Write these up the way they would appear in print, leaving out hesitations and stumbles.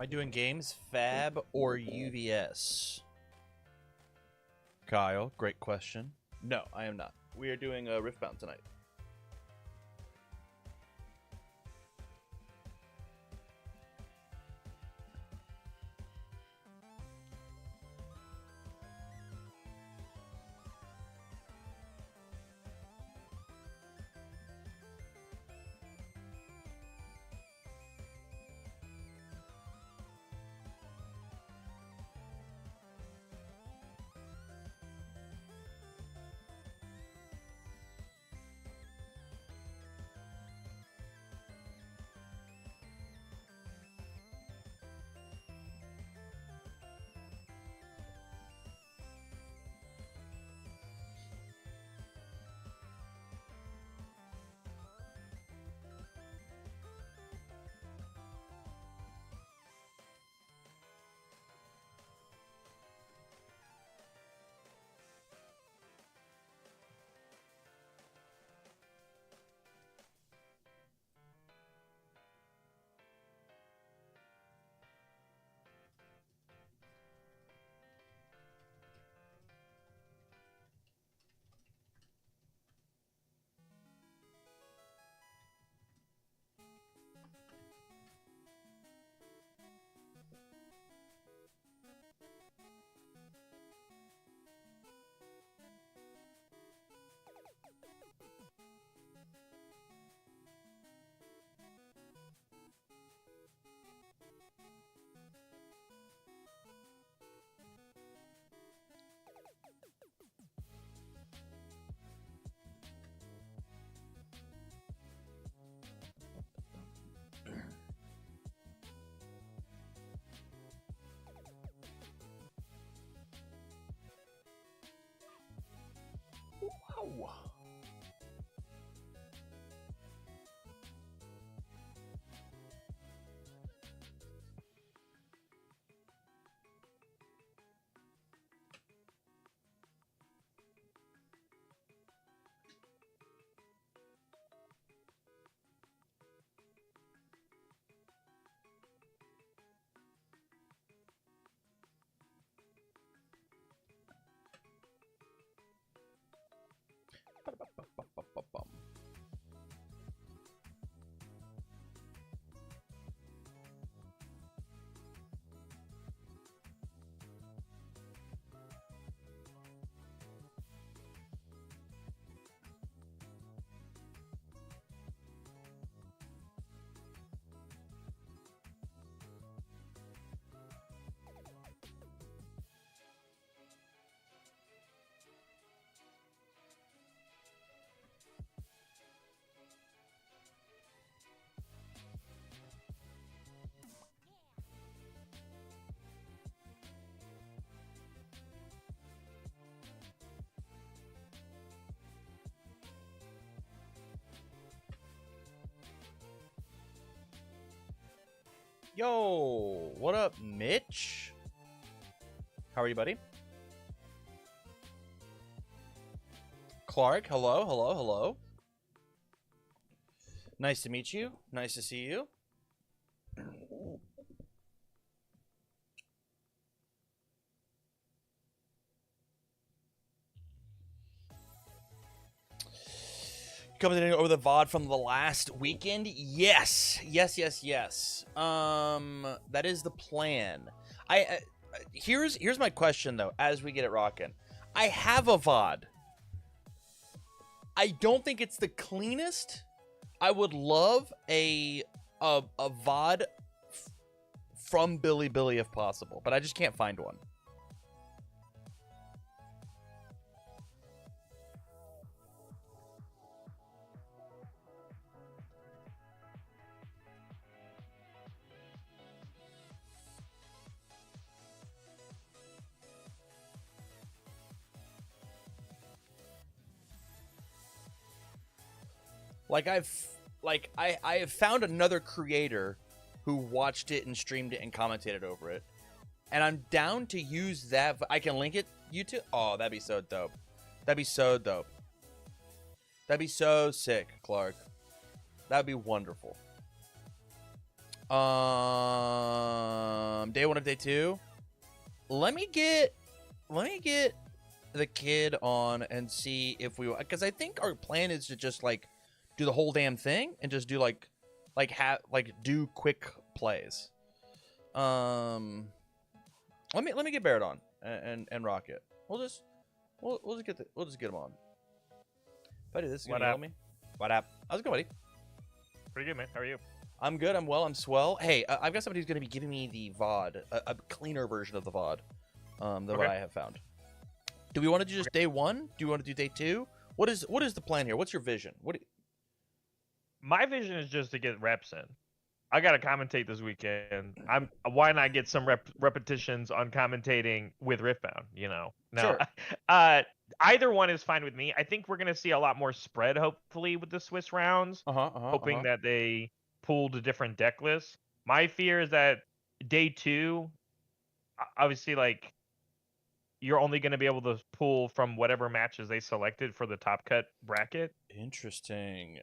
I doing games, Fab, or UVS? Kyle, great question. No, I am not. We are doing RiftBound tonight. Wow. Ba-da-ba-ba-ba-ba-bum. Yo, what up, Mitch? How are you, buddy? Clark, hello, hello, hello. Nice to meet you. Nice to see you. Commentating over the VOD from the last weekend? Yes. That is the plan. Here's my question though, as we get it rocking. I have a VOD. I don't think it's the cleanest. I would love a VOD from Billy if possible, but I just can't find one. I have found another creator who watched it and streamed it and commentated over it, and I'm down to use that. I can link it YouTube. Oh, that'd be so dope. That'd be so dope. That'd be so sick, Clark. That'd be wonderful. Day 1 of day 2. Let me get the kid on and see if we, because I think our plan is to just like do the whole damn thing and just do do quick plays. Let me get Barrett on and rock it. We'll just get him on. Buddy, this is gonna yell at me. What up? How's it going, buddy? Pretty good, man. How are you? I'm good. I'm well. I'm swell. Hey, I've got somebody who's going to be giving me the VOD, a cleaner version of the VOD, than what I have found. Do we want to do just day 1? Do you want to do day 2? What is the plan here? What's your vision? My vision is just to get reps in. I got to commentate this weekend. Why not get some repetitions on commentating with RiftBound? You know, Sure. Either one is fine with me. I think we're gonna see a lot more spread, hopefully, with the Swiss rounds. Hoping that they pulled a different deck list. My fear is that day 2, obviously, like, you're only going to be able to pull from whatever matches they selected for the top cut bracket. Interesting.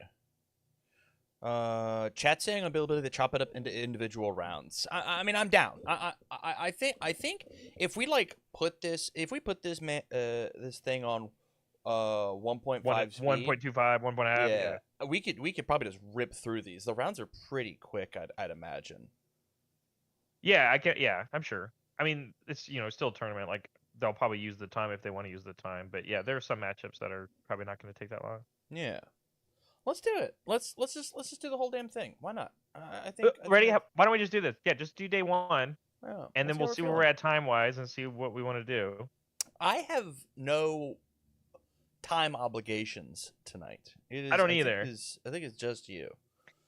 Chat saying ability to chop it up into individual rounds. I mean, I'm down. I think if we put this thing on 1.5 speed, 1.25, 1.5. Yeah. We could probably just rip through these. The rounds are pretty quick, I'd imagine. Yeah, I'm sure. I mean, it's still a tournament. Like, they'll probably use the time if they want to use the time. But yeah, there are some matchups that are probably not going to take that long. Yeah. Let's do it. Let's just do the whole damn thing. Why not? I think. Ready? Why don't we just do this? Yeah, just do day 1, and then we'll see where we're at time wise and see what we want to do. I have no time obligations tonight. I don't either. I think it's just you.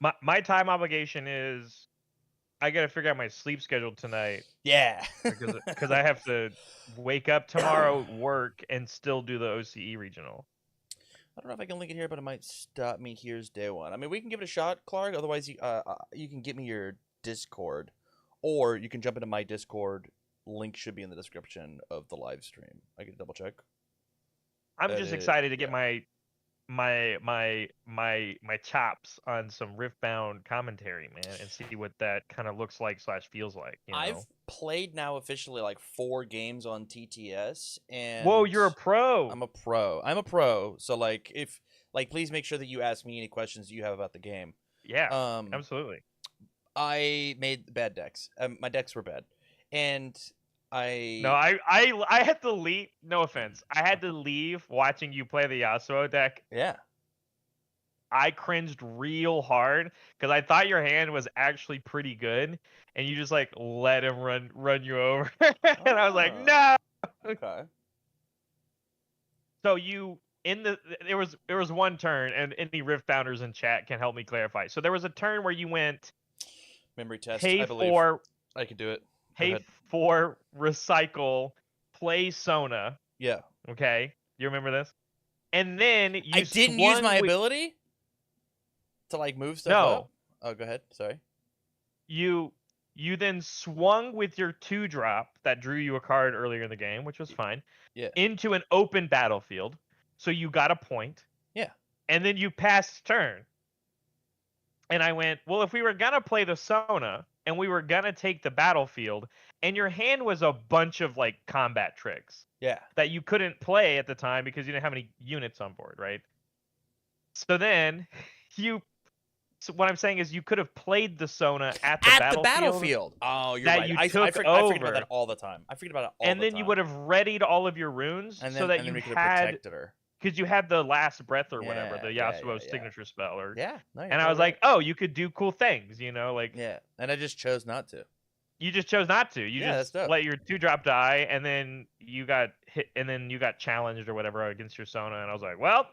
My time obligation is I got to figure out my sleep schedule tonight. Yeah. because I have to wake up tomorrow, work, and still do the OCE regional. I don't know if I can link it here, but it might stop me. Here's day 1. I mean, we can give it a shot, Clark. Otherwise, you can get me your Discord, or you can jump into my Discord. Link should be in the description of the live stream. I can double check. I'm just excited to get my chops on some RiftBound commentary, man, and see what that kind of looks like / feels like. I've played now officially 4 games on TTS, and whoa, you're a pro. I'm a pro. So please make sure that you ask me any questions you have about the game. Yeah, absolutely. I made bad decks. My decks were bad, and I had to leave. No offense, I had to leave watching you play the Yasuo deck. Yeah. I cringed real hard because I thought your hand was actually pretty good, and you just let him run you over, and I was like, no. Okay. So there was one turn, and any RiftBounders in chat can help me clarify. So there was a turn where you went memory test. Pay I believe for I can do it. Pay for recycle, play Sona. Yeah. Okay, you remember this? And then I didn't use my ability to move stuff up? Oh, go ahead. Sorry. You then swung with your 2-drop that drew you a card earlier in the game, which was fine. Yeah. Into an open battlefield, so you got a point. Yeah. And then you passed turn. And I went, well, if we were gonna play the Sona and we were gonna take the battlefield, and your hand was a bunch of combat tricks. Yeah. That you couldn't play at the time because you didn't have any units on board, right? So then So what I'm saying is you could have played the Sona at the battlefield. Oh, you're right. I forget about that all the time. And then you would have readied all of your runes so that you had protected her. Because you had the last breath or whatever, the Yasuo signature spell. And I was like, oh, you could do cool things, Yeah, and I just chose not to. You just chose not to. You just let your 2-drop die, and then you got hit, and then you got challenged or whatever against your Sona, and I was like, well,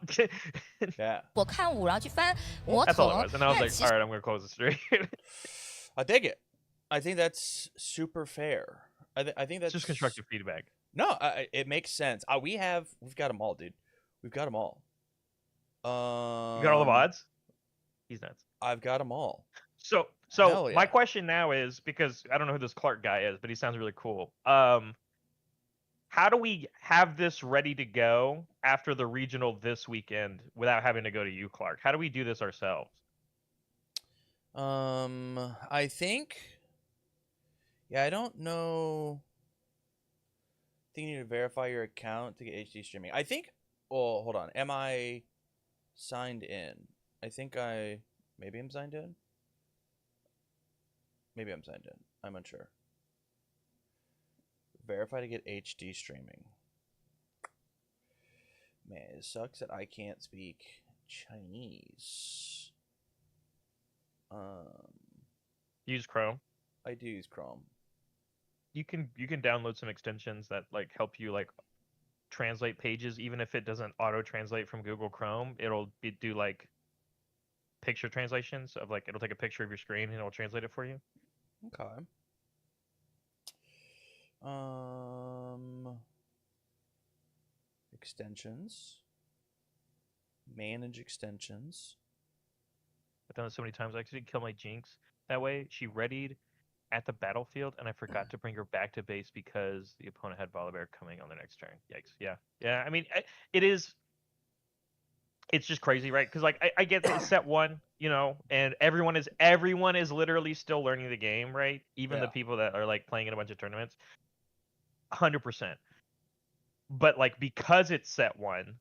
yeah. That's all it was. And I was like, all right, I'm going to close the stream. I dig it. I think that's super fair. I think that's just constructive feedback. No, it makes sense. We've got them all, dude. We've got them all. You got all the VODs? He's nuts. I've got them all. So my question now is, because I don't know who this Clark guy is, but he sounds really cool. How do we have this ready to go after the regional this weekend without having to go to you, Clark? How do we do this ourselves? I think Yeah, I don't know. I think you need to verify your account to get HD streaming. I think. Oh, hold on. Am I signed in? I think I. Maybe I'm signed in. Maybe I'm signed in. I'm unsure. Verify to get HD streaming. Man, it sucks that I can't speak Chinese. Use Chrome. I do use Chrome. You can download some extensions that like help you like translate pages, even if it doesn't auto translate from Google Chrome. It'll do like picture translations of like it'll take a picture of your screen and it'll translate it for you. Okay. Extensions. Manage extensions. I've done it so many times. I actually killed my Jinx that way. She readied at the battlefield, and I forgot to bring her back to base because the opponent had Volibear coming on their next turn. Yikes! Yeah, yeah. I mean, it is. It's just crazy, right? Because like I get it's set one, you know, and everyone is literally still learning the game, right? Even the people that are like playing in a bunch of tournaments, 100%. But like because it's set one,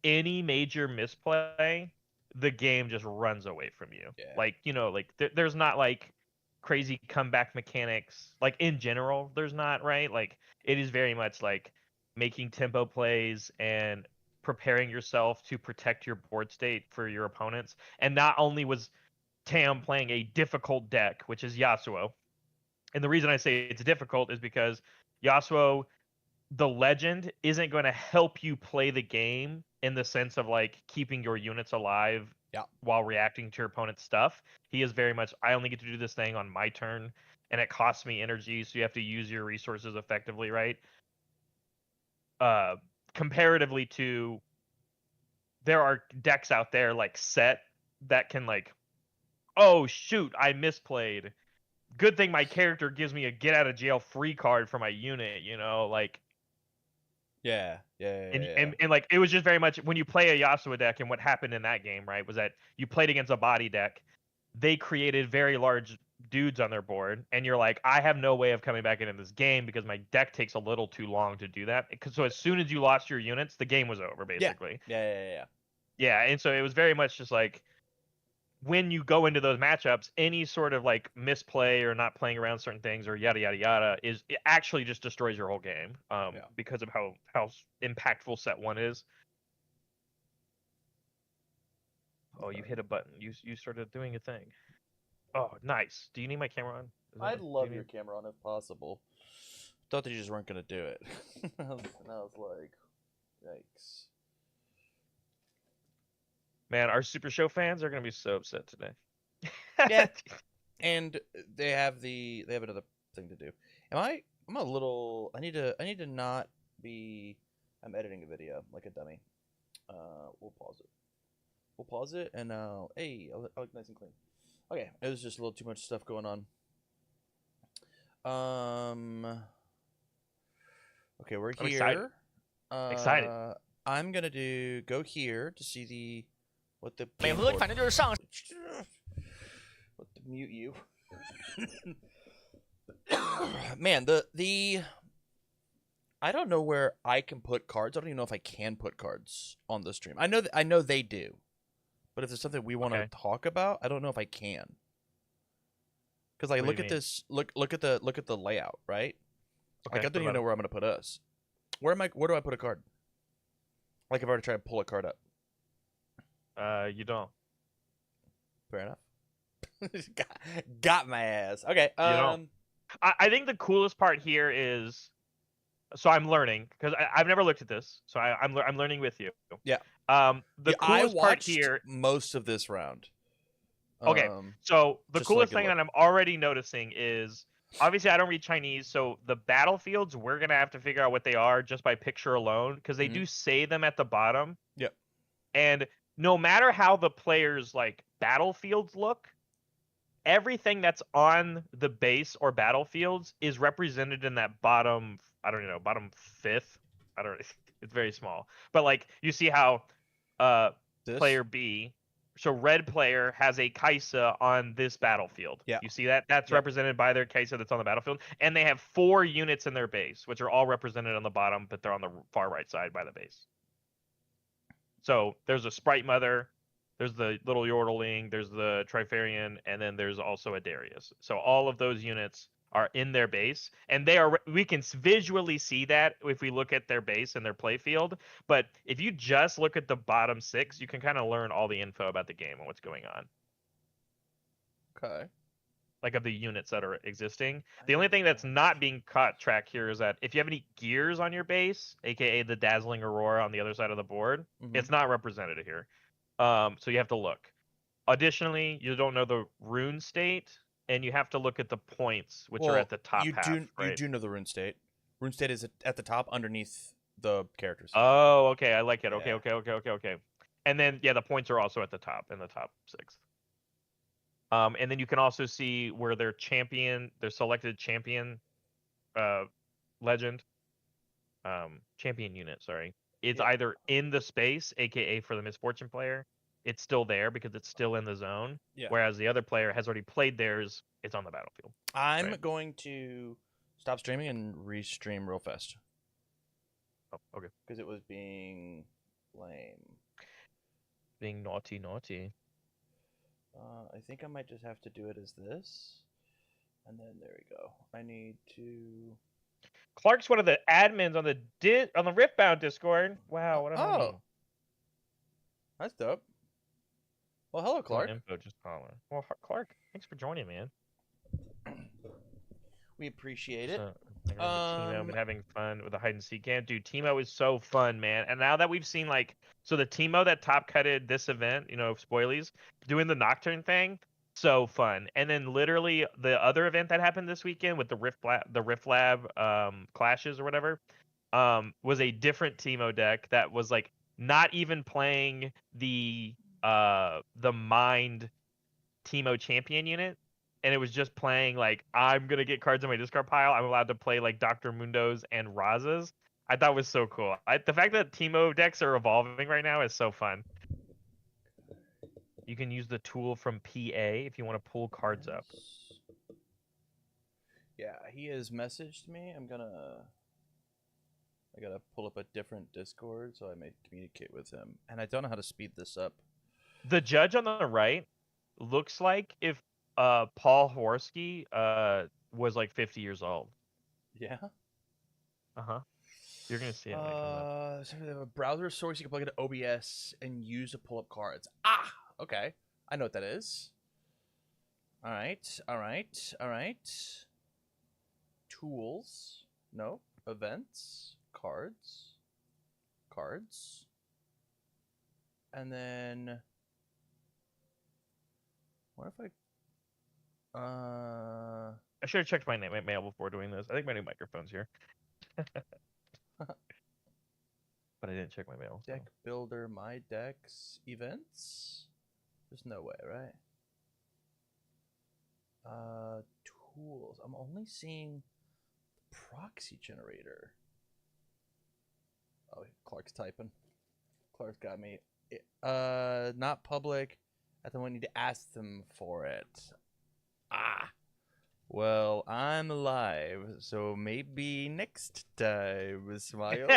any major misplay, the game just runs away from you. Yeah. Like, you know, like there's not like crazy comeback mechanics. Like in general, there's not, right? Like it is very much like making tempo plays and preparing yourself to protect your board state for your opponents. And not only was Tam playing a difficult deck, which is Yasuo. And the reason I say it's difficult is because Yasuo, the legend, isn't going to help you play the game in the sense of like keeping your units alive while reacting to your opponent's stuff. He is very much, I only get to do this thing on my turn, and it costs me energy, so you have to use your resources effectively, right? Comparatively to, there are decks out there like Set that can like, oh shoot, I misplayed. Good thing my character gives me a get out of jail free card for my unit, you know, like. Yeah. And like it was just very much when you play a Yasuo deck, and what happened in that game, right, was that you played against a body deck. They created very large dudes on their board, and you're like, I have no way of coming back into this game because my deck takes a little too long to do that. So as soon as you lost your units, the game was over, basically. Yeah, and so it was very much just like, when you go into those matchups, any sort of like misplay or not playing around certain things or yada yada yada it actually just destroys your whole game. Because of how impactful set one is. Oh, you hit a button. You started doing a thing. Oh, nice. Do you need my camera on? I'd love your camera on if possible. Thought that you just weren't gonna do it. And I was like, yikes. Man, our Super Show fans are gonna be so upset today. Yeah. And they have another thing to do. I'm a little I need to not be I'm editing a video like a dummy. We'll pause it and hey, I'll look nice and clean. Okay, it was just a little too much stuff going on. Okay, we're here. Excited. I'm gonna go here to see what the mute you. Man, the I don't know where I can put cards. I don't even know if I can put cards on the stream. I know they do, but if there's something we want to talk about, I don't know if I can. Because like, look at this. Look at the layout, right? Okay, like I don't even know where I'm gonna put us. Where do I put a card? Like I've already tried to pull a card up. You don't. Fair enough. got my ass. Okay. You don't. I think the coolest part here is, so I'm learning because I've never looked at this, so I'm learning with you. Yeah. The coolest part here. Most of this round. Okay. So the coolest thing that I'm already noticing is, obviously I don't read Chinese, so the battlefields we're gonna have to figure out what they are just by picture alone, because they do say them at the bottom. Yep. And no matter how the players like battlefields look, everything that's on the base or battlefields is represented in that bottom, I don't know, bottom fifth. It's very small. But like you see how player B, so red player has a Kaisa on this battlefield. Yeah. You see that? That's represented by their Kaisa that's on the battlefield. And they have 4 units in their base, which are all represented on the bottom, but they're on the far right side by the base. So there's a Sprite Mother, there's the little Yordeling, there's the Trifarian, and then there's also a Darius. So all of those units are in their base, and we can visually see that if we look at their base and their play field. But if you just look at the bottom 6, you can kind of learn all the info about the game and what's going on. Okay. Like of the units that are existing. The only thing that's not being caught track here is that if you have any gears on your base, aka the Dazzling Aurora on the other side of the board, it's not represented here. So you have to look. Additionally, you don't know the rune state, and you have to look at the points, which are at the top half. You do know the rune state. Rune state is at the top underneath the characters. Oh, okay. I like it. Yeah. Okay. And then, the points are also at the top, in the top 6. And then you can also see where their selected champion legend, champion unit, sorry. It's either in the space, aka for the Misfortune player, it's still there because it's still in the zone. Yeah. Whereas the other player has already played theirs, it's on the battlefield. I'm going to stop streaming and restream real fast. Oh, okay. Because it was being lame. Being naughty. I think I might just have to do it as this. And then there we go. I need to... Clark's one of the admins on the RiftBound Discord. Wow, what a homie. That's dope. Well, hello, Clark. Info, just holler. Well, Clark, thanks for joining, man. We appreciate it. Teemo, been having fun with the hide and seek game. Dude, Teemo is so fun, man. And now that we've seen the Teemo that top cutted this event, spoilies, doing the Nocturne thing, so fun. And then literally the other event that happened this weekend with the Rift Lab clashes or whatever, was a different Teemo deck that was not even playing the Mind Teemo champion unit. And it was just playing I'm gonna get cards in my discard pile. I'm allowed to play Dr. Mundos and Razas. I thought was so cool. The fact that Teemo decks are evolving right now is so fun. You can use the tool from PA if you want to pull cards up. Yeah, he has messaged me. I gotta pull up a different Discord so I may communicate with him. And I don't know how to speed this up. The judge on the right looks like if Paul Haworski was 50 years old. Yeah? Uh-huh. You're going to see it. So they have a browser source you can plug into OBS and use to pull up cards. Ah! Okay. I know what that is. All right. Tools. No. Events. Cards. And then... What if I should have checked my mail before doing this. I think my new microphone's here. But I didn't check my mail. Deck builder, my decks, events? There's no way, right? Tools. I'm only seeing proxy generator. Oh, Clark's typing. Clark's got me. Not public. I think we need to ask them for it. Ah. Well, I'm live, so maybe next time, Smile.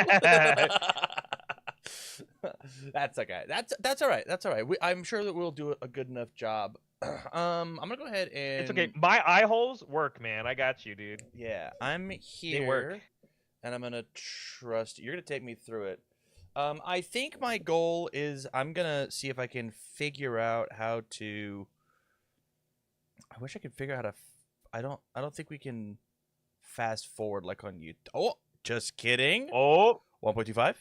That's okay. That's all right. That's all right. I'm sure that we'll do a good enough job. I'm gonna go ahead and. It's okay. My eye holes work, man. I got you, dude. Yeah, I'm here. They work. And I'm gonna trust you. You're gonna take me through it. I think my goal is I'm gonna see if I can figure out how to. I wish I could figure out how to. I don't think we can fast forward like on YouTube. Oh, just kidding. Oh, 1.25.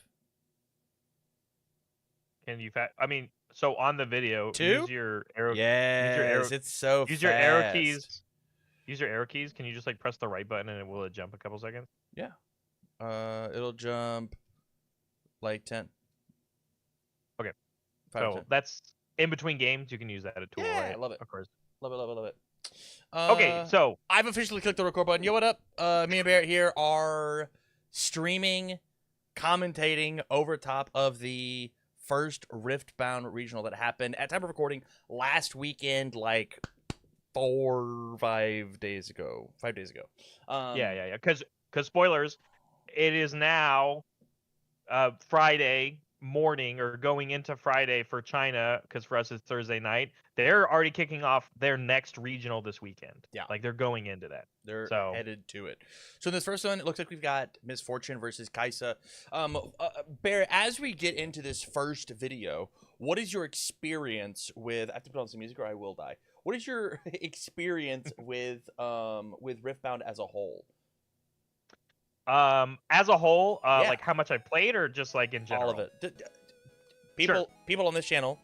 Can you I mean, so on the video, 2? use your arrow. Yes, it's so use fast. your arrow keys. Use your arrow keys. Can you just press the right button and will it jump a couple seconds? Yeah. It'll jump 10. Okay. 5 so that's in between games. You can use that as a tool. Yeah, right? I love it. Of course. Love it. Okay, so I've officially clicked the record button. Yo, what up? Me and Barrett here are streaming, commentating over top of the first RiftBound regional that happened at time of recording last weekend, like 5 days ago. Yeah. Because spoilers, it is now Friday morning or going into Friday for China, because for us it's Thursday night. They're already kicking off their next regional this weekend. Yeah, like they're going into that. They're headed to it. So in this first one, it looks like we've got Misfortune versus Kaisa. Bear, as we get into this first video, what is your experience with? I have to put on some music or I will die. What is your experience with RiftBound as a whole? As a whole, like how much I played, or just like in general? All of it. People on this channel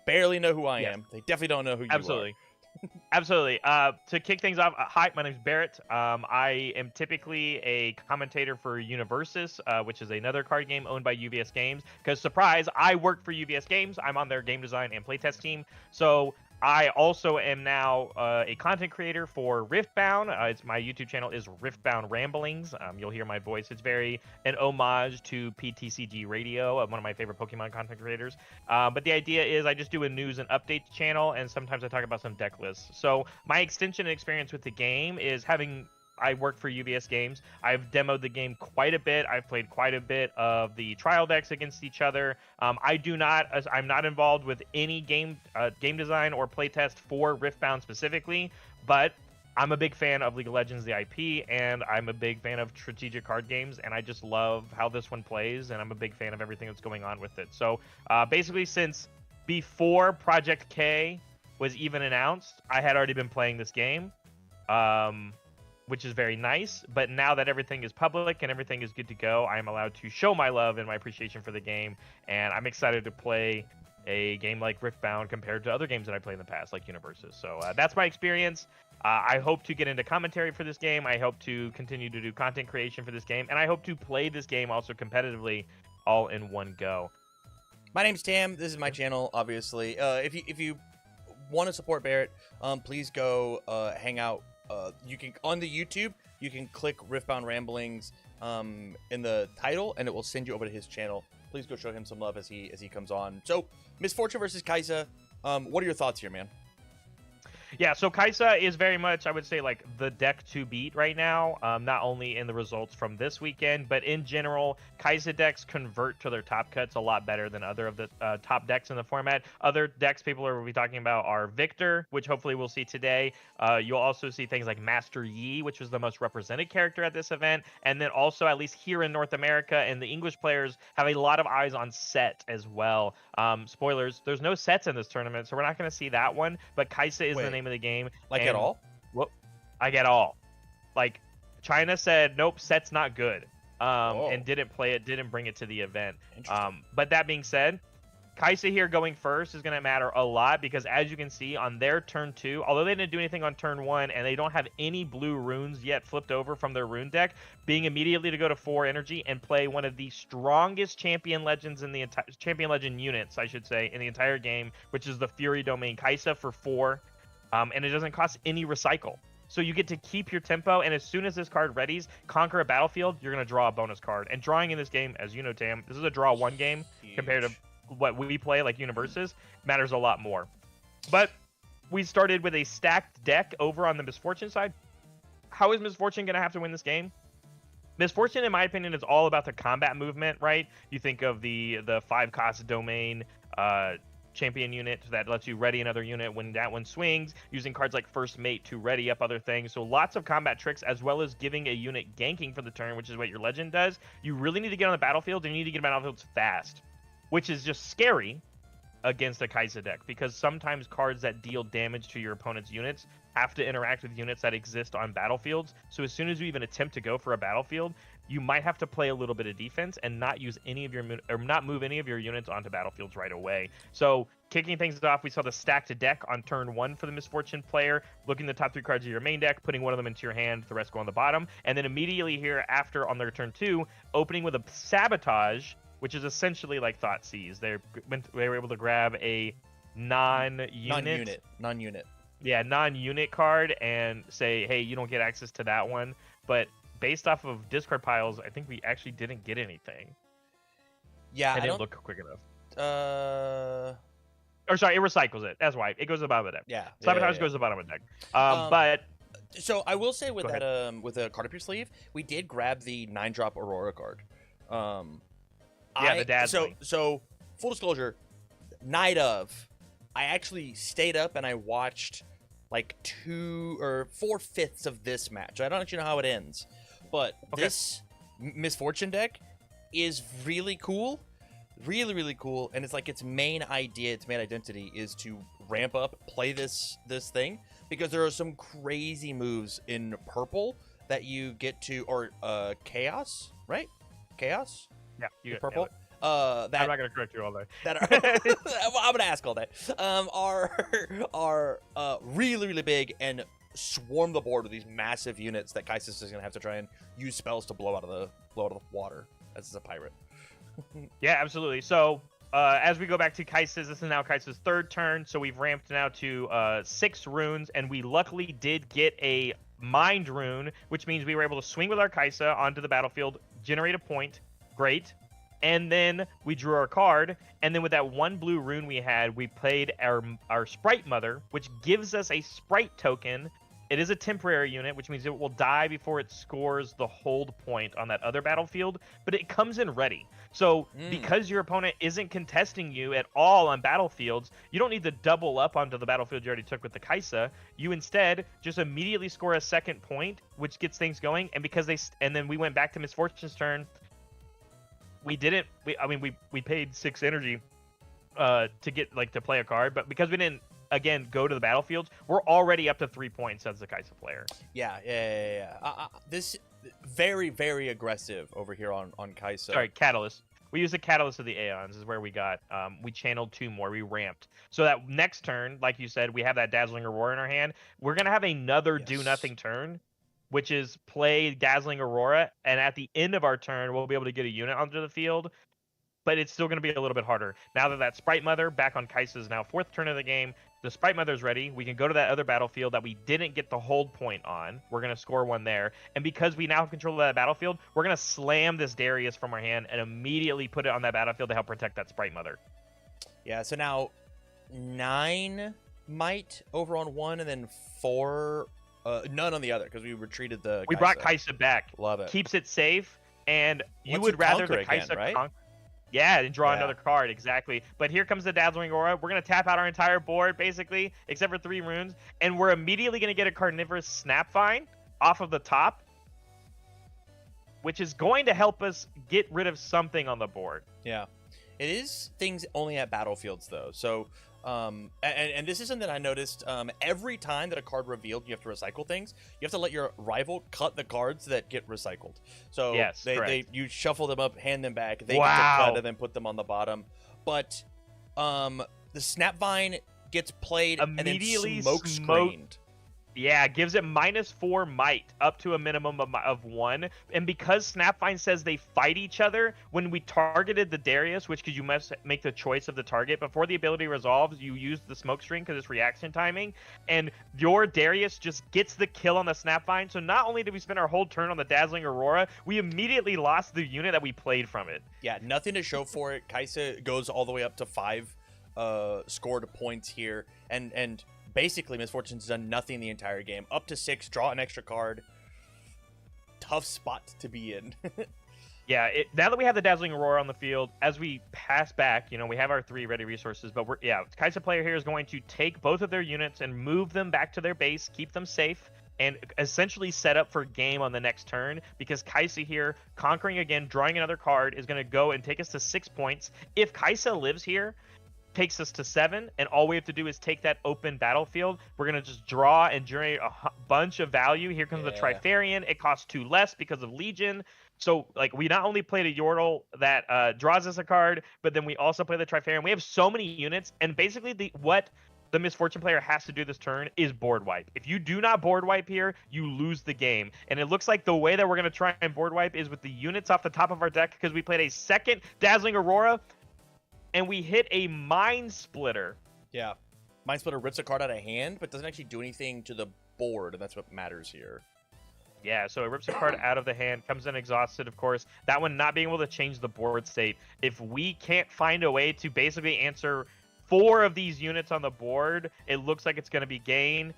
barely know who I am. They definitely don't know who you are. Absolutely. To kick things off, hi, my name's Barrett. I am typically a commentator for Universus, which is another card game owned by UVS Games. Because, surprise, I work for UVS Games. I'm on their game design and playtest team. So I also am now a content creator for RiftBound. It's my YouTube channel is RiftBound Ramblings. You'll hear my voice. It's very an homage to PTCG Radio, one of my favorite Pokemon content creators. But the idea is I just do a news and updates channel, and sometimes I talk about some deck lists. So my extension and experience with the game is I work for UVS Games. I've demoed the game quite a bit. I've played quite a bit of the trial decks against each other. I'm not involved with any game design or playtest for RiftBound specifically, but I'm a big fan of League of Legends, the IP, and I'm a big fan of strategic card games, and I just love how this one plays, and I'm a big fan of everything that's going on with it. So basically, since before Project K was even announced, I had already been playing this game. Which is very nice, but now that everything is public and everything is good to go, I am allowed to show my love and my appreciation for the game, and I'm excited to play a game like RiftBound compared to other games that I played in the past, like Universus. So that's my experience. I hope to get into commentary for this game. I hope to continue to do content creation for this game, and I hope to play this game also competitively, all in one go. My name's Tam. This is my channel, obviously. If you want to support Barrett, please go hang out. You can on the YouTube, you can click RiftBound Ramblings in the title, and it will send you over to his channel. Please go show him some love as he comes on. So, Misfortune versus Kaisa. What are your thoughts here, man? Yeah, so Kaisa is very much, I would say, like the deck to beat right now, not only in the results from this weekend, but in general, Kaisa decks convert to their top cuts a lot better than other of the top decks in the format. Other decks people will be talking about are Victor, which hopefully we'll see today. You'll also see things like Master Yi, which was the most represented character at this event. And then also, at least here in North America, and the English players have a lot of eyes on Set as well. Spoilers, there's no sets in this tournament, so we're not going to see that one, but Kaisa is the name of the game. At all? Well, at all. Like, China said, nope, Set's not good. And didn't play it, didn't bring it to the event. But that being said, Kaisa here going first is going to matter a lot, because as you can see on their turn 2, although they didn't do anything on turn 1 and they don't have any blue runes yet flipped over from their rune deck, being immediately to go to 4 energy and play one of the strongest champion legends in the entire champion legend units, I should say, in the entire game, which is the Fury Domain Kaisa for 4. And it doesn't cost any recycle. So you get to keep your tempo, and as soon as this card readies, conquer a battlefield, you're going to draw a bonus card. And drawing in this game, as you know, Tam, this is a draw 1 game. Huge. Compared to what we play, like Universus, matters a lot more. But we started with a stacked deck over on the Misfortune side. How is Misfortune going to have to win this game? Misfortune, in my opinion, is all about the combat movement, right? You think of the 5-cost domain champion unit that lets you ready another unit when that one swings, using cards like First Mate to ready up other things. So lots of combat tricks, as well as giving a unit ganking for the turn, which is what your legend does. You really need to get on the battlefield, and you need to get on the battlefields fast, which is just scary against a Kaisa deck, because sometimes cards that deal damage to your opponent's units have to interact with units that exist on battlefields. So as soon as you even attempt to go for a battlefield, you might have to play a little bit of defense and not use any of your not move any of your units onto battlefields right away. So kicking things off, we saw the stacked deck on turn 1 for the Misfortune player, looking at the top 3 cards of your main deck, putting one of them into your hand, the rest go on the bottom, and then immediately here after on their turn 2, opening with a Sabotage, which is essentially like Thoughtseize. They were able to grab a non-unit. Yeah, non-unit card and say, hey, you don't get access to that one. But based off of discard piles, I think we actually didn't get anything. Yeah, I didn't look quick enough. Or sorry, it recycles it. That's why it goes to the bottom of the deck. Yeah. Sabotage goes to the bottom of the deck. But so I will say with that with a card up your sleeve, we did grab the 9-drop Aurora card. The Dazzling. So full disclosure, night of, I actually stayed up and I watched like 2 or 4/5 of this match. I don't actually know how it ends, but this Misfortune deck is really cool. Really, really cool, and it's like its main idea, its main identity is to ramp up, play this thing, because there are some crazy moves in purple that you get to, or Chaos, right? Chaos? Yeah, you get purple. I'm not gonna correct you all day. That are, I'm gonna ask all that. Are really, really big and swarm the board with these massive units that Kaisis is gonna have to try and use spells to blow out of the water as a pirate. Yeah, absolutely. So as we go back to Kaisa's, this is now Kaisa's 3rd turn, so we've ramped now to 6 runes, and we luckily did get a Mind rune, which means we were able to swing with our Kaisa onto the battlefield, generate a point. Great. And then we drew our card, and then with that 1 blue rune we had, we played our Sprite Mother, which gives us a Sprite token. It is a temporary unit, which means it will die before it scores the hold point on that other battlefield, but it comes in ready. So because your opponent isn't contesting you at all on battlefields, you don't need to double up onto the battlefield you already took with the Kaisa. You instead just immediately score a 2nd point, which gets things going. And then we went back to Misfortune's turn. We paid 6 energy to get to play a card, but because we didn't again go to the battlefields, we're already up to 3 points as the Kaisa player. Yeah. This very, very aggressive over here on Kaisa. Sorry, Catalyst. We used the Catalyst of the Aeons is where we got. We channeled 2 more. We ramped. So that next turn, like you said, we have that Dazzling Aurora in our hand. We're gonna have another do nothing turn, which is play Dazzling Aurora, and at the end of our turn, we'll be able to get a unit onto the field. But it's still going to be a little bit harder. Now that Sprite Mother back on Kaisa's now 4th turn of the game, the Sprite Mother's ready. We can go to that other battlefield that we didn't get the hold point on. We're going to score 1 there. And because we now have control of that battlefield, we're going to slam this Darius from our hand and immediately put it on that battlefield to help protect that Sprite Mother. Yeah, so now 9 might over on 1 and then 4, none on the other because we retreated the We brought Kaisa back. Love it. Keeps it safe, and you would rather the Kaisa conquer. Yeah, and draw another card, exactly. But here comes the Dazzling Aura. We're going to tap out our entire board, basically, except for 3 runes. And we're immediately going to get a Carnivorous Snapvine off of the top, which is going to help us get rid of something on the board. Yeah. It is things only at battlefields, though. So, and this is something I noticed. Every time that a card revealed, you have to recycle things. You have to let your rival cut the cards that get recycled. So yes, you shuffle them up, hand them back. They get to cut and then put them on the bottom. But the Snapvine gets played immediately and then smoke screened. Yeah, it gives it -4 might up to a minimum of 1. And because Snapvine says they fight each other, when we targeted the Darius, which because you must make the choice of the target, before the ability resolves, you use the smoke screen because it's reaction timing. And your Darius just gets the kill on the Snapvine. So not only did we spend our whole turn on the Dazzling Aurora, we immediately lost the unit that we played from it. Yeah, nothing to show for it. Kaisa goes all the way up to 5 scored points here. And basically, Misfortune's done nothing the entire game. Up to 6, draw an extra card. Tough spot to be in. Yeah, now that we have the Dazzling Aurora on the field, as we pass back, we have our 3 ready resources, but Kaisa player here is going to take both of their units and move them back to their base, keep them safe, and essentially set up for game on the next turn, because Kaisa here, conquering again, drawing another card, is going to go and take us to 6 points. If Kaisa lives here, takes us to 7, and all we have to do is take that open battlefield. We're going to just draw and generate a bunch of value. Here comes the Trifarian. It costs 2 less because of Legion. So, we not only played a Yordle that draws us a card, but then we also play the Trifarian. We have so many units, and basically what the Misfortune player has to do this turn is board wipe. If you do not board wipe here, you lose the game. And it looks like the way that we're going to try and board wipe is with the units off the top of our deck, because we played a second Dazzling Aurora, and we hit a Mind Splitter. Yeah. Mind Splitter rips a card out of hand, but doesn't actually do anything to the board, and that's what matters here. Yeah, so it rips a card out of the hand, comes in exhausted, of course. That one not being able to change the board state. If we can't find a way to basically answer 4 of these units on the board, it looks like it's going to be gain.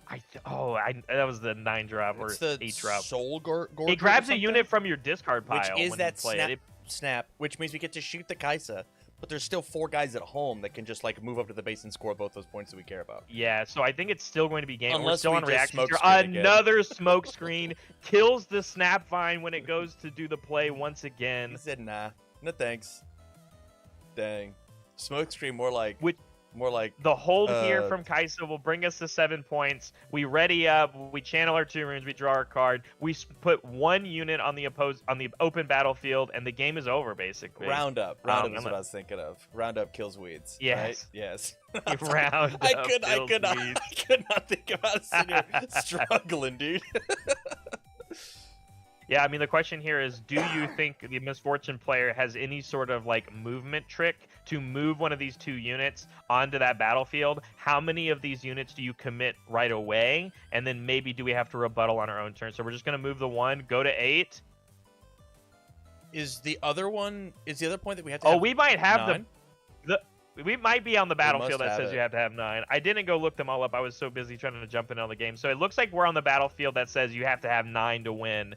That was the 9-drop or 8-drop. Soul Gorger. It grabs a unit from your discard pile, which is when that you play snap, which means we get to shoot the Kaisa. But there's still 4 guys at home that can just like move up to the base and score both those points that we care about. Yeah, so I think it's still going to be game. We're Unless still we on just reaction. smoke Another smoke screen kills the Snapvine when it goes to do the play once again. He said, "Nah, no thanks." Dang, smoke screen more like the hold here from Kaisa will bring us to 7 points. We ready up. We channel our 2 runes. We draw our card. We put 1 unit on the open battlefield, and the game is over basically. Round up is what I was thinking of. Round up kills weeds. Yes. Right? Yes. Round I up could not think about sitting here struggling, dude. Yeah, I mean, the question here is, do you think the Misfortune player has any sort of like movement trick to move one of these 2 units onto that battlefield? How many of these units do you commit right away? And then maybe do we have to rebuttal on our own turn? So we're just going to move the 1, go to 8. Is the other point that we have to have we might have 9? We might be on the battlefield that says it. you have to have 9. I didn't go look them all up. I was so busy trying to jump in on the game. So it looks like we're on the battlefield that says you have to have 9 to win.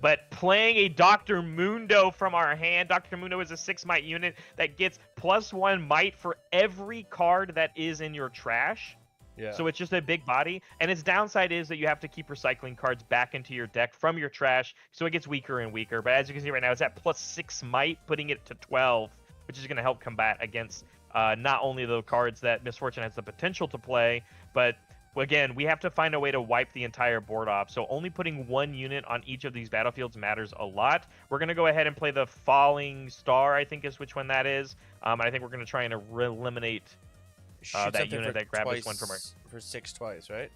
But playing a Dr. Mundo from our hand, Dr. Mundo is a 6 might unit that gets +1 might for every card that is in your trash. Yeah. So it's just a big body. And its downside is that you have to keep recycling cards back into your deck from your trash. So it gets weaker and weaker. But as you can see right now, it's at +6 might, putting it to 12, which is going to help combat against not only the cards that Misfortune has the potential to play, but again, we have to find a way to wipe the entire board off. So only putting 1 unit on each of these battlefields matters a lot. We're going to go ahead and play the Falling Star, I think is which one that is. I think we're going to try and eliminate that unit that grabbed this one from our... For 6 twice, right?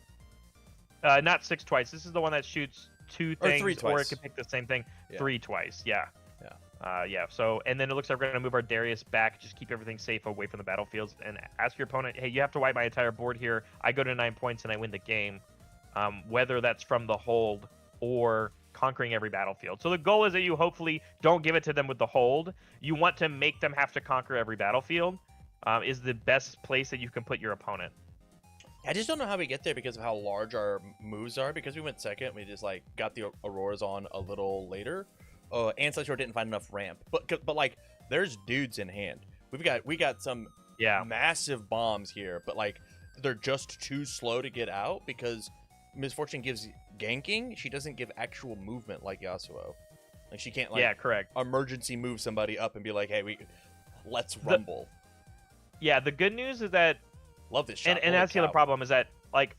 Not 6 twice. This is the one that shoots 2 things, or 3 twice. Or it could pick the same thing 3 twice. Yeah. Yeah. So, and then it looks like we're going to move our Darius back, just keep everything safe away from the battlefields, and ask your opponent, hey, you have to wipe my entire board here. I go to 9 points and I win the game, whether that's from the hold or conquering every battlefield. So the goal is that you hopefully don't give it to them with the hold. You want to make them have to conquer every battlefield, is the best place that you can put your opponent. I just don't know how we get there because of how large our moves are. Because we went second, we just like got the Auroras on a little later. And Slashore didn't find enough ramp, but like there's dudes in hand. We got some massive bombs here, but like they're just too slow to get out because Misfortune gives ganking. She doesn't give actual movement like Yasuo. Like she can't like correct. emergency move somebody up and be like, hey, let's rumble. The good news is that love this shot. And that's the other problem is that like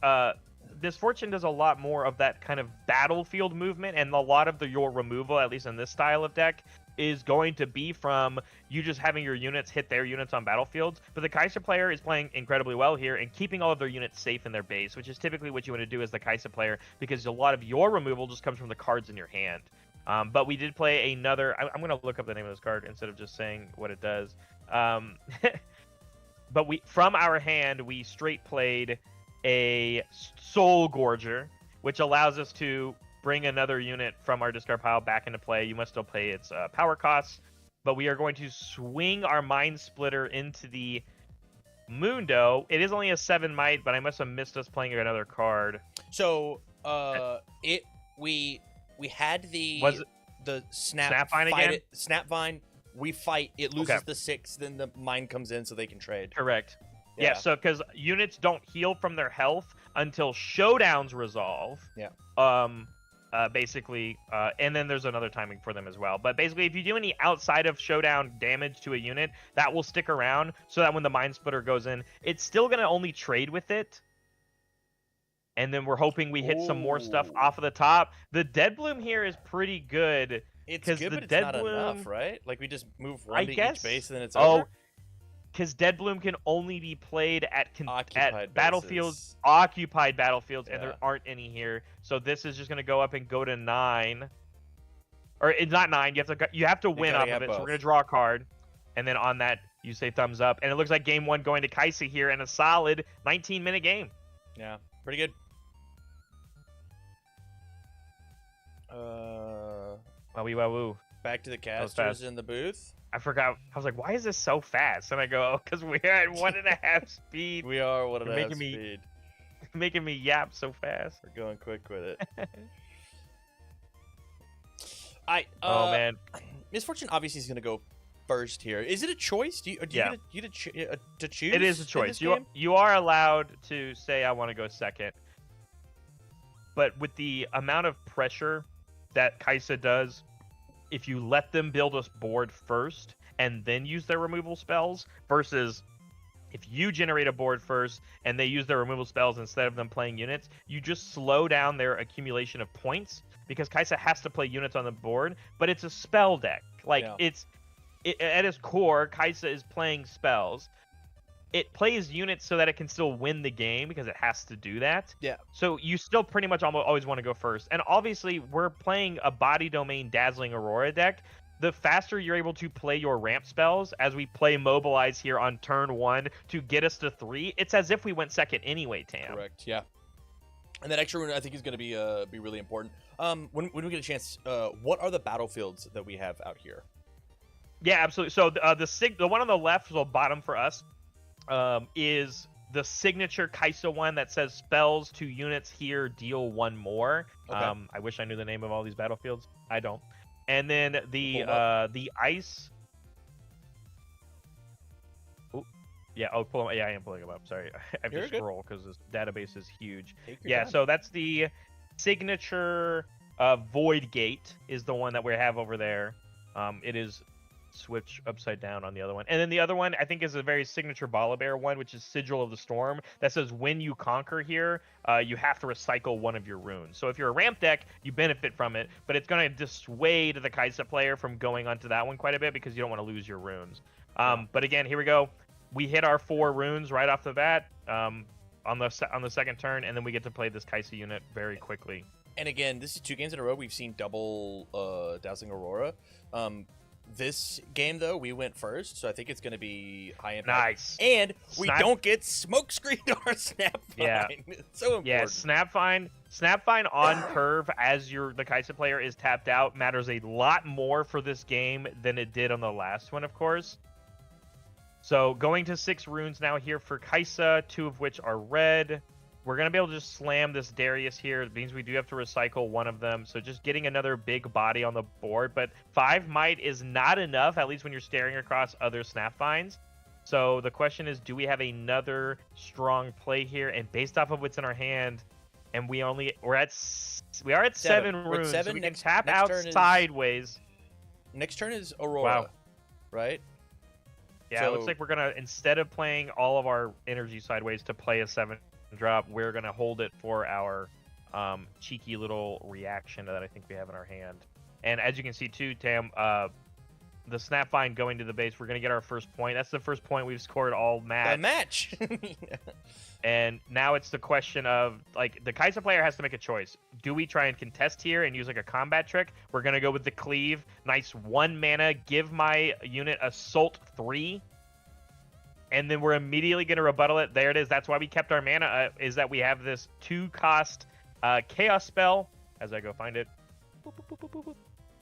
Misfortune does a lot more of that kind of battlefield movement, and a lot of your removal, at least in this style of deck, is going to be from you just having your units hit their units on battlefields. But the Kaisa player is playing incredibly well here and keeping all of their units safe in their base, which is typically what you want to do as the Kaisa player, because a lot of your removal just comes from the cards in your hand. But we did play another... I'm going to look up the name of this card instead of just saying what it does. But from our hand, we straight played a Soul Gorger, which allows us to bring another unit from our discard pile back into play. You must still pay its power costs, but we are going to swing our Mind Splitter into the Mundo. It is only a 7 might, but I must have missed us playing another card. So we had the Snapvine again. Snapvine. We fight. It loses the 6. Then the Mind comes in, so they can trade. Correct. Yeah, so because units don't heal from their health until showdowns resolve. Yeah. Basically, and then there's another timing for them as well. But basically, if you do any outside of showdown damage to a unit, that will stick around so that when the Mind Splitter goes in, it's still going to only trade with it. And then we're hoping we hit some more stuff off of the top. The Dead Bloom here is pretty good. It's good, but it's not enough, right? Like, we just move one to each base and then it's over? Because Dead Bloom can only be played at battlefields, occupied battlefields, and there aren't any here. So this is just going to go up and go to 9. Or it's not 9. You have to win off of it. So we're going to draw a card, and then on that you say thumbs up. And it looks like game 1 going to Kaisa here in a solid 19-minute game. Yeah, pretty good. Wowee. Back to the casters in the booth. I forgot. I was like, why is this so fast? And I go, oh, because we're at 1.5 speed. We are 1.5 speed. Making me yap so fast. We're going quick with it. Oh man, Misfortune obviously is going to go first here. Is it a choice? Do you get to choose? It is a choice. You are allowed to say I want to go second, but with the amount of pressure that Kaisa does, if you let them build a board first and then use their removal spells, versus if you generate a board first and they use their removal spells instead of them playing units, you just slow down their accumulation of points, because Kaisa has to play units on the board, but it's a spell deck. Like, at its core, Kaisa is playing spells. It plays units so that it can still win the game, because it has to do that. Yeah. So you still pretty much always want to go first. And obviously, we're playing a Body Domain Dazzling Aurora deck. The faster you're able to play your ramp spells, as we play Mobilize here on turn 1 to get us to 3, it's as if we went second anyway, Tam. Correct, yeah. And that extra rune, I think, is going to be really important. When we get a chance, what are the battlefields that we have out here? Yeah, absolutely. So the one on the left, so bottom for us, is the signature Kaisa one that says spells to units here deal 1 more. Okay. I wish I knew the name of all these battlefields. I don't. And then the ice. Ooh, yeah. Oh, pull them. Yeah, I am pulling them up. Sorry, I have to scroll because this database is huge. Yeah. So that's the signature Void Gate is the one that we have over there. It is switch upside down on the other one, and then the other one I think is a very signature Bear one, which is Sigil of the Storm, that says when you conquer here, you have to recycle one of your runes. So if you're a ramp deck, you benefit from it, but it's going to dissuade the Kaisa player from going onto that one quite a bit, because you don't want to lose your runes. But again, here we go. We hit our 4 runes right off the bat on the second turn, and then we get to play this Kaisa unit very quickly. And again, this is 2 games in a row we've seen double Dazzling Aurora. This game, though, we went first, so I think it's going to be high impact. Nice. And we don't get smokescreen or Snapvine. Yeah. It's so important. Yeah, Snapvine on curve as the Kaisa player is tapped out matters a lot more for this game than it did on the last one, of course. So going to 6 runes now here for Kaisa, 2 of which are red. We're going to be able to just slam this Darius here. It means we do have to recycle one of them. So just getting another big body on the board. But 5 might is not enough, at least when you're staring across other Snapvines. So the question is, do we have another strong play here? And based off of what's in our hand, and we are at 7 runes. 7. So we can tap out sideways. Next turn is Aurora, right? Yeah, so it looks like we're going to, instead of playing all of our energy sideways to play a 7 drop, we're going to hold it for our cheeky little reaction that I think we have in our hand. And as you can see too, Tam, the Snapvine going to the base, we're going to get our first point. That's the first point we've scored all match. And now it's the question of, like, the Kaisa player has to make a choice. Do we try and contest here and use like a combat trick? We're going to go with the Cleave. Nice 1 mana, give my unit Assault 3. And then we're immediately going to rebuttal it. There it is. That's why we kept our mana, is that we have this 2-cost Chaos spell. As I go find it. Boop, boop, boop, boop, boop.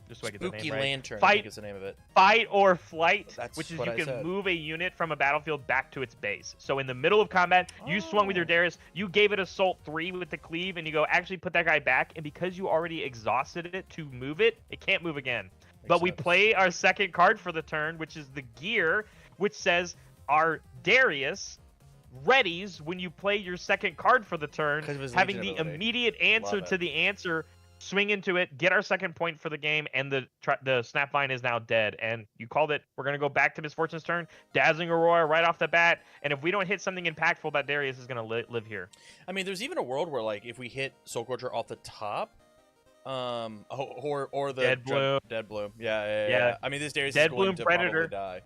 Just so I get the name right. Spooky Lantern, I think is the name of it. Fight or Flight, That's which is what you can move a unit from a battlefield back to its base. So in the middle of combat, you swung with your Darius, you gave it Assault 3 with the Cleave, and you go, actually put that guy back. And because you already exhausted it to move it, it can't move again. But we play our second card for the turn, which is the Gear, which says our Darius readies when you play your second card for the turn, having the immediate answer to the answer, swing into it, get our second point for the game, and the Snapvine is now dead. And you called it. We're going to go back to Misfortune's turn, Dazzling Aurora right off the bat, and if we don't hit something impactful, that Darius is going to live here. I mean, there's even a world where, like, if we hit Soul Crusher off the top, or the Dead Bloom. Dead Bloom. Yeah. I mean, this Darius Dead is going Bloom to Predator. probably die.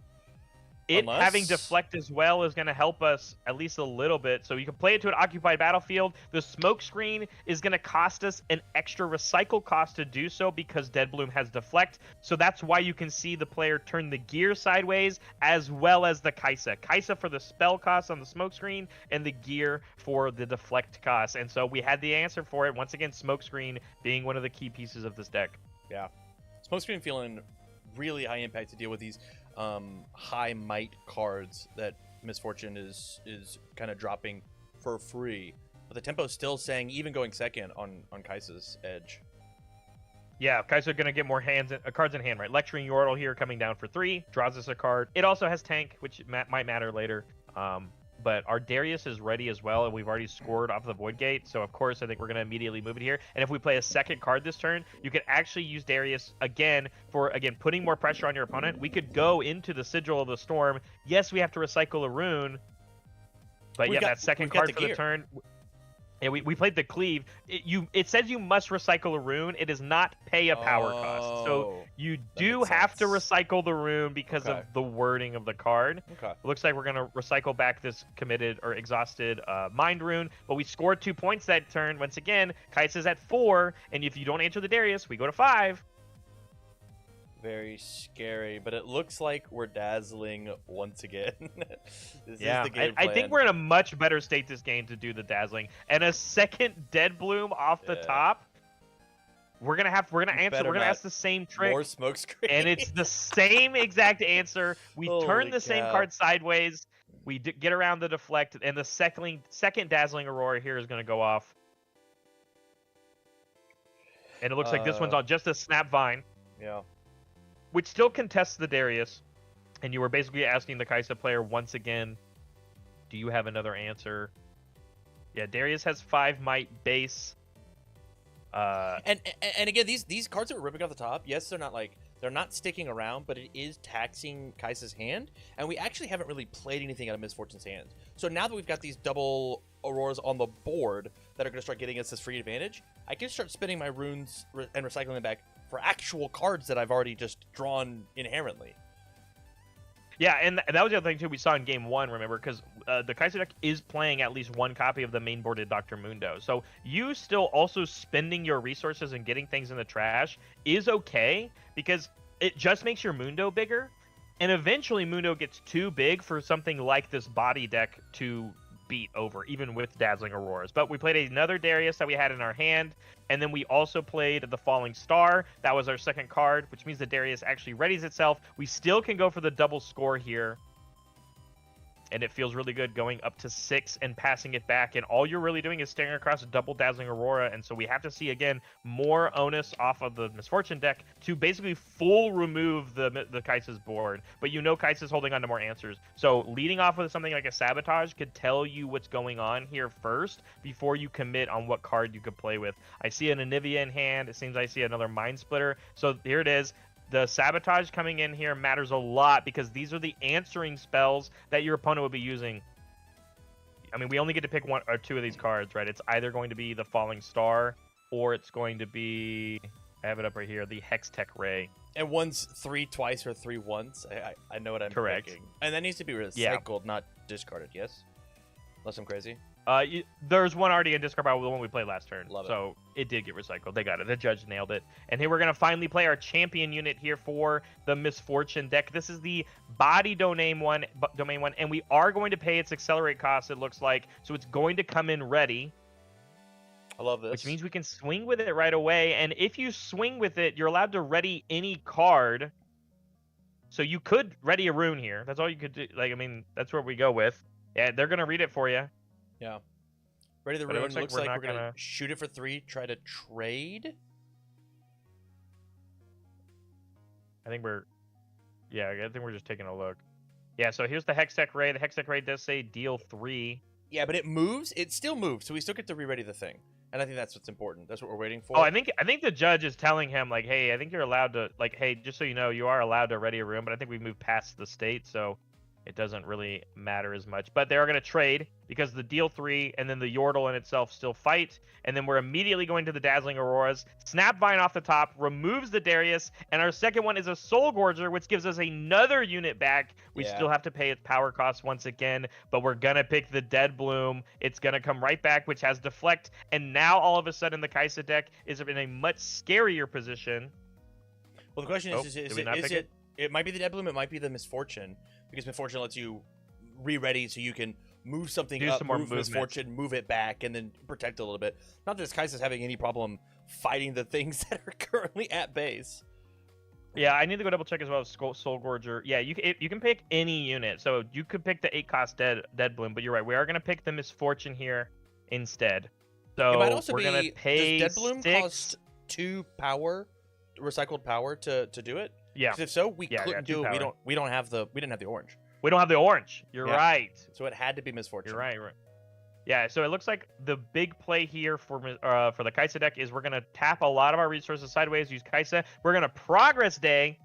It having deflect as well is going to help us at least a little bit. So you can play it to an occupied battlefield. The smoke screen is going to cost us an extra recycle cost to do so because Dead Bloom has deflect. So that's why you can see the player turn the gear sideways as well as the Kaisa. Kaisa for the spell cost on the smoke screen and the gear for the deflect cost. And so we had the answer for it. Once again, smoke screen being one of the key pieces of this deck. Yeah. Smoke screen feeling really high impact to deal with these high might cards that Misfortune is kind of dropping for free, but the tempo is still saying even going second on Kaisa's edge. Yeah, Kaisa gonna get more cards in hand, right? Lecturing Yordle here coming down for 3 draws us a card. It also has tank, which might matter later. But our Darius is ready as well, and we've already scored off the Void Gate, so of course I think we're going to immediately move it here. And if we play a second card this turn, you can actually use Darius again for, putting more pressure on your opponent. We could go into the Sigil of the Storm. Yes, we have to recycle a rune, but that second card for the turn... Yeah, we played the Cleave. It says you must recycle a rune. It does not pay a power cost. So you do have to recycle the rune because of the wording of the card. Okay. It looks like we're going to recycle back this committed or exhausted Mind Rune. But we scored 2 points that turn. Once again, Kaisa's at 4. And if you don't answer the Darius, we go to 5. Very scary, but it looks like we're dazzling once again. This is the game plan. I think we're in a much better state this game to do the dazzling. And a second Dead Bloom off the top. We're gonna ask the same trick. More smoke screen. And it's the same exact answer. We turn the same card sideways. We get around the deflect, and the second dazzling Aurora here is gonna go off. And it looks like this one's on just a Snap Vine. Yeah. Which still contests the Darius, and you were basically asking the Kaisa player once again, do you have another answer? Yeah, Darius has 5 might base. And again, these cards that we're ripping off the top, yes, they're not sticking around, but it is taxing Kaisa's hand, and we actually haven't really played anything out of Misfortune's hand. So now that we've got these double Auroras on the board that are going to start getting us this free advantage, I can start spinning my runes and recycling them back for actual cards that I've already just drawn inherently. Yeah, and that was the other thing too we saw in game 1, remember, because the Kaisa deck is playing at least 1 copy of the main boarded Dr. Mundo. So you still also spending your resources and getting things in the trash is okay, because it just makes your Mundo bigger, and eventually Mundo gets too big for something like this body deck to beat over, even with Dazzling Auroras. But we played another Darius that we had in our hand, and then we also played the Falling Star. That was our second card, which means the Darius actually readies itself. We still can go for the double score here, and it feels really good going up to 6 and passing it back, and all you're really doing is staring across a double Dazzling Aurora. And so we have to see again more onus off of the Misfortune deck to basically full remove the Kaisa's board, but Kaisa's holding on to more answers. So leading off with something like a Sabotage could tell you what's going on here first before you commit on what card you could play with. I see an Anivia in hand. It seems I see another Mind Splitter. So here it is. The Sabotage coming in here matters a lot because these are the answering spells that your opponent would be using. I mean, we only get to pick 1 or 2 of these cards, right? It's either going to be the Falling Star or it's going to be, I have it up right here, the Hextech Ray. And one's 3 twice or 3 once. I know what I'm picking. And that needs to be recycled, not discarded, yes? Unless I'm crazy. There's one already in discard pile, the one we played last turn. Love it. So it did get recycled. They got it. The judge nailed it. And here we're going to finally play our champion unit here for the Misfortune deck. This is the body domain one, and we are going to pay its accelerate cost, it looks like. So it's going to come in ready. I love this. Which means we can swing with it right away. And if you swing with it, you're allowed to ready any card. So you could ready a rune here. That's all you could do. That's where we go with. Yeah, they're going to read it for you. Yeah. Ready the rune. Looks like we're going to shoot it for 3, try to trade. I think we're just taking a look. Yeah, so here's the Hextech Ray. The Hextech Ray does say deal 3. Yeah, but it moves. It still moves, so we still get to re-ready the thing. And I think that's what's important. That's what we're waiting for. Oh, I think the judge is telling him, like, hey, I think you're allowed to, like, hey, just so you know, you are allowed to ready a rune, but I think we moved past the state, so it doesn't really matter as much. But they are going to trade because the deal 3 and then the Yordle in itself still fight. And then we're immediately going to the Dazzling Auroras. Snapvine off the top removes the Darius. And our second one is a Soul Gorger, which gives us another unit back. We still have to pay its power cost once again. But we're going to pick the Dead Bloom. It's going to come right back, which has Deflect. And now all of a sudden the Kai'Sa deck is in a much scarier position. Well, the question is it? It might be the Dead Bloom. It might be the Misfortune, because Misfortune lets you re-ready so you can move something do up, some more move Misfortune, move it back, and then protect a little bit. Not that this Kai'Sa's having any problem fighting the things that are currently at base. Yeah, I need to go double check as well as Soul Gorger. Yeah, you can pick any unit. So you could pick the 8-cost Dead Bloom, but you're right. We are going to pick the Misfortune here instead. So it might also we're going to pay does Dead Bloom 6... cost 2 power, recycled power to do it? Yeah. Because if so, we couldn't do it. We didn't have the orange. We don't have the orange. You're right. So it had to be Misfortune. You're right. Yeah. So it looks like the big play here for the Kai'Sa deck is we're gonna tap a lot of our resources sideways. Use Kai'Sa. We're gonna Progress Day.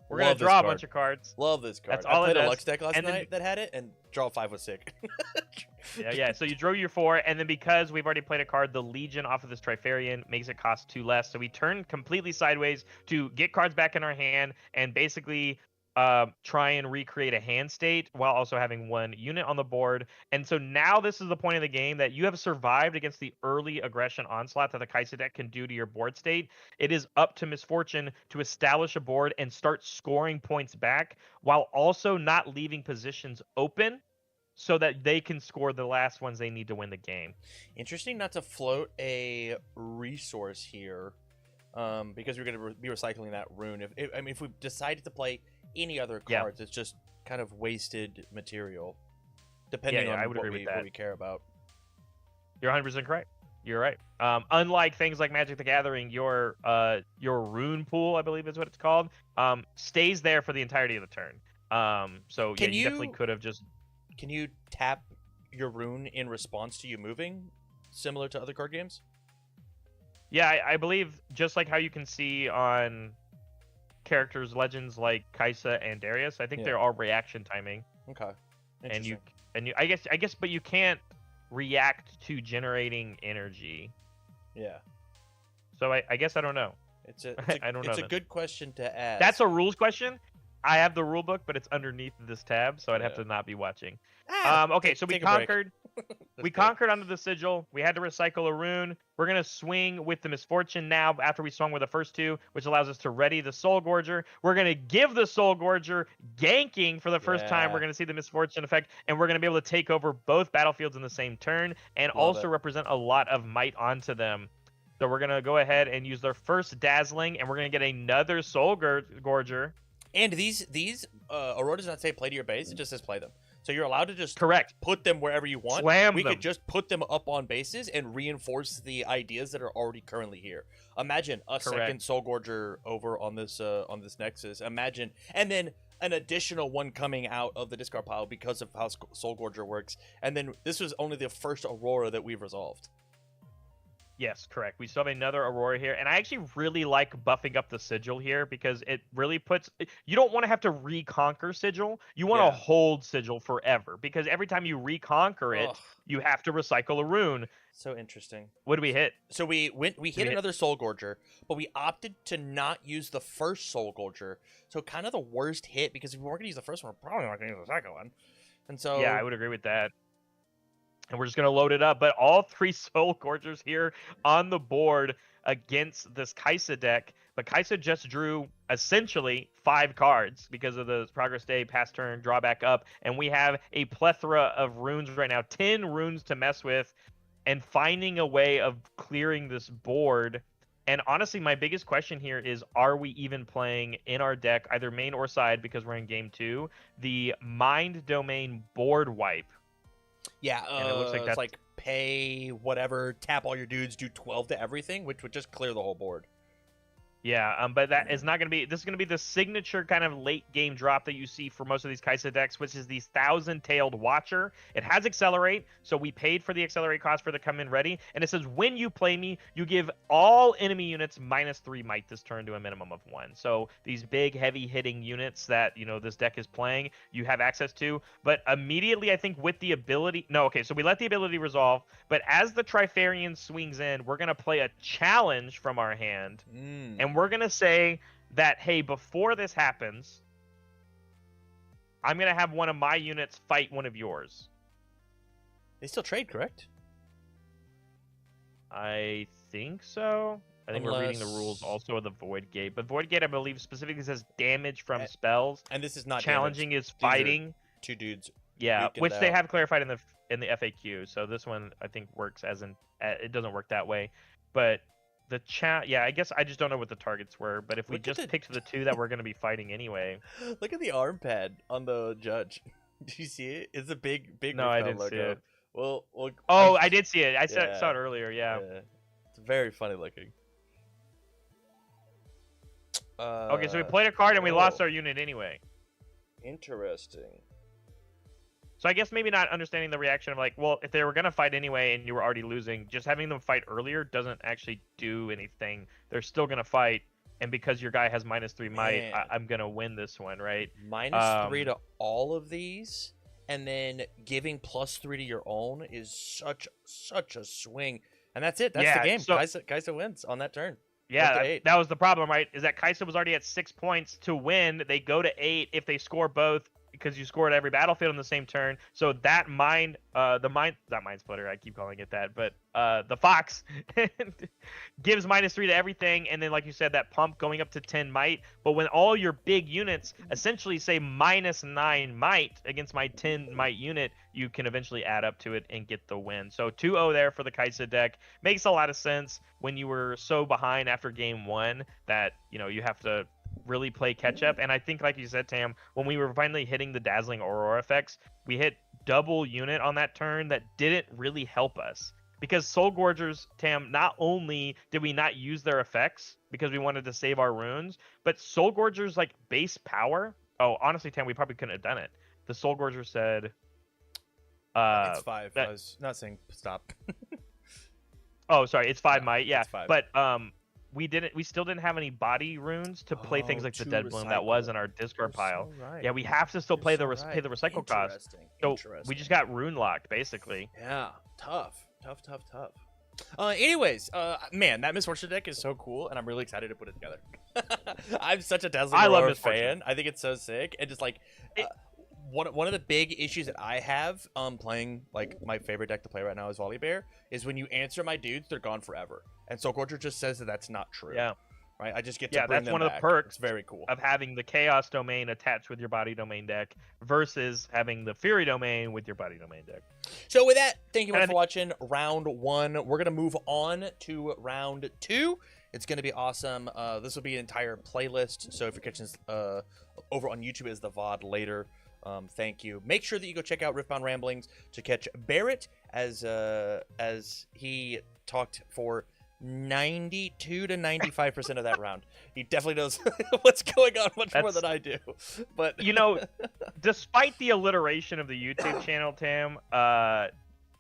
We're gonna draw a bunch of cards. Love this card. That's all I played it a Lux deck last night night that had it, and draw 5 was sick. Yeah. So you drew your 4, and then because we've already played a card, the Legion off of this Trifarian makes it cost 2 less. So we turn completely sideways to get cards back in our hand and basically try and recreate a hand state while also having 1 unit on the board. And so now this is the point of the game that you have survived against the early aggression onslaught that the Kai'Sa deck can do to your board state. It is up to Misfortune to establish a board and start scoring points back while also not leaving positions open so that they can score the last ones they need to win the game. Interesting not to float a resource here, because we're going to be recycling that rune. If we decided to play any other cards, it's just kind of wasted material, depending on what we care about. You're 100% correct. You're right. Unlike things like Magic the Gathering, your rune pool, I believe is what it's called, stays there for the entirety of the turn. So you definitely could have just... Can you tap your rune in response to you moving, similar to other card games? Yeah, I believe just like how you can see on characters, legends like Kai'Sa and Darius, I think they're all reaction timing. Okay. And you I guess but you can't react to generating energy. Yeah. So I guess I don't know. It's a good question to ask. That's a rules question. I have the rule book, but it's underneath this tab, so I'd have to not be watching. Okay, so we conquered. We conquered under the sigil. We had to recycle a rune. We're going to swing with the Misfortune now after we swung with the first 2, which allows us to ready the Soul Gorger. We're going to give the Soul Gorger ganking for the first time. We're going to see the Misfortune effect, and we're going to be able to take over both battlefields in the same turn and represent a lot of might onto them. So we're going to go ahead and use their first Dazzling, and we're going to get another Soul Gorger. And these Aurora does not say play to your base; it just says play them. So you're allowed to just put them wherever you want. We could just put them up on bases and reinforce the ideas that are already currently here. Imagine a second Soul Gorger over on this Nexus. Imagine, and then an additional one coming out of the discard pile because of how Soul Gorger works. And then this was only the first Aurora that we've resolved. Yes, correct. We still have another Aurora here, and I actually really like buffing up the Sigil here because it really puts... You don't want to have to reconquer Sigil. You want to hold Sigil forever because every time you reconquer it, you have to recycle a rune. So interesting. What did we hit? So we hit another Soul Gorger, but we opted to not use the first Soul Gorger. So kind of the worst hit, because if we weren't going to use the first one, we're probably not going to use the second one. And so... Yeah, I would agree with that. And we're just going to load it up. But all 3 Soul Gorgers here on the board against this Kai'Sa deck. But Kai'Sa just drew essentially 5 cards because of the Progress Day, pass turn, draw back up. And we have a plethora of runes right now. 10 runes to mess with. And finding a way of clearing this board. And honestly, my biggest question here is, are we even playing in our deck, either main or side, because we're in game 2, the Mind Domain board wipe? Yeah, and it looks like that's like pay whatever, tap all your dudes, do 12 to everything, which would just clear the whole board. Yeah, but that is not going to be. This is going to be the signature kind of late game drop that you see for most of these Kai'Sa decks, which is the Thousand-Tailed Watcher. It has Accelerate, so we paid for the Accelerate cost for the come in ready. And it says when you play me, you give all enemy units -3 might this turn to a minimum of 1. So these big, heavy hitting units that this deck is playing, you have access to. But immediately, I think with the ability, no, okay, so we let the ability resolve. But as the Trifarian swings in, we're going to play a challenge from our hand. And we're going to say that, hey, before this happens, I'm going to have one of my units fight one of yours. They still trade, correct? I think so. I think we're reading the rules also of the Void Gate. But Void Gate, I believe, specifically says damage from spells. And this is not challenging damage. Is fighting. Two dudes. Yeah, which they have clarified in the FAQ. So this one, I think, works as in... it doesn't work that way. But... yeah, I guess I just don't know what the targets were, but if we just picked the 2 that we're going to be fighting anyway. Look at the arm pad on the judge. Do you see it? It's a big No, I didn't logo. see it. Well, I did see it. I saw it earlier, yeah. It's very funny looking. Okay, so we played a card and we lost our unit anyway. Interesting. So I guess maybe not understanding the reaction of like, well, if they were going to fight anyway and you were already losing, just having them fight earlier doesn't actually do anything. They're still going to fight, and because your guy has -3 might, I'm going to win this one, right? -3 to all of these, and then giving +3 to your own is such a swing. And that's it. That's the game. So, Kai'Sa wins on that turn. Yeah, that was the problem, right? Is that Kai'Sa was already at 6 points to win. They go to 8 if they score both, because you scored every battlefield on the same turn. So that mind splitter, I keep calling it that, but the Fox gives -3 to everything, and then like you said, that pump going up to 10 might. But when all your big units essentially say -9 might against my 10 might unit, you can eventually add up to it and get the win. So 2-0 there for the Kai'Sa deck. Makes a lot of sense when you were so behind after game 1 that you have to really play catch up. And I think, like you said, Tam, when we were finally hitting the dazzling aurora effects, we hit double unit on that turn that didn't really help us, because Soul Gorgers, Tam, not only did we not use their effects because we wanted to save our runes, but Soul Gorgers like base power. Oh, honestly, Tam, we probably couldn't have done it. The Soul Gorger said it's 5. I was not saying stop. Oh, sorry, it's 5 might. Yeah, 5. But we still didn't have any body runes to play things like the Dead Bloom that was in our discard pile. Right. Yeah, we have to still pay the recycle cost. So we just got rune locked, basically. Yeah, tough. Anyways, man, that Misfortune deck is so cool, and I'm really excited to put it together. I'm such a Dazzling Aurora fan. I think it's so sick, and just like one of the big issues that I have playing like my favorite deck to play right now is Volibear is when you answer my dudes, they're gone forever. And Soul Gorger just says that that's not true. Yeah. Right? I just get to bring that's them one of back. the perks. It's very cool of having the Chaos Domain attached with your Body Domain deck versus having the Fury Domain with your Body Domain deck. So with that, thank you much for watching round 1. We're gonna move on to round 2. It's gonna be awesome. This will be an entire playlist. So if you're catching this over on YouTube as the VOD later, thank you. Make sure that you go check out RiftBound Ramblings to catch Barrett as he talked for 92 to 95% of that round. He definitely knows what's going on much more than I do. But despite the alliteration of the YouTube channel, Tam,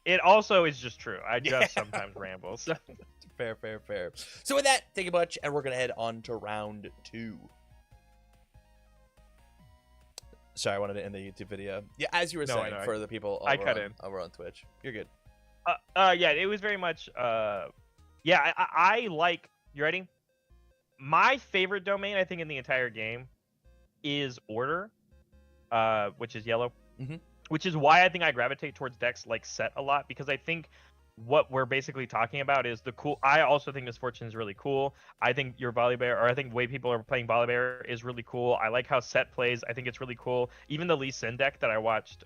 it also is just true. I just sometimes ramble. So. Fair. So with that, thank you much, and we're gonna head on to round 2. Sorry, I wanted to end the YouTube video. Yeah, as you were saying, for the people over on Twitch. You're good. Yeah, it was very much yeah, I like, you ready? My favorite domain, I think, in the entire game is Order, which is yellow. Which is why I think I gravitate towards decks like Set a lot, because I think what we're basically talking about is the cool. I also think Misfortune is really cool. I think your Volibear, or I think the way people are playing Volibear is really cool. I like how Set plays. I think it's really cool. Even the Lee Sin deck that I watched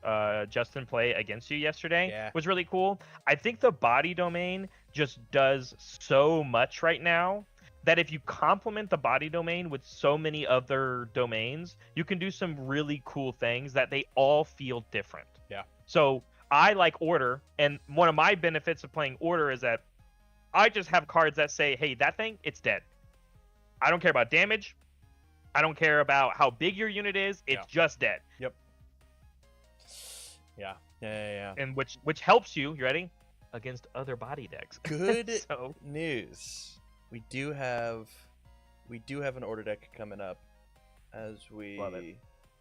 Justin play against you yesterday was really cool. I think the Body Domain just does so much right now that if you complement the Body Domain with so many other domains, you can do some really cool things that they all feel different. Yeah. So I like Order, and one of my benefits of playing Order is that I just have cards that say, hey, that thing, it's dead. I don't care about damage. I don't care about how big your unit is. It's just dead. Yep. Yeah. And which helps you. You ready? Against other body decks. Good news. We do have an order deck coming up as we. Love it.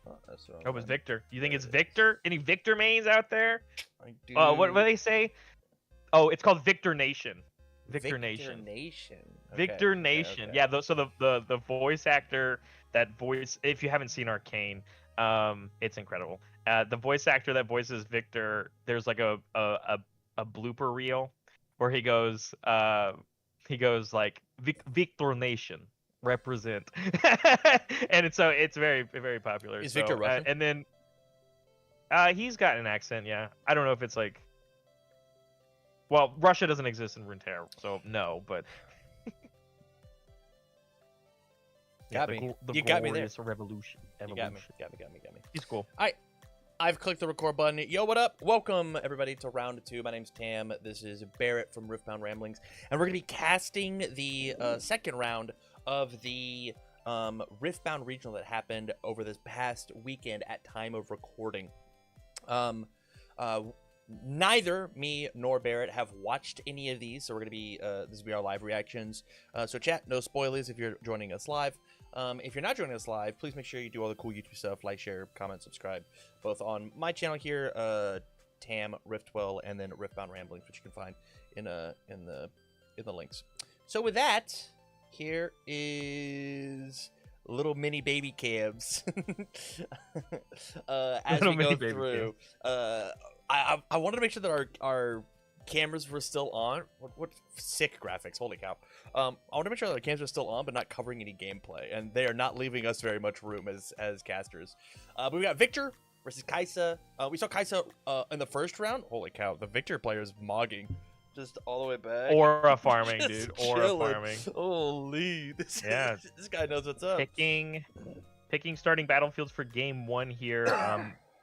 Oh, it was Victor. You think it's Victor? Any Victor mains out there? I do. What do they say? Oh, it's called Victor Nation. Victor Nation. Victor Nation. Okay. Yeah. So the voice actor that voice. If you haven't seen Arcane, it's incredible. The voice actor that voices Victor. There's like a blooper reel where he goes like Victor Nation. Represent. And it's very, very popular. Is Victor Russian? And then he's got an accent. Yeah, I don't know if it's like, well, Russia doesn't exist in Runeterra, so no, but got me. You got me there. Revolution. You got me. He's cool. I've clicked the record button. Yo, what up? Welcome, everybody, to round 2. My name's Tam. This is Barrett from RiftBound Ramblings. And we're going to be casting the second round of the RiftBound regional that happened over this past weekend at time of recording. Neither me nor Barrett have watched any of these, so we're going to be, this will be our live reactions. So chat, no spoilers if you're joining us live. If you're not joining us live, please make sure you do all the cool YouTube stuff, like, share, comment, subscribe, both on my channel here, Tam Riftwell, and then RiftBound Ramblings, which you can find in the links. So with that, here is little mini baby cabs as we go through. I wanted to make sure that our cameras were still on. What sick graphics! Holy cow! I want to make sure that our cameras are still on, but not covering any gameplay, and they are not leaving us very much room as casters. But we got Victor versus Kaisa. We saw Kaisa in the first round. Holy cow! The Victor player is mogging just all the way back. Or a farming, dude. Or chilling. A farming. Holy! This guy knows what's up. Picking starting battlefields for game 1 here.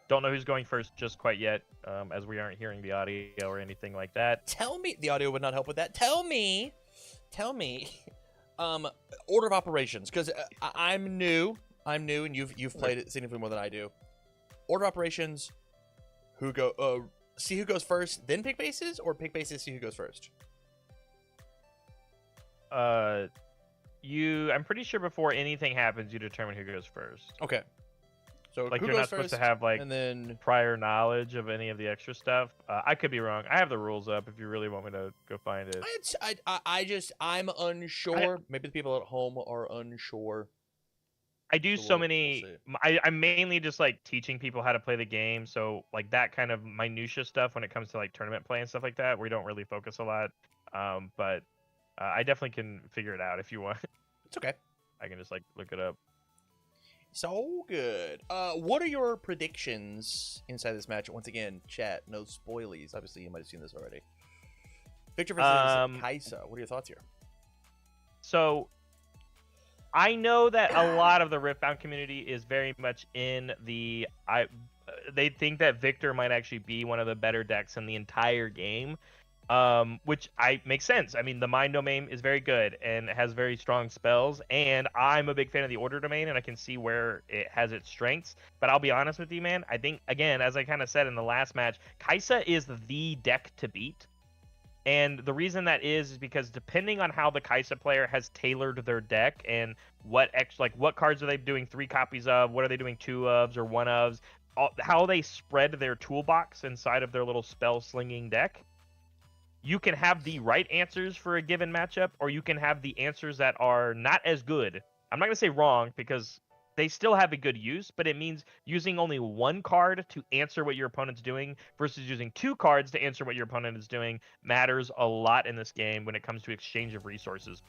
Don't know who's going first just quite yet, as we aren't hearing the audio or anything like that. Tell me, the audio would not help with that. Tell me, order of operations, because I'm new, and you've played it significantly more than I do. Order of operations, see who goes first, then pick bases, or pick bases, see who goes first. I'm pretty sure before anything happens, you determine who goes first. Okay. So like who you're goes not supposed first, to have like and then prior knowledge of any of the extra stuff. I could be wrong. I have the rules up if you really want me to go find it. I'm unsure. Maybe the people at home are unsure. I do so many. I'm mainly just like teaching people how to play the game. So like that kind of minutia stuff when it comes to like tournament play and stuff like that, we don't really focus a lot. But I definitely can figure it out if you want. It's okay. I can just like look it up. So good. What are your predictions inside this match? Once again, chat, no spoilies. Obviously, you might have seen this already. Victor versus Kaisa. What are your thoughts here? So, I know that a lot of the RiftBound community is very much in the... they think that Victor might actually be one of the better decks in the entire game. Which makes sense. I mean, the Mind Domain is very good and has very strong spells, and I'm a big fan of the Order Domain, and I can see where it has its strengths. But I'll be honest with you, man. I think, again, as I kind of said in the last match, Kaisa is the deck to beat. And the reason that is because depending on how the Kaisa player has tailored their deck and what cards are they doing 3 copies of, what are they doing 2 ofs or 1 ofs, how they spread their toolbox inside of their little spell slinging deck. You can have the right answers for a given matchup, or you can have the answers that are not as good. I'm not going to say wrong, because they still have a good use, but it means using only 1 card to answer what your opponent's doing versus using 2 cards to answer what your opponent is doing matters a lot in this game when it comes to exchange of resources.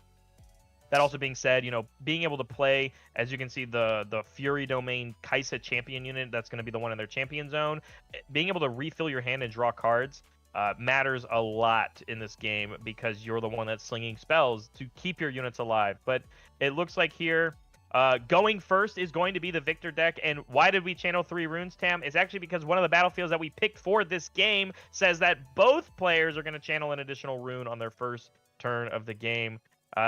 That also being said, being able to play, as you can see, the Fury Domain Kaisa champion unit, that's going to be the one in their champion zone, being able to refill your hand and draw cards matters a lot in this game, because you're the one that's slinging spells to keep your units alive. But it looks like here, going first is going to be the Victor deck. And why did we channel 3 runes, Tam? It's actually because one of the battlefields that we picked for this game says that both players are going to channel an additional rune on their first turn of the game.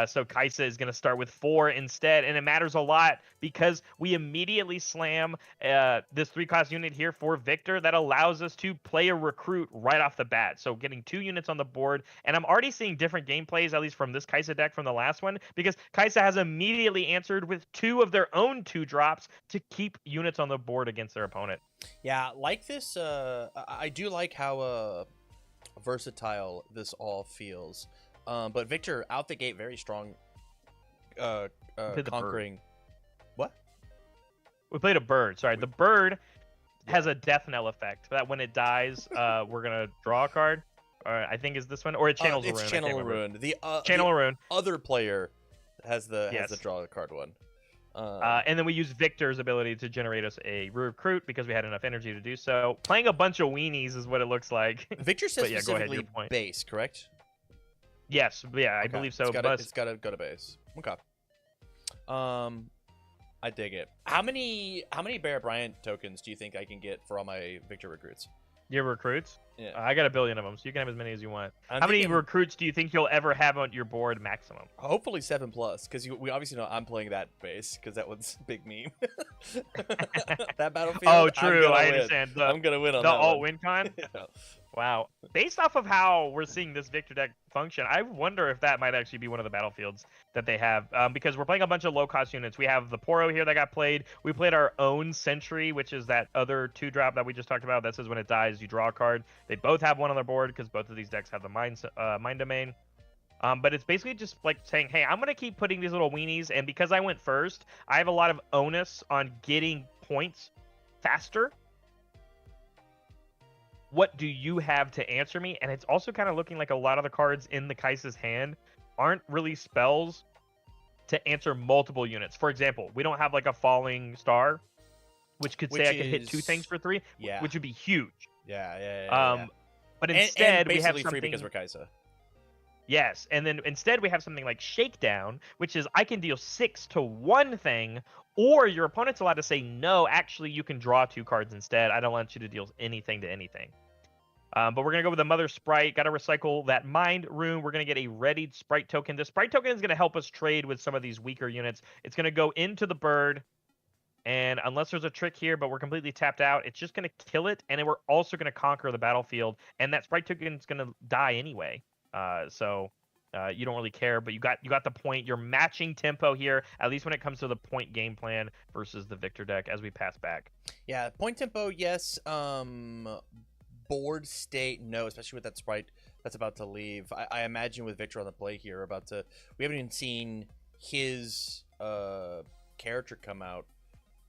So Kaisa is going to start with 4 instead, and it matters a lot because we immediately slam this 3-cost unit here for Victor that allows us to play a recruit right off the bat. So getting 2 units on the board, and I'm already seeing different gameplays, at least from this Kaisa deck from the last one, because Kaisa has immediately answered with 2 of their own 2-drops to keep units on the board against their opponent. Yeah, like this, I do like how versatile this all feels. But Victor out the gate very strong. Conquering. Bird. What? We played a bird. Sorry, the bird has a death knell effect that when it dies, we're gonna draw a card. I think is this one, or it channels a rune. It's channel a rune. The channel a rune. Other player has the draw a card one. And then we use Victor's ability to generate us a recruit because we had enough energy to do so. Playing a bunch of weenies is what it looks like. Victor says specifically base, correct? Yes, yeah, I believe so. It's gotta go to base. Okay. I dig it. How many Barrett Bryant tokens do you think I can get for all my Victor recruits? Your recruits? Yeah. I got 1 billion of them, so you can have as many as you want. How many recruits do you think you'll ever have on your board maximum? Hopefully 7+, because we obviously know I'm playing that base, because that one's big meme. That battlefield. Oh, true. I understand. I'm gonna win on the that alt one. win con. Yeah. Wow. Based off of how we're seeing this Victor deck function, I wonder if that might actually be one of the battlefields that they have. Because we're playing a bunch of low-cost units. We have the Poro here that got played. We played our own Sentry, which is that other 2-drop that we just talked about. That says when it dies, you draw a card. They both have one on their board because both of these decks have the Mind Domain. But it's basically just like saying, hey, I'm going to keep putting these little weenies. And because I went first, I have a lot of onus on getting points faster. What do you have to answer me? And it's also kind of looking like a lot of the cards in the Kaisa's hand aren't really spells to answer multiple units. For example, we don't have like a falling star, which could say I could hit 2 things for 3, which would be huge. Yeah. But instead, and we have 3 something because we're Kaisa. Yes, and then instead we have something like Shakedown, which is I can deal 6 to 1 thing, or your opponent's allowed to say, no, actually you can draw 2 cards instead. I don't want you to deal anything to anything. But we're going to go with the Mother Sprite. Got to recycle that Mind Rune. We're going to get a readied Sprite token. The Sprite token is going to help us trade with some of these weaker units. It's going to go into the bird. And unless there's a trick here, but we're completely tapped out, it's just going to kill it. And then we're also going to conquer the battlefield. And that Sprite token is going to die anyway. So you don't really care. But you got the point. You're matching tempo here, at least when it comes to the point game plan versus the Victor deck as we pass back. Yeah, point tempo, yes. Board state, no, especially with that Sprite that's about to leave. I imagine with Victor on the play here, we haven't even seen his character come out.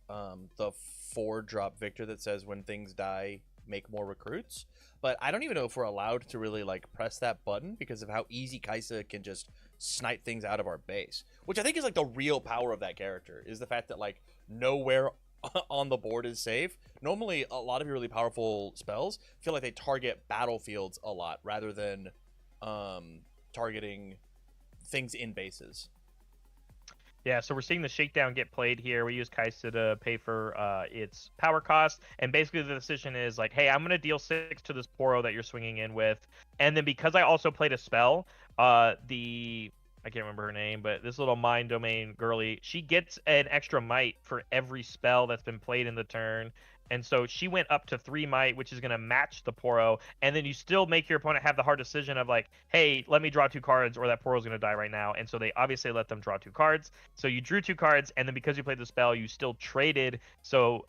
The 4-drop Victor that says when things die, make more recruits. But I don't even know if we're allowed to really like press that button because of how easy Kaisa can just snipe things out of our base. Which I think is like the real power of that character, is the fact that like nowhere on the board is safe. Normally, a lot of your really powerful spells feel like they target battlefields a lot rather than targeting things in bases. Yeah, so we're seeing the Shakedown get played here. We use Kaisa to pay for its power cost. And basically the decision is like, hey, I'm going to deal 6 to this Poro that you're swinging in with. And then because I also played a spell, I can't remember her name, but this little Mind Domain girly, she gets an extra might for every spell that's been played in the turn. And so she went up to 3 might, which is going to match the Poro. And then you still make your opponent have the hard decision of like, hey, let me draw 2 cards or that Poro's going to die right now. And so they obviously let them draw 2 cards. So you drew 2 cards, and then because you played the spell, you still traded. So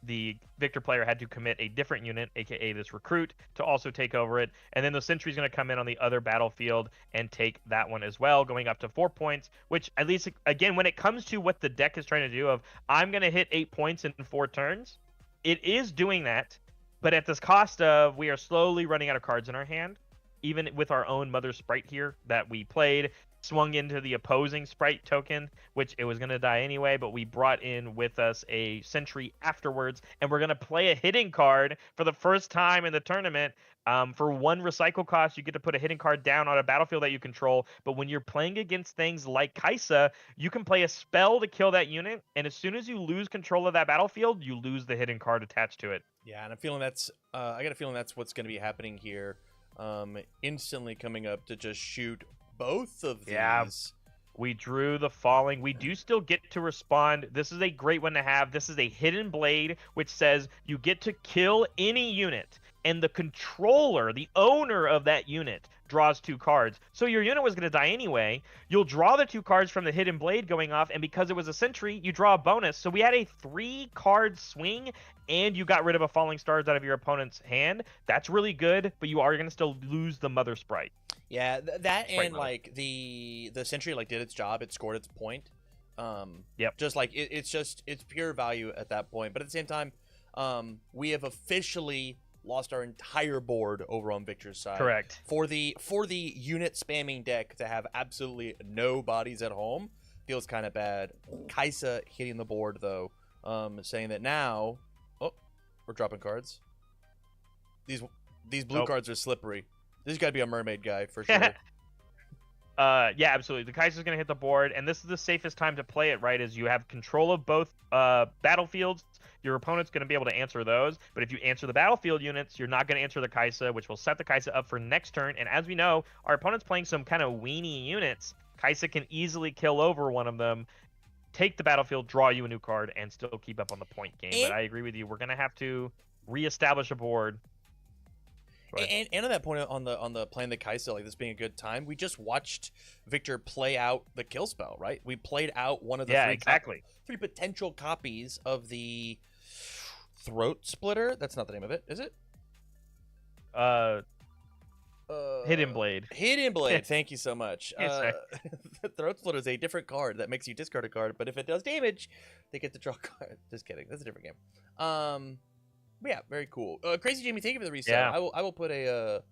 the Victor player had to commit a different unit, aka this recruit, to also take over it. And then the Sentry's going to come in on the other battlefield and take that one as well, going up to 4 points, which at least, again, when it comes to what the deck is trying to do of, I'm going to hit 8 points in 4 turns, it is doing that, but at this cost of we are slowly running out of cards in our hand, even with our own Mother Sprite here that we played, swung into the opposing Sprite token, which it was going to die anyway, but we brought in with us a Sentry afterwards, and we're going to play a hitting card for the first time in the tournament. For 1 recycle cost, you get to put a hitting card down on a battlefield that you control, but when you're playing against things like Kaisa, you can play a spell to kill that unit, and as soon as you lose control of that battlefield, you lose the hitting card attached to it. Yeah, and I'm feeling I got a feeling that's what's going to be happening here. Instantly coming up to just shoot both of these. Yeah. We drew the falling. We do still get to respond. This is a great one to have. This is a hidden blade, which says you get to kill any unit, and the controller, the owner of that unit, draws 2 cards. So your unit was going to die anyway. You'll draw the 2 cards from the hidden blade going off, and because it was a sentry, you draw a bonus. So we had a 3-card swing, and you got rid of a falling stars out of your opponent's hand. That's really good, but you are going to still lose the mother sprite. Yeah, that and like the sentry like did its job. It scored its point. Yep. Just like it's pure value at that point. But at the same time, we have officially lost our entire board over on Victor's side. Correct. For the unit spamming deck to have absolutely no bodies at home feels kind of bad. Kaisa hitting the board though, saying that now, we're dropping cards. These blue cards are slippery. This has got to be a mermaid guy for sure. Yeah, absolutely. The Kaiser's going to hit the board, and this is the safest time to play it, right, as you have control of both battlefields. Your opponent's going to be able to answer those, but if you answer the battlefield units, you're not going to answer the Kaisa, which will set the Kaisa up for next turn. And as we know, our opponent's playing some kind of weenie units. Kaisa can easily kill over one of them, take the battlefield, draw you a new card, and still keep up on the point game. But I agree with you. We're going to have to reestablish a board. And on that point, on the playing the Kaisa, like this being a good time, we just watched Victor play out the kill spell, right? We played out one of the three potential copies of the Throat Splitter. That's not the name of it, is it? Hidden Blade. Hidden Blade. Thank you so much. Throat Splitter is a different card that makes you discard a card, but if it does damage, they get to draw a card. Just kidding. That's a different game. Yeah, very cool. Crazy Jamie, thank you for the reset. Yeah. I will put a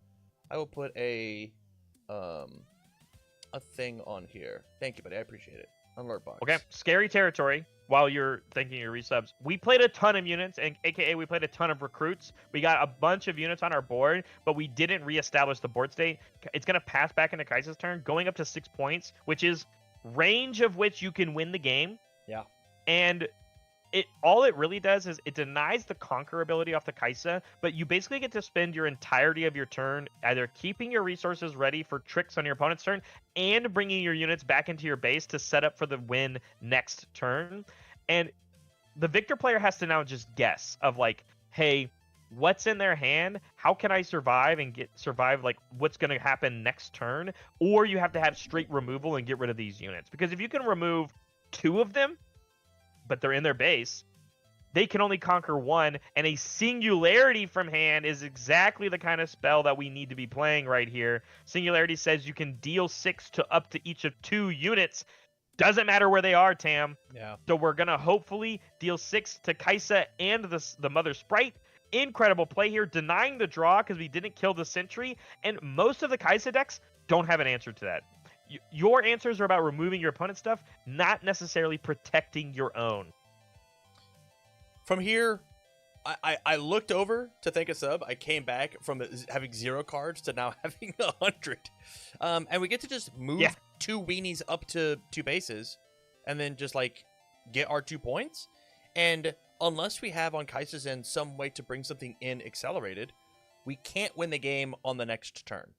thing on here. Thank you, buddy. I appreciate it. On Alert Box. Okay, scary territory. While you're thinking your resubs, we played a ton of units, and AKA we played a ton of recruits. We got a bunch of units on our board, but we didn't reestablish the board state. It's gonna pass back into Kaisa's turn, going up to 6 points, which is range of which you can win the game. Yeah. And all it really does is it denies the conquer ability off the Kaisa, but you basically get to spend your entirety of your turn either keeping your resources ready for tricks on your opponent's turn and bringing your units back into your base to set up for the win next turn. And the Victor player has to now just guess of like, hey, what's in their hand? How can I survive and survive like what's going to happen next turn? Or you have to have straight removal and get rid of these units. Because if you can remove 2 of them, but they're in their base, they can only conquer 1, and a Singularity from hand is exactly the kind of spell that we need to be playing right here. Singularity says you can deal 6 to up to each of 2 units. Doesn't matter where they are, Tam. Yeah. So we're going to hopefully deal 6 to Kaisa and the Mother Sprite. Incredible play here, denying the draw because we didn't kill the Sentry, and most of the Kaisa decks don't have an answer to that. Your answers are about removing your opponent's stuff, not necessarily protecting your own. From here, I looked over to thank a sub. I came back from having 0 cards to now having 100. And we get to just move 2 weenies up to 2 bases and then just like get our 2 points. And unless we have on Kaisa's end some way to bring something in accelerated, we can't win the game on the next turn.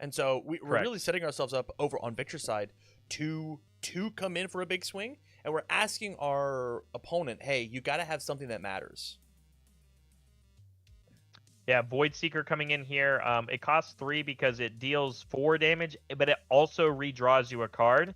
And so we're really setting ourselves up over on Victor's side to come in for a big swing. And we're asking our opponent, hey, you got to have something that matters. Yeah, Void Seeker coming in here. It costs 3 because it deals 4 damage, but it also redraws you a card.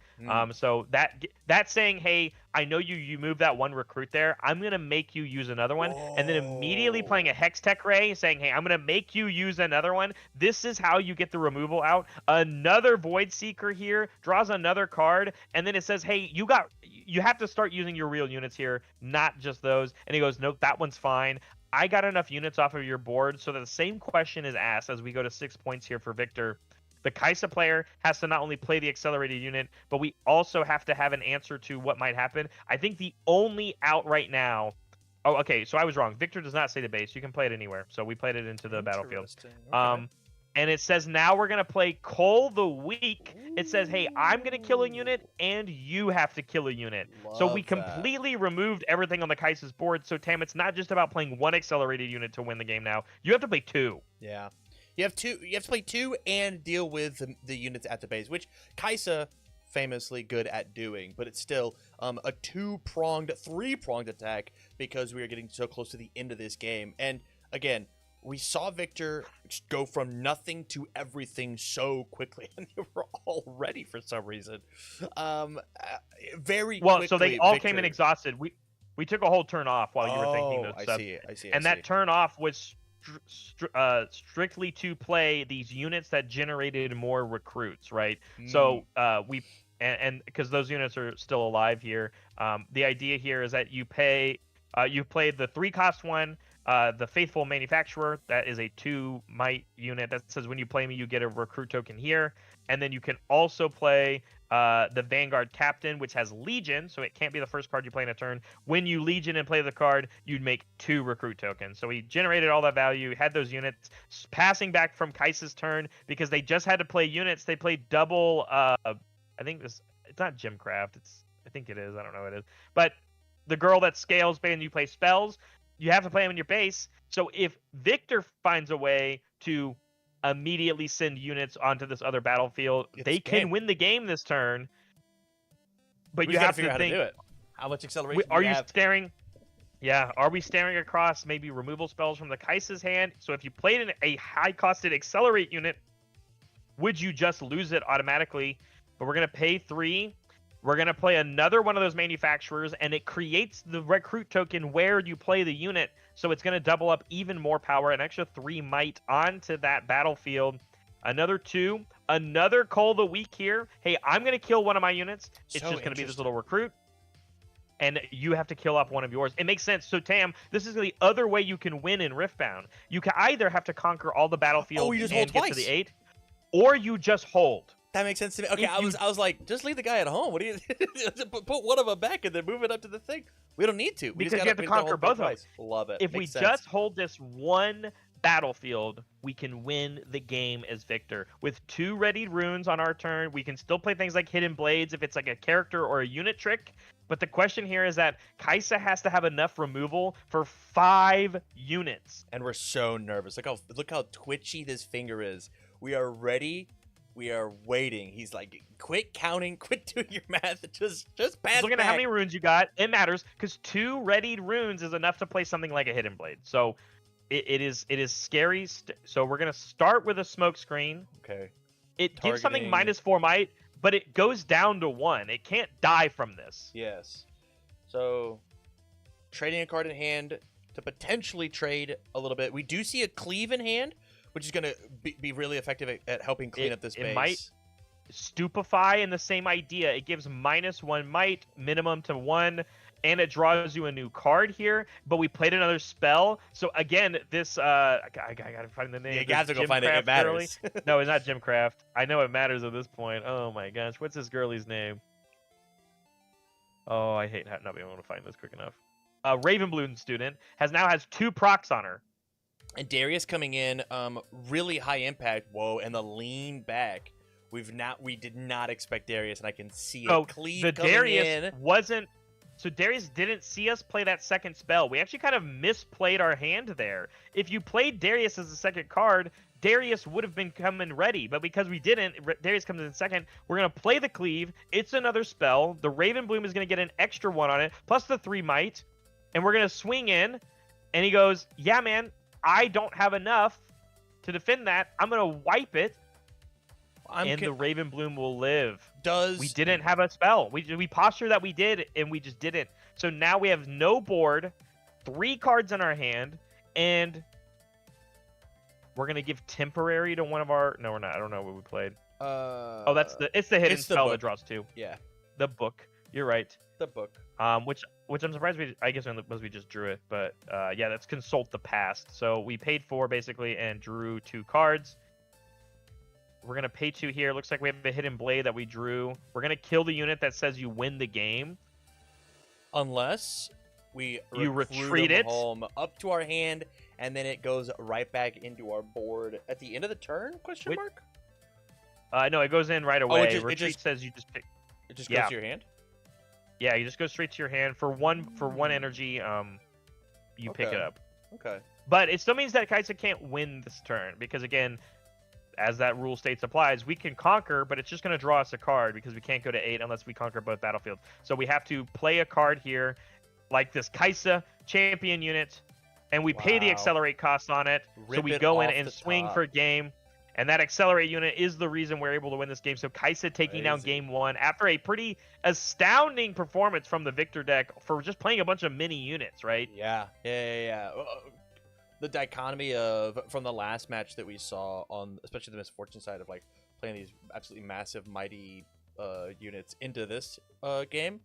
So that's saying, hey, I know you move that 1 recruit there. I'm going to make you use another one. Whoa. And then immediately playing a Hextech Ray saying, hey, I'm going to make you use another one. This is how you get the removal out. Another Void Seeker here draws another card. And then it says, hey, you have to start using your real units here, not just those. And he goes, nope, that one's fine. I got enough units off of your board so that the same question is asked as we go to 6 points here for Victor. The Kaisa player has to not only play the accelerated unit, but we also have to have an answer to what might happen. I think the only out right now... Oh, okay, so I was wrong. Victor does not say the base. You can play it anywhere. So we played it into the battlefield. Okay. And it says now we're going to play Cole the Weak. It says, hey, I'm going to kill a unit, and you have to kill a unit. So we completely removed everything on the Kaisa's board. So, Tam, it's not just about playing 1 accelerated unit to win the game now. You have to play 2. Yeah. You have to play 2 and deal with the units at the base, which Kaisa famously good at doing, but it's still a 2-pronged, 3-pronged attack because we are getting so close to the end of this game. And again, we saw Victor go from nothing to everything so quickly, and they were all ready for some reason. Very quickly, so they all Victor... came in exhausted. We took a whole turn off while you were thinking those stuff. I see. And that turn off was strictly to play these units that generated more recruits, right? So and because those units are still alive here, the idea here is that you play the 3-cost one, the Faithful Manufacturer. That is a 2 might unit that says when you play me, you get a recruit token here, and then you can also play the Vanguard Captain, which has Legion, so it can't be the first card you play in a turn. When you Legion and play the card, you'd make 2 recruit tokens. So we generated all that value, had those units passing back from Kaisa's turn because they just had to play units. They played double. I think it's not Gemcraft. I think it is. I don't know what it is. But the girl that scales and you play spells, you have to play them in your base. So if Victor finds a way to immediately send units onto this other battlefield, they can win the game this turn. But you have to think, how to do it. How much acceleration are you staring? Yeah, are we staring across maybe removal spells from the Kaisa's hand? So if you played in a high-costed accelerate unit, would you just lose it automatically? But we're going to pay 3. We're going to play another one of those manufacturers, and it creates the recruit token where you play the unit. So it's going to double up even more power, an extra 3 might onto that battlefield. Another 2, another Call the Weak here. Hey, I'm going to kill one of my units. It's just going to be this little recruit. And you have to kill off one of yours. It makes sense. So, Tam, this is the other way you can win in RiftBound. You can either have to conquer all the battlefield and get to the 8, or you just hold. That makes sense to me. Okay, I was like, just leave the guy at home. What do you put one of them back and then move it up to the thing? We don't need to. Because you have to conquer both of them. Love it. If we just hold this one battlefield, we can win the game as Victor. With 2 readied runes on our turn, we can still play things like Hidden Blades if it's like a character or a unit trick. But the question here is that Kaisa has to have enough removal for 5 units. And we're so nervous. Look how twitchy this finger is. We are ready. We are waiting. He's like, quit counting, quit doing your math. Just pass. Look at how many runes you got. It matters because 2 readied runes is enough to play something like a Hidden Blade. So it is scary. So we're gonna start with a smoke screen. Okay. It gives something -4 might, but it goes down to 1. It can't die from this. Yes. So trading a card in hand to potentially trade a little bit. We do see a cleave in hand, which is going to be really effective at helping clean up this base. It might stupefy in the same idea. It gives -1 might, minimum to 1, and it draws you a new card here. But we played another spell. So again, this I got to find the name. Yeah, you have to go find it. It matters. No, it's not Gemcraft. I know it matters at this point. Oh my gosh. What's this girlie's name? Oh, I hate not being able to find this quick enough. Ravenbloom student now has 2 procs on her. And Darius coming in, really high impact. Whoa, and the lean back. We did not expect Darius, and I can see it. Cleave coming in. So Darius didn't see us play that second spell. We actually kind of misplayed our hand there. If you played Darius as a second card, Darius would have been coming ready. But because we didn't, Darius comes in second. We're going to play the cleave. It's another spell. The Ravenbloom is going to get an extra 1 on it, plus the 3 might. And we're going to swing in. And he goes, yeah, man, I don't have enough to defend that. I'm going to wipe it. And the Ravenbloom will live. We didn't have a spell. We postured that we did, and we just didn't. So now we have no board, 3 cards in our hand, and we're gonna give temporary to one of our. No, we're not. I don't know what we played. It's the hidden spell that draws 2. Yeah, the book. You're right. The book. Which I'm surprised we just drew it, but yeah, that's consult the past. So we paid 4 basically and drew 2 cards. We're going to pay 2 here. Looks like we have a Hidden Blade that we drew. We're going to kill the unit that says you win the game. Unless you retreat it home up to our hand, and then it goes right back into our board at the end of the turn? Question mark? No, it goes in right away. Retreat says you just pick. It just goes to your hand? Yeah, you just go straight to your hand. For one energy, you pick it up. Okay. But it still means that Kaisa can't win this turn because, again, as that rule states applies, we can conquer, but it's just going to draw us a card because we can't go to 8 unless we conquer both battlefields. So we have to play a card here, like this Kaisa champion unit, and we pay the accelerate cost on it. So we go in and swing for game. And that accelerate unit is the reason we're able to win this game. So Kaisa taking down game 1 after a pretty astounding performance from the Victor deck for just playing a bunch of mini units, right? Yeah. The dichotomy of from the last match that we saw on, especially the Misfortune side of like playing these absolutely massive, mighty units into this game,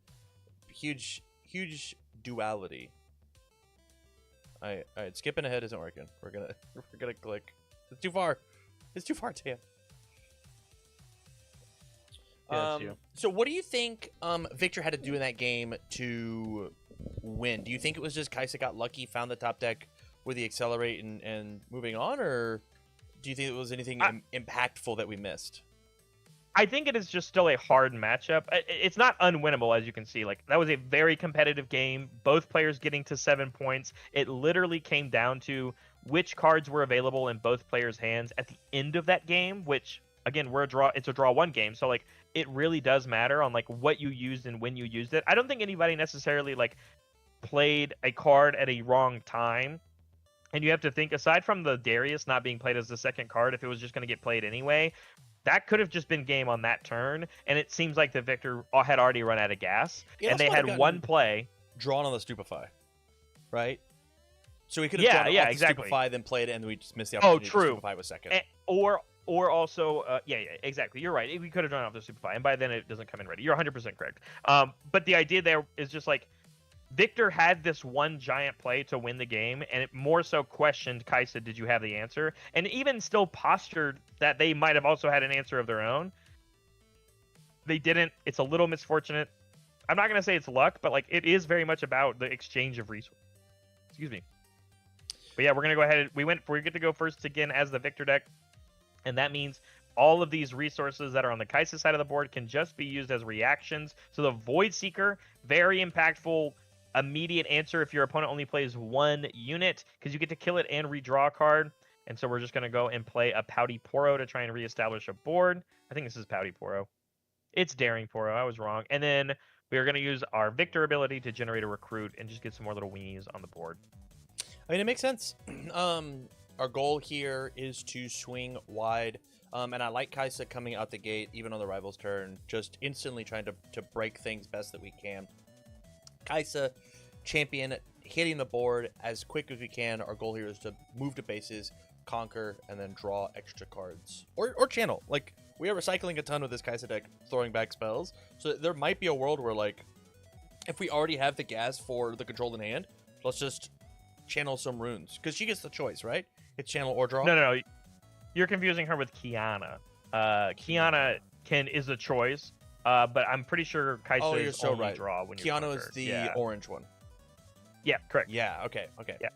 huge duality. All right, skipping ahead isn't working. We're gonna click. It's too far. It's too far, Tam. So what do you think Victor had to do in that game to win? Do you think it was just Kaisa got lucky, found the top deck with the accelerate and moving on, or do you think it was anything impactful that we missed? I think it is just still a hard matchup. It's not unwinnable, as you can see. Like, that was a very competitive game. Both players getting to 7 points. It literally came down to which cards were available in both players' hands at the end of that game, which, again, it's a draw 1 game. So, like, it really does matter on, like, what you used and when you used it. I don't think anybody necessarily, like, played a card at a wrong time. And you have to think, aside from the Darius not being played as the second card, if it was just going to get played anyway, that could have just been game on that turn, and it seems like the Victor had already run out of gas, and they had one play. Drawn on the Stupefy, right? So we could have drawn off the Stupefy, then played it, and we just missed the opportunity to Stupefy was second. Or also, exactly. You're right. We could have drawn off the Stupefy, and by then it doesn't come in ready. You're 100% correct. But the idea there is just like, Victor had this one giant play to win the game, and it more so questioned Kaisa, did you have the answer? And even still postured that they might have also had an answer of their own. They didn't. It's a little misfortunate. I'm not going to say it's luck, but like it is very much about the exchange of resources. Excuse me. But yeah, we're going to go ahead. We get to go first again as the Victor deck, and that means all of these resources that are on the Kaisa side of the board can just be used as reactions. So the Void Seeker, very impactful immediate answer if your opponent only plays 1 unit, because you get to kill it and redraw a card. And so we're just going to go and play a Pouty Poro to try and reestablish a board. I think this is Pouty Poro. It's Daring Poro. I was wrong. And then we are going to use our Victor ability to generate a recruit and just get some more little weenies on the board. I mean, it makes sense. Our goal here is to swing wide. And I like Kaisa coming out the gate, even on the rival's turn, just instantly trying to break things best that we can. Kaisa, champion, hitting the board as quick as we can. Our goal here is to move to bases, conquer, and then draw extra cards. Or channel. Like, we are recycling a ton with this Kaisa deck, throwing back spells. So there might be a world where, like, if we already have the gas for the control in hand, let's just channel some runes. Because she gets the choice, right? It's channel or draw. No. You're confusing her with Kiana. Kiana is a choice. But I'm pretty sure Kaisa is so only draw when you're Kiana is the orange one. Yeah, correct. Yeah, okay. Yeah.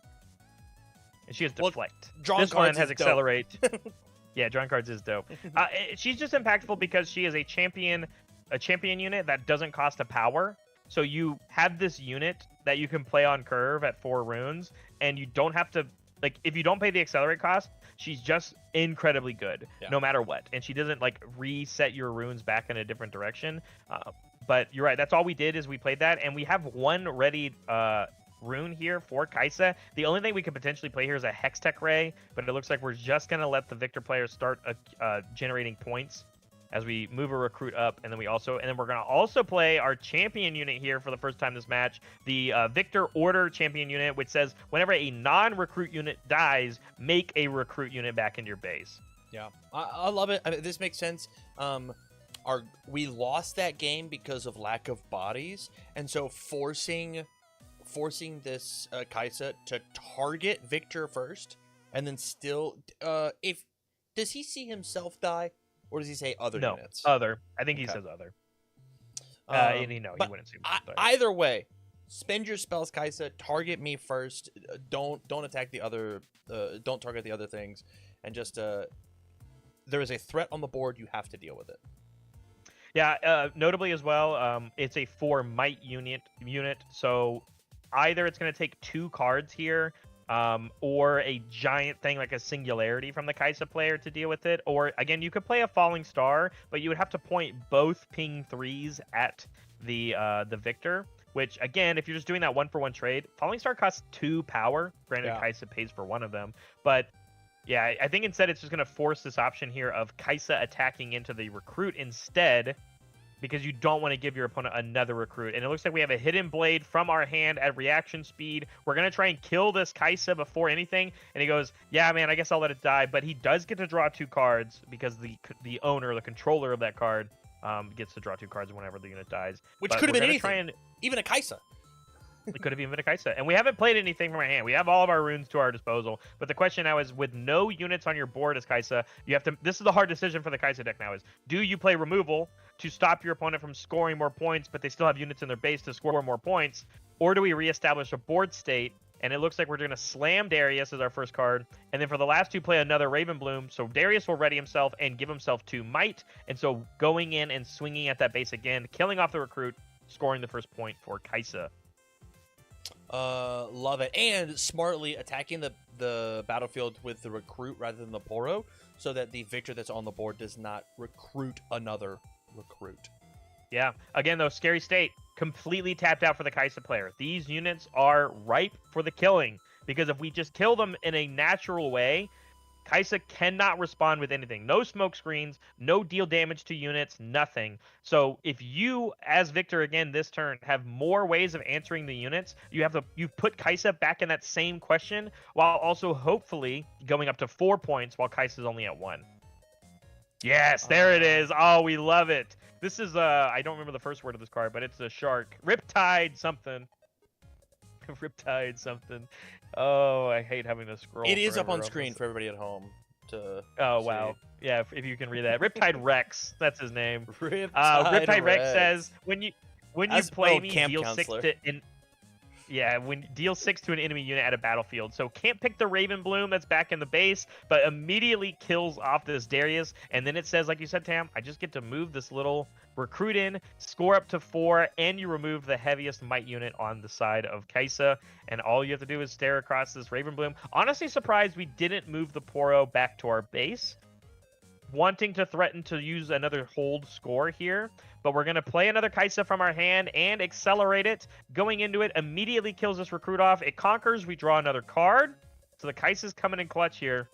And she has Deflect. This one has Accelerate. Yeah, drawing cards is dope. She's just impactful because she is a champion unit that doesn't cost a power. So you have this unit that you can play on curve at 4 runes, and you don't have to, like, if you don't pay the accelerate cost, she's just incredibly good, no matter what. And she doesn't, like, reset your runes back in a different direction. But you're right. That's all we did is we played that. And we have 1 ready rune here for Kaisa. The only thing we could potentially play here is a Hextech Ray. But it looks like we're just going to let the Victor players start generating points as we move a recruit up. And then we're going to also play our champion unit here for the first time this match. The Victor Order champion unit, which says whenever a non-recruit unit dies, make a recruit unit back in your base. Yeah, I love it. I mean, this makes sense. We lost that game because of lack of bodies. And so forcing this Kaisa to target Victor first, and then still, does he see himself die? Or does he say other units? Other. I think he says other. He wouldn't see me. Either way, spend your spells, Kaisa. Target me first. Don't attack the other. Don't target the other things. And just there is a threat on the board. You have to deal with it. Yeah. Notably as well, it's a 4 might unit. So either it's going to take 2 cards here or a giant thing like a Singularity from the Kai'Sa player to deal with it. Or again, you could play a Falling Star, but you would have to point both ping 3s at the Victor. Which again, if you're just doing that 1-for-1 trade, Falling Star costs 2 power. Granted, Kai'Sa pays for 1 of them, but yeah, I think instead it's just gonna force this option here of Kai'Sa attacking into the Recruit instead, because you don't want to give your opponent another Recruit. And it looks like we have a Hidden Blade from our hand at reaction speed. We're going to try and kill this Kai'Sa before anything. And he goes, yeah, man, I guess I'll let it die. But he does get to draw 2 cards because the owner, the controller of that card, gets to draw 2 cards whenever the unit dies. Which could have been anything, even a Kai'Sa. It could have even been a Kai'Sa. And we haven't played anything from our hand. We have all of our runes to our disposal. But the question now is, with no units on your board as Kai'Sa, you have to... This is the hard decision for the Kai'Sa deck now is, do you play removal to stop your opponent from scoring more points, but they still have units in their base to score more points? Or do we reestablish a board state? And it looks like we're going to slam Darius as our first card. And then for the last 2, play another Ravenbloom. So Darius will ready himself and give himself 2 might. And so going in and swinging at that base again, killing off the Recruit, scoring the first point for Kai'Sa. Love it. And smartly attacking the battlefield with the Recruit rather than the Poro, so that the Victor that's on the board does not recruit another Recruit. Yeah. Again, though, scary state. Completely tapped out for the Kai'Sa player. These units are ripe for the killing, because if we just kill them in a natural way, Kai'Sa cannot respond with anything. No smoke screens, no deal damage to units, nothing. So if you, as Victor again this turn, have more ways of answering the units, you've put Kai'Sa back in that same question, while also hopefully going up to 4 points while Kai'Sa's only at 1. Yes, there it is. Oh, we love it. This is I don't remember the first word of this card, but it's a shark. Riptide something. Riptide something. Oh, I hate having to scroll. It is up on screen for everybody at home to Oh, see. Wow. Yeah, if you can read that. Riptide Rex, that's his name. Riptide Rex says, when you play me, deal counselor. 6 to... when deal 6 to an enemy unit at a battlefield. So can't pick the Ravenbloom that's back in the base, but immediately kills off this Darius. And then it says, like you said, Tam, I just get to move this little Recruit in, score up to 4, and you remove the heaviest might unit on the side of Kai'Sa. And all you have to do is stare across this Ravenbloom. Honestly surprised we didn't move the Poro back to our base, wanting to threaten to use another hold score here. But we're going to play another Kai'Sa from our hand and accelerate it. Going into it, immediately kills this Recruit off. It conquers, we draw another card. So the Kai'Sa's coming in clutch here.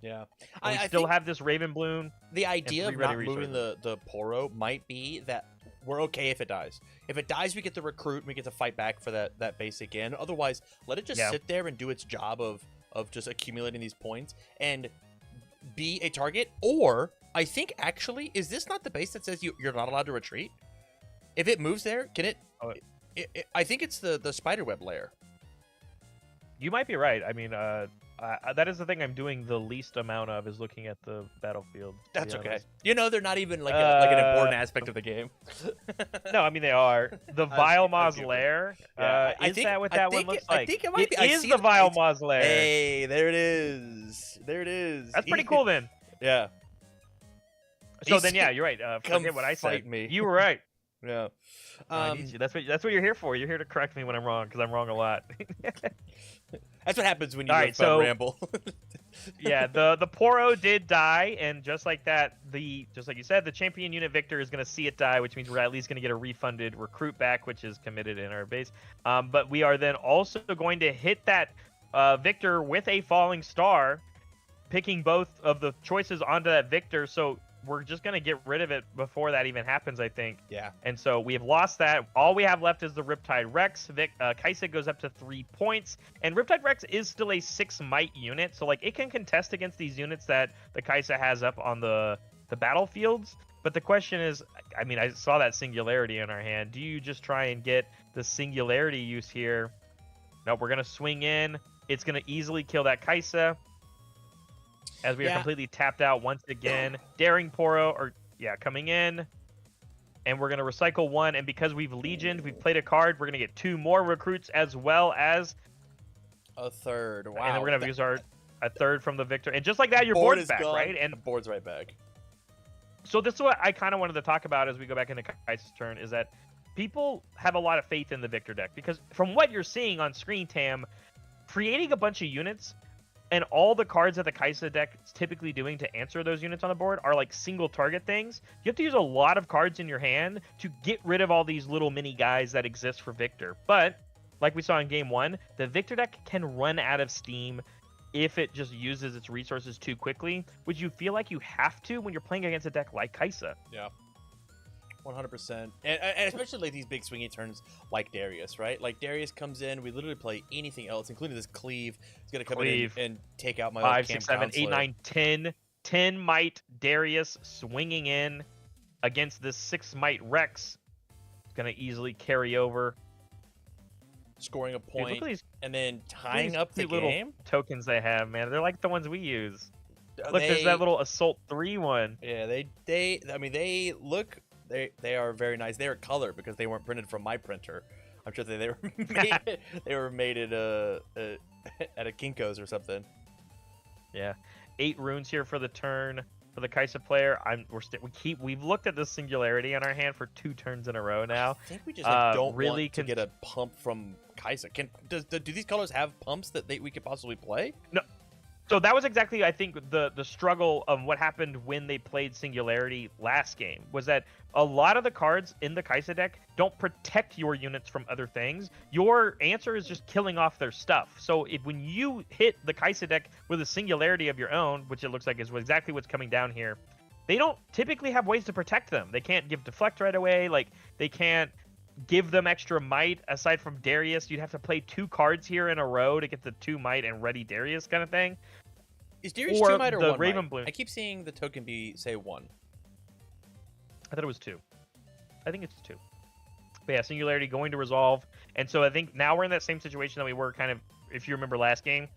Yeah. We still have this Ravenbloom. The idea of not moving the Poro might be that we're okay if it dies. If it dies, we get the Recruit and we get to fight back for that base again. Otherwise, let it just sit there and do its job of just accumulating these points and be a target. Or I think actually, is this not the base that says you're not allowed to retreat? If it moves there, can it? I think it's the spiderweb layer. You might be right. I mean, that is the thing I'm doing the least amount of, is looking at the battlefield. That's okay. You know, they're not even like an important aspect of the game. No, I mean they are. The Vile Ma's lair. Is that what that one looks like? I think it might be. It is the Vile Ma's lair. Hey, there it is. There it is. That's pretty cool then. Yeah. So then, yeah, you're right. Forget what I said. Me. You were right. Yeah. That's what you're here for. You're here to correct me when I'm wrong, because I'm wrong a lot. That's what happens when you ramble. Yeah, the Poro did die, and just like that, just like you said, the champion unit Victor is going to see it die, which means we're at least going to get a refunded Recruit back, which is committed in our base. But we are then also going to hit that Victor with a Falling Star, picking both of the choices onto that Victor. So we're just going to get rid of it before that even happens, I think. Yeah. And so we have lost that. All we have left is the Riptide Rex. Kai'Sa goes up to 3 points. And Riptide Rex is still a 6 might unit. So, like, it can contest against these units that the Kai'Sa has up on the battlefields. But the question is, I mean, I saw that Singularity in our hand. Do you just try and get the Singularity use here? No, we're going to swing in. It's going to easily kill that Kai'Sa, as we are completely tapped out once again. Daring Poro, coming in. And we're going to recycle 1. And because we've legioned, we've played a card, we're going to get 2 more Recruits as well as a third. Wow. And then we're going to use a third from the Victor. And just like that, your board's back, gone, right? And the board's right back. So this is what I kind of wanted to talk about as we go back into Kai'Sa's turn, is that people have a lot of faith in the Victor deck. Because from what you're seeing on screen, Tam, creating a bunch of units, and all the cards that the Kaisa deck is typically doing to answer those units on the board are like single target things. You have to use a lot of cards in your hand to get rid of all these little mini guys that exist for Victor. But like we saw in game 1, the Victor deck can run out of steam if it just uses its resources too quickly, which you feel like you have to when you're playing against a deck like Kaisa. Yeah. 100%. And especially like these big swingy turns like Darius, right? Like Darius comes in, we literally play anything else, including this Cleave. He's going to come in and take out my 5, 6, 7, 8, 9, 10. 10 might Darius swinging in against this 6 might Rex. It's going to easily carry over. Scoring a point. Dude, look at these, and then tying up the little game. Tokens they have, man. They're like the ones we use. Look, there's that little Assault 3 one. Yeah, they look... They are very nice. They are color because they weren't printed from my printer. I'm sure they were made, they were made at a Kinko's or something. Yeah, 8 runes here for the turn for the Kaisa player. We've looked at this Singularity on our hand for 2 turns in a row now. I think we just don't really want to get a pump from Kaisa. Do these colors have pumps that we could possibly play? No. So that was exactly, I think, the struggle of what happened when they played Singularity last game, was that a lot of the cards in the Kaisa deck don't protect your units from other things. Your answer is just killing off their stuff. So when you hit the Kaisa deck with a Singularity of your own, which it looks like is exactly what's coming down here, they don't typically have ways to protect them. They can't give Deflect right away. Like, they can't give them extra might. Aside from Darius, you'd have to play 2 cards here in a row to get the 2 might and ready Darius kind of thing. Is Darius 2 might or the 1 Raven might? Bloom. I keep seeing the token say 1. I thought it was 2. I think it's 2. But yeah, Singularity going to resolve. And so I think now we're in that same situation that we were kind of, if you remember last game.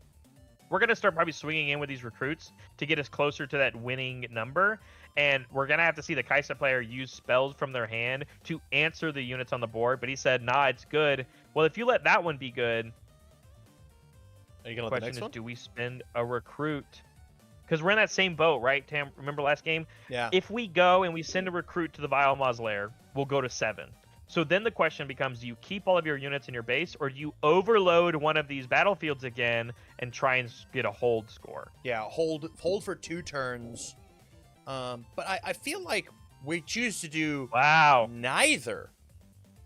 We're going to start probably swinging in with these recruits to get us closer to that winning number. And we're going to have to see the Kaisa player use spells from their hand to answer the units on the board. But he said, nah, it's good. Well, if you let that one be good... Are you gonna let the next one? Do we spend a recruit? Because we're in that same boat, right, Tam? Remember last game? Yeah. If we go and we send a recruit to the Vile Ma's lair, we'll go to 7. So then the question becomes, do you keep all of your units in your base, or do you overload one of these battlefields again and try and get a hold score? Yeah, hold for 2 turns. But I feel like we choose to do neither.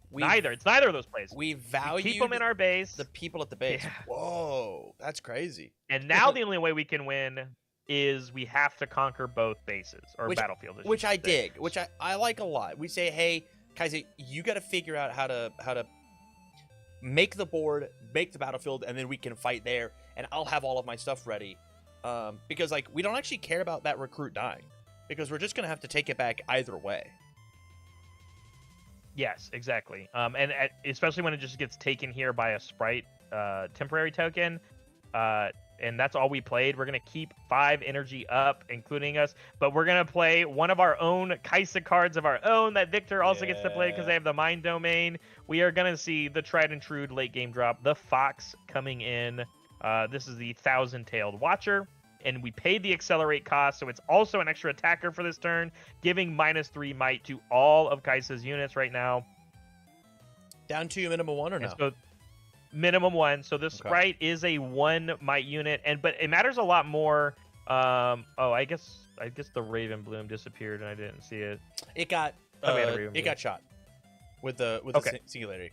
It's neither of those plays. We value keep them in our base. The people at the base. Yeah. Whoa, that's crazy. And now the only way we can win is we have to conquer both bases or battlefields. Which I dig. Which I like a lot. We say, hey, Kaisa, you got to figure out how to make the board, make the battlefield, and then we can fight there. And I'll have all of my stuff ready. Because like we don't actually care about that recruit dying, because we're just gonna have to take it back either way. Yes, exactly. And especially when it just gets taken here by a Sprite temporary token. And that's all we played. We're going to keep 5 energy up, including us. But we're going to play one of our own Kaisa cards of our own that Victor also gets to play because they have the Mind Domain. We are going to see the tried and true late game drop, the Fox coming in. This is the 1,000-tailed Watcher. And we paid the accelerate cost, so it's also an extra attacker for this turn, giving -3 might to all of Kaisa's units right now. Down to minimum 1 or no? So minimum 1. So this Sprite is a 1 might unit, but it matters a lot more. I guess the Raven Bloom disappeared and I didn't see it. It got shot with the Singularity.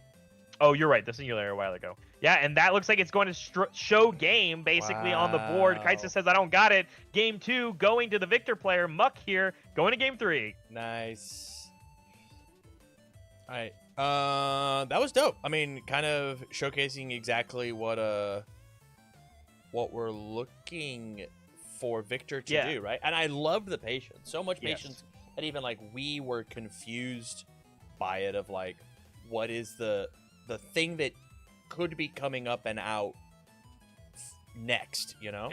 Oh, you're right. The Singularity a while ago. Yeah, and that looks like it's going to show game, basically, on the board. Kaisa says, I don't got it. Game 2, going to the Victor player. Muck here, going to Game 3. Nice. All right. That was dope. I mean, kind of showcasing exactly what we're looking for Victor to do, right? And I loved the patience. So much patience that even, like, we were confused by it of, like, what is the thing that could be coming up and out next, you know?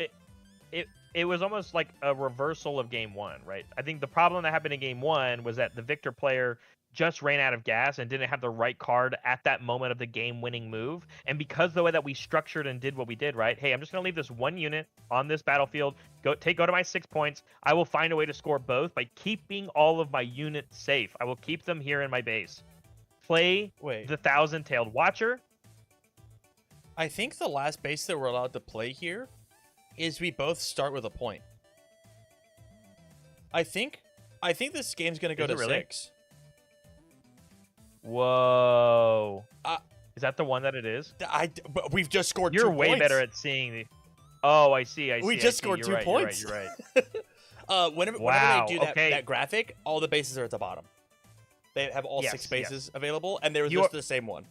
It was almost like a reversal of Game 1, right? I think the problem that happened in Game 1 was that the Victor player just ran out of gas and didn't have the right card at that moment of the game-winning move. And because the way that we structured and did what we did, right? Hey, I'm just going to leave this 1 unit on this battlefield. Go to my 6 points. I will find a way to score both by keeping all of my units safe. I will keep them here in my base. Play the 1,000-tailed Watcher. I think the last base that we're allowed to play here is we both start with a point. I think this game's gonna go to really? 6. Whoa. Is that the one that it is? But we've just scored 2 You're points. way better at seeing the... Oh, I see. We just scored 2 points. You're right. Whenever Wow, they do that graphic, all the bases are at the bottom. They have all 6 bases available, and they were just the same one.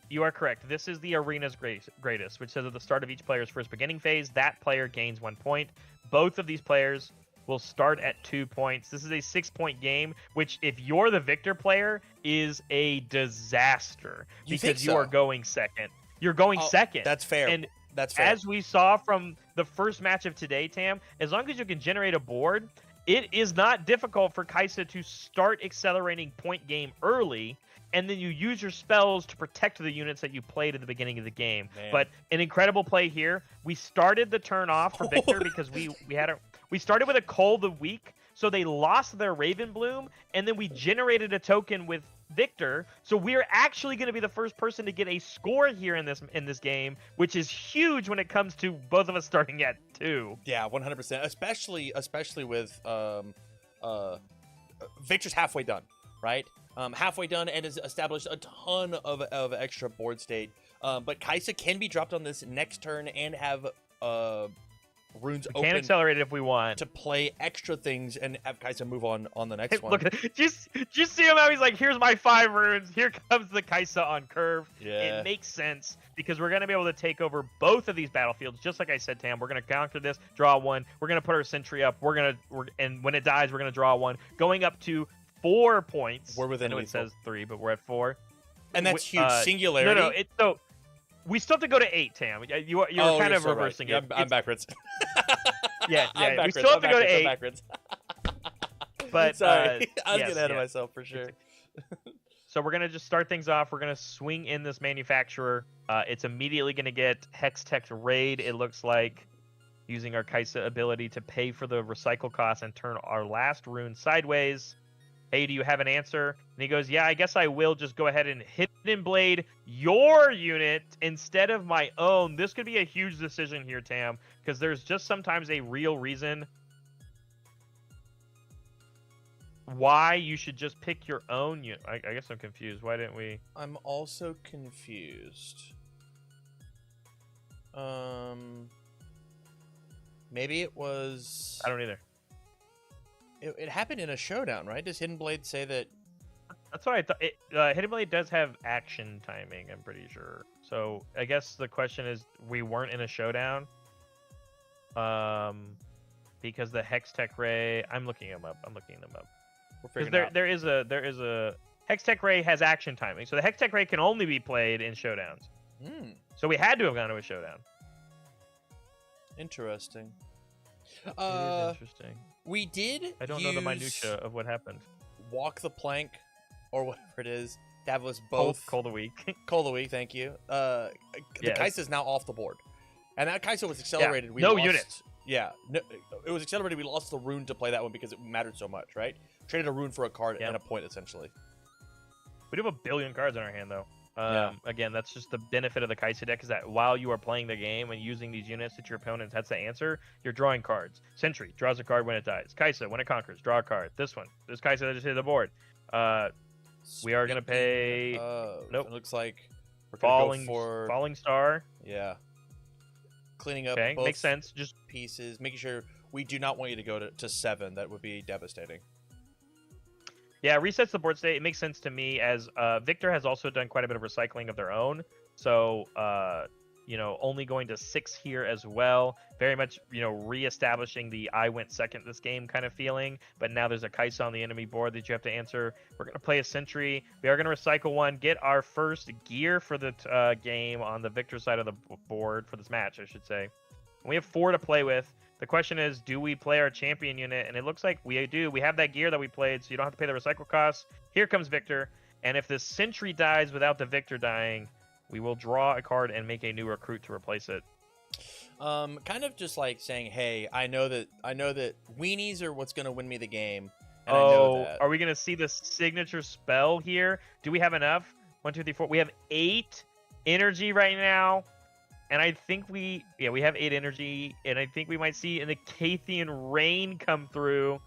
You are correct. This is the arena's greatest, which says at the start of each player's first beginning phase, that player gains 1 point. Both of these players will start at 2 points. This is a 6-point game, which if you're the victor player, is a disaster because you are going second. You're going second. That's fair. And that's fair. As we saw from the first match of today, Tam, as long as you can generate a board, it is not difficult for Kaisa to start accelerating point game early, and then you use your spells to protect the units that you played at the beginning of the game. Man. But an incredible play here. We started the turn off for Victor because we started with a Cull the Weak, so they lost their Raven Bloom, and then we generated a token with Victor, so we're actually going to be the first person to get a score here in this game, which is huge when it comes to both of us starting at 2. Yeah, 100%. Especially with Victor's halfway done, right? Halfway done and has established a ton of extra board state. But Kaisa can be dropped on this next turn and have runes open. We can accelerate it if we want to play extra things and have Kaisa move on the next one. Look, just see him how he's like, here's my 5 runes. Here comes the Kaisa on curve. Yeah. It makes sense because we're going to be able to take over both of these battlefields. Just like I said, Tam, we're going to conquer this, draw 1. We're going to put our sentry up. And when it dies, we're going to draw 1. Going up to 4 points. We're within. I know it says 3, but we're at 4. And that's huge. Singularity. No. So we still have to go to 8, Tam. You're kind of reversing it. I'm backwards. Yeah. We still have to go to 8. Backwards. But sorry, I was getting ahead of myself for sure. So we're gonna just start things off. We're gonna swing in this manufacturer. It's immediately gonna get Hextech Raid. It looks like, using our Kaisa ability to pay for the recycle costs and turn our last rune sideways. Hey, do you have an answer? And he goes, yeah, I guess I will just go ahead and Hidden Blade your unit instead of my own. This could be a huge decision here, Tam, because there's just sometimes a real reason why you should just pick your own unit. I guess I'm confused. Why didn't we? I'm also confused. Maybe it was... I don't either. It happened in a showdown, right? Does Hidden Blade say that? That's what I thought. Hidden Blade does have action timing, I'm pretty sure. So I guess the question is, we weren't in a showdown. Because the Hextech Ray, I'm looking them up. Because there is a Hextech Ray has action timing, so the Hextech Ray can only be played in showdowns. So we had to have gone to a showdown. Interesting. It is interesting. We did. I don't know the minutia of what happened. Walk the plank, or whatever it is. That was both. Cull the Weak. Cull the Weak. Thank you. The Kaisa is now off the board, and that Kaisa was accelerated. Yeah, we no lost, units. Yeah, no, it was accelerated. We lost the rune to play that one because it mattered so much, right? Traded a rune for a card and a point, essentially. We do have 1 billion cards in our hand, though. Yeah. Again, that's just the benefit of the Kaisa deck, is that while you are playing the game and using these units that your opponent has to answer, you're drawing cards. Sentry draws a card when it dies. Kaisa, when it conquers, draw a card. This Kaisa that just hit the board. We are going to pay... nope. It looks like we're Falling for... Falling Star. Yeah. Cleaning up both makes sense. Just pieces, making sure we do not want you to go to 7. That would be devastating. Yeah, resets the board state. It makes sense to me, as Victor has also done quite a bit of recycling of their own. So, only going to 6 here as well. Very much, reestablishing the I went second this game kind of feeling. But now there's a Kaisa on the enemy board that you have to answer. We're going to play a Sentry. We are going to recycle 1, get our first gear for the game on the Victor side of the board, for this match, I should say. And we have 4 to play with. The question is, do we play our champion unit? And it looks like we do. We have that gear that we played, so you don't have to pay the recycle costs. Here comes Victor. And if the Sentry dies without the Victor dying, we will draw a card and make a new recruit to replace it. Kind of just like saying, hey, I know that weenies are what's going to win me the game. And I know that. Are we going to see the signature spell here? Do we have enough? 1, 2, 3, 4. We have 8 energy right now, and I think we have 8 energy, and I think we might see an Acathian Rain come through.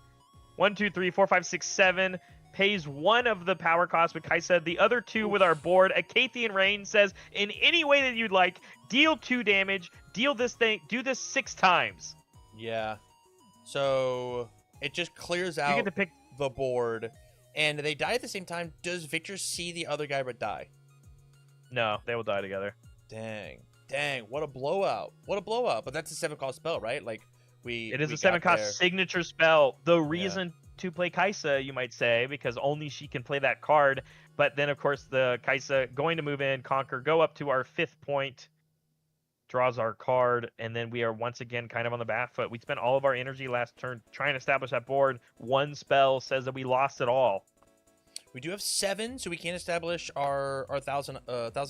1, 2, 3, 4, 5, 6, 7 pays 1 of the power cost with Kaisa. The other 2 with our board. Acathian Rain says, in any way that you'd like, deal 2 damage, deal this thing, do this 6 times. Yeah. So it just clears out you get to pick the board, and they die at the same time. Does Victor see the other guy but die? No, they will die together. Dang, what a blowout! But that's a 7-cost spell, right? Like it is a 7-cost signature spell. The reason to play Kaisa, you might say, because only she can play that card. But then, of course, the Kaisa going to move in, conquer, go up to our 5th point, draws our card, and then we are once again kind of on the back foot. We spent all of our energy last turn trying to establish that board. 1 spell says that we lost it all. We do have 7, so we can't establish our thousand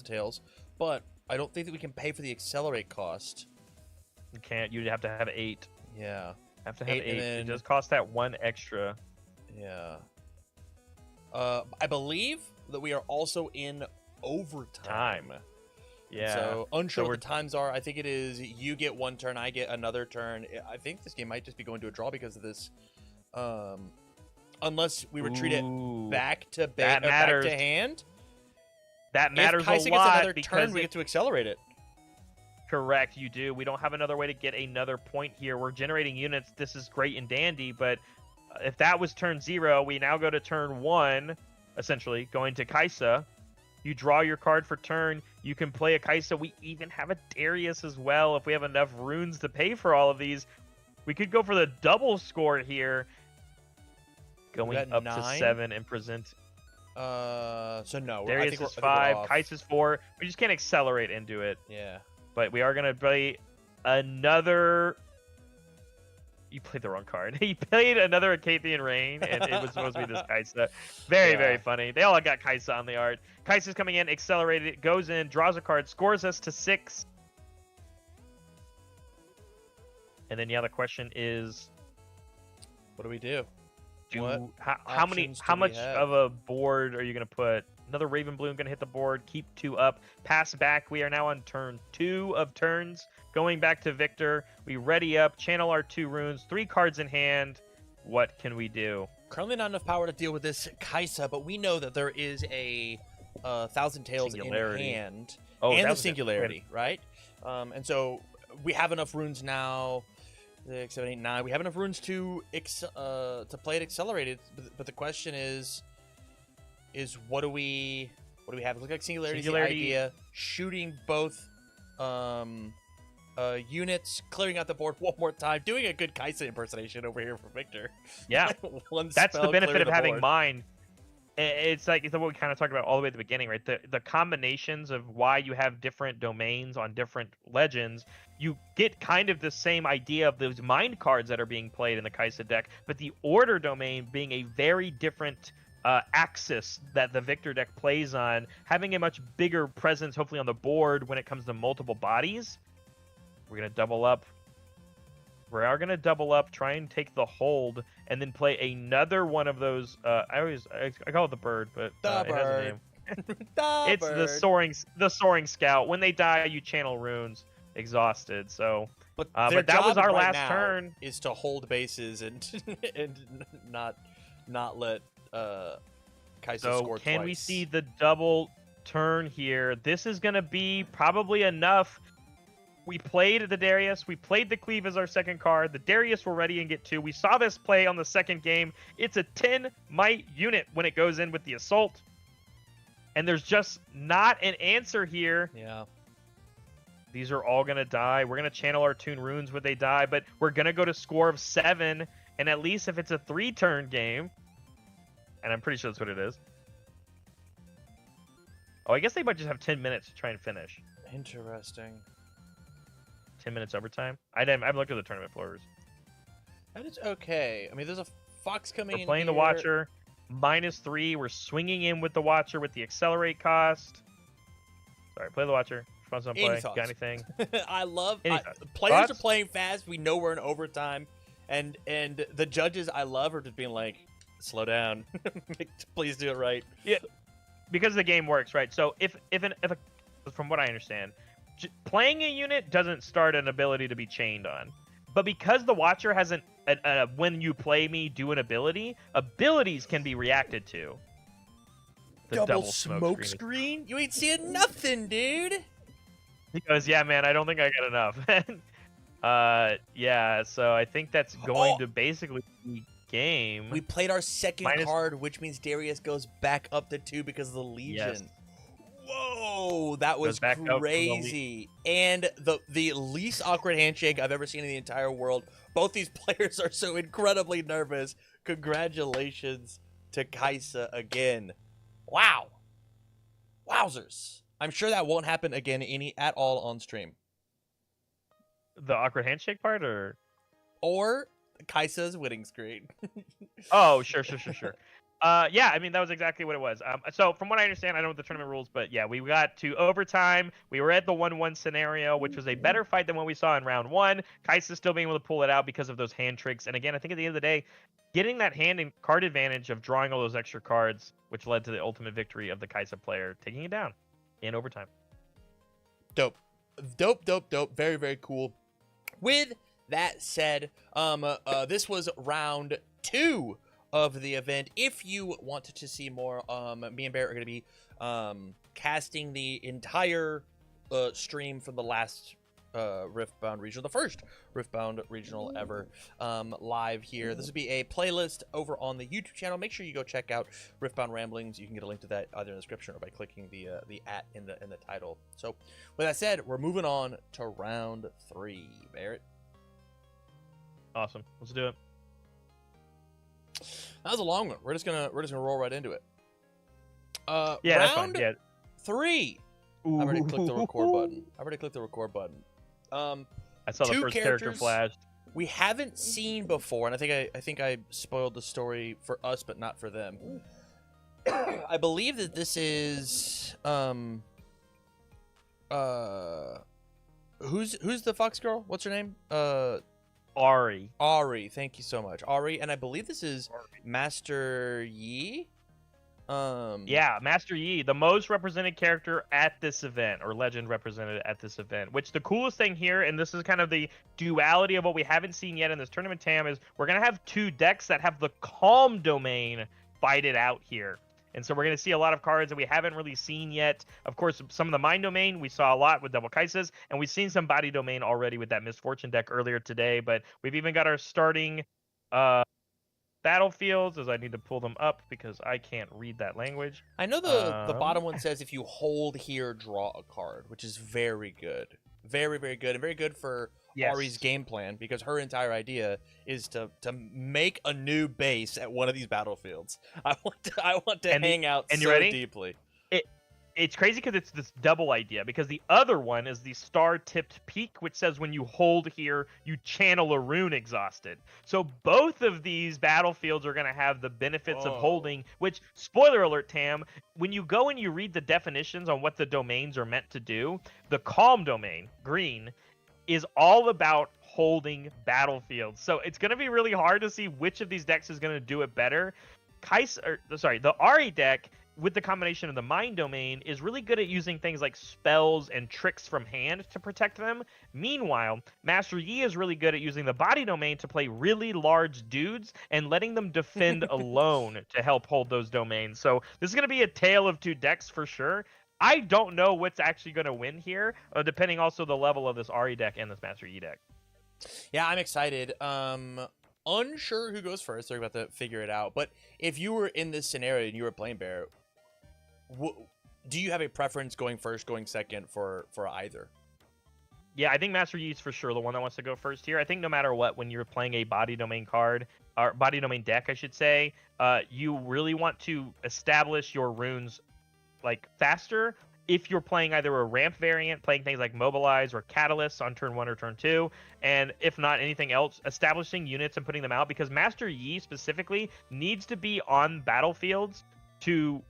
tails, but I don't think that we can pay for the accelerate cost. You can't. You'd have to have 8. Yeah. Have to have 8. It does cost that 1 extra. Yeah. I believe that we are also in overtime. Yeah. So unsure what the times are. I think it is you get 1 turn, I get another turn. I think this game might just be going to a draw because of this. Unless we retreat it back to hand. That matters if Kaisa a lot gets another because turn, we get to accelerate it. Correct, you do. We don't have another way to get another point here. We're generating units. This is great and dandy, but if that was turn 0, we now go to turn 1, essentially, going to Kaisa. You draw your card for turn. You can play a Kaisa. We even have a Darius as well. If we have enough runes to pay for all of these, we could go for the double score here. Going up 9? to 7 and present. So no. Darius is 5. Kaisa's 4. We just can't accelerate into it. Yeah. But we are going to play another... You played the wrong card. He played another Acathian Rain, and it was supposed to be this Kaisa. Very funny. They all got Kaisa on the art. Kaisa's coming in, accelerated, goes in, draws a card, scores us to 6. And then, the question is... What do we do? How much of a board are you going to put? Another Raven Bloom going to hit the board, keep 2 up, pass back. We are now on turn 2 of turns. Going back to Victor, we ready up, channel our 2 runes, 3 cards in hand. What can we do? Currently not enough power to deal with this Kaisa, but we know that there is a Thousand Tails in hand. And the Singularity, right? And so we have enough runes now. 6, 7, 8, 9. We have enough runes to play it accelerated, but the question is what do we have? It looks like Singularity is the idea. Shooting both units, clearing out the board one more time, doing a good Kaisa impersonation over here for Victor. Yeah, that's the benefit of having mine. It's like what we kind of talked about all the way at the beginning, right? The combinations of why you have different domains on different legends, you get kind of the same idea of those mind cards that are being played in the Kaisa deck, but the order domain being a very different axis that the Victor deck plays on, having a much bigger presence, hopefully, on the board when it comes to multiple bodies. We're going to double up. We are going to double up, try and take the hold, and then play another one of those. I call it the bird, but it has a name. It's the soaring scout. When they die, you channel runes. Exhausted. So, but that was our last turn. Is to hold bases and not let Kaisa score twice. Can we see the double turn here? This is going to be probably enough. We played the Darius. We played the Cleave as our second card. The Darius we're ready and get 2. We saw this play on the second game. It's a 10 might unit when it goes in with the Assault. And there's just not an answer here. Yeah. These are all going to die. We're going to channel our Toon Runes when they die, but we're going to go to score of 7. And at least if it's a 3-turn game, and I'm pretty sure that's what it is. Oh, I guess they might just have 10 minutes to try and finish. Interesting. 10 minutes overtime. I haven't looked at the tournament floors. That is okay. I mean, there's a Fox coming in. We're playing the Watcher. -3. We're swinging in with the Watcher with the accelerate cost. Sorry, play the Watcher. Fun play. Got anything? I love players are playing fast. We know we're in overtime, and the judges I love are just being like, slow down, please do it right. Yeah, because the game works, right? So if from what I understand, playing a unit doesn't start an ability to be chained on. But because the Watcher has when you play me, do an ability, abilities can be reacted to. The double smoke screen? You ain't seeing nothing, dude. He goes, yeah, man, I don't think I got enough. Yeah, so I think that's going to basically be game. We played our second card, which means Darius goes back up to 2 because of the Legion. Yes. Whoa, that was crazy. And the least awkward handshake I've ever seen in the entire world. Both these players are so incredibly nervous. Congratulations to Kaisa again. Wow. Wowzers. I'm sure that won't happen again at all on stream. The awkward handshake part, or Kaisa's winning screen. Oh, sure. Yeah, I mean, that was exactly what it was. So from what I understand, I don't know the tournament rules, but yeah, we got to overtime. We were at the 1-1 scenario, which was a better fight than what we saw in round 1. Kaisa still being able to pull it out because of those hand tricks. And again, I think at the end of the day, getting that hand and card advantage of drawing all those extra cards, which led to the ultimate victory of the Kaisa player, taking it down in overtime. Dope. Very, very cool. With that said, this was round 2 of the event. If you wanted to see more, me and Barrett are going to be casting the entire stream from the last RiftBound regional, the first RiftBound regional ever, live here. This would be a playlist over on the YouTube channel. Make sure you go check out RiftBound Ramblings. You can get a link to that either in the description or by clicking the @ in the title. So with that said, we're moving on to round 3. Barrett. Awesome. Let's do it. That was a long one. We're just gonna roll right into it. Yeah, round 3. Ooh. I've already clicked the record button. I saw the first character flashed. We haven't seen before, and I think I spoiled the story for us, but not for them. I believe that this is who's the fox girl? What's her name? Ari. Thank you so much, Ari. And I believe this is Master Yi. Yeah, Master Yi, the most represented character at this event, or legend represented at this event. Which the coolest thing here, and this is kind of the duality of what we haven't seen yet in this tournament, Tam, is we're gonna have 2 decks that have the Calm domain fight it out here. And so we're going to see a lot of cards that we haven't really seen yet. Of course, some of the Mind Domain we saw a lot with Double Kaisas, and we've seen some Body Domain already with that Misfortune deck earlier today. But we've even got our starting battlefields, as I need to pull them up because I can't read that language. I know the bottom one says if you hold here, draw a card, which is very good. Very, very good, and very good for Ari's game plan, because her entire idea is to make a new base at one of these battlefields. I want to hang out so deeply. It's crazy because it's this double idea, because the other one is the star-tipped peak, which says when you hold here, you channel a rune exhausted. So both of these battlefields are going to have the benefits of holding, which, spoiler alert, Tam, when you go and you read the definitions on what the domains are meant to do, the Calm domain, green, is all about holding battlefields. So it's going to be really hard to see which of these decks is going to do it better. The Ari deck, with the combination of the Mind Domain, is really good at using things like spells and tricks from hand to protect them. Meanwhile, Master Yi is really good at using the Body Domain to play really large dudes and letting them defend alone to help hold those domains. So this is going to be a tale of 2 decks for sure. I don't know what's actually going to win here, depending also the level of this Ari deck and this Master Yi deck. Yeah, I'm excited. Unsure who goes first. They're about to figure it out. But if you were in this scenario and you were playing Bear, do you have a preference going first, going second for either? Yeah, I think Master Yi is for sure the one that wants to go first here. I think no matter what, when you're playing a Body Domain card, or Body Domain deck, I should say, you really want to establish your runes like faster. If you're playing either a ramp variant, playing things like Mobilize or Catalyst on turn 1 or turn 2, and if not anything else, establishing units and putting them out, because Master Yi specifically needs to be on battlefields to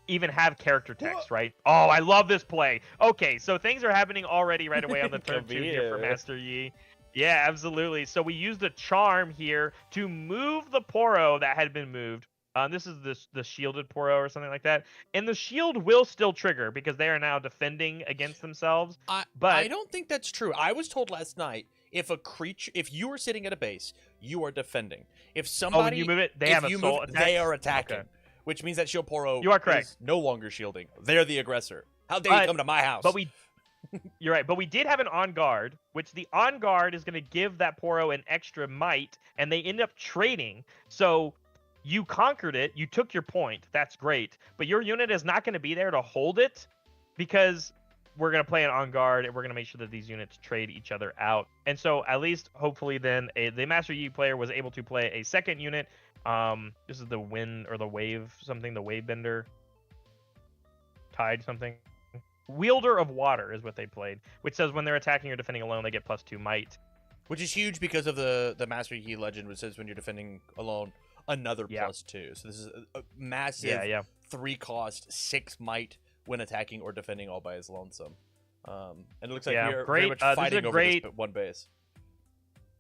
even have character text, right? Oh, I love this play. Okay, so things are happening already right away on the turn 2 here for Master Yi. Yeah, absolutely. So we used a charm here to move the Poro that had been moved This is the shielded Poro or something like that. And the shield will still trigger because they are now defending against themselves. I don't think that's true. I was told last night if you are sitting at a base, you are defending. If somebody when you move it, they have a soul attack. They are attacking, which means that Shield Poro you are correct. is no longer shielding. They're the aggressor. How dare you come to my house? But you're right. But we did have an on guard, which the on guard is going to give that Poro an extra might, and they end up trading. So you conquered it. You took your point. That's great. But your unit is not going to be there to hold it because we're going to play an on guard, and we're going to make sure that these units trade each other out. And so at least, hopefully, then the Master Yi player was able to play a second unit. This is the wind or the wave something, the wave bender, tide something. Wielder of Water is what they played, which says when they're attacking or defending alone, they get +2 might. Which is huge because of the Master Yi legend, which says when you're defending alone, another +2. So this is a massive 3-cost 6 might when attacking or defending all by his lonesome. And it looks like we're very much fighting over this one base.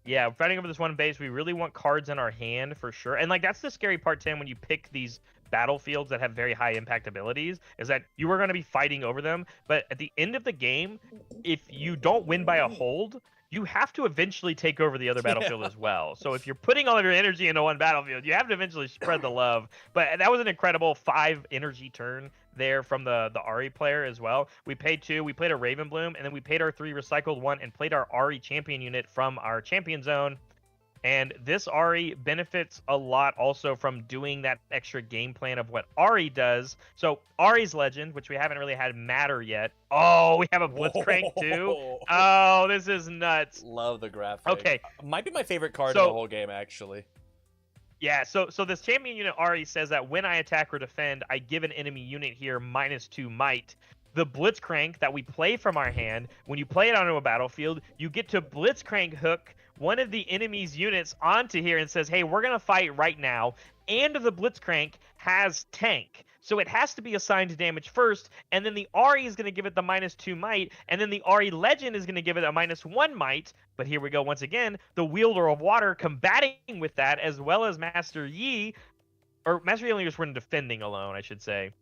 Yeah, fighting over this one base. We really want cards in our hand for sure. And like that's the scary part, Tim, when you pick these battlefields that have very high impact abilities, is that you are going to be fighting over them. But at the end of the game, if you don't win by a hold, you have to eventually take over the other battlefield as well. So if you're putting all of your energy into one battlefield, you have to eventually spread the love. But that was an incredible 5 energy turn there from the Ahri player as well. We paid 2, we played a Raven Bloom, and then we paid our 3 recycled 1 and played our Ahri champion unit from our champion zone. And this Ahri benefits a lot also from doing that extra game plan of what Ahri does. So Ahri's legend, which we haven't really had matter yet. Oh, we have a Blitzcrank too. Oh, this is nuts. Love the graphic. Okay. Might be my favorite card in the whole game, actually. Yeah, so this champion unit Ahri says that when I attack or defend, I give an enemy unit here -2 might. The Blitzcrank that we play from our hand, when you play it onto a battlefield, you get to Blitzcrank hook one of the enemy's units onto here and says, hey, we're going to fight right now. And the Blitzcrank has tank. So it has to be assigned to damage first, and then the Ahri is going to give it the -2 might, and then the Ahri Legend is going to give it a -1 might. But here we go once again, the Wielder of Water combating with that, as well as Master Yi, or Master Yi only just went defending alone, I should say.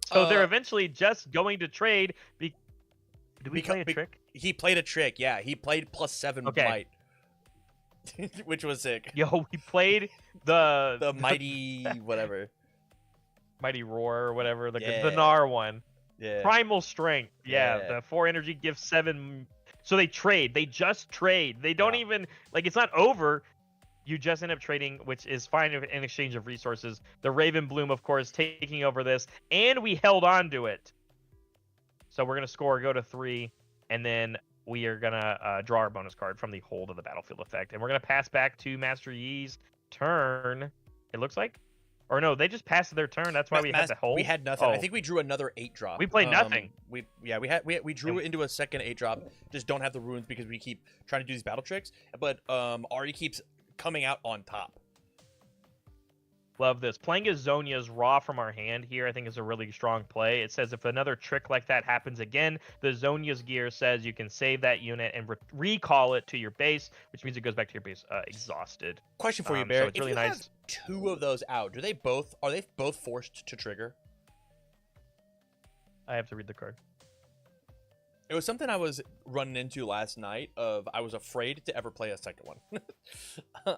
So they're eventually just going to trade. Did we play a trick? He played a trick, yeah. He played +7 might. Which was sick. Yo, we played the mighty whatever. Mighty Roar or whatever, the Gnar one. Yeah. Primal Strength. Yeah, the 4 energy gives 7. So they trade. They just trade. They don't even, like, it's not over. You just end up trading, which is fine in exchange of resources. The Raven Bloom, of course, taking over this, and we held on to it. So we're going to score, go to 3, and then we are going to draw our bonus card from the hold of the battlefield effect. And we're going to pass back to Master Yi's turn, it looks like. Or no, they just passed their turn. That's why we had to hold. We had nothing. I think we drew another 8-drop. We played nothing. We drew into a second 8-drop. Just don't have the runes because we keep trying to do these battle tricks. But Ahri keeps coming out on top. Love this. Playing as Zhonya's Raw from our hand here, I think, is a really strong play. It says if another trick like that happens again, the Zhonya's gear says you can save that unit and recall it to your base, which means it goes back to your base exhausted. Question for you, Bear. So it's really nice. Have 2 of those out, are they both forced to trigger? I have to read the card. It was something I was running into last night. I was afraid to ever play a second one. I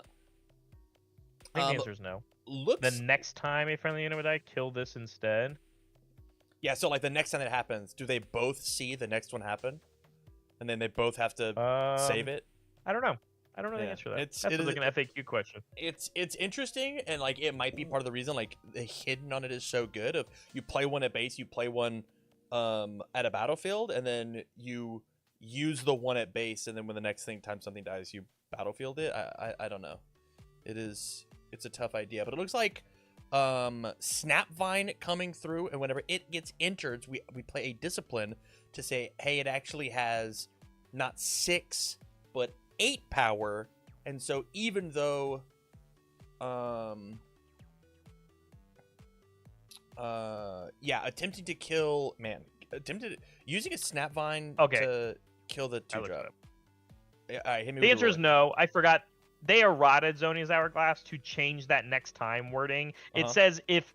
think the answer is no. The next time a friendly unit would die, kill this instead. Yeah, so like the next time that happens, do they both see the next one happen, and then they both have to save it? I don't know. I don't know the answer to that. That's like an FAQ question. It's interesting, and like it might be part of the reason like the hidden on it is so good. Of you play one at base, you play one at a battlefield, and then you use the one at base, and then when the next time something dies, you battlefield it. I don't know. It's a tough idea, but it looks like Snapvine coming through, and whenever it gets entered, we play a discipline to say, hey, it actually has not 6 but 8 power, and so even though using a Snapvine to kill the 2-drop. The answer is no. I forgot they errated Zonia's Hourglass to change that next time wording. It says if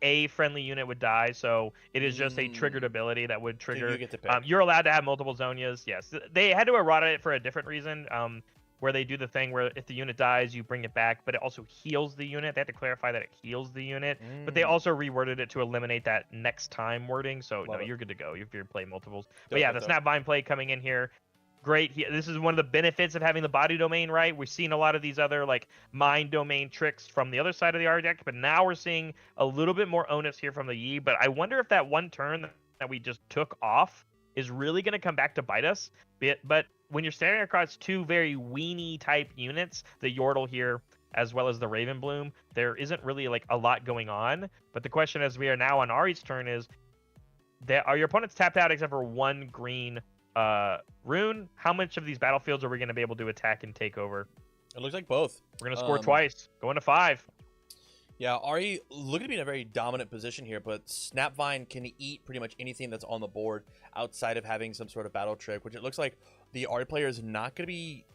a friendly unit would die, so it is just a triggered ability that would trigger. You get to pick. You're allowed to have multiple Zonias. Yes, they had to errata it for a different reason. Where they do the thing where if the unit dies, you bring it back, but it also heals the unit. They have to clarify that it heals the unit, but they also reworded it to eliminate that next time wording. So no, you're good to go if you're playing multiples. But yeah, the Snapvine play coming in here. Great. This is one of the benefits of having the body domain, right? We've seen a lot of these other like mind domain tricks from the other side of the R deck, but now we're seeing a little bit more onus here from the Yi. But I wonder if that one turn that we just took off is really going to come back to bite us. But when you're staring across two very weenie type units, the Yordle here as well as the Ravenbloom, there isn't really like a lot going on. But the question as we are now on Ari's turn is, are your opponents tapped out except for one green rune? How much of these battlefields are we going to be able to attack and take over? It looks like both. We're going to score twice, going to 5. Yeah, Ari looking to be in a very dominant position here, but Snapvine can eat pretty much anything that's on the board outside of having some sort of battle trick, which it looks like the Ari player is not going to be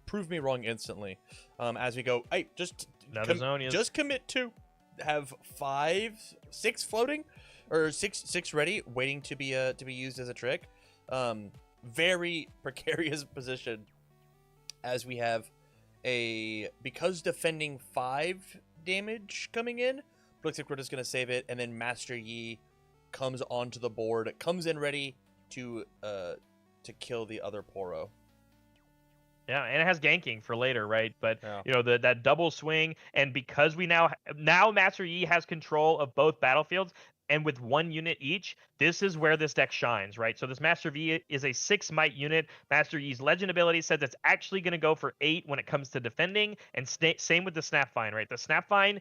prove me wrong instantly as we go. Hey, just commit to have 6 floating or six ready, waiting to be used as a trick. Very precarious position as we have because defending 5 damage coming in. Looks like we're just gonna save it, and then Master Yi comes onto the board, comes in ready to kill the other Poro. Yeah, and it has ganking for later, right? But you know, that double swing, and because we now Master Yi has control of both battlefields, and with 1 unit each, this is where this deck shines, right? So this Master V is a 6 might unit. Master Yi's legend ability says it's actually going to go for 8 when it comes to defending, and same with the Snapvine, right? The Snapvine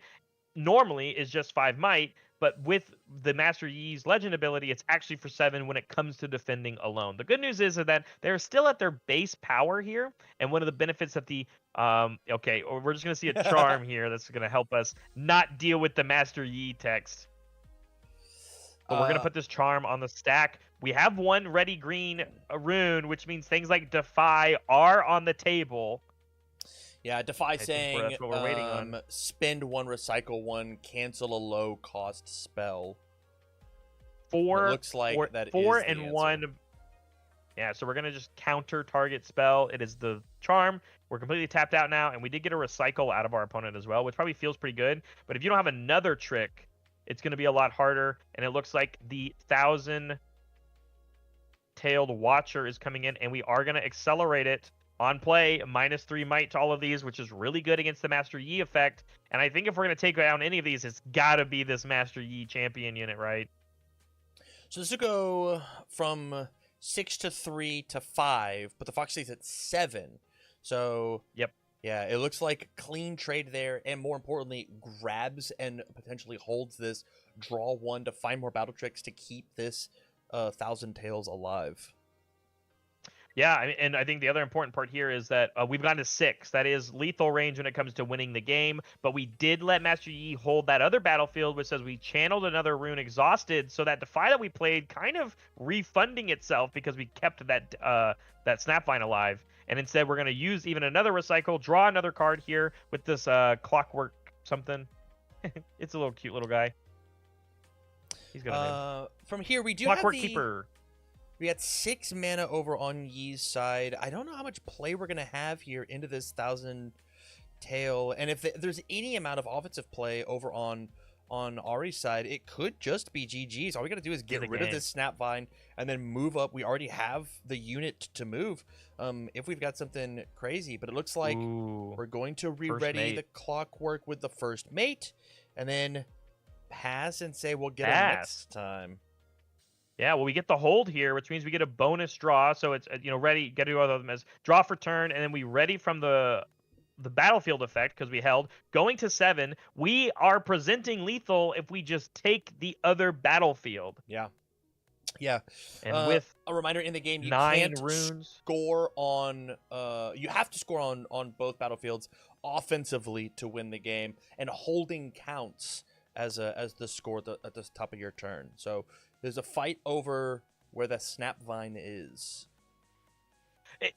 normally is just 5 might, but with the Master Yi's legend ability, it's actually for 7 when it comes to defending alone. The good news is that they're still at their base power here, and one of the benefits that the okay, we're just going to see a charm here that's going to help us not deal with the Master Yi text. But we're going to put this charm on the stack. We have 1 ready green rune, which means things like Defy are on the table. Yeah, Defy saying that's what we're waiting on. Spend 1, recycle 1, cancel a low cost spell. 4 looks like that 4 is and the 1. Yeah, so we're going to just counter target spell. It is the charm. We're completely tapped out now, and we did get a recycle out of our opponent as well, which probably feels pretty good. But if you don't have another trick, it's going to be a lot harder, and it looks like the 1,000-tailed Watcher is coming in, and we are going to accelerate it on play. -3 might to all of these, which is really good against the Master Yi effect. And I think if we're going to take down any of these, it's got to be this Master Yi champion unit, right? So this will go from 6 to 3 to 5, but the Fox stays at 7. So yep. Yeah, it looks like clean trade there, and more importantly, grabs and potentially holds this draw 1 to find more battle tricks to keep this 1,000 Tails alive. Yeah, and I think the other important part here is that we've gone to 6. That is lethal range when it comes to winning the game, but we did let Master Yi hold that other battlefield, which says we channeled another rune Exhausted, so that Defy that we played kind of refunding itself because we kept that Snapvine alive. And instead, we're going to use even another recycle, draw another card here with this Clockwork something. It's a little cute little guy. He's got from here, we do Clockwork have Keeper. We had 6 mana over on Yi's side. I don't know how much play we're going to have here into this 1,000 tail. And if there's any amount of offensive play over on Ari's side, it could just be GG's. All we got to do is get rid of this Snapvine and then move up. We already have the unit to move if we've got something crazy. But it looks like we're going to re-ready the Clockwork with the first mate and then pass and say we'll get it next time. Yeah, well, we get the hold here, which means we get a bonus draw. So it's ready. Get to do all of them as draw for turn, and then we ready from the battlefield effect because we held. Going to 7, we are presenting lethal if we just take the other battlefield. Yeah. And with a reminder in the game, you 9 can't runes. Score on. You have to score on both battlefields offensively to win the game, and holding counts as the score at the top of your turn. So there's a fight over where the Snapvine is.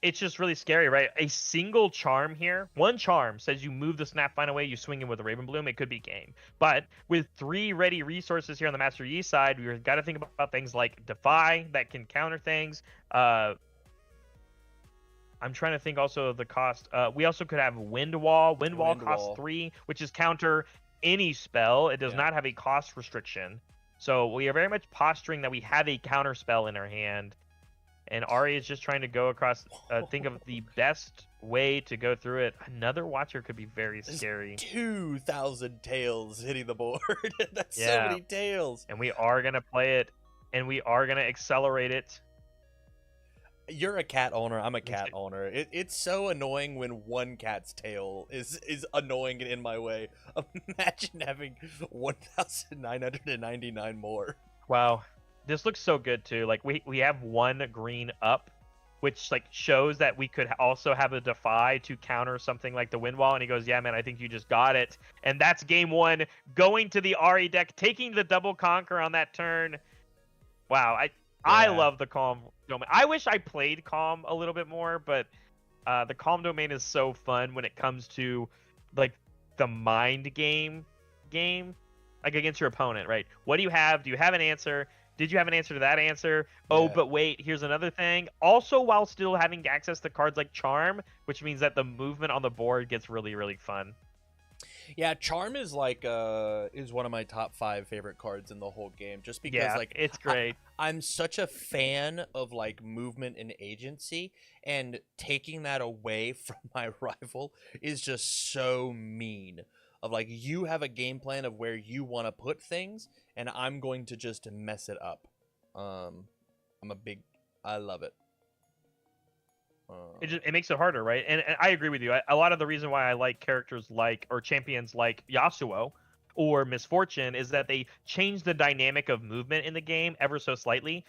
It's just really scary, right? A single charm here, one charm says you move the Snapvine away, you swing in with a Raven Bloom, it could be game. But with 3 ready resources here on the Master Yi side, we've got to think about things like Defy that can counter things. I'm trying to think also of the cost. We also could have Wind Wall. Wind Wall costs 3, which is counter any spell. It does not have a cost restriction. So we are very much posturing that we have a counter spell in our hand. And Ari is just trying to go across, think of the best way to go through it. Another Watcher could be very scary. 2,000 tails hitting the board. That's so many tails. And we are going to play it, and we are going to accelerate it. You're a cat owner. I'm a cat owner. It's so annoying when one cat's tail is annoying and in my way. Imagine having 1,999 more. Wow. This looks so good too. Like we have 1 green up, which like shows that we could also have a Defy to counter something like the Wind Wall. And he goes, "Yeah, man, I think you just got it." And that's game 1. Going to the Ari deck, taking the double conquer on that turn. Wow, I love the Calm Domain. I wish I played Calm a little bit more, but the Calm Domain is so fun when it comes to like the mind game, like against your opponent, right? What do you have? Do you have an answer? Did you have an answer to that answer? Oh, but wait, here's another thing. Also, while still having access to cards like Charm, which means that the movement on the board gets really, really fun. Yeah, Charm is like is one of my top 5 favorite cards in the whole game, just because like it's great. I'm such a fan of like movement and agency, and taking that away from my rival is just so mean. Of like, you have a game plan of where you want to put things, and I'm going to just mess it up. I love it. It makes it harder, right? And I agree with you. A lot of the reason why I like characters like, or champions like Yasuo or Misfortune is that they change the dynamic of movement in the game ever so slightly.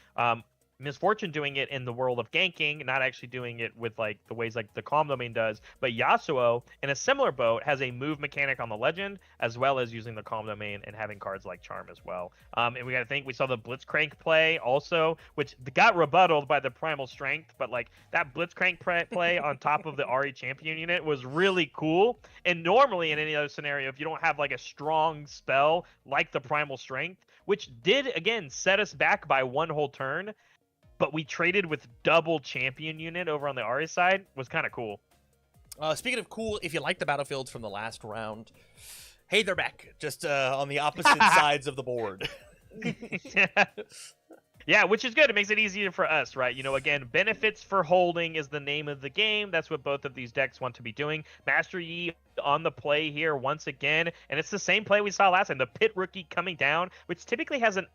Misfortune doing it in the world of ganking, not actually doing it with like the ways like the Calm Domain does, but Yasuo in a similar boat has a move mechanic on the legend, as well as using the Calm Domain and having cards like Charm as well. And we got to think, we saw the Blitzcrank play also, which got rebutted by the Primal Strength, but like that Blitzcrank play on top of the Ari champion unit was really cool. And normally in any other scenario, if you don't have like a strong spell like the Primal Strength, which did again set us back by 1 whole turn, but we traded with double champion unit over on the Ari side, was kind of cool. Speaking of cool, if you like the battlefields from the last round, hey, they're back, just on the opposite sides of the board. Yeah, which is good. It makes it easier for us, right? You know, again, benefits for holding is the name of the game. That's what both of these decks want to be doing. Master Yi on the play here once again, and it's the same play we saw last time. The Pit Rookie coming down, which typically has an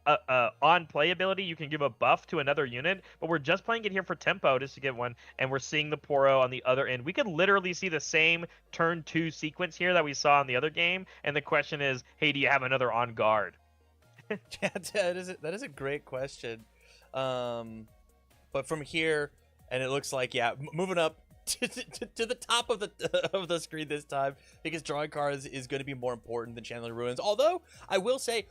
on-play ability. You can give a buff to another unit, but we're just playing it here for tempo just to get one, and we're seeing the Poro on the other end. We could literally see the same turn 2 sequence here that we saw in the other game, and the question is, hey, do you have another on guard? Yeah, that is a great question. But from here, and it looks like, moving up to the top of the screen this time, because drawing cards is going to be more important than Channeling Ruins. Although I will say,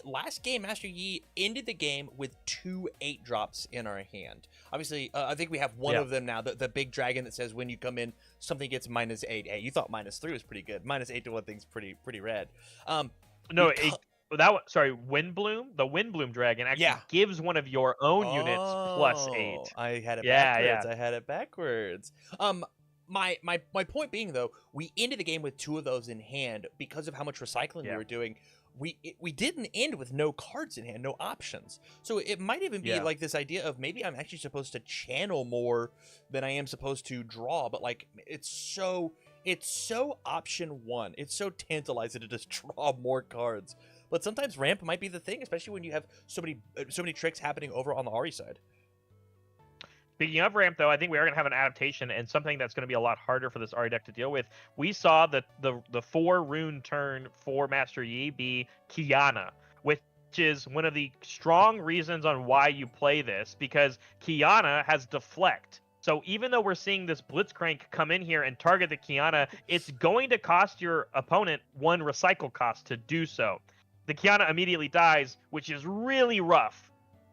last game Master Yi ended the game with 2 8-drops in our hand. Obviously, I think we have one of them now. The big dragon that says when you come in, something gets -8. Hey, you thought -3 was pretty good. -8 to 1 thing's pretty rad. No. Sorry, Windbloom. The Windbloom dragon actually gives one of your own units +8. I had it backwards. I had it backwards. My point being, though, we ended the game with 2 of those in hand because of how much recycling we were doing. We didn't end with no cards in hand, no options. So it might even be like this idea of maybe I'm actually supposed to channel more than I am supposed to draw, but like it's so option 1. It's so tantalizing to just draw more cards. But sometimes ramp might be the thing, especially when you have so many tricks happening over on the Ari side. Speaking of ramp, though, I think we are going to have an adaptation and something that's going to be a lot harder for this Ari deck to deal with. We saw the 4-rune turn for Master Yi be Kiana, which is one of the strong reasons on why you play this, because Kiana has deflect. So even though we're seeing this Blitzcrank come in here and target the Kiana, it's going to cost your opponent 1 recycle cost to do so. The Kiana immediately dies, which is really rough.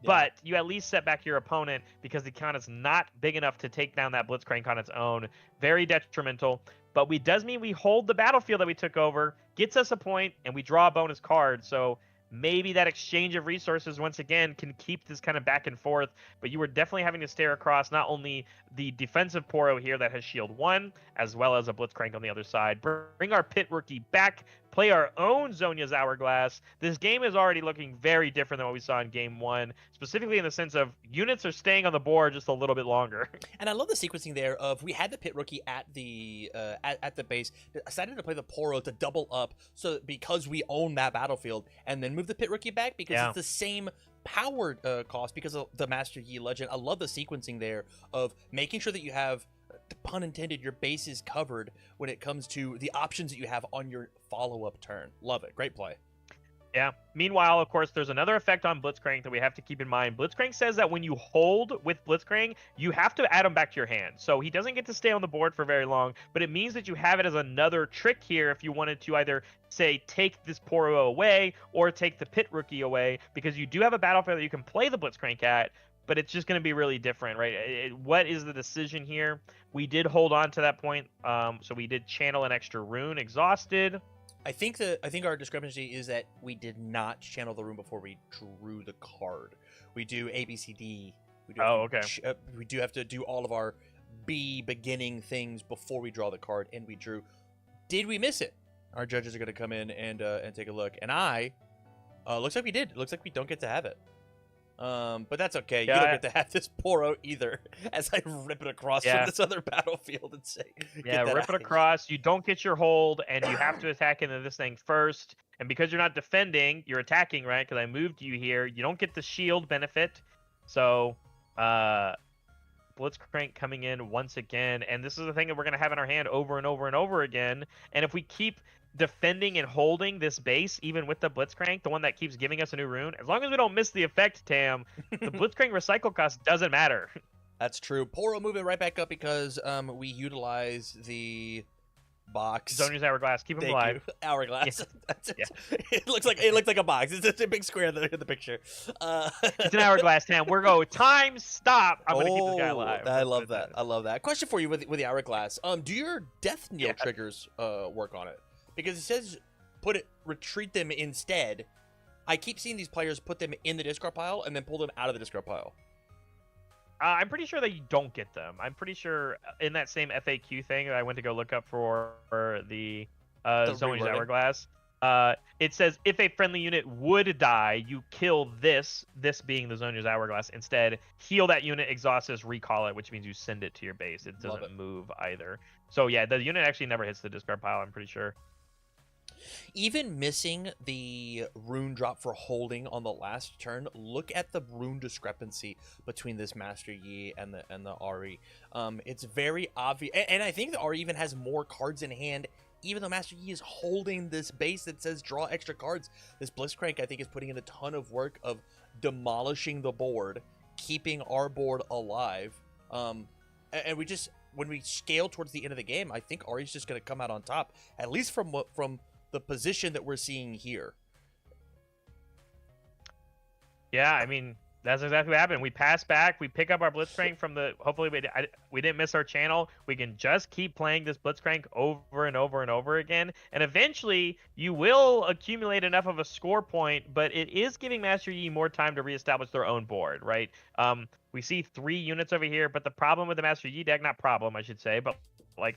but you at least set back your opponent because the count is not big enough to take down that Blitzcrank on its own. Very detrimental. But it does mean we hold the battlefield that we took over, gets us a point, and we draw a bonus card. So maybe that exchange of resources, once again, can keep this kind of back and forth. But you were definitely having to stare across not only the defensive Poro here that has Shield 1, as well as a Blitzcrank on the other side. Bring our Pit Rookie back, play our own Zhonya's Hourglass. This game is already looking very different than what we saw in Game 1, specifically in the sense of units are staying on the board just a little bit longer. And I love the sequencing there of we had the Pit Rookie at the base, decided to play the Poro to double up so because we own that battlefield, and then move the Pit Rookie back because it's the same power cost because of the Master Yi Legend. I love the sequencing there of making sure that you have, pun intended, your base is covered when it comes to the options that you have on your follow-up turn. Love it. Great play. Yeah. Meanwhile, of course, there's another effect on Blitzcrank that we have to keep in mind. Blitzcrank says that when you hold with Blitzcrank, you have to add him back to your hand. So he doesn't get to stay on the board for very long, but it means that you have it as another trick here if you wanted to either, say, take this Poro away or take the Pit Rookie away, because you do have a battlefield that you can play the Blitzcrank at, but it's just going to be really different, right? What is the decision here? We did hold on to that point, so we did channel an extra rune, Exhausted. I think our discrepancy is that we did not channel the rune before we drew the card. We do A, B, C, D. We do have to do all of our B beginning things before we draw the card, and we drew. Did we miss it? Our judges are going to come in and take a look, and looks like we did. Looks like we don't get to have it. But that's okay. Yeah, you don't get to have this Poro either, as I rip it across from this other battlefield and say, rip it across. You don't get your hold, and you have to attack into this thing first. And because you're not defending, you're attacking, right? Because I moved you here. You don't get the shield benefit. So, Blitzcrank coming in once again. And this is the thing that we're going to have in our hand over and over and over again. And if we keep defending and holding this base, even with the Blitzcrank, the one that keeps giving us a new rune, as long as we don't miss the effect, Tam, the Blitzcrank recycle cost doesn't matter. That's true. Poro moving right back up because we utilize the box. Zhonya's Hourglass. Keep him alive. Hourglass. That's it. It looks like a box. It's a big square in the picture. It's an hourglass, Tam. We're going time stop. I'm gonna keep this guy alive. I love that. I love that. Question for you with the hourglass. Do your death kneel triggers work on it? Because it says retreat them instead. I keep seeing these players put them in the discard pile and then pull them out of the discard pile. I'm pretty sure that you don't get them. I'm pretty sure in that same FAQ thing that I went to go look up for the Zhonya's Hourglass, it says if a friendly unit would die, you kill this being the Zhonya's Hourglass. Instead, heal that unit, exhaust this, recall it, which means you send it to your base. It doesn't move either. So yeah, the unit actually never hits the discard pile, I'm pretty sure. Even missing the rune drop for holding on the last turn, look at the rune discrepancy between this Master Yi and the Ari. It's very obvious, and I think the Ari even has more cards in hand, even though Master Yi is holding this base that says draw extra cards. This Blitzcrank, I think, is putting in a ton of work of demolishing the board, keeping our board alive. And we just, when we scale towards the end of the game, I think Ari's just going to come out on top, at least from the position that we're seeing here. Yeah, I mean, that's exactly what happened. We pass back, we pick up our Blitzcrank from the, hopefully we didn't miss our channel. We can just keep playing this Blitzcrank over and over and over again, and eventually you will accumulate enough of a score point, but it is giving Master Yi more time to reestablish their own board, right? We see 3 units over here, but the problem with the Master Yi deck, not problem, I should say, but like,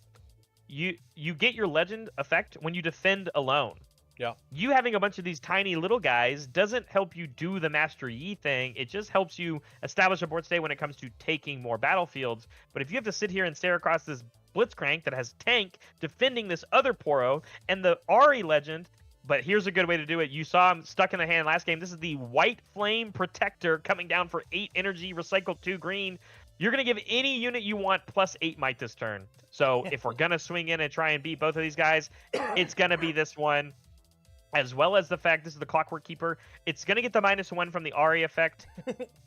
you get your legend effect when you defend alone. Yeah. You having a bunch of these tiny little guys doesn't help you do the Master Yi thing. It just helps you establish a board state when it comes to taking more battlefields. But if you have to sit here and stare across this Blitzcrank that has tank defending this other Poro and the Ari legend, but here's a good way to do it. You saw him stuck in the hand last game. This is the White Flame Protector coming down for 8 energy, recycle 2 green. You're going to give any unit you want plus 8 might this turn. So if we're going to swing in and try and beat both of these guys, it's going to be this one. As well as the fact this is the Clockwork Keeper. It's going to get the -1 from the Ari effect.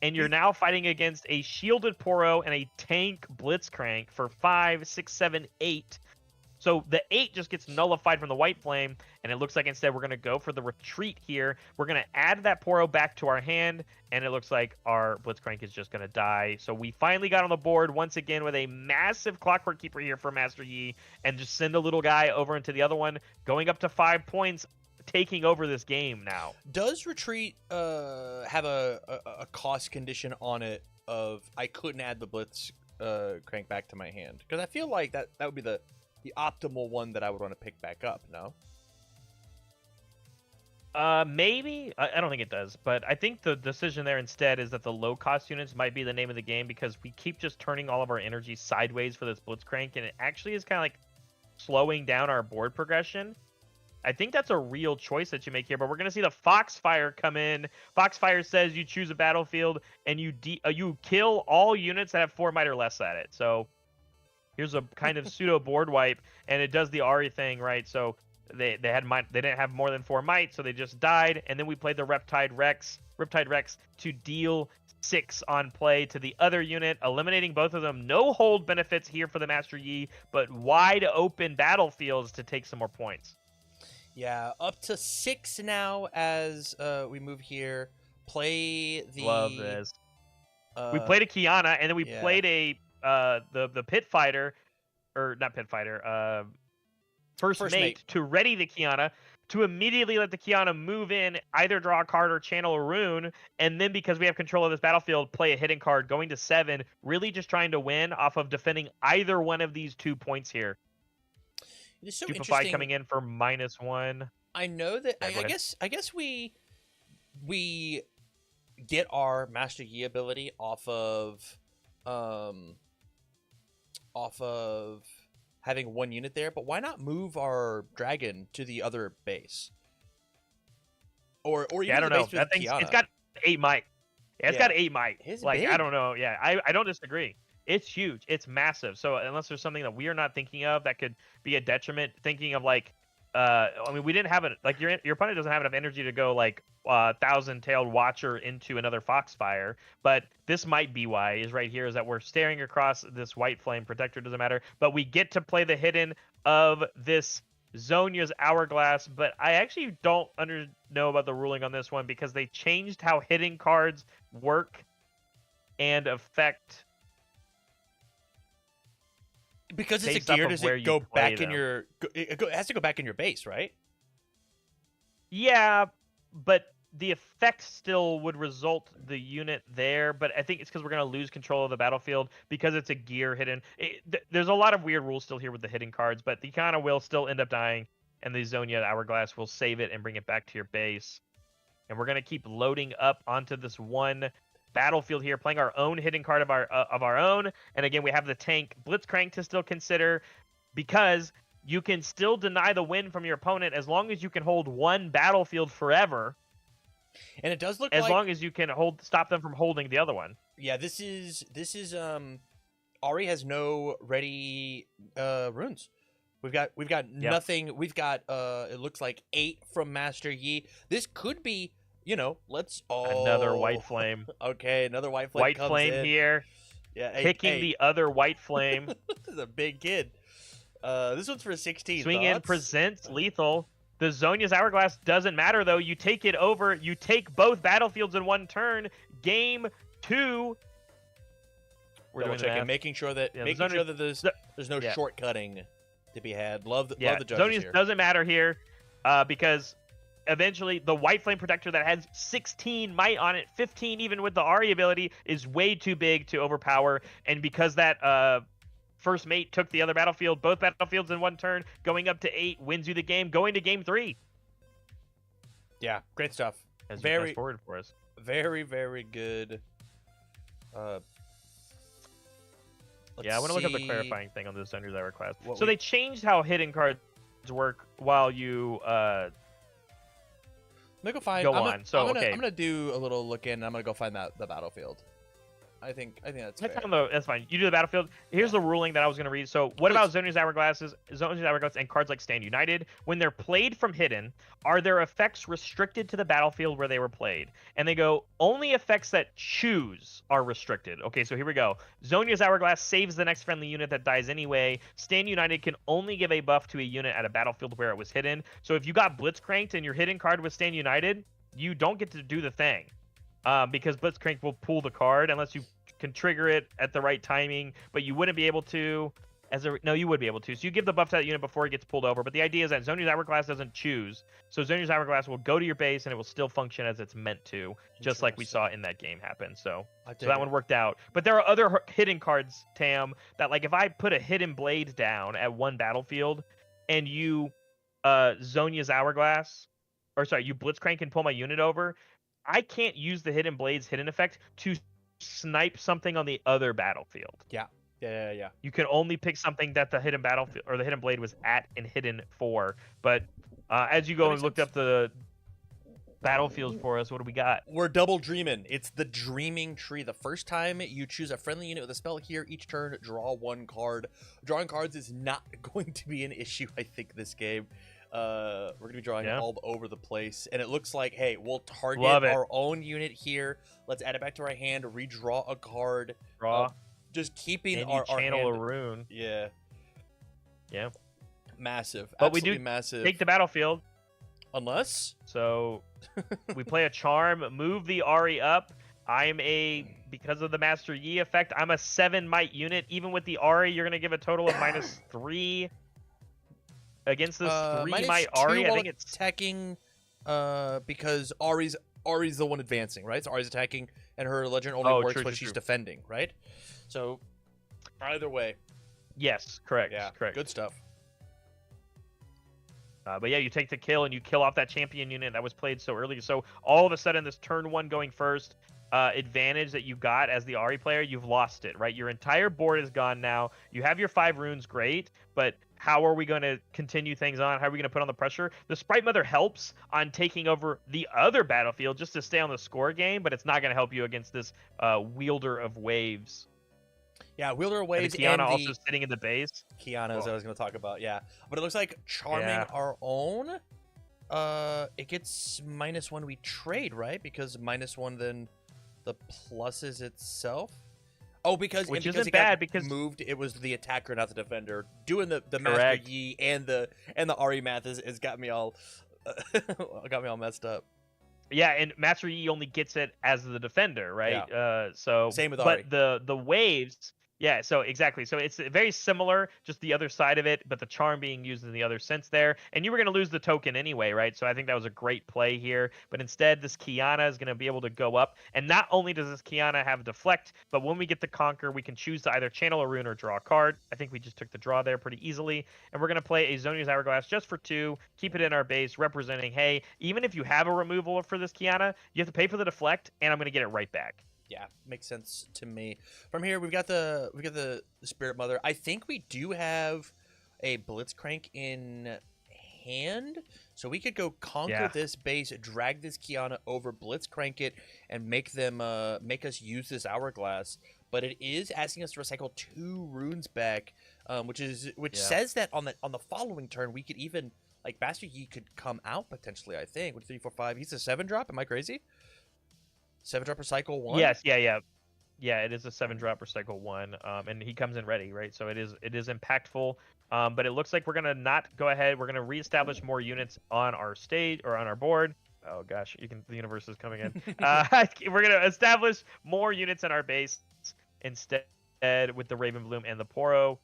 And you're now fighting against a shielded Poro and a tank Blitzcrank for 5, 6, 7, 8. So the 8 just gets nullified from the white flame, and it looks like instead we're going to go for the retreat here. We're going to add that Poro back to our hand, and it looks like our Blitzcrank is just going to die. So we finally got on the board once again with a massive Clockwork Keeper here for Master Yi, and just send a little guy over into the other one, going up to 5 points, taking over this game now. Does retreat have a cost condition on it of I couldn't add the Blitz crank back to my hand? Because I feel like that would be the optimal one that I would want to pick back up. No. Maybe. I don't think it does, but I think the decision there instead is that the low cost units might be the name of the game, because we keep just turning all of our energy sideways for this Blitzcrank, and it actually is kind of like slowing down our board progression. I think that's a real choice that you make here, but we're going to see the Foxfire come in. Foxfire says you choose a battlefield and you kill all units that have 4 might or less at it. So here's a kind of pseudo board wipe, and it does the Ari thing, right? So they didn't have more than 4 might, so they just died. And then we played the Riptide Rex to deal 6 on play to the other unit, eliminating both of them. No hold benefits here for the Master Yi, but wide open battlefields to take some more points. Yeah, up to 6 now as we move here. Play the... Love this. We played a Kiana, and then we played a the Pit Fighter, or not Pit Fighter, First Mate to ready the Kiana, to immediately let the Kiana move in, either draw a card or channel a rune, and then because we have control of this battlefield, play a hidden card, going to 7, really just trying to win off of defending either one of these 2 points here. It is so Stupefy interesting. coming in for -1. I know that. Yeah, I guess we get our Master Yi ability off of having 1 unit there, but why not move our dragon to the other base? Or even I don't know. That thing's, it's got 8 might. Yeah, it's got 8 might. It's like big. I don't know. Yeah, I don't disagree. It's huge. It's massive. So unless there's something that we are not thinking of that could be a detriment, thinking of like, I mean, we didn't have it. Like your opponent doesn't have enough energy to go like 1,000-tailed Watcher into another Foxfire. But this might be why is right here is that we're staring across this White Flame Protector. Doesn't matter. But we get to play the hidden of this Zhonya's Hourglass. But I actually don't know about the ruling on this one, because they changed how hidden cards work and affect. Because it's a gear, does it go back in your? It has to go back in your base, right? Yeah, but the effect still would result the unit there. But I think it's because we're going to lose control of the battlefield because it's a gear hidden. There's a lot of weird rules still here with the hidden cards, but the Kana will still end up dying, and the Zhonya Hourglass will save it and bring it back to your base. And we're going to keep loading up onto this one battlefield here, playing our own hidden card of our own. And again, we have the tank Blitzcrank to still consider, because you can still deny the win from your opponent as long as you can hold 1 battlefield forever. And it does look as long as you can stop them from holding the other one. Yeah, this is Ari has no ready runes. We've got nothing. We've got it looks like 8 from Master Yi. This could be, another White Flame. Okay, another White Flame. White Flame in. here. Yeah, picking the other White Flame. This is a big kid. This one's for 16. Swing in, presents lethal. The Zhonya's Hourglass doesn't matter though. You take it over. You take both battlefields in 1 turn. Game 2. We're doing checking, making sure that there's no shortcutting to be had. Love the judges Zhonya's here. Doesn't matter here, because eventually the White Flame Protector that has 16 might on it, 15 even with the Ari ability, is way too big to overpower. And because that First Mate took the other battlefield, both battlefields in 1 turn, going up to 8 wins you the game, going to game 3. Yeah, great stuff. As you fast forward for us. Very, very good. I want to look up the clarifying thing on this Zhonya's Hourglass. So they changed how hidden cards work while you Let me go find. I'm gonna do a little look in. And I'm gonna go find the battlefield. I think that's That's fair. That's fine. You do the battlefield. Here's the ruling that I was going to read. So, what about Zonia's Hourglasses? Zonia's Hourglass and cards like Stand United, when they're played from hidden, are their effects restricted to the battlefield where they were played? And they go, only effects that choose are restricted. Okay, so here we go. Zonia's Hourglass saves the next friendly unit that dies anyway. Stand United can only give a buff to a unit at a battlefield where it was hidden. So if you got Blitzcranked and your hidden card was Stand United, you don't get to do the thing. Because Blitzcrank will pull the card unless you can trigger it at the right timing, but you wouldn't be able to. No, you would be able to. So you give the buff to that unit before it gets pulled over. But the idea is that Zonia's Hourglass doesn't choose. So Zonia's Hourglass will go to your base and it will still function as it's meant to, just like we saw in that game happen. So that one worked out. But there are other hidden cards, Tam, that like if I put a hidden blade down at one battlefield and you Zonia's Hourglass, or sorry, you Blitzcrank and pull my unit over, I can't use the hidden blade's hidden effect to snipe something on the other battlefield. Yeah. You can only pick something that the hidden battlefield or the hidden blade was at and hidden for. But as you go and looked up the battlefields for us, what do we got? We're double dreaming. It's the Dreaming Tree. The first time you choose a friendly unit with a spell here, each turn draw one card. Drawing cards is not going to be an issue, I think, this game. We're gonna be drawing all over the place, and it looks like, hey, we'll target our own unit here. Let's add it back to our hand, redraw a card, just keeping our channel hand. A rune. Yeah, massive. But absolutely we do massive. take the battlefield, unless we play a charm, move the Ari up. Because of the Master Yi effect, I'm a 7 might unit. Even with the Ari, you're gonna give a total of -3. Against this 3 might Ari, I think it's attacking because Ari's the one advancing, right? So Ari's attacking and her legend only works when she's defending, right? So either way. Yes, correct. Yeah, correct. Good stuff. But yeah, you take the kill and you kill off that champion unit that was played so early. So all of a sudden, this turn 1 going first advantage that you got as the Ari player, you've lost it, right? Your entire board is gone now. You have your 5 runes, great, but how are we going to continue things on? How are we going to put on the pressure? The Sprite Mother helps on taking over the other battlefield just to stay on the score game, but it's not going to help you against this Wielder of Waves. Yeah, Wielder of Waves. And Kiana also sitting in the base. Kiana is what I was going to talk about, yeah. But it looks like Charming our own, it gets -1 we trade, right? Because -1 then the pluses itself. Oh, because which because isn't bad because moved, it was the attacker, not the defender. Doing the Master Yi and the Ari math has got me all messed up. Yeah, and Master Yi only gets it as the defender, right? Yeah. So same with Ari. But the waves. Yeah, so exactly. So it's very similar, just the other side of it, but the charm being used in the other sense there. And you were going to lose the token anyway, right? So I think that was a great play here. But instead, this Kiana is going to be able to go up. And not only does this Kiana have deflect, but when we get the Conquer, we can choose to either channel a rune or draw a card. I think we just took the draw there pretty easily. And we're going to play a Zonia's Hourglass just for 2, keep it in our base, representing, hey, even if you have a removal for this Kiana, you have to pay for the deflect, and I'm going to get it right back. Yeah, makes sense to me. From here, we've got the Spirit Mother. I think we do have a Blitzcrank in hand, so we could go conquer this base, drag this Kiana over, Blitzcrank it, and make us use this Hourglass. But it is asking us to recycle 2 runes back, which says that on the following turn we could even, like, Master Yi could come out potentially. I think with 3, 4, 5. He's a 7-drop. Am I crazy? 7-drop recycle 1. Yes, yeah. It is a 7-drop recycle 1, and he comes in ready, right? So it is impactful. But it looks like we're gonna not go ahead. We're gonna reestablish more units on our stage or on our board. Oh gosh, the universe is coming in. We're gonna establish more units in our base instead with the Raven Bloom and the Poro.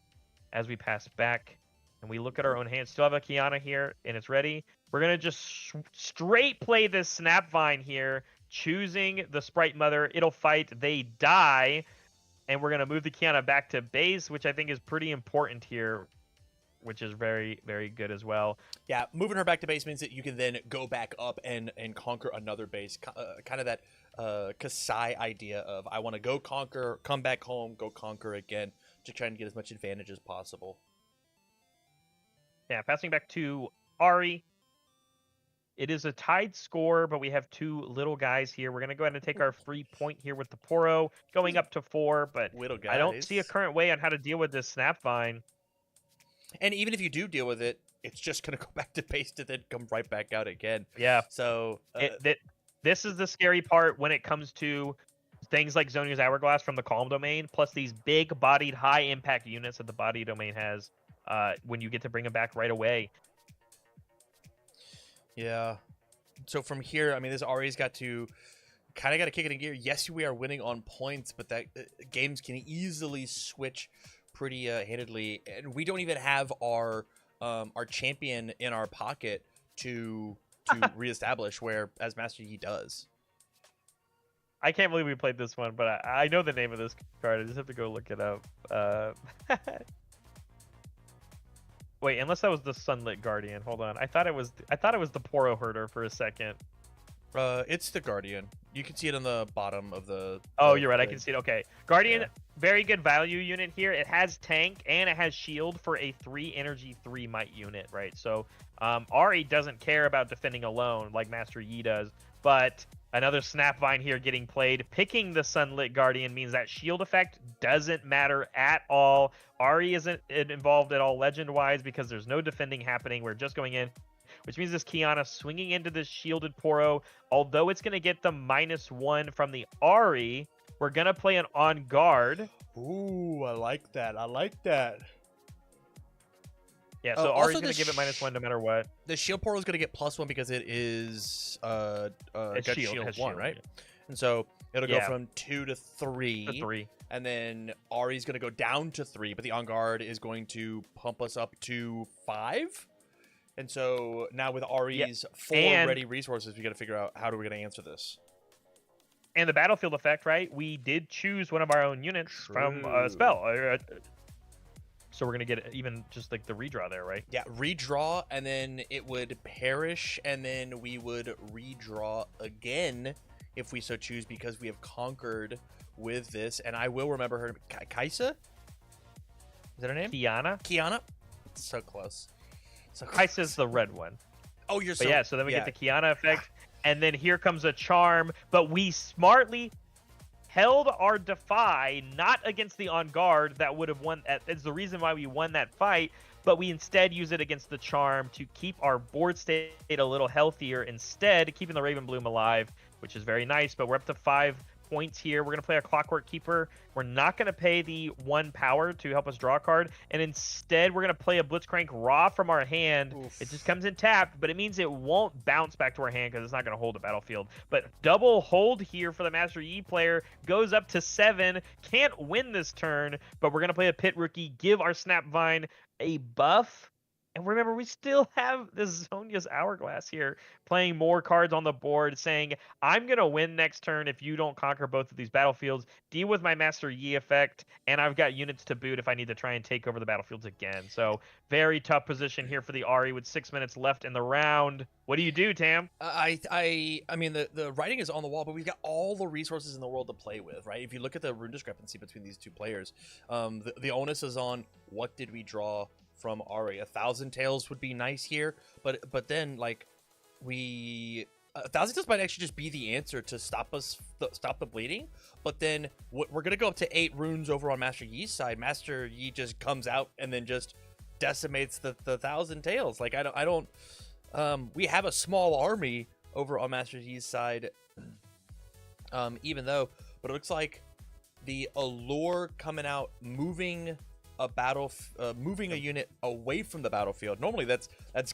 As we pass back and we look at our own hands, still have a Kiana here and it's ready. We're gonna just straight play this Snapvine here. Choosing the Sprite Mother, it'll fight, they die, and we're going to move the Kiana back to base, which I think is pretty important here, which is very, very good as well. Yeah, moving her back to base means that you can then go back up and conquer another base, kind of that Kasai idea of I want to go conquer, come back home, go conquer again, to try and get as much advantage as possible. Yeah, passing back to Ari. It is a tied score, but we have two little guys here. We're going to go ahead and take our free point here with the Poro, going up to 4, but Little I don't see a guys. current way on how to deal with this Snapvine. And even if you do deal with it, it's just going to go back to base to then come right back out again. Yeah. So this is the scary part when it comes to things like Zonia's Hourglass from the Calm Domain, plus these big-bodied, high-impact units that the Body Domain has when you get to bring them back right away. Yeah. So from here, I mean, this Ari's got to kind of got to kick it in gear. Yes, we are winning on points, but that games can easily switch pretty handedly, and we don't even have our champion in our pocket to reestablish, where as Master Yi does. I can't believe we played this one, but I know the name of this card. I just have to go look it up. Wait, unless that was the Sunlit Guardian. Hold on. I thought it was the Poro Herder for a second. It's the Guardian. You can see it on the bottom of the. Oh, you're right. I can see it. Okay, Guardian, very good value unit here. It has tank and it has shield for a 3 energy 3 might unit, right? So, Ari doesn't care about defending alone like Master Yi does, but another Snapvine here getting played. Picking the Sunlit Guardian means that shield effect doesn't matter at all. Ari isn't involved at all legend-wise because there's no defending happening. We're just going in, which means this Kiana swinging into this shielded Poro. Although it's going to get the -1 from the Ari, we're going to play an On Guard. Ooh, I like that. I like that. Yeah, so Ari's going to give it -1 no matter what. The shield Poro is going to get +1 because it is it's shield 1, right? Yeah. And so it'll go from 2 to 3. To 3. And then Ari's going to go down to 3, but the On Guard is going to pump us up to 5. And so now with Ari's 4 ready resources, we got to figure out how are we going to answer this. And the battlefield effect, right? We did choose one of our own units from a spell. So we're going to get even just like the redraw there, right? Yeah, redraw, and then it would perish, and then we would redraw again if we so choose, because we have conquered with this. And I will remember her. Kaisa? Is that her name? Kiana? So close. So Kaisa's the red one. Oh, you're so... But yeah, so then we get the Kiana effect, and then here comes a charm, but we smartly held our Defy not against the On Guard that would have won. It's the reason why we won that fight, but we instead use it against the charm to keep our board state a little healthier, instead keeping the Raven Bloom alive, which is very nice. But we're up to 5 points here. We're going to play a Clockwork Keeper. We're not going to pay the 1 power to help us draw a card, and instead we're going to play a Blitzcrank Raw from our hand. Oof. It just comes in tapped, but it means it won't bounce back to our hand because it's not going to hold the battlefield. But double hold here for the Master Yi player, goes up to 7. Can't win this turn, but we're going to play a Pit Rookie, give our Snapvine a buff. And remember, we still have this Zonia's Hourglass here, playing more cards on the board, saying, I'm going to win next turn if you don't conquer both of these battlefields, deal with my Master Yi effect, and I've got units to boot if I need to try and take over the battlefields again. So, very tough position here for the Ari with 6 minutes left in the round. What do you do, Tam? I mean, the writing is on the wall, but we've got all the resources in the world to play with, right? If you look at the rune discrepancy between these two players, the onus is on what did we draw from Ari. 1,000 Tails would be nice here, but then like a 1,000 Tails might actually just be the answer to stop the bleeding. But then we're gonna go up to 8 runes over on Master Yi's side. Master Yi just comes out and then just decimates the 1,000 Tails. Like I don't. We have a small army over on Master Yi's side. But it looks like the allure coming out, moving a unit away from the battlefield. Normally that's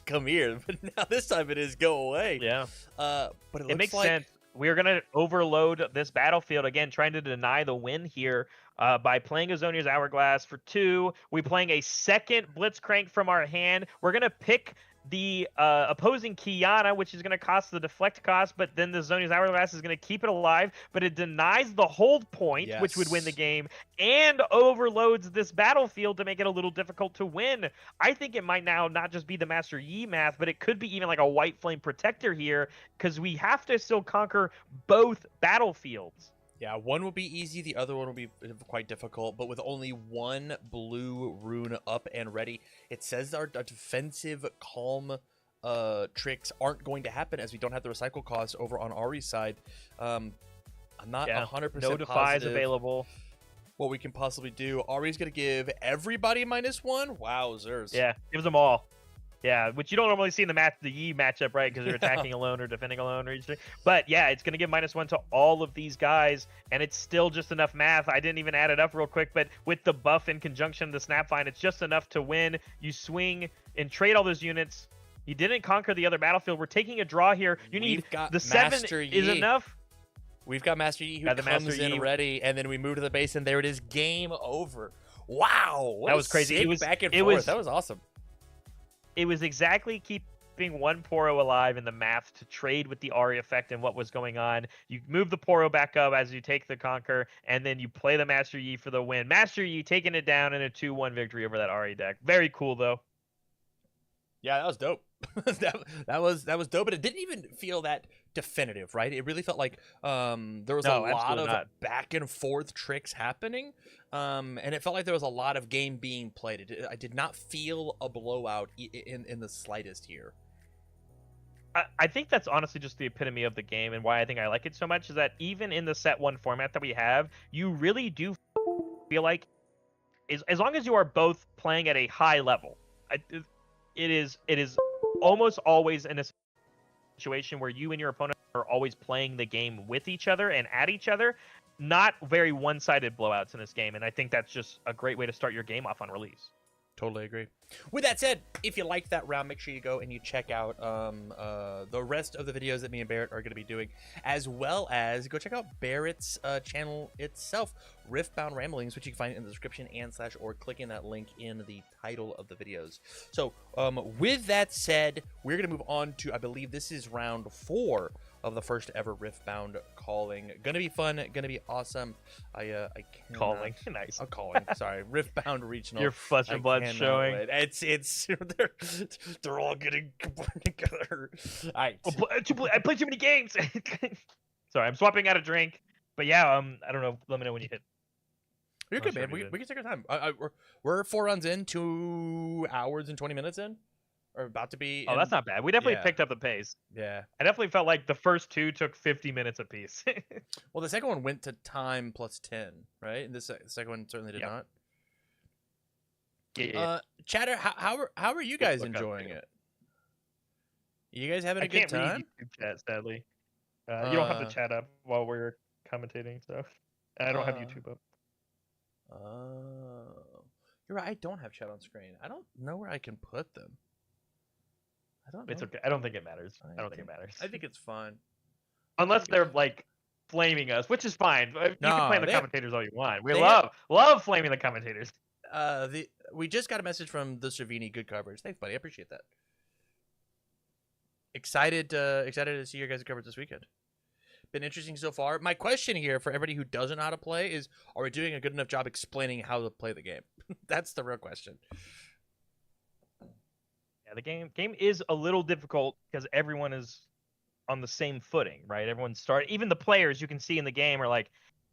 come here, but now this time it is go away. Yeah. But it makes sense. We're gonna overload this battlefield again, trying to deny the win here by playing a Zonia's Hourglass for 2. We playing a second Blitzcrank from our hand. We're gonna pick the opposing Kiana, which is going to cost the deflect cost, but then the Zonia's Hourglass is going to keep it alive, but it denies the hold point, which would win the game, and overloads this battlefield to make it a little difficult to win. I think it might now not just be the Master Yi math, but it could be even like a White Flame Protector here, because we have to still conquer both battlefields. Yeah, one will be easy, the other one will be quite difficult, but with only 1 blue rune up and ready, it says our defensive calm tricks aren't going to happen as we don't have the recycle costs over on Ari's side. I'm not 100% no defies positive available. What we can possibly do. Ari's going to give everybody -1? Wowzers. Yeah, gives them all. Yeah, which you don't normally see in the Yi matchup, right? Because they're attacking alone or defending alone or each thing. But yeah, it's going to give -1 to all of these guys, and it's still just enough math. I didn't even add it up real quick, but with the buff in conjunction to the Snapvine, it's just enough to win. You swing and trade all those units. You didn't conquer the other battlefield. We're taking a draw here. You need the 7 is enough. We've got Master Yi who comes in ready, and then we move to the base, and there it is, game over. Wow, that was crazy. It was back and forth. That was awesome. It was exactly keeping one Poro alive in the math to trade with the Ari effect and what was going on. You move the Poro back up as you take the Conquer, and then you play the Master Yi for the win. Master Yi taking it down in a 2-1 victory over that Ari deck. Very cool, though. Yeah, that was dope. that was dope, but it didn't even feel that definitive, right? It really felt like there was a lot of back and forth tricks happening, and it felt like there was a lot of game being played. I did not feel a blowout in the slightest here. I think that's honestly just the epitome of the game, and why I think I like it so much is that even in the set 1 format that we have, you really do feel like, as long as you are both playing at a high level, it is almost always in a situation where you and your opponent are always playing the game with each other and at each other. Not very one-sided blowouts in this game, and I think that's just a great way to start your game off on release. Totally agree. With that said, if you liked that round, make sure you go and you check out the rest of the videos that me and Barrett are going to be doing, as well as go check out Barrett's channel itself, RiftBound Ramblings, which you can find in the description or clicking that link in the title of the videos. So with that said, we're going to move on to, I believe this is round 4 of the first ever RiftBound calling. Gonna be fun, gonna be awesome. I cannot... Calling, nice. Calling, sorry. RiftBound Regional. Your flesh and blood showing. It's they're all getting combined together. All right. I played too many games. Sorry, I'm swapping out a drink. But yeah, I don't know. Let me know when you hit. You're good, man. We can take our time. We're 4 runs in, 2 hours and 20 minutes in. Or about to be. Oh, that's not bad. We definitely picked up the pace. Yeah. I definitely felt like the first 2 took 50 minutes apiece. Well, the second one went to time plus 10, right? And the second one certainly did not. Yeah. Chatter, how are you guys enjoying it? You guys having a good time? I can't read YouTube chat, sadly. You don't have the chat up while we're commentating, so I don't have YouTube up. You're right. I don't have chat on screen. I don't know where I can put them. I don't know. It's okay. I don't think it matters. I don't think it matters. I think it's fun. Unless they're like flaming us, which is fine. You can flame the commentators all you want. We love flaming the commentators. We just got a message from the Cervini. Good coverage. Thanks, buddy. I appreciate that. Excited to see your guys' coverage this weekend. Been interesting so far. My question here for everybody who doesn't know how to play is: are we doing a good enough job explaining how to play the game? That's the real question. Yeah, the game is a little difficult because everyone is on the same footing, right? Everyone's starting. Even the players you can see in the game are like,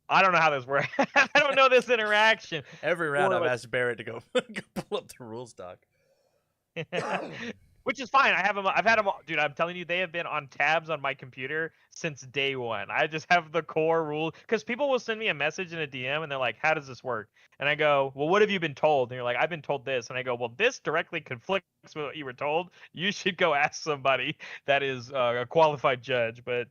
I don't know how this works. I don't know this interaction. Every round I've asked Barrett to go pull up the rules doc. Which is fine. I've had them, dude. I'm telling you, they have been on tabs on my computer since day one. I just have the core rule because people will send me a message in a DM and they're like, "How does this work?" And I go, "Well, what have you been told?" And you're like, "I've been told this." And I go, "Well, this directly conflicts with what you were told. You should go ask somebody that is a qualified judge." But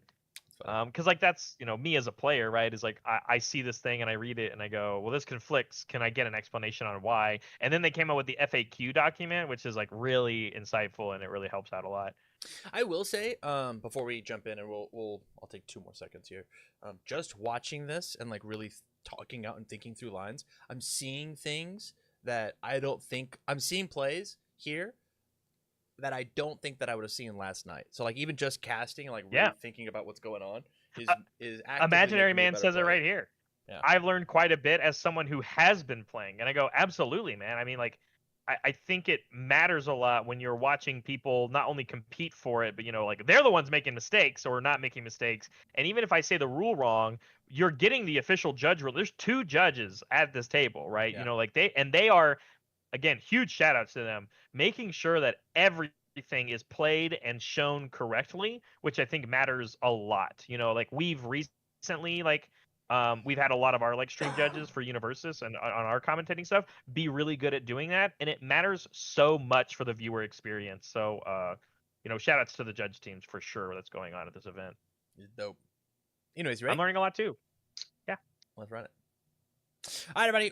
because like that's me as a player, right? Is like I see this thing and I read it and I go, well, this conflicts. Can I get an explanation on why? And then they came out with the FAQ document, which is like really insightful and it really helps out a lot. I will say, before we jump in, and I'll take 2 more seconds here. Just watching this and like really talking out and thinking through lines, I'm seeing things that I don't think I'm seeing plays here that I don't think that I would have seen last night. So like even just casting and like really thinking about what's going on is Imaginary Man says play. It right here. Yeah. I've learned quite a bit as someone who has been playing, and I go, absolutely, man. I mean, like I think it matters a lot when you're watching people not only compete for it, but like they're the ones making mistakes or not making mistakes. And even if I say the rule wrong, you're getting the official judge rule. There's 2 judges at this table, right? Yeah. Like they are, again, huge shout outs to them, making sure that every everything is played and shown correctly, which I think matters a lot. Like we've recently we've had a lot of our stream judges for Universus and on our commentating stuff be really good at doing that, and it matters so much for the viewer experience. So shout outs to the judge teams for sure that's going on at this event. Dope. Anyways, right? I'm learning a lot too. Yeah. Let's run it. All right, everybody.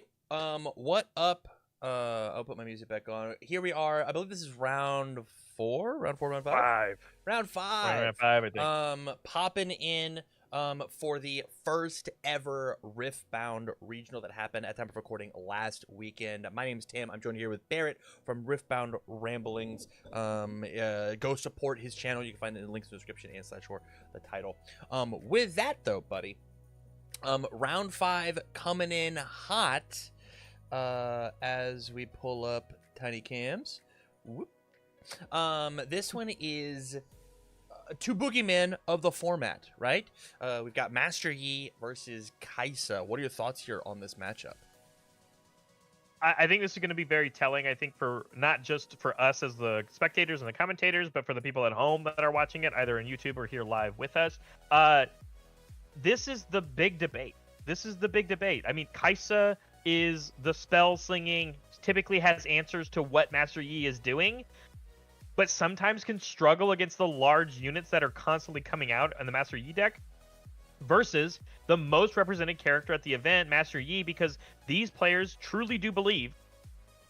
What up? I'll put my music back on. Here we are. I believe this is round 4, round 5. Round 5. Round 5, I think. Popping in for the first ever RiftBound regional that happened at time of recording last weekend. My name's Tim. I'm joined here with Barrett from RiftBound Ramblings. Go support his channel. You can find it in the links in the description and / or the title. With that though, buddy, round 5 coming in hot. As we pull up tiny cams. Whoop. This one is two boogeymen of the format, right? We've got Master Yi versus Kaisa. What are your thoughts here on this matchup? I think this is going to be very telling, I think, for not just for us as the spectators and the commentators, but for the people at home that are watching it, either on YouTube or here live with us. This is the big debate. I mean, Kaisa is the spell slinging, typically has answers to what Master Yi is doing, but sometimes can struggle against the large units that are constantly coming out on the Master Yi deck, versus the most represented character at the event, Master Yi, because these players truly do believe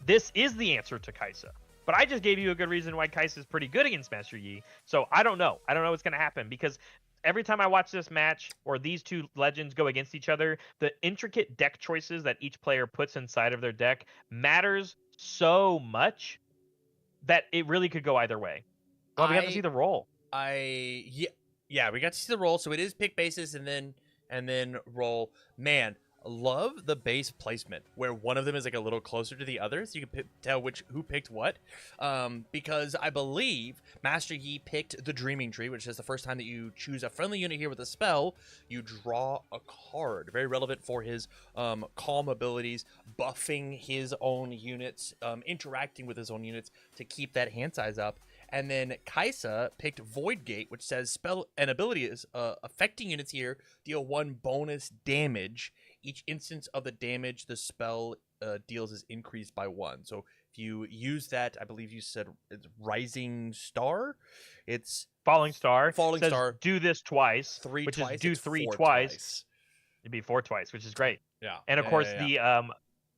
this is the answer to Kaisa. But I just gave you a good reason why Kaisa is pretty good against Master Yi, so I don't know what's going to happen, because every time I watch this match or these two legends go against each other, the intricate deck choices that each player puts inside of their deck matters so much that it really could go either way. Well, we got to see the roll. Yeah, we got to see the roll. So it is pick basis and then roll. Man, love the base placement where one of them is like a little closer to the other, so you can tell who picked what. Because I believe Master Yi picked the Dreaming Tree, which is the first time that you choose a friendly unit here with a spell, you draw a card. Very relevant for his calm abilities, buffing his own units, interacting with his own units to keep that hand size up. And then Kaisa picked Void Gate, which says spell and ability is affecting units here deal 1 bonus damage. Each instance of the damage the spell deals is increased by 1. So if you use that, I believe you said it's Rising Star. It's Falling Star. Falling Star. Do this twice. 3 which twice. Is do 3 4 twice. It'd be 4 twice, which is great. Yeah. And of course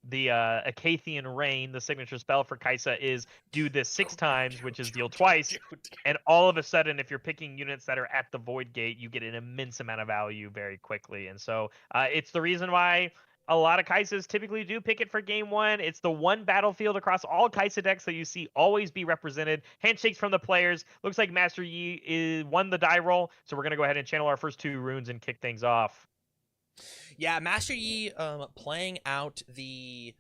the Acathian Rain, the signature spell for Kaisa, is do this 6 times, which is deal twice. And all of a sudden, if you're picking units that are at the Void Gate, you get an immense amount of value very quickly. And so it's the reason why a lot of Kaisas typically do pick it for game 1. It's the one battlefield across all Kaisa decks that you see always be represented. Handshakes from the players. Looks like Master Yi won the die roll. So we're going to go ahead and channel our first 2 runes and kick things off. Yeah, Master Yi playing out the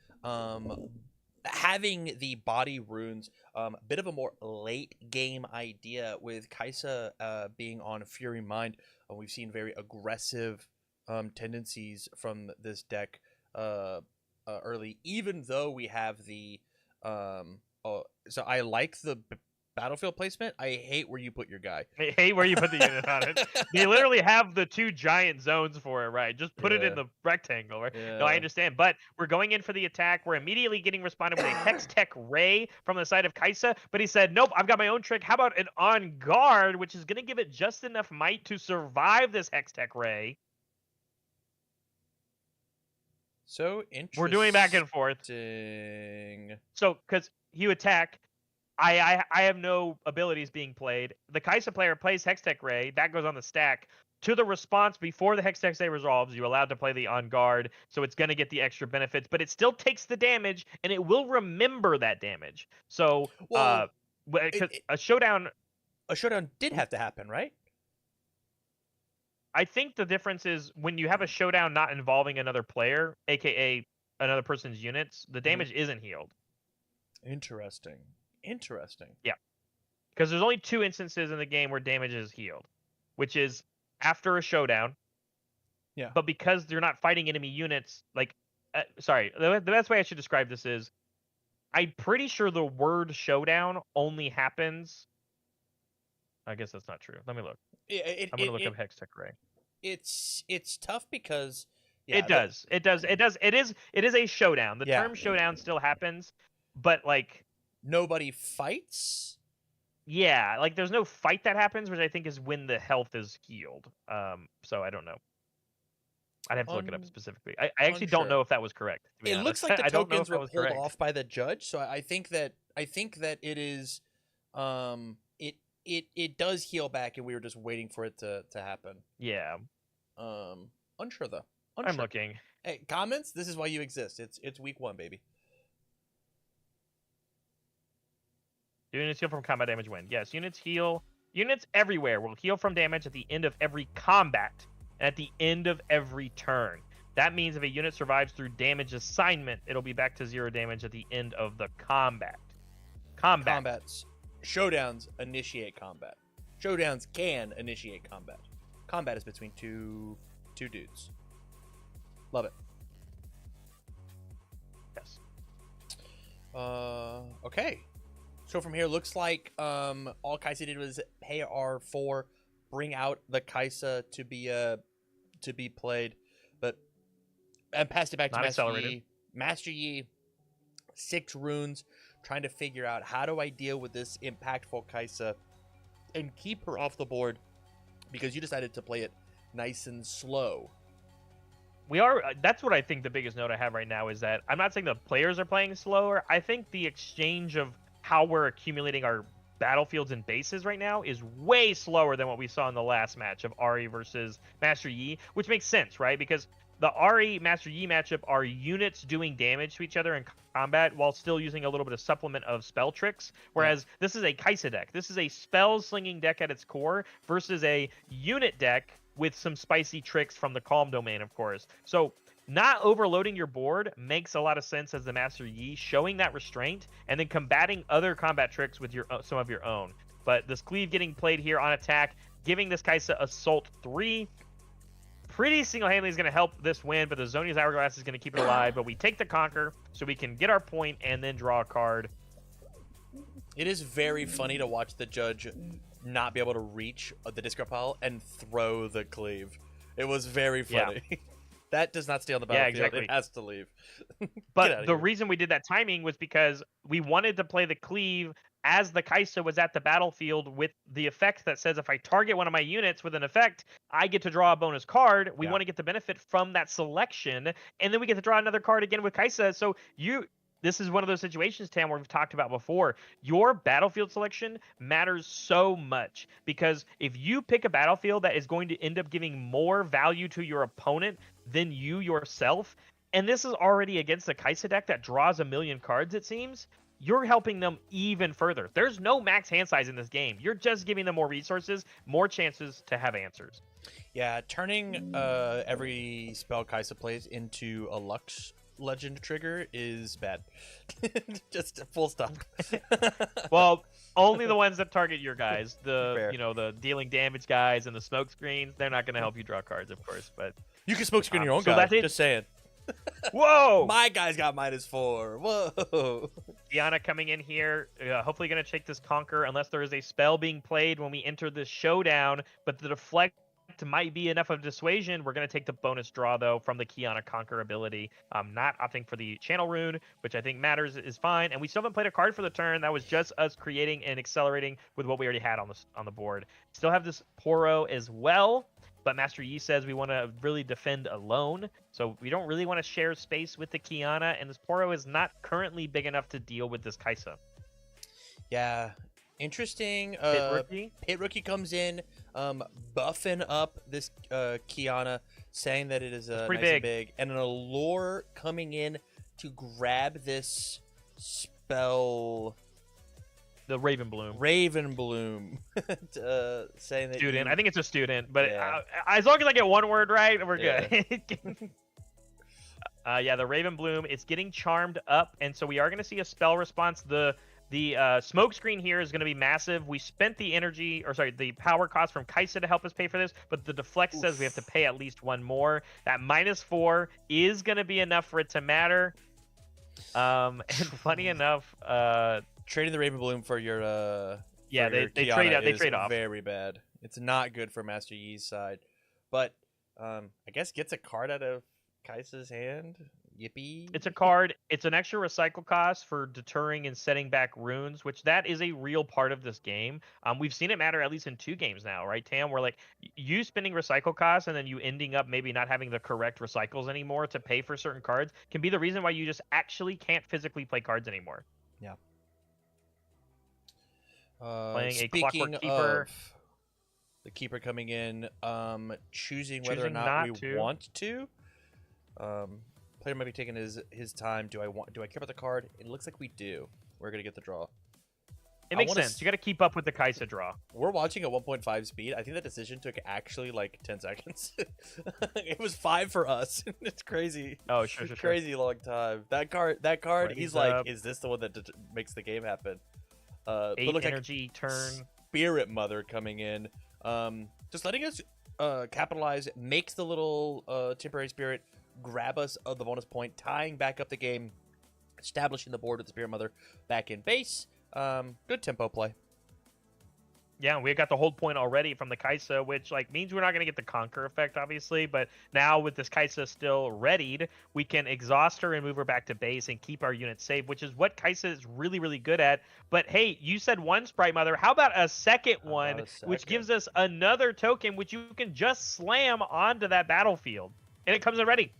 having the body runes, a bit of a more late game idea with Kaisa being on Fury Mind. We've seen very aggressive tendencies from this deck early, even though we have the so I like the battlefield placement. I hate where you put your guy. I hate where you put the unit on it. You literally have the 2 giant zones for it, right? Just put it in the rectangle, right? Yeah. No, I understand. But we're going in for the attack. We're immediately getting responded with a Hex Tech Ray from the side of Kaisa. But he said, nope, I've got my own trick. How about an On Guard, which is going to give it just enough might to survive this Hex Tech Ray. So interesting. We're doing back and forth. So, because you attack, I have no abilities being played. The Kaisa player plays Hextech Ray. That goes on the stack. To the response, before the Hextech Ray resolves, you're allowed to play the On Guard, so it's going to get the extra benefits, but it still takes the damage, and it will remember that damage. So, a showdown... A showdown did have to happen, right? I think the difference is when you have a showdown not involving another player, a.k.a. another person's units, the damage isn't healed. Interesting. Yeah. Because there's only 2 instances in the game where damage is healed, which is after a showdown. Yeah. But because you're not fighting enemy units, the best way I should describe this is, I'm pretty sure the word showdown only happens I guess that's not true. Let me look. I'm gonna look up Hextech Ray. It's tough because it does. It is a showdown. The term showdown still happens, but like nobody fights. Yeah, like there's no fight that happens, which I think is when the health is healed. So I don't know. I'd have to look it up specifically. I actually don't know if that was correct. To be it honest. looks like the I don't know tokens if were that was pulled off by the judge, so I think that it is, it does heal back, and we were just waiting for it to happen. Yeah. Unsure though. I'm looking. Hey, comments. This is why you exist. It's week 1, baby. Units heal from combat damage when. Yes, units heal. Units everywhere will heal from damage at the end of every combat and at the end of every turn. That means if a unit survives through damage assignment, it'll be back to 0 damage at the end of the combat. Combats. Showdowns initiate combat. Showdowns can initiate combat. Combat is between two dudes. Love it. Yes. Okay. So from here, looks like all Kaisa did was pay R4, bring out the Kaisa to be played, and passed it back to Master Yi. Master Yi, 6 runes, trying to figure out how do I deal with this impactful Kaisa and keep her off the board, because you decided to play it nice and slow. That's what I think the biggest note I have right now is that I'm not saying the players are playing slower. I think the exchange of how we're accumulating our battlefields and bases right now is way slower than what we saw in the last match of Ari versus Master Yi, which makes sense, right? Because the Ari Master Yi matchup are units doing damage to each other in combat while still using a little bit of supplement of spell tricks, whereas this is a Kaisa deck. This is a spell slinging deck at its core versus a unit deck with some spicy tricks from the Calm domain, of course. So not overloading your board makes a lot of sense as the Master Yi, showing that restraint and then combating other combat tricks with some of your own. But this cleave getting played here on attack, giving this Kaisa Assault 3, pretty single-handedly is going to help this win, but the Zonia's Hourglass is going to keep it alive. But we take the Conquer so we can get our point and then draw a card. It is very funny to watch the judge not be able to reach the discard pile and throw the cleave. It was very funny. Yeah. That does not stay on the battlefield. Yeah, exactly. It has to leave. But the reason we did that timing was because we wanted to play the cleave as the Kaisa was at the battlefield with the effect that says if I target one of my units with an effect, I get to draw a bonus card. We want to get the benefit from that selection, and then we get to draw another card again with Kaisa. So this is one of those situations, Tam, where we've talked about before. Your battlefield selection matters so much, because if you pick a battlefield that is going to end up giving more value to your opponent than you yourself, and this is already against a Kaisa deck that draws a million cards, it seems, you're helping them even further. There's no max hand size in this game. You're just giving them more resources, more chances to have answers. Yeah, turning every spell Kaisa plays into a Lux legend trigger is bad. Just full stop. Well, only the ones that target your guys, the dealing damage guys and the smoke screens, they're not going to help you draw cards, of course, but you can smoke screen your own guy. Just saying. Whoa! My guy's got -4. Whoa! Diana coming in here, hopefully going to take this Conquer unless there is a spell being played when we enter this showdown, but the deflect might be enough of dissuasion. We're going to take the bonus draw, though, from the Kiana Conquer ability. Not opting for the Channel Rune, which I think matters, is fine. And we still haven't played a card for the turn. That was just us creating and accelerating with what we already had on the board. Still have this Poro as well, but Master Yi says we want to really defend alone. So we don't really want to share space with the Kiana, and this Poro is not currently big enough to deal with this Kaisa. Yeah. Interesting. Pit Rookie comes in, buffing up this Kiana, saying that it is pretty nice big, and an Allure coming in to grab this spell. The Raven Bloom. Saying that student. I think it's a student, but as long as I get one word right, we're good. The Raven Bloom. It's getting charmed up, and so we are going to see a spell response. The smoke screen here is going to be massive. We spent the power cost from Kaisa to help us pay for this, but the deflect says we have to pay at least one more. That -4 is going to be enough for it to matter. And funny enough, trading the Raven Bloom for your Yeah, they Kiana trade out. They is trade off. very bad. It's not good for Master Yi's side. But I guess gets a card out of Kaisa's hand. Yippee. It's a card. It's an extra recycle cost for deterring and setting back runes, which that is a real part of this game. We've seen it matter at least in 2 games now, right, Tam? Where like you spending recycle costs and then you ending up maybe not having the correct recycles anymore to pay for certain cards can be the reason why you just actually can't physically play cards anymore. Yeah. Playing a Clockwork Keeper. The keeper coming in, choosing whether or not we want to. Player might be taking his time. Do I care about the card? It looks like we do. We're gonna get the draw. It makes sense. You got to keep up with the Kaisa draw. We're watching at 1.5 speed. I think that decision took actually like 10 seconds. It was 5 for us. It's crazy. Oh, sure. Crazy long time. That card. He's like, is this the one that makes the game happen? 8 energy like turn. Spirit Mother coming in. Just letting us capitalize. Makes the little temporary spirit grab us of the bonus point, tying back up the game, establishing the board with the Spirit Mother back in base. Good tempo play. Yeah, we got the hold point already from the Kaisa, which like means we're not going to get the Conquer effect, obviously. But now with this Kaisa still readied, we can exhaust her and move her back to base and keep our units safe, which is what Kaisa is really, really good at. But hey, you said 1 Sprite Mother. How about a second one, which gives us another token, which you can just slam onto that battlefield, and it comes in ready.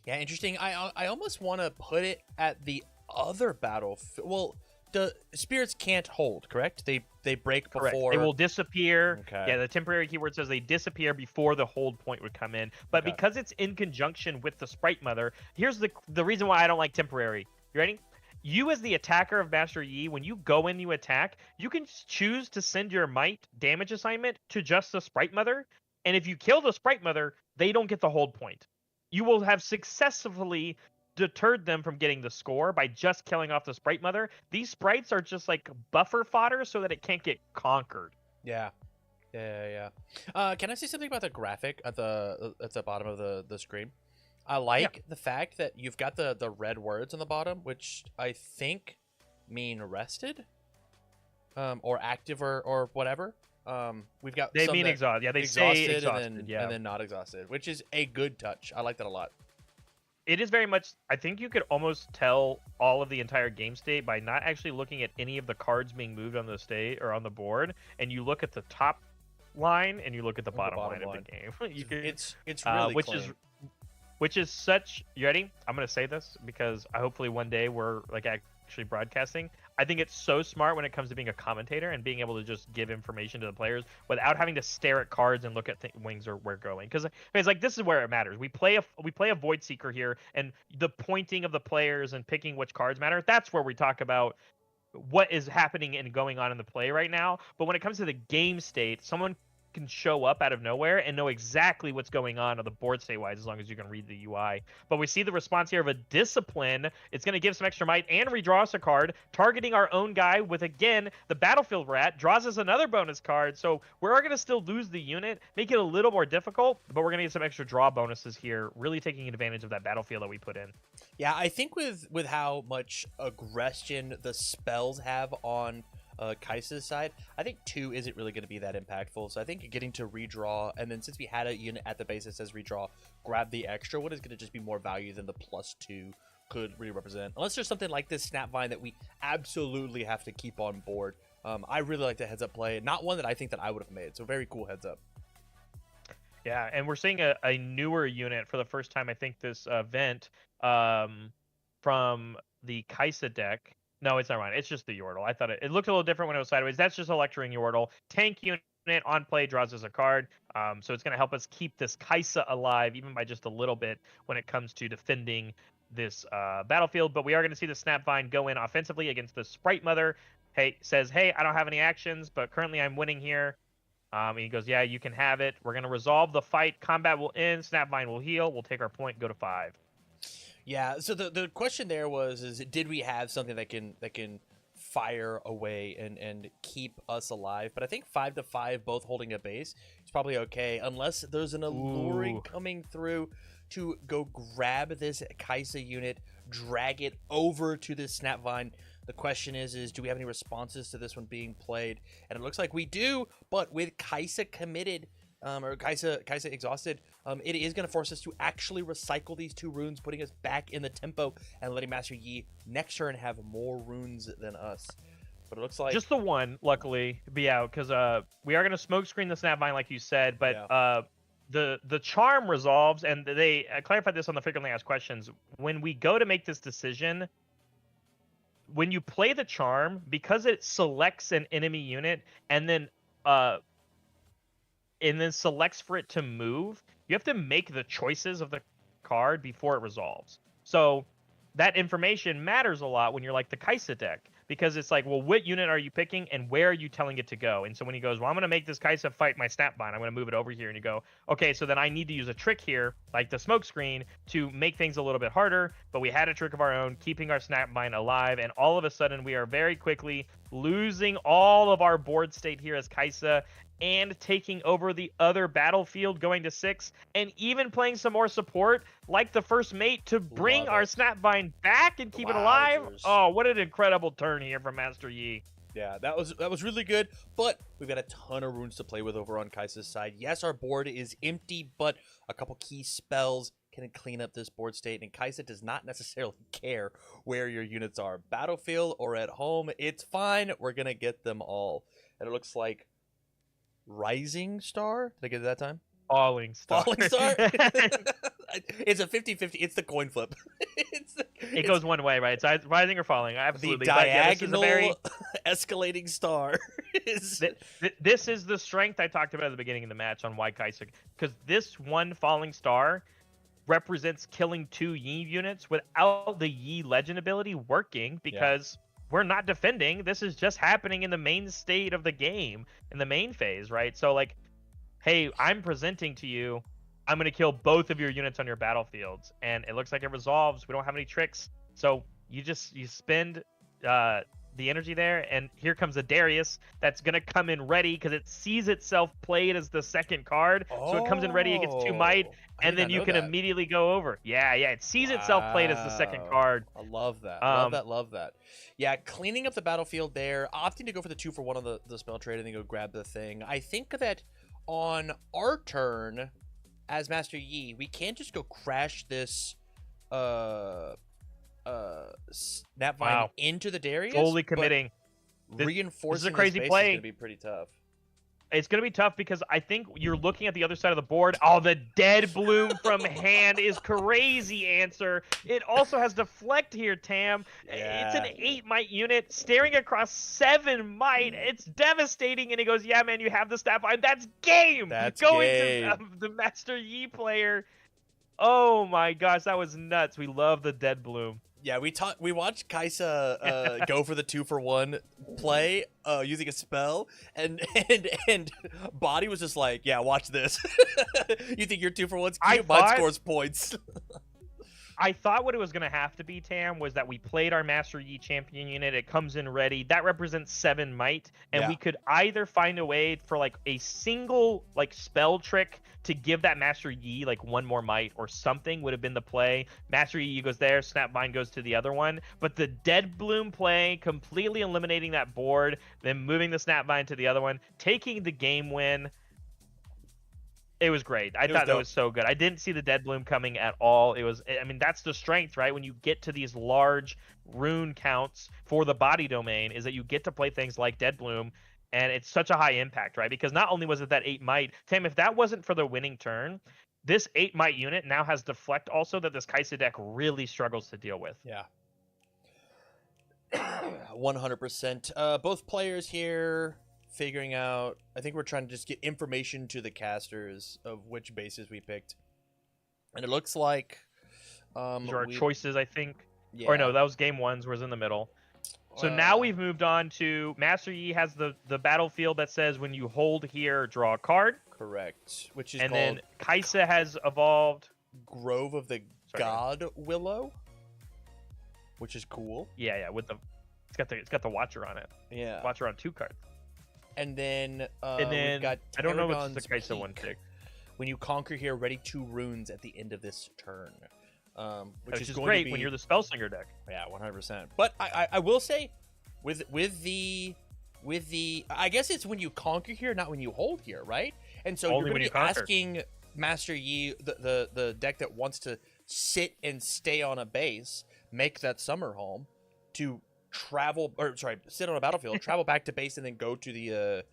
Yeah, interesting. I almost want to put it at the other battlefield. Well, the spirits can't hold, correct? They break before. Correct. They will disappear. Okay. Yeah, the temporary keyword says they disappear before the hold point would come in. But because it's in conjunction with the Sprite Mother, here's the reason why I don't like temporary. You ready? You as the attacker of Master Yi, when you go in, you attack, you can choose to send your might damage assignment to just the Sprite Mother. And if you kill the Sprite Mother, they don't get the hold point. You will have successfully deterred them from getting the score by just killing off the Sprite Mother. These sprites are just like buffer fodder so that it can't get conquered. Yeah. Can I say something about the graphic at the bottom of the screen? I like the fact that you've got the red words on the bottom, which I think mean rested, or active or whatever. We've got they mean exhausted. Yeah, they say exhausted, and then not exhausted, which is a good touch. I like that a lot. It is very much. I think you could almost tell all of the entire game state by not actually looking at any of the cards being moved on the state or on the board, and you look at the top line and you look at the bottom line of the game. It's really which is such. You ready? I'm gonna say this because hopefully one day we're like actually broadcasting. I think it's so smart when it comes to being a commentator and being able to just give information to the players without having to stare at cards and look at wings or where going. Because it's like this is where it matters. We play a Void Seeker here, and the pointing of the players and picking which cards matter. That's where we talk about what is happening and going on in the play right now. But when it comes to the game state, someone can show up out of nowhere and know exactly what's going on the board state-wise as long as you can read the UI. But we see the response here of a Discipline. It's going to give some extra might and redraw us a card, targeting our own guy with, again, the Battlefield Rat, draws us another bonus card. So we're going to still lose the unit, make it a little more difficult, but we're going to get some extra draw bonuses here, really taking advantage of that battlefield that we put in. Yeah, I think with how much aggression the spells have on Kaisa's side, I think 2 isn't really going to be that impactful. So I think getting to redraw, and then since we had a unit at the base that says redraw, grab the extra one is going to just be more value than the +2 could really represent. Unless there's something like this Snapvine that we absolutely have to keep on board. I really like the heads up play. Not one that I think that I would have made. So very cool heads up. Yeah, and we're seeing a newer unit for the first time, I think, this event from the Kaisa deck. No, it's not right. It's just the Yordle. I thought it looked a little different when it was sideways. That's just a lecturing Yordle. Tank unit on play draws us a card. So it's going to help us keep this Kaisa alive, even by just a little bit when it comes to defending this battlefield. But we are going to see the Snapvine go in offensively against the Sprite Mother. Says, hey, I don't have any actions, but currently I'm winning here. And he goes, yeah, you can have it. We're going to resolve the fight. Combat will end. Snapvine will heal. We'll take our point, go to 5. Yeah, so the question there was did we have something that can fire away and keep us alive? But I think 5-5 both holding a base is probably okay, unless there's an alluring coming through to go grab this Kaisa unit, drag it over to this Snapvine. The question is do we have any responses to this one being played? And it looks like we do, but with Kaisa committed, or Kaisa exhausted, it is going to force us to actually recycle these 2 runes, putting us back in the tempo and letting Master Yi next turn have more runes than us. But it looks like just the one, luckily, be out, because we are going to smoke screen the Snapvine, like you said, but the charm resolves, and they clarified this on the frequently asked questions. When we go to make this decision, when you play the charm, because it selects an enemy unit and then selects for it to move, you have to make the choices of the card before it resolves. So that information matters a lot when you're like the Kaisa deck, because it's like, well, what unit are you picking and where are you telling it to go? And so when he goes, well, I'm going to make this Kaisa fight my Snapvine, I'm going to move it over here, and you go, okay, so then I need to use a trick here, like the smoke screen, to make things a little bit harder, but we had a trick of our own, keeping our Snapvine alive, and all of a sudden we are very quickly losing all of our board state here as Kaisa, and taking over the other battlefield, going to 6, and even playing some more support like the first mate to bring our Snapvine back and keep it alive. Oh, what an incredible turn here from Master Yi. Yeah, that was really good, but we've got a ton of runes to play with over on Kaisa's side. Yes, our board is empty, but a couple key spells can clean up this board state, and Kaisa does not necessarily care where your units are, battlefield or at home. It's fine. We're going to get them all. And it looks like Rising Star? Did I get it that time? Falling Star. Falling Star? It's a 50-50. It's the coin flip. It goes one way, right? It's either rising or falling. Absolutely. The diagonal escalating star. This is the strength I talked about at the beginning of the match on why Kaisa, because this one falling star represents killing 2 Yi units without the Yi legend ability working, because we're not defending. This is just happening in the main state of the game, in the main phase, right? So like, hey, I'm presenting to you, I'm going to kill both of your units on your battlefields, and it looks like it resolves. We don't have any tricks, so you spend the energy there, and here comes a Darius that's going to come in ready because it sees itself played as the second card, so it comes in ready, it gets 2 might, and then you can immediately go over. Yeah, it sees itself played as the second card. I love that. Love that. Yeah, cleaning up the battlefield there, opting to go for the 2-for-1 on the spell trade and then go grab the thing. I think that on our turn as Master Yi, we can't just go crash this Snapvine into the Darius. Fully committing. Reinforcing this is a crazy play. Is going to be pretty tough. It's going to be tough because I think you're looking at the other side of the board. Oh, the Dead Bloom from hand is crazy answer. It also has deflect here, Tam. Yeah. It's an 8 might unit staring across 7 might. It's devastating. And he goes, yeah, man, you have the Snapvine. That's game. That's going game. To the Master Yi player. Oh my gosh, that was nuts. We love the Dead Bloom. Yeah, we watched Kaisa go for the 2-for-1 play using a spell, and Body was just like, yeah, watch this. You think your 2-for-1's cute? Mine scores points. I thought what it was going to have to be, Tam, was that we played our Master Yi champion unit. It comes in ready. That represents 7 might, and we could either find a way for like a single like spell trick to give that Master Yi like 1 more might or something would have been the play. Master Yi goes there, Snapvine goes to the other one. But the Dead Bloom play, completely eliminating that board, then moving the Snapvine to the other one, taking the game win. It was great. I thought that was so good. I didn't see the Dead Bloom coming at all. It was, I mean, that's the strength, right? When you get to these large rune counts for the body domain, is that you get to play things like Dead Bloom, and it's such a high impact, right? Because not only was it that 8 might, Tim, if that wasn't for the winning turn, this 8 might unit now has deflect also that this Kaisa deck really struggles to deal with. Yeah. 100%. Both players here figuring out, I think we're trying to just get information to the casters of which bases we picked, and it looks like our choices, I think, or no, that was game 1's was in the middle. So now we've moved on to Master Yi has the battlefield that says when you hold here, draw a card. Correct. Which is and called then Kaisa has evolved Grove of the God Willow, which is cool. Yeah, with the it's got the Watcher on it. Yeah, Watcher on 2 cards. And then we've got I don't know what's the Kaisa one pick. When you conquer here, ready 2 runes at the end of this turn. which is going great to be, when you're the Spellslinger deck. Yeah, 100%. But I will say, with the I guess it's when you conquer here, not when you hold here, right? And so Only you're when going to you be conquer. asking Master Yi, the deck that wants to sit and stay on a base, make that summer home, to sit on a battlefield, travel back to base, and then go to the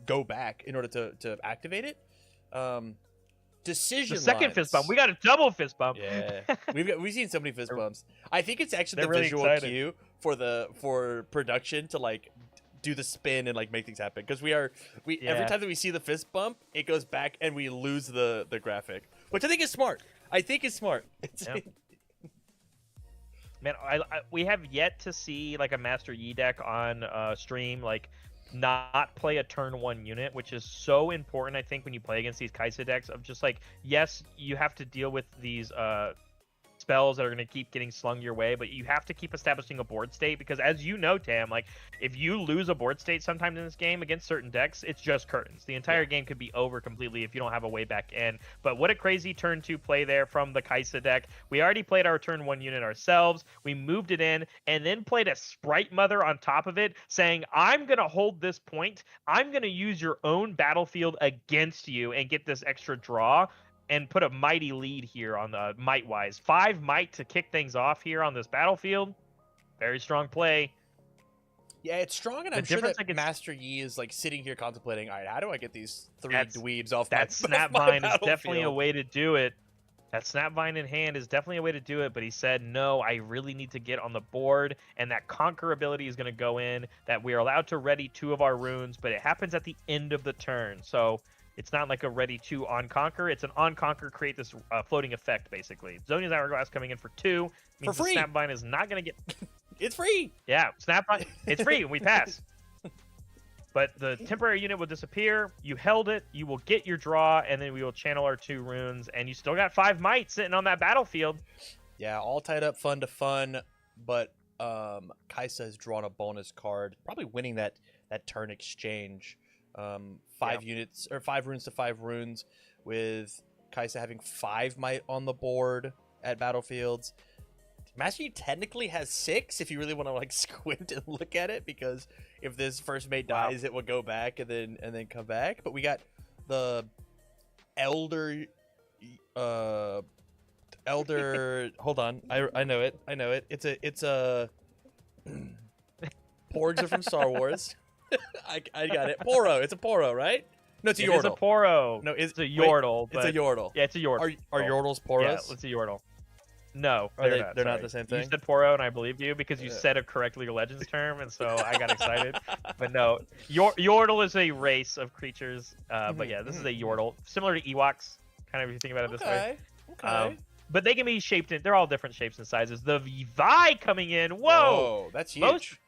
go back in order to activate it. Decision The second lines. fist bump. We got a double fist bump. Yeah, we've seen so many fist bumps. I think it's actually the really visual excited. cue for production to like do the spin and like make things happen, because every time that we see the fist bump, it goes back and we lose the graphic, which I think is smart. Yep. Man, we have yet to see like a Master Yi deck on stream like not play a turn 1 unit, which is so important, I think, when you play against these Kaisa decks, of just like, yes, you have to deal with these spells that are going to keep getting slung your way, but you have to keep establishing a board state, because as you know, Tam, like if you lose a board state sometimes in this game against certain decks, it's just curtains. The entire game could be over completely if you don't have a way back in. But what a crazy turn 2 play there from the Kaisa deck. We already played our turn 1 unit ourselves, we moved it in, and then played a Sprite Mother on top of it, saying, I'm going to hold this point, I'm going to use your own battlefield against you and get this extra draw, and put a mighty lead here on the might-wise. 5 might to kick things off here on this battlefield. Very strong play. Yeah, it's strong, and I'm sure that Master Yi is like sitting here contemplating, all right, how do I get these 3 dweebs off that Snapvine is definitely a way to do it. That Snapvine in hand is definitely a way to do it, but he said, no, I really need to get on the board, and that Conquer ability is going to go in, that we are allowed to ready 2 of our runes, but it happens at the end of the turn, so it's not like a ready 2 on Conquer. It's an on Conquer, create this floating effect, basically. Zonia's Hourglass coming in for 2. Means for free. The Snapvine is not going to get... It's free! Yeah, Snapvine, it's free, and we pass. But the temporary unit will disappear. You held it. You will get your draw, and then we will channel our 2 runes, and you still got 5 might sitting on that battlefield. Yeah, all tied up, fun to fun, but Kaisa has drawn a bonus card, probably winning that turn exchange. 5 units, or 5 runes to 5 runes, with Kaisa having 5 might on the board at battlefields. Master Yi technically has 6 if you really want to like squint and look at it, because if this first mate dies, it will go back and then come back. But we got the Elder hold on, I know it. It's a Porgs are from Star Wars. I got it. Poro. It's a Poro, right? No, it's a Yordle. It's a Poro. No, it's a Yordle. It's a Yordle. Yeah, it's a Yordle. Are Yordles Poros? Yeah, it's a Yordle. No, they're not the same thing. You said Poro, and I believed you because you said a correct League of Legends term, and so I got excited. But no, Yordle is a race of creatures. But yeah, this is a Yordle, similar to Ewoks, kind of if you think about it this way. Okay. But they can be shaped in. They're all different shapes and sizes. The Vi coming in. Whoa, that's huge.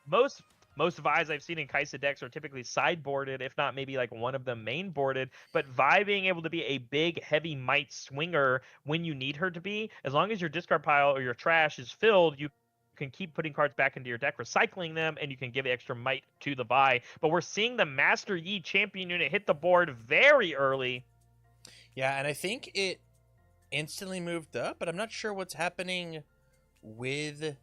Most Vi's I've seen in Kaisa decks are typically sideboarded, if not maybe like one of them main boarded. But Vi being able to be a big, heavy might swinger when you need her to be, as long as your discard pile or your trash is filled, you can keep putting cards back into your deck, recycling them, and you can give extra might to the Vi. But we're seeing the Master Yi champion unit hit the board very early. Yeah, and I think it instantly moved up, but I'm not sure what's happening with...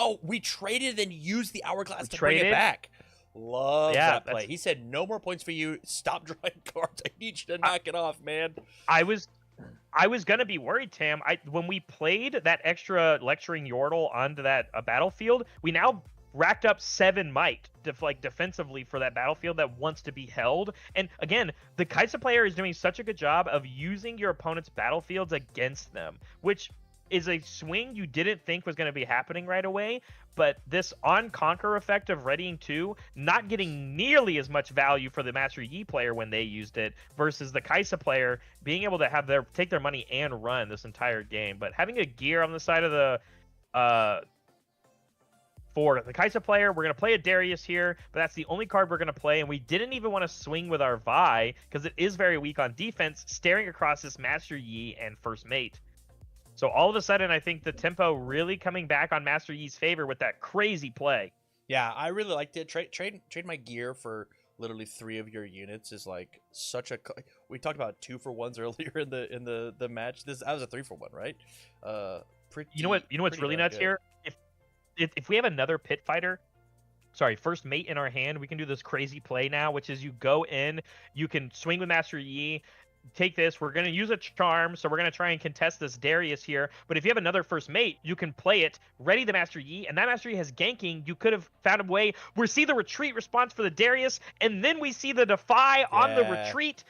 Oh, we traded and used the Hourglass to bring it back. Love that play. He said, no more points for you. Stop drawing cards. I need you to knock it off, man. I was going to be worried, Tam. When we played that extra lecturing Yordle onto that battlefield, we now racked up 7 might defensively for that battlefield that wants to be held. And again, the Kaisa player is doing such a good job of using your opponent's battlefields against them, which is a swing you didn't think was going to be happening right away. But this on Conquer effect of readying 2 not getting nearly as much value for the Master Yi player when they used it, versus the Kaisa player being able to have take their money and run this entire game. But having a gear on the side of the for the Kaisa player, we're going to play a Darius here, but that's the only card we're going to play, and we didn't even want to swing with our Vi because it is very weak on defense, staring across this Master Yi and first mate. So all of a sudden, I think the tempo really coming back on Master Yi's favor with that crazy play. Yeah, I really liked it. Trade my gear for literally 3 of your units is like such a... We talked about 2-for-1s earlier in the match. That was a 3-for-1, right? pretty. You know what's really nuts good. here? If we have another pit fighter, sorry, first mate in our hand, we can do this crazy play now, which is you go in, you can swing with Master Yi, take this. We're going to use a charm, so we're going to try and contest this Darius here. But if you have another first mate, you can play it, ready the Master Yi, and that Master Yi has ganking. You could have found a way. We see the retreat response for the Darius, and then we see the Defy on the retreat.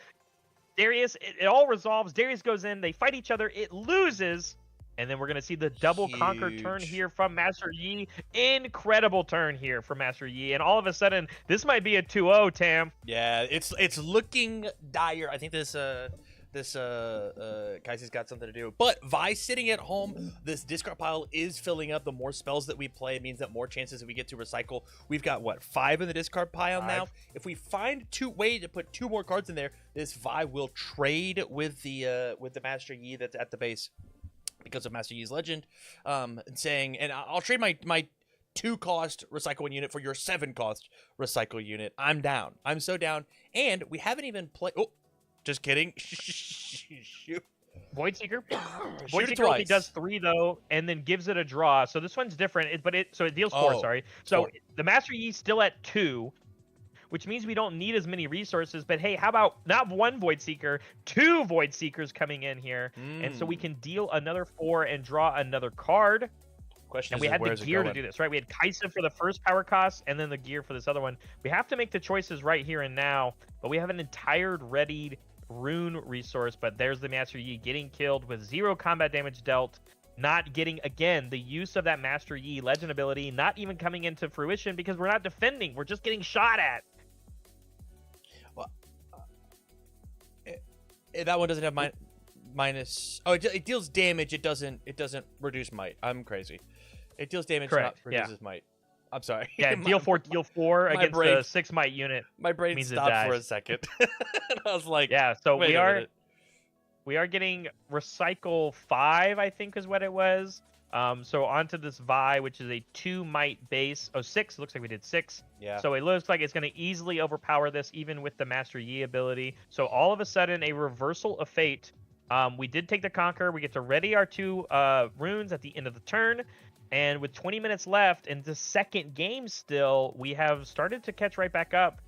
Darius, it all resolves. Darius goes in, they fight each other, it loses. And then we're going to see the double conquer turn here from Master Yi. Incredible turn here from Master Yi. And all of a sudden, this might be a 2-0, Tam. Yeah, it's looking dire. I think this Kaiser's got something to do. But Vi sitting at home, this discard pile is filling up. The more spells that we play means that more chances that we get to recycle. We've got, what, 5 in the discard pile now? If we find way to put 2 more cards in there, this Vi will trade with the Master Yi that's at the base. Because of Master Yi's Legend, saying, and I'll trade my 2-cost recycle 1 unit for your 7-cost recycle unit. I'm down. I'm so down. And we haven't even played. Oh, just kidding. Shoot. Void Seeker. Void Seeker only does 3 though, and then gives it a draw. So this one's different. So it deals 4. Sorry. So 4. The Master Yi's still at 2. Which means we don't need as many resources. But hey, how about not 1 Void Seeker, 2 Void Seekers coming in here. And so we can deal another 4 and draw another card. And we had the gear to do this, right? We had Kaisa for the first power cost and then the gear for this other one. We have to make the choices right here and now. But we have an entire readied rune resource. But there's the Master Yi getting killed with 0 combat damage dealt. Not getting, again, the use of that Master Yi Legend ability, not even coming into fruition because we're not defending. We're just getting shot at. That one doesn't have minus. Oh, it deals damage. It doesn't reduce might. I'm crazy. It deals damage, not reduces might. I'm sorry. Yeah, deal 4 against the 6 might unit. My brain stopped for a second. And I was like, yeah. So we are getting recycle 5, I think is what it was. So onto this Vi, which is a 2 might base. Oh, 6. It looks like we did 6. Yeah. So it looks like it's going to easily overpower this, even with the Master Yi ability. So all of a sudden, a reversal of fate. We did take the Conquer. We get to ready our 2 runes at the end of the turn. And with 20 minutes left in the second game still, we have started to catch right back up.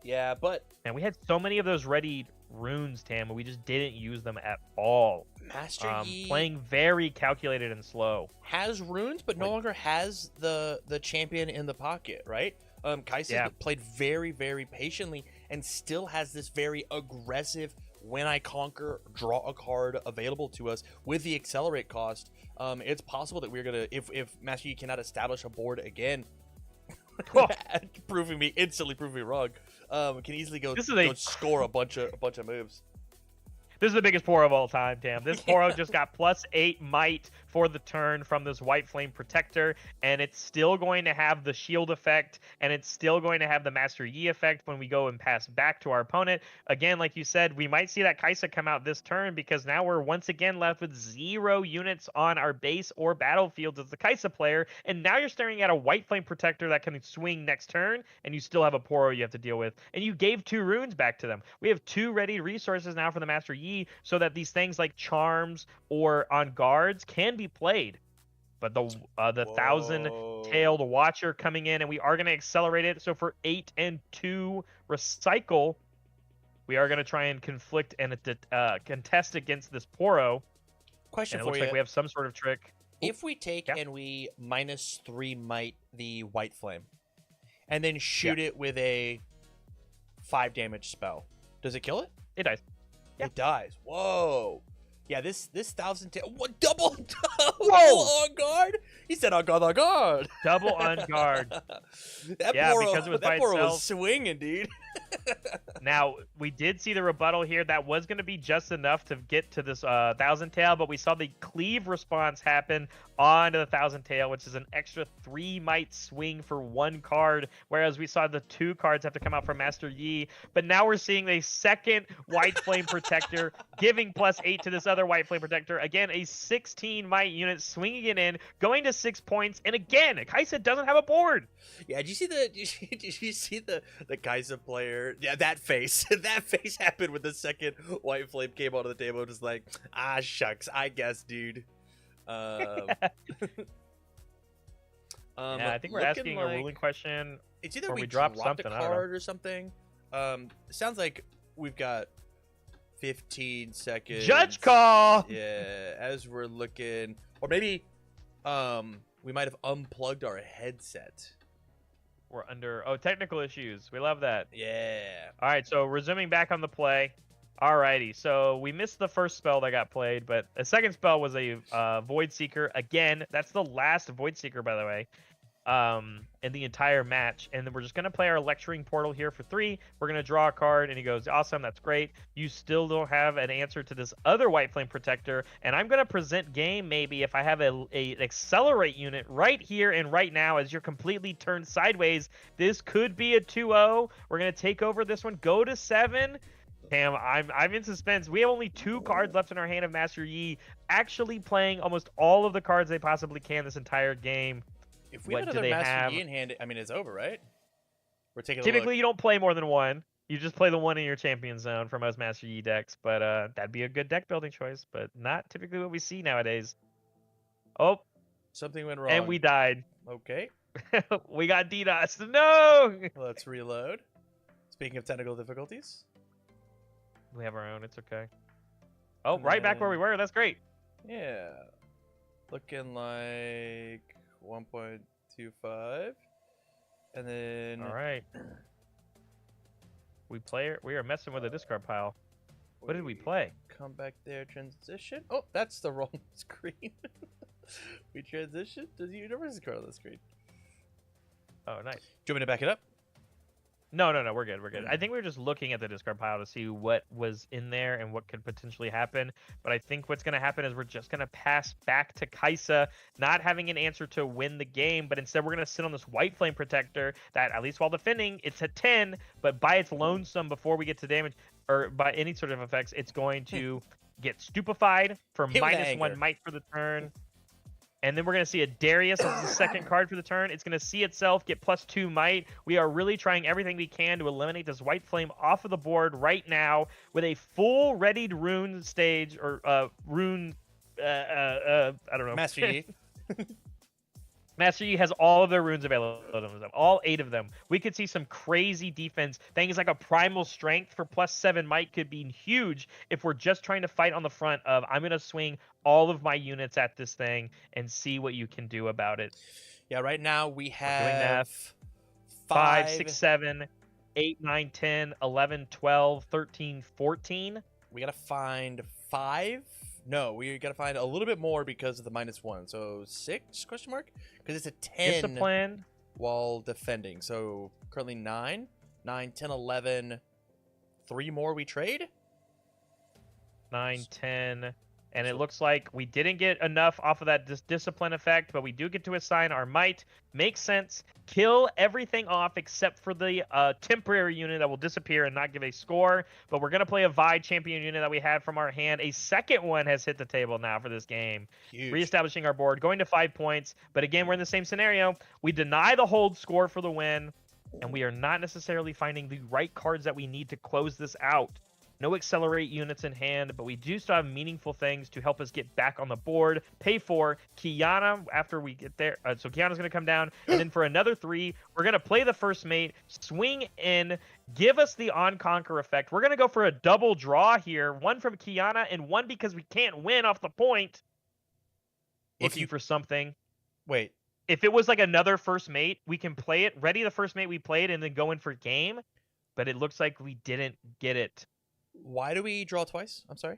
Yeah, but... And we had so many of those ready runes, Tam, and we just didn't use them at all. Master Yi playing very calculated and slow. Has runes, but no longer has the champion in the pocket, right? Kaisa played very, very patiently and still has this very aggressive, when I conquer, draw a card available to us with the accelerate cost. It's possible that we're gonna, if Master Yi cannot establish a board again, instantly proving me wrong, can easily go score a bunch of moves. This is the biggest Poro of all time, Tam. This Poro just got +8 might for the turn from this White Flame Protector, and it's still going to have the shield effect, and it's still going to have the Master Yi effect when we go and pass back to our opponent. Again, like you said, we might see that Kaisa come out this turn because now we're once again left with 0 units on our base or battlefield as the Kaisa player, and now you're staring at a White Flame Protector that can swing next turn, and you still have a Poro you have to deal with, and you gave 2 runes back to them. We have 2 ready resources now for the Master Yi, so that these things like charms or on guards can be played. But the 1,000-tailed Watcher coming in, and we are going to accelerate it. So for 8 and 2 recycle, we are going to try and conflict and contest against this Poro. Question and it for looks you. like we have some sort of trick. If we take and we -3 might the White Flame, and then shoot it with a 5 damage spell, does it kill it? It dies. It dies. Whoa. Yeah, this 1,000 what double Whoa! on guard? He said on guard. Double on guard. Because it was by itself. Was swinging, dude. Now, we did see the rebuttal here. That was going to be just enough to get to this 1,000 tail, but we saw the cleave response happen onto the 1,000 tail, which is an extra 3 might swing for 1 card, whereas we saw the 2 cards have to come out from Master Yi. But now we're seeing a second White Flame Protector giving +8 to this other White Flame Protector. Again, a 16 might unit swinging it in, going to -6 points. And again, Kaisa doesn't have a board. Yeah, did you see the Kaisa player? Yeah, that face. That face happened when the second white flame came onto the table. Just like, ah, shucks. I guess, dude. Yeah, I think we're asking a ruling question. It's either or we dropped dropped something, a I don't know. card or something. It sounds like we've got 15 seconds. Judge call. Yeah, as we're looking, or maybe we might have unplugged our headset. We're under technical issues. We love that. Yeah. All right, so resuming back on the play. Alrighty, so we missed the first spell that got played, but the second spell was a Void Seeker. Again, that's the last Void Seeker, by the way, in the entire match. And then we're just going to play our Lecturing Portal here for 3. We're going to draw a card, and he goes, awesome, that's great. You still don't have an answer to this other White Flame Protector, and I'm going to present game maybe if I have an Accelerate unit right here and right now as you're completely turned sideways. This could be a 2-0. We're going to take over this one, go to 7. Damn, I'm in suspense. We have only 2 cards left in our hand of Master Yi, actually playing almost all of the cards they possibly can this entire game. If we have another Master Yi in hand, I mean, it's over, right? We're taking Typically, you don't play more than 1. You just play the 1 in your champion zone for most Master Yi decks, but that'd be a good deck building choice, but not typically what we see nowadays. Oh. Something went wrong. And we died. Okay. We got DDoS. No! Let's reload. Speaking of technical difficulties. We have our own. It's okay. Oh, right back where we were. That's great. Yeah. Looking like 1.25. And then... All right. We are messing with a discard pile. What did we play? Come back there. Transition. Oh, that's the wrong screen. We transitioned to the universe card on the screen. Oh, nice. Do you want me to back it up? No, we're good. We're good. I think we were just looking at the discard pile to see what was in there and what could potentially happen. But I think what's going to happen is we're just going to pass back to Kaisa, not having an answer to win the game, but instead we're going to sit on this White Flame Protector that, at least while defending, it's a 10, but by its lonesome before we get to damage, or by any sort of effects, it's going to get stupefied for -1 might for the turn. And then we're going to see a Darius as the second card for the turn. It's going to see itself get +2 might. We are really trying everything we can to eliminate this White Flame off of the board right now with a full readied rune stage, or rune, I don't know. Master Yi. Master Yi has all of their runes available to them, all 8 of them. We could see some crazy defense. Things like a Primal Strength for +7 might could be huge if we're just trying to fight on the front of, I'm going to swing all of my units at this thing and see what you can do about it. Yeah, right now we have 5, 6, 7, 8, 9, 10, 11, 12, 13, 14. We got to find 5. No, we got to find a little bit more because of the -1. So 6 question mark? Because it's a 10 Discipline while defending. So currently 9, 10, 11. 3 more we trade? 9, 10. And it looks like we didn't get enough off of that discipline effect, but we do get to assign our might. Makes sense. Kill everything off except for the temporary unit that will disappear and not give a score. But we're going to play a Vi champion unit that we had from our hand. A second one has hit the table now for this game. Huge. Reestablishing our board, going to 5 points. But again, we're in the same scenario. We deny the hold score for the win, and we are not necessarily finding the right cards that we need to close this out. No Accelerate units in hand, but we do still have meaningful things to help us get back on the board. Pay for Kiana after we get there. So Kiana's going to come down. And then for another 3, we're going to play the first mate, swing in, give us the On-Conquer effect. We're going to go for a double draw here. 1 from Kiana and 1 because we can't win off the point. Looking for something. Wait. If it was like another first mate, we can play it. Ready the first mate we played and then go in for game. But it looks like we didn't get it. Why do we draw twice? I'm sorry.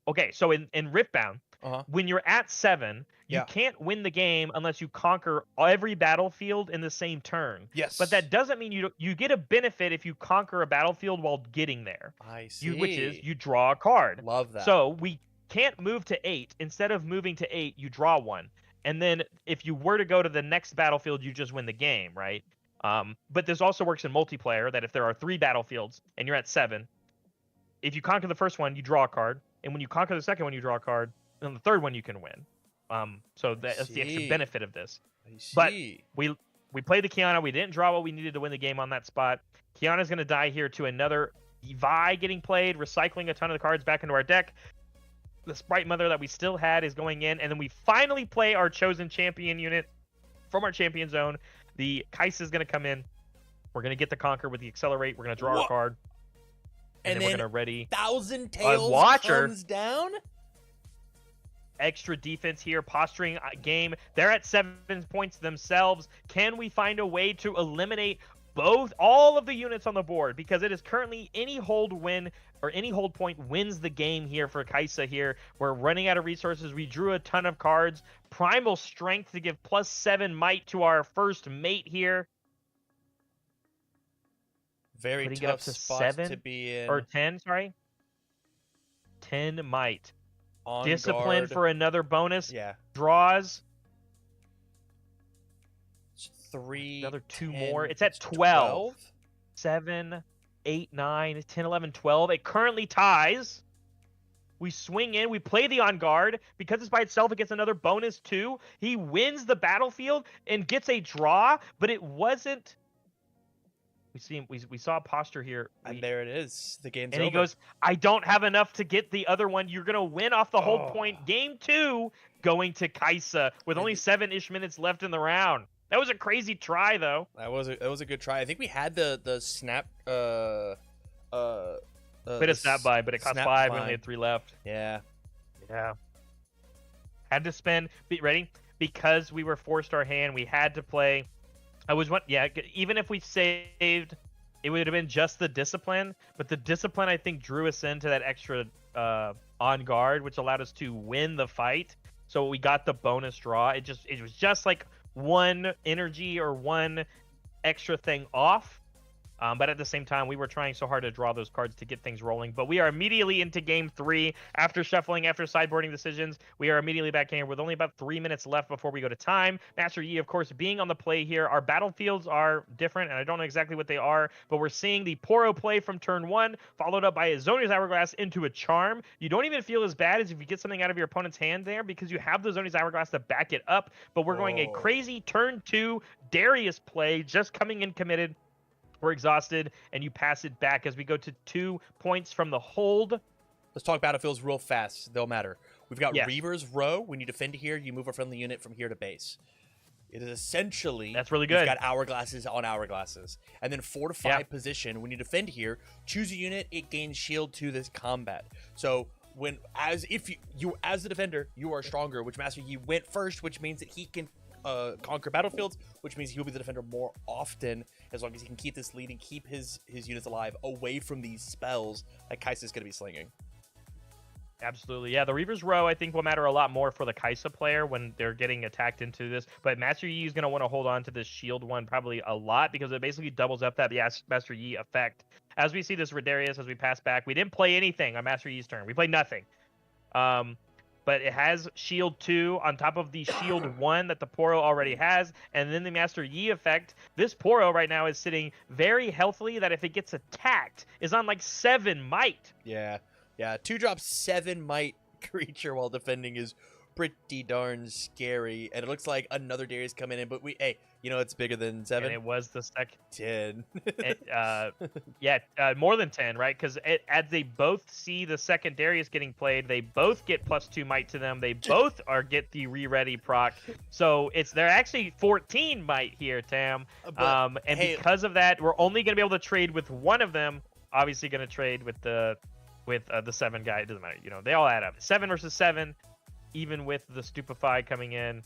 Okay, so in RiftBound, when you're at 7, you can't win the game unless you conquer every battlefield in the same turn. Yes. But that doesn't mean you get a benefit if you conquer a battlefield while getting there. I see. Which is you draw a card. Love that. So we can't move to 8. Instead of moving to 8, you draw 1. And then if you were to go to the next battlefield, you just win the game, right? But this also works in multiplayer, that if there are 3 battlefields and you're at 7, if you conquer the first one, you draw a card. And when you conquer the second one, you draw a card. And the third one, you can win. So that's the extra benefit of this. I see. But we played the Kiana. We didn't draw what we needed to win the game on that spot. Kiana's going to die here to another Vi getting played, recycling a ton of the cards back into our deck. The Sprite Mother that we still had is going in, and then we finally play our chosen champion unit from our champion zone. The Kai'Sa is going to come in. We're going to get the Conquer with the Accelerate. We're going to draw our card. And then we're going to ready. Thousand Tails Watcher comes down. Extra defense here, posturing game. They're at 7 points themselves. Can we find a way to eliminate all of the units on the board? Because it is currently any hold win or any hold point wins the game here for Kai'Sa here. We're running out of resources. We drew a ton of cards. Primal Strength to give +7 might to our first mate here. Very tough get up to spot 7 to be in. Or 10, sorry. 10 might. On Discipline guard. for another bonus. Yeah. Draws. 3. Another 2 10, more. It's at 12. 7, 8, 9, 10, 11, 12. It currently ties. We swing in. We play the on guard. Because it's by itself, it gets another bonus too. He wins the battlefield and gets a draw, but it wasn't. We saw a posture here. And there it is. The game's and over. He goes, I don't have enough to get the other one. You're going to win off the hold point. Game 2 going to Kai'Sa with only 7-ish minutes left in the round. That was a crazy try, though. That was a good try. I think we had the snap bit of snap by, but it cost 5. We only had 3 left. Yeah. Had to spend. Be ready, because we were forced our hand. We had to play. Even if we saved, it would have been just the discipline. But the discipline, I think, drew us into that extra on guard, which allowed us to win the fight. So we got the bonus draw. It was just like one energy or one extra thing off. But at the same time, we were trying so hard to draw those cards to get things rolling. But we are immediately into game 3 after shuffling, after sideboarding decisions. We are immediately back here with only about 3 minutes left before we go to time. Master Yi, of course, being on the play here. Our battlefields are different, and I don't know exactly what they are, but we're seeing the Poro play from turn 1, followed up by a Zonia's Hourglass into a Charm. You don't even feel as bad as if you get something out of your opponent's hand there, because you have the Zonia's Hourglass to back it up. But we're going a crazy turn 2 Darius play, just coming in committed. We're exhausted, and you pass it back as we go to 2 points from the hold. Let's talk battlefields real fast. They'll matter. We've got Reaver's Row. When you defend here, you move a friendly unit from here to base. It is essentially... That's really good. You've got hourglasses on hourglasses. And then 4 to 5 position. When you defend here, choose a unit. It gains shield to this combat. So as the defender, you are stronger, which Master Yi went first, which means that he can conquer battlefields, which means he'll be the defender more often, as long as he can keep this lead and keep his units alive away from these spells that Kai'Sa is going to be slinging. Absolutely. Yeah, the Reaver's Row, I think, will matter a lot more for the Kai'Sa player when they're getting attacked into this. But Master Yi is going to want to hold on to this shield one probably a lot, because it basically doubles up that Master Yi effect. As we see this Redarius, as we pass back, we didn't play anything on Master Yi's turn. We played nothing. But it has shield 2 on top of the shield 1 that the Poro already has, and then the Master Yi effect. This Poro right now is sitting very healthily, that if it gets attacked is on like 7 might. Yeah. 2-drop 7 might creature while defending is pretty darn scary. And it looks like another Darius coming in, but it's bigger than 7. And it was the second 10. More than 10, right? Because as they both see the second Darius getting played, they both get +2 might to them. They both get the re-ready proc. So they're actually 14 might here, Tam. Because of that, we're only going to be able to trade with one of them. Obviously, going to trade with the 7 guy. It doesn't matter. They all add up. 7 versus 7, even with the Stupefy coming in.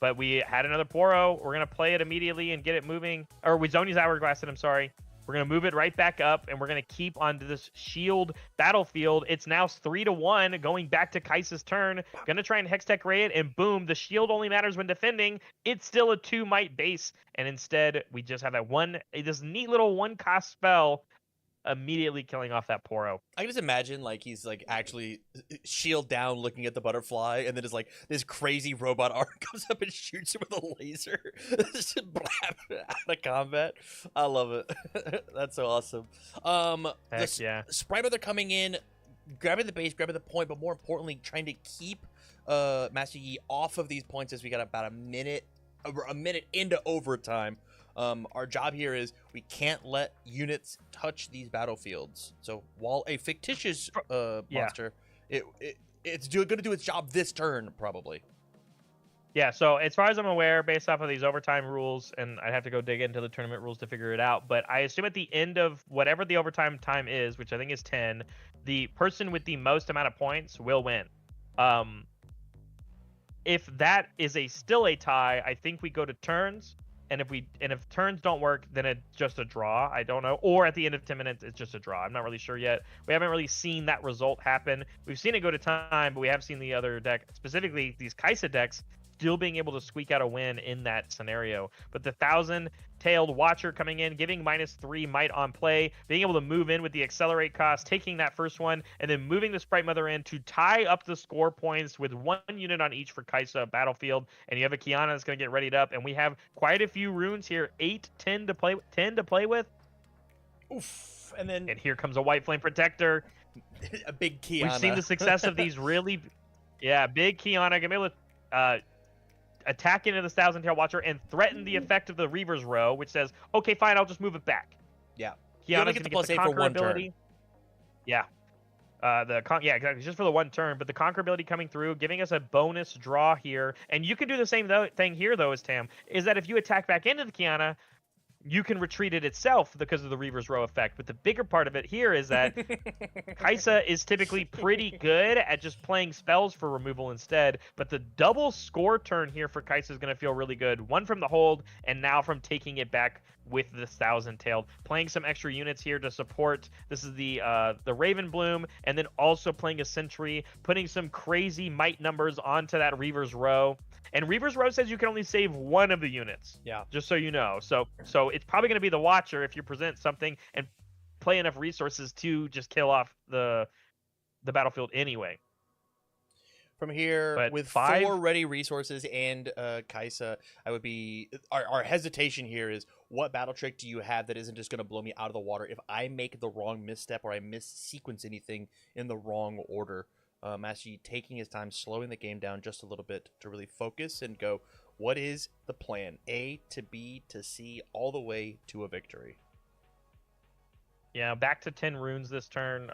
But we had another Poro. We're going to play it immediately and get it moving. Or we Zonia's Hourglass it, I'm sorry. We're going to move it right back up, and we're going to keep onto this shield battlefield. It's now 3-1, going back to Kai'Sa's turn. Going to try and Hextech Ray it, and boom, the shield only matters when defending. It's still a 2 might base, and instead, we just have that this neat little 1-cost spell immediately killing off that Poro. I can just imagine he's actually shield down looking at the butterfly, and then it's this crazy robot arm comes up and shoots him with a laser. Just out of combat. I love it. That's so awesome. Heck yeah. Sprite Mother coming in, grabbing the base, grabbing the point, but more importantly, trying to keep Master Yi off of these points as we got about a minute into overtime. Our job here is we can't let units touch these battlefields. So while a fictitious monster, it's going to do its job this turn probably. Yeah, so as far as I'm aware, based off of these overtime rules, and I'd have to go dig into the tournament rules to figure it out, but I assume at the end of whatever the overtime time is, which I think is 10, the person with the most amount of points will win. If that is still a tie, I think we go to turns, and if turns don't work, then it's just a draw. I don't know. Or at the end of 10 minutes, it's just a draw. I'm not really sure yet. We haven't really seen that result happen. We've seen it go to time, but we have seen the other deck, specifically these Kaisa decks, still being able to squeak out a win in that scenario. But the 1,000-tailed Watcher coming in, giving -3 might on play, being able to move in with the accelerate cost, taking that first one, and then moving the Sprite Mother in to tie up the score points with 1 unit on each for Kaisa battlefield. And you have a Kiana that's going to get readied up, and we have quite a few runes here, 8, 10 to play with. Oof. And here comes a White Flame Protector. A big Kiana. We've seen the success of these really, big Kiana. Gonna be able to attack into the 1,000-tail Watcher and threaten the effect of the Reaver's Row, which says, okay, fine, I'll just move it back. Yeah. Kiana's going to get the Conquer ability. Yeah. Exactly. Just for the 1 turn, but the Conquer ability coming through, giving us a bonus draw here. And you can do the same thing here, though, as Tam, is that if you attack back into the Kiana, you can retreat it itself because of the Reaver's Row effect. But the bigger part of it here is that Kaisa is typically pretty good at just playing spells for removal instead. But the double score turn here for Kaisa is going to feel really good. 1 from the hold, and now from taking it back with the 1,000-tailed. Playing some extra units here to support. This is the Raven Bloom, and then also playing a Sentry, putting some crazy might numbers onto that Reaver's Row. And Reaver's Row says you can only save 1 of the units. Yeah. Just so you know. So it's probably going to be the Watcher if you present something and play enough resources to just kill off the battlefield anyway. From here, but with 4 ready resources and Kaisa, I would be... Our hesitation here is, what battle trick do you have that isn't just going to blow me out of the water if I make the wrong misstep or I missequence anything in the wrong order? Master Yi taking his time, slowing the game down just a little bit to really focus and go, what is the plan? A to B to C, all the way to a victory. Yeah, back to 10 runes this turn.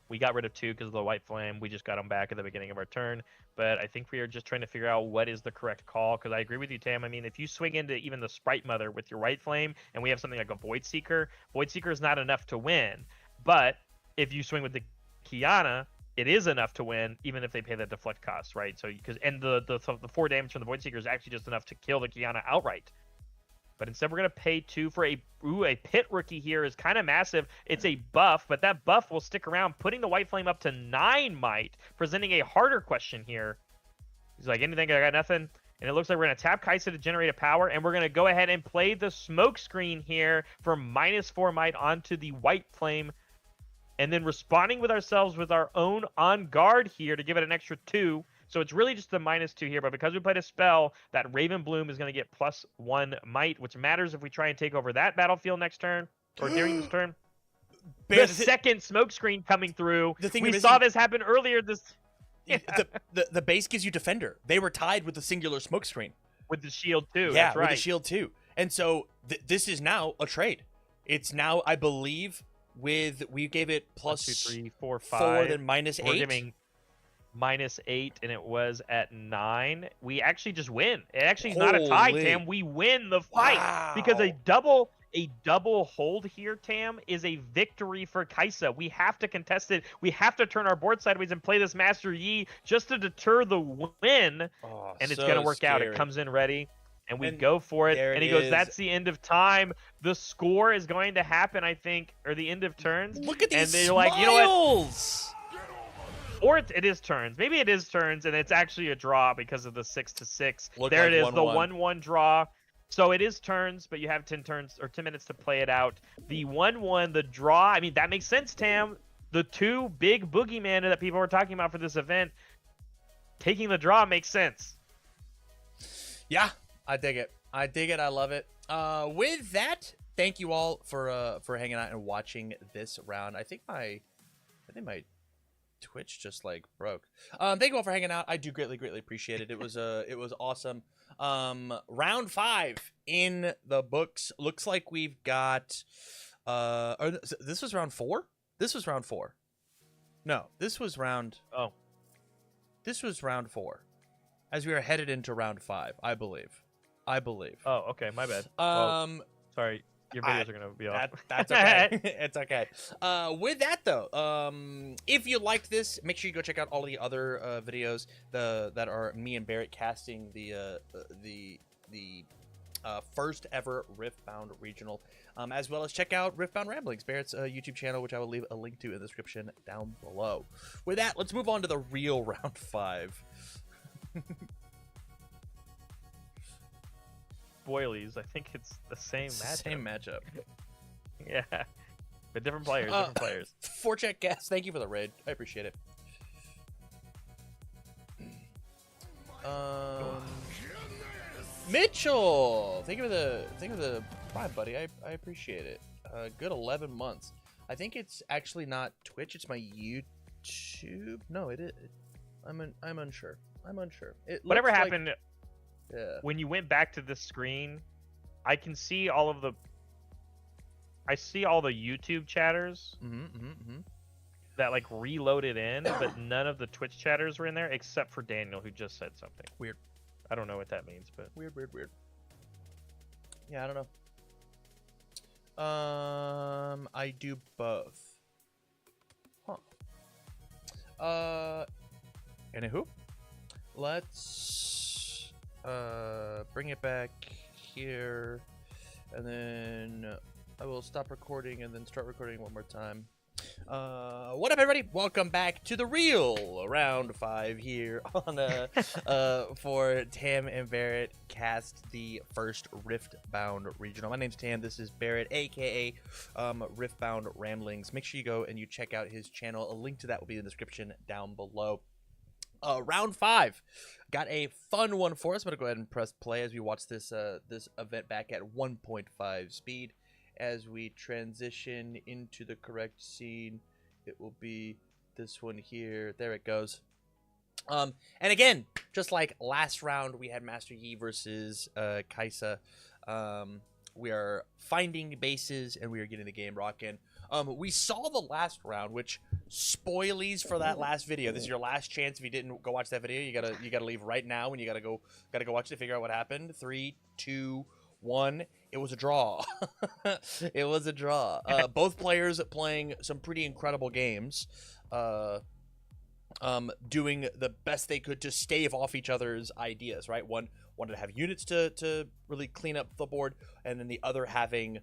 We got rid of 2 because of the White Flame. We just got them back at the beginning of our turn. But I think we are just trying to figure out what is the correct call, because I agree with you, Tam. I mean, if you swing into even the Sprite Mother with your White Flame, and we have something like a Void Seeker is not enough to win. But if you swing with the Kiana, it is enough to win, even if they pay the deflect cost, right? So the 4 damage from the Void Seeker is actually just enough to kill the Kiana outright. But instead, we're going to pay 2 for a Pit Rookie here is kind of massive. It's a buff, but that buff will stick around, putting the White Flame up to 9 might, presenting a harder question here. He's like, anything? I got nothing. And it looks like we're going to tap Kaisa to generate a power, and we're going to go ahead and play the Smoke Screen here for -4 might onto the White Flame, and then responding with ourselves with our own On Guard here to give it an extra 2. So it's really just the -2 here, but because we played a spell, that Raven Bloom is going to get +1 might, which matters if we try and take over that battlefield next turn, or during this turn. The second Smoke Screen coming through. We saw this happen earlier this... The base gives you Defender. They were tied with the singular Smoke Screen. With the shield too, yeah, that's right. With the shield too. And so this is now a trade. It's now, I believe, we gave it +1, 2, 3, 4, 5, then -8. We're giving -8, and it was at 9. We actually just win. It actually is not a tie, Tam. We win the fight because a double hold here, Tam, is a victory for Kaisa. We have to contest it. We have to turn our board sideways and play this Master Yi just to deter the win. And it's going to work out. It comes in ready, and we go for it. And he goes, that's the end of time. The score is going to happen, I think, or the end of turns. Look at these and they're smiles! Like, you know what? Or it is turns. Maybe it is turns, and it's actually a draw because of the 6-6. There it is, the 1-1 draw. So it is turns, but you have 10 turns or 10 minutes to play it out. The 1-1, the draw. I mean, that makes sense, Tam. The 2 big boogeyman that people were talking about for this event, taking the draw makes sense. Yeah, I dig it. I love it. With that, thank you all for hanging out and watching this round. I think my Twitch just like broke. Thank you all for hanging out. I do greatly appreciate it. It was awesome. Round 5 in the books. Looks like we've got this was round 4? This was round 4. No, this was round This was round 4. As we are headed into round 5, I believe. Oh, okay, my bad. Sorry. Your videos are going to be off. That's okay. It's okay. With that, though, if you liked this, make sure you go check out all the other videos that are me and Barrett casting the first ever RiftBound regional, as well as check out RiftBound Ramblings, Barrett's YouTube channel, which I will leave a link to in the description down below. With that, let's move on to the real round 5. Boilies, I think it's the same matchup. Same matchup. Yeah. But different players, Forecheck Gas, thank you for the raid. I appreciate it. Mitchell! Thank you for the Prime, buddy. I appreciate it. Good 11 months. I think it's actually not Twitch, it's my YouTube. No, it is. I'm unsure. Whatever happened when you went back to the screen, I can see all of the YouTube chatters that like reloaded in, but none of the Twitch chatters were in there except for Daniel, who just said something. Weird. I don't know what that means, but weird. Yeah, I don't know. I do both. Huh. Anywho, let's bring it back here, and then I will stop recording and then start recording one more time. What up, everybody? Welcome back to the real round 5 here on for Tam and Barrett cast the first RiftBound regional. My name's Tam. This is Barrett, aka RiftBound Ramblings. Make sure you go and you check out his channel. A link to that will be in the description down below. Round 5 got a fun one for us. I'm gonna go ahead and press play as we watch this this event back at 1.5 speed. As we transition into the correct scene, it will be this one here. There it goes. And again, just like last round, we had Master Yi versus Kaisa. We are finding bases and we are getting the game rocking. We saw the last round, which spoilies for that last video. This is your last chance. If you didn't go watch that video, you gotta leave right now, and you gotta go watch it to figure out what happened. 3, 2, 1. It was a draw. It was a draw. Both players playing some pretty incredible games, doing the best they could to stave off each other's ideas. Right, one wanted to have units to really clean up the board, and then the other having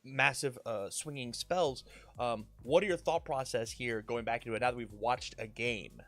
massive swinging spells. What are your thought process here going back into it now that we've watched a game?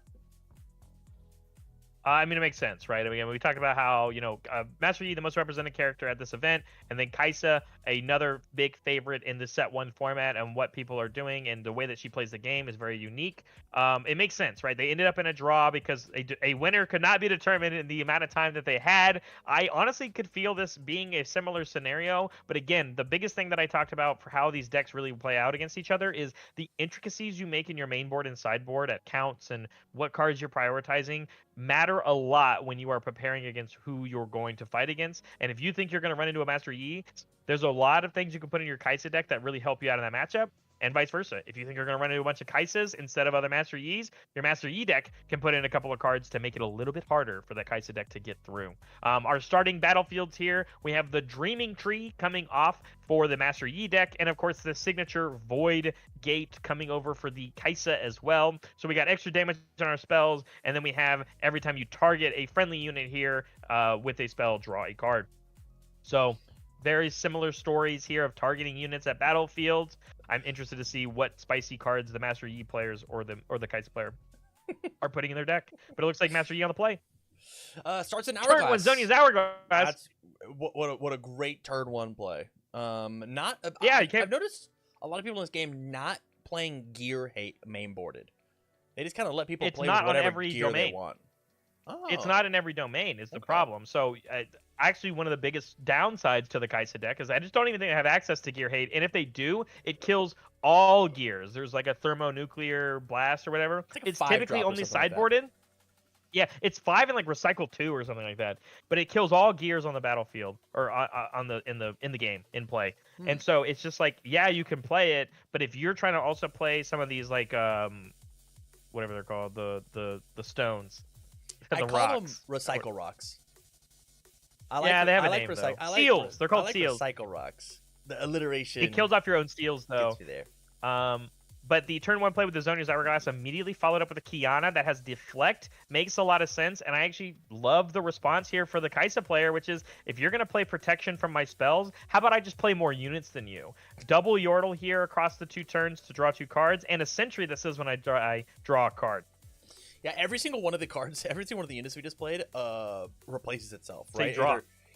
I mean, it makes sense, right? I mean, we talked about how, you know, Master Yi, the most represented character at this event, and then Kaisa, another big favorite in the set 1 format, and what people are doing and the way that she plays the game is very unique. It makes sense, right? They ended up in a draw because a winner could not be determined in the amount of time that they had. I honestly could feel this being a similar scenario, but again, the biggest thing that I talked about for how these decks really play out against each other is the intricacies you make in your main board and sideboard at counts and what cards you're prioritizing matter a lot when you are preparing against who you're going to fight against. And if you think you're going to run into a Master Yi, there's a lot of things you can put in your Kaisa deck that really help you out in that matchup, and vice versa. If you think you're going to run into a bunch of Kaisas instead of other Master Yis, your Master Yi deck can put in a couple of cards to make it a little bit harder for that Kaisa deck to get through. Our starting battlefields here, we have the Dreaming Tree coming off for the Master Yi deck, and of course the signature Void Gate coming over for the Kaisa as well. So we got extra damage on our spells, and then we have every time you target a friendly unit here with a spell, draw a card. So very similar stories here of targeting units at battlefields. I'm interested to see what spicy cards the Master Yi players or the Kaisa player are putting in their deck. But it looks like Master Yi on the play. Starts in Hourglass. Turn 1 Zonia's Hourglass. That's what a great turn 1 play. I've noticed a lot of people in this game not playing gear hate main boarded. They just kind of let people play with whatever gear they want. It's not in every domain is the problem. So actually one of the biggest downsides to the Kaisa deck is I just don't even think I have access to Gear Hate. And if they do, it kills all gears. There's like a thermonuclear blast or whatever. It's typically only sideboarded. Yeah, it's 5 and like recycle 2 or something like that. But it kills all gears on the battlefield or on the in the game in play. And so it's just like, yeah, you can play it, but if you're trying to also play some of these like whatever they're called, the stones. I call them recycle rocks. They have a name. Seals. They're called seals. Recycle rocks. The alliteration. It kills off your own steals though. Gets you there. But the turn 1 play with the Zhonya's Hourglass immediately followed up with a Kiana that has Deflect. Makes a lot of sense, and I actually love the response here for the Kaisa player, which is, if you're going to play protection from my spells, how about I just play more units than you? Double Yordle here across the 2 turns to draw 2 cards, and a Sentry that says when I draw a card. Yeah, every single one of the cards, every single one of the units we just played replaces itself, right?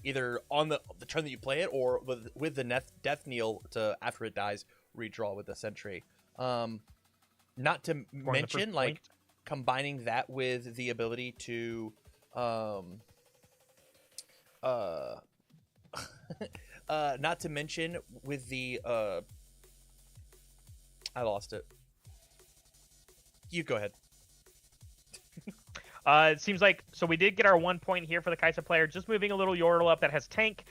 Either on the turn that you play it, or with the Death Kneel to, after it dies, redraw with the Sentry. Not to mention, like, combining that with the ability to not to mention with the I lost it. You go ahead. It seems like, so we did get our 1 point here for the Kaisa player, just moving a little Yordle up that has tank,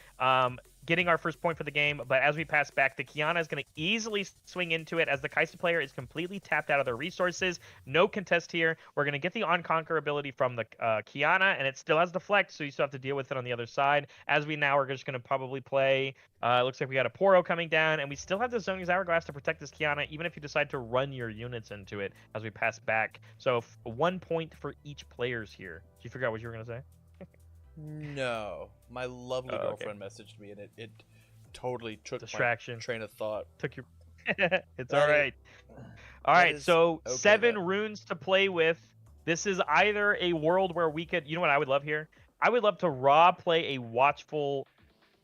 getting our first point for the game. But as we pass back, the Kiana is going to easily swing into it as the Kaisa player is completely tapped out of their resources. No contest here. We're going to get the on-conquer ability from the Kiana, and it still has Deflect, so you still have to deal with it on the other side. As we now are just going to probably play, looks like we got a Poro coming down, and we still have the Zhonya's Hourglass to protect this Kiana, even if you decide to run your units into it as we pass back. So 1 point for each players here. Did you figure out what you were going to say? No, my lovely girlfriend messaged me, and it totally took distraction. My train of thought. Took your. It's all right. All right, so 7 runes to play with. This is either a world where we could. You know what I would love here? I would love to raw play a watchful,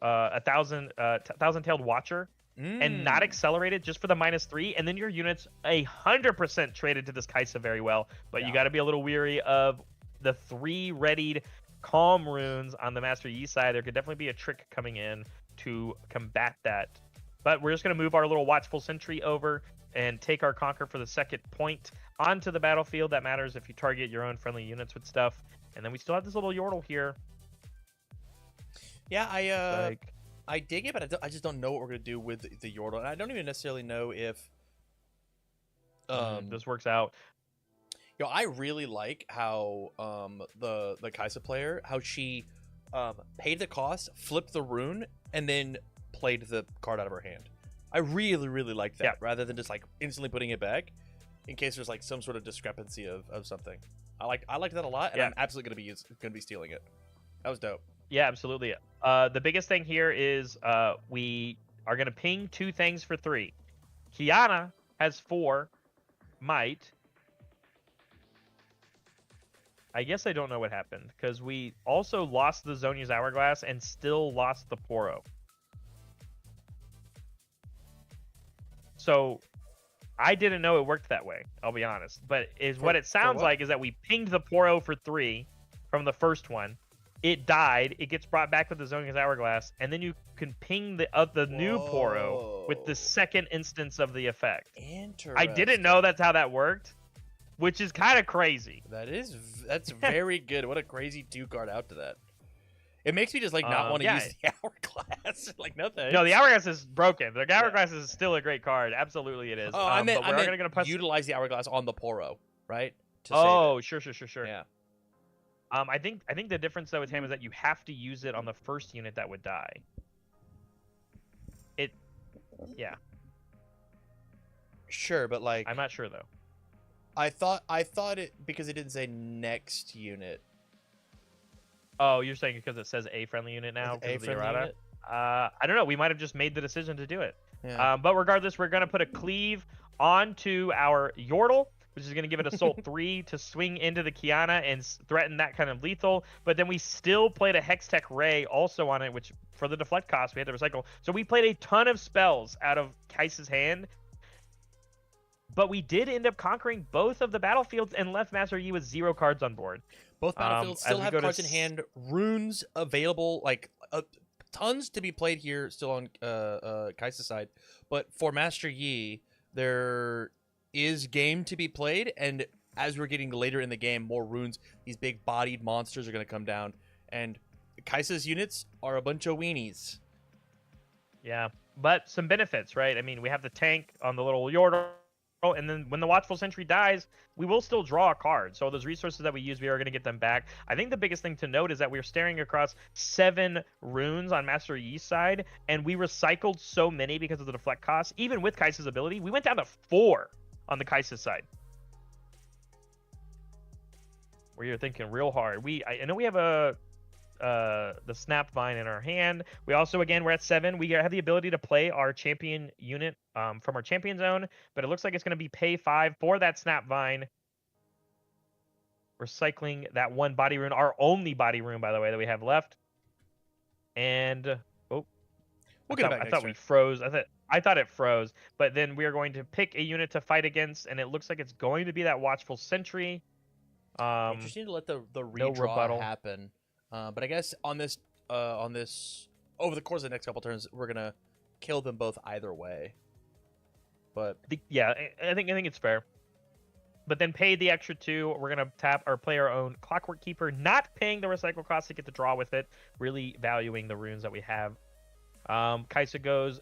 1,000-tailed Watcher, and not accelerate it just for the -3, and then your units 100% traded to this Kaisa very well. But you got to be a little weary of the 3 readied Calm runes on the Master Yi side. There could definitely be a trick coming in to combat that. But we're just going to move our little Watchful Sentry over and take our Conquer for the 2nd point onto the battlefield. That matters if you target your own friendly units with stuff. And then we still have this little Yordle here. Yeah, I dig it, but I just don't know what we're going to do with the Yordle. And I don't even necessarily know if this works out. Yo, I really like how the Kaisa player, how she paid the cost, flipped the rune, and then played the card out of her hand. I really, really like that, rather than just like instantly putting it back in case there's like some sort of discrepancy of something. I liked that a lot, and I'm absolutely gonna be stealing it. That was dope. Yeah, absolutely. The biggest thing here is we are gonna ping 2 things for 3. Kiana has 4 might. I guess I don't know what happened, because we also lost the Zhonya's Hourglass and still lost the Poro. So I didn't know it worked that way, I'll be honest. But what it sounds like is that we pinged the Poro for 3 from the first one. It died. It gets brought back with the Zhonya's Hourglass, and then you can ping the new Poro with the 2nd instance of the effect. Interesting. I didn't know that's how that worked, which is kind of crazy. That's very good. What a crazy 2 card out to that. It makes me just like not want to use the Hourglass. Like, no thanks. No, the Hourglass is broken. The Hourglass is still a great card. Absolutely, it is. Oh, I meant utilize the Hourglass on the Poro, right? Sure. Yeah. I think the difference though with him is that you have to use it on the first unit that would die. Yeah. Sure, but like I'm not sure though. I thought it, because it didn't say next unit. Oh, you're saying because it says a friendly unit now? A friendly unit? I don't know. We might have just made the decision to do it. Yeah. But regardless, we're going to put a cleave onto our Yordle, which is going to give it Assault 3 to swing into the Kiana and threaten that kind of lethal. But then we still played a Hextech Ray also on it, which for the deflect cost, we had to recycle. So we played a ton of spells out of Kaisa's hand. But we did end up conquering both of the battlefields and left Master Yi with 0 cards on board. Both battlefields still have cards in hand, runes available, like tons to be played here still on Kai'Sa's side. But for Master Yi, there is game to be played, and as we're getting later in the game, more runes, these big bodied monsters are going to come down, and Kai'Sa's units are a bunch of weenies. Yeah, but some benefits, right? I mean, we have the tank on the little Yordle, and then when the Watchful Sentry dies, we will still draw a card. So those resources that we use, we are going to get them back. I think the biggest thing to note is that we're staring across 7 runes on Master Yi's side, and we recycled so many because of the deflect cost. Even with Kai'Sa's ability, we went down to 4 on the Kai'Sa side. Where you're thinking real hard. I know we have the Snap Vine in our hand. We also, again, we're at 7. We have the ability to play our champion unit from our champion zone, but it looks like it's going to be pay 5 for that Snap Vine. Recycling that 1 body rune, our only body rune, by the way, that we have left. And we'll get it back. I thought we froze. I thought it froze, but then we are going to pick a unit to fight against, and it looks like it's going to be that Watchful Sentry. Interesting to let the redraw happen. But I guess on this over the course of the next couple turns, we're gonna kill them both either way. But yeah, I think it's fair. But then pay the extra 2. We're gonna tap or play our own Clockwork Keeper, not paying the recycle cost to get the draw with it. Really valuing the runes that we have. Kai'Sa goes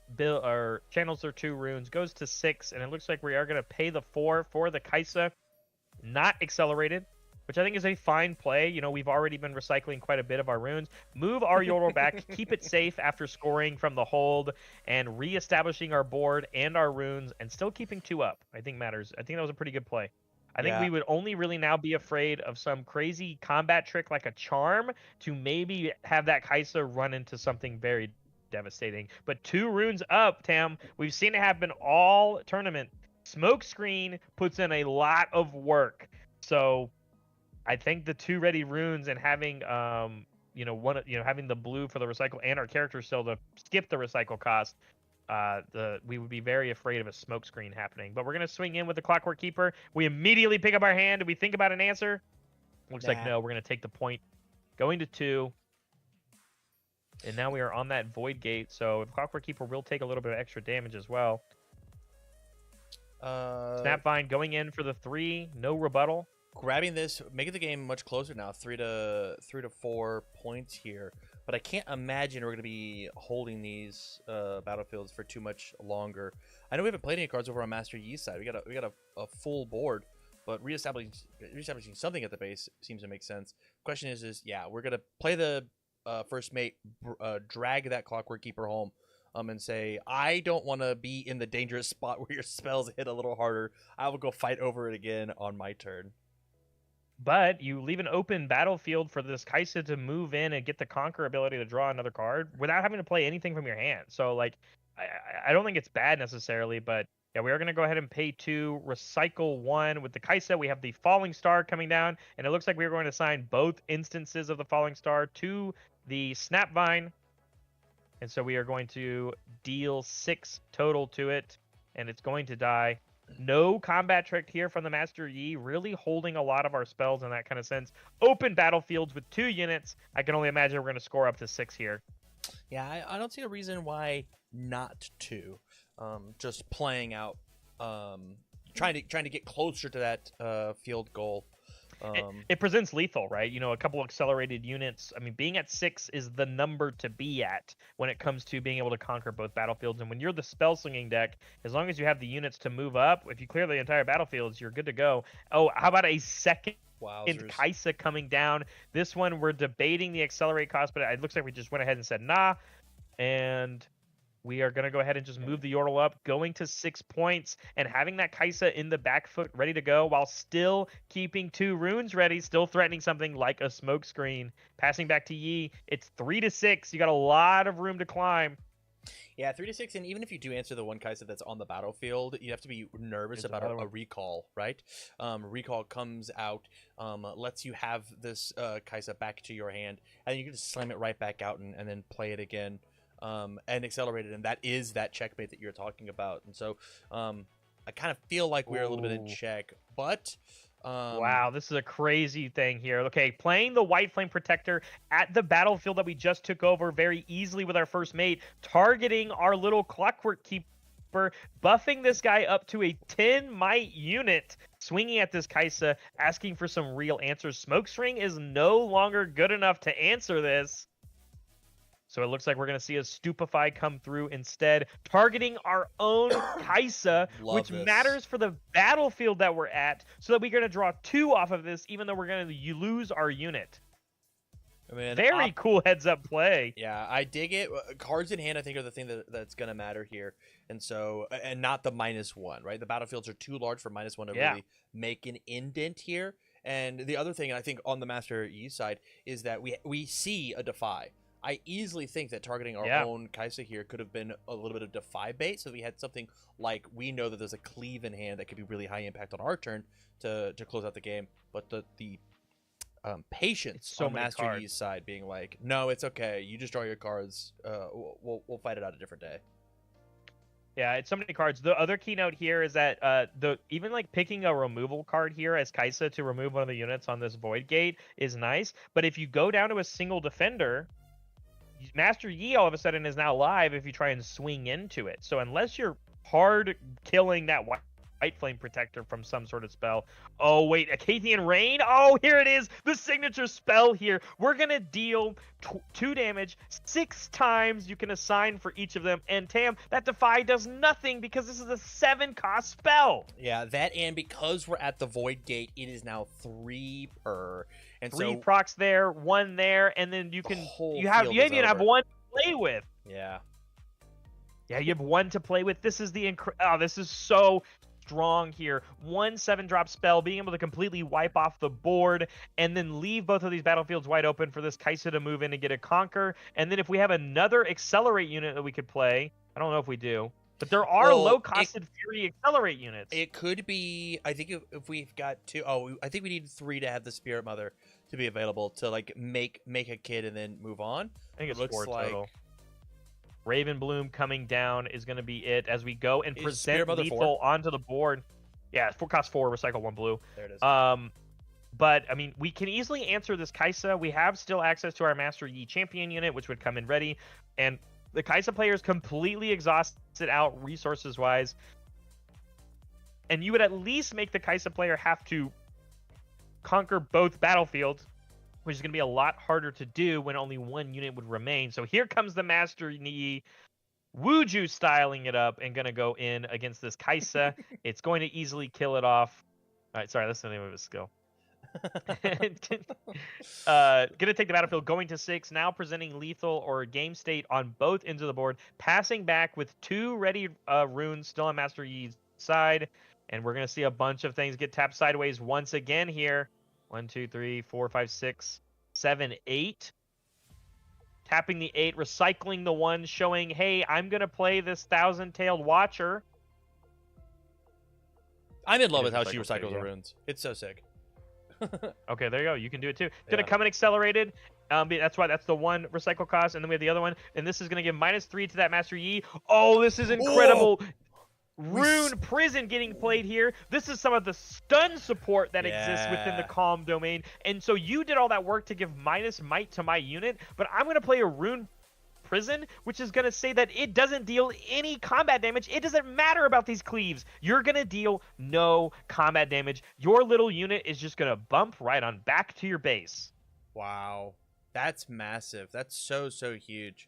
channels their 2 runes, goes to 6, and it looks like we are gonna pay the 4 for the Kai'Sa, not accelerated, which I think is a fine play. You know, we've already been recycling quite a bit of our runes. Move our Yordle back, keep it safe after scoring from the hold, and reestablishing our board and our runes, and still keeping 2 up, I think matters. I think that was a pretty good play. I think we would only really now be afraid of some crazy combat trick like a charm to maybe have that Kai'Sa run into something very devastating. But 2 runes up, Tam, we've seen it happen all tournament. Smokescreen puts in a lot of work. So I think the 2 ready runes and having having the blue for the recycle and our character still to skip the recycle cost, we would be very afraid of a smoke screen happening. But we're gonna swing in with the Clockwork Keeper. We immediately pick up our hand. Do we think about an answer? Looks like no. We're gonna take the point, going to 2, and now we are on that Void Gate. So if Clockwork Keeper will take a little bit of extra damage as well. Snapvine going in for the 3, no rebuttal. Grabbing this, making the game much closer now, 3 to 4 points here. But I can't imagine we're going to be holding these battlefields for too much longer. I know we haven't played any cards over on Master Yi's side. We got a full board, but reestablishing something at the base seems to make sense. Question is we're going to play the first mate, drag that Clockwork Keeper home, and say, I don't want to be in the dangerous spot where your spells hit a little harder. I will go fight over it again on my turn. But you leave an open battlefield for this Kai'Sa to move in and get the Conquer ability to draw another card without having to play anything from your hand. So, like, I don't think it's bad necessarily, but yeah, we are going to go ahead and pay 2, recycle 1 with the Kai'Sa. We have the Falling Star coming down, and it looks like we're going to assign both instances of the Falling Star to the Snapvine. And so we are going to deal 6 total to it, and it's going to die. No combat trick here from the Master Yi, really holding a lot of our spells in that kind of sense. Open battlefields with 2 units. I can only imagine we're going to score up to 6 here. Yeah, I don't see a reason why not to. Just playing out, trying to get closer to that field goal. It presents lethal, right? You know, a couple accelerated units. I mean, being at 6 is the number to be at when it comes to being able to conquer both battlefields. And when you're the spell slinging deck, as long as you have the units to move up, if you clear the entire battlefields, you're good to go. Oh, how about a second Kai'Sa coming down? This one, we're debating the accelerate cost, but it looks like we just went ahead and said nah. And we are going to go ahead and just move the Yordle up, going to 6 points, and having that Kai'Sa in the back foot ready to go while still keeping 2 runes ready, still threatening something like a smoke screen. Passing back to Yi, it's 3 to 6. You got a lot of room to climb. Yeah, 3 to 6, and even if you do answer the one Kai'Sa that's on the battlefield, you have to be nervous about a recall, right? Recall comes out, lets you have this Kai'Sa back to your hand, and you can just slam it right back out and then play it again. And accelerated, and that is that checkmate that you're talking about. And so I kind of feel like we're a little bit in check, but Wow, this is a crazy thing here. Okay, playing the White Flame Protector at the battlefield that we just took over very easily with our first mate, targeting our little Clockwork Keeper, buffing this guy up to a 10 might unit, swinging at this Kaisa, asking for some real answers. Smokestring is no longer good enough to answer this. So it looks like we're going to see a Stupefy come through instead, targeting our own Kaisa, which matters for the battlefield that we're at, so that we're going to draw 2 off of this, even though we're going to lose our unit. I mean, very cool heads-up play. Yeah, I dig it. Cards in hand, I think, are the thing that's going to matter here. And so, and not the -1, right? The battlefields are too large for -1 to really make an indent here. And the other thing, I think, on the Master Yi side, is that we see a Defy. I easily think that targeting our own Kaisa here could have been a little bit of Defy bait, so we had something like, we know that there's a cleave in hand that could be really high impact on our turn to close out the game, but the patience on Master Yi's side being like, no, it's okay, you just draw your cards, we'll fight it out a different day. Yeah, it's so many cards. The other keynote here is that even like picking a removal card here as Kaisa to remove one of the units on this Void Gate is nice, but if you go down to a single defender, Master Yi all of a sudden is now live if you try and swing into it. So unless you're hard killing that White Flame Protector from some sort of spell. Oh, wait, Acathian Rain? Oh, here it is, the signature spell here. We're going to deal 2 damage 6 times you can assign for each of them. And Tam, that Defy does nothing because this is a 7-cost spell. Yeah, that, and because we're at the Void Gate, it is now 3 per. And 3 procs there, 1 there, and then you can you even have 1 to play with. Yeah. Yeah, you have 1 to play with. This is this is so strong here. 1 7-drop spell, being able to completely wipe off the board and then leave both of these battlefields wide open for this Kaisa to move in and get a Conquer. And then if we have another Accelerate unit that we could play, I don't know if we do, but there are low-costed Fury Accelerate units. It could be, I think if we've got 2, I think we need 3 to have the Spirit Mother to be available to like make a kid and then move on. I think it's 4 total. Raven Bloom coming down is going to be it as we go and present lethal onto the board. Yeah, cost 4, recycle 1 blue. There it is. But I mean, we can easily answer this Kaisa. We have still access to our Master Yi champion unit, which would come in ready, and the Kaisa player is completely exhausted out resources wise, and you would at least make the Kaisa player have to conquer both battlefields, which is going to be a lot harder to do when only 1 unit would remain. So here comes the Master Yi, Wuju styling it up and going to go in against this Kaisa. It's going to easily kill it off. All right, sorry, that's the name of his skill. Gonna take the battlefield, going to 6, now presenting lethal or game state on both ends of the board, passing back with 2 ready runes still on Master Yi's side, and we're gonna see a bunch of things get tapped sideways once again here. 1 2 3 4 5 6 7 8. Tapping the 8, recycling the 1, showing, hey, I'm gonna play this 1,000-tailed Watcher. I'm in love with how she recycles the runes. It's so sick. Okay, there you go. You can do it too. Gonna come in accelerated. That's the 1 recycle cost, and then we have the other one, and this is gonna give -3 to that Master Yi. Oh, this is incredible. Rune Prison getting played here. This is some of the stun support that exists within the Calm domain, and so you did all that work to give -might to my unit, but I'm gonna play a Rune Prison, which is going to say that it doesn't deal any combat damage. It doesn't matter about these cleaves. You're going to deal no combat damage. Your little unit is just going to bump right on back to your base. Wow. That's massive. That's so huge.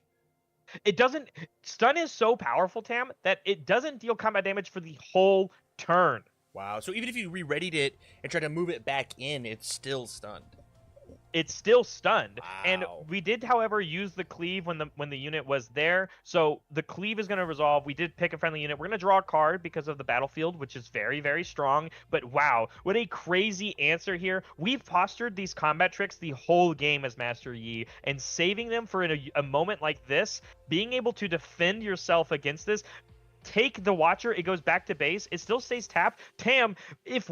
It doesn't... Stun is so powerful, Tam, that it doesn't deal combat damage for the whole turn. Wow. So even if you re-readied it and tried to move it back in, it's still stunned. It's still stunned. Wow. And we did, however, use the cleave when the unit was there. So the cleave is going to resolve. We did pick a friendly unit. We're going to draw a card because of the battlefield, which is very, very strong. But wow, what a crazy answer here. We've postured these combat tricks the whole game as Master Yi, and saving them for a moment like this, being able to defend yourself against this. Take the Watcher, it goes back to base, it still stays tapped. Tam, if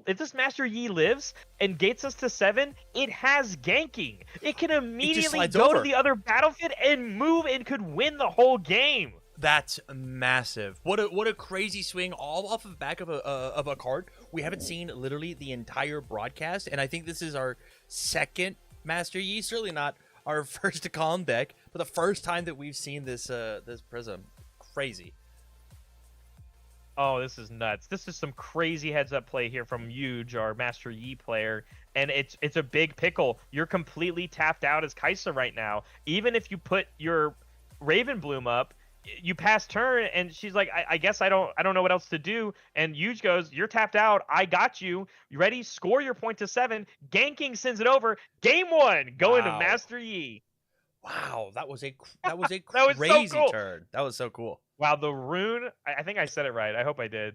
this Master Yi lives and gates us to 7, it has ganking. It can immediately go to the other battlefield and move and could win the whole game. That's massive. What a crazy swing, all off of the back of a card we haven't seen literally the entire broadcast, and I think this is our second Master Yi. Certainly not our first Calm deck, but the first time that we've seen this this Prism. Crazy. Oh, this is nuts. This is some crazy heads-up play here from Huge, our Master Yi player, and it's a big pickle. You're completely tapped out as Kaisa right now. Even if you put your Raven Bloom up, you pass turn, and she's like, I guess I don't know what else to do. And Huge goes, you're tapped out. I got you. You ready? Score your point to 7. Ganking sends it over. Game 1 going to Master Yi. Wow, that was a that was crazy so cool. turn. That was so cool. Wow, the rune, I think I said it right. I hope I did.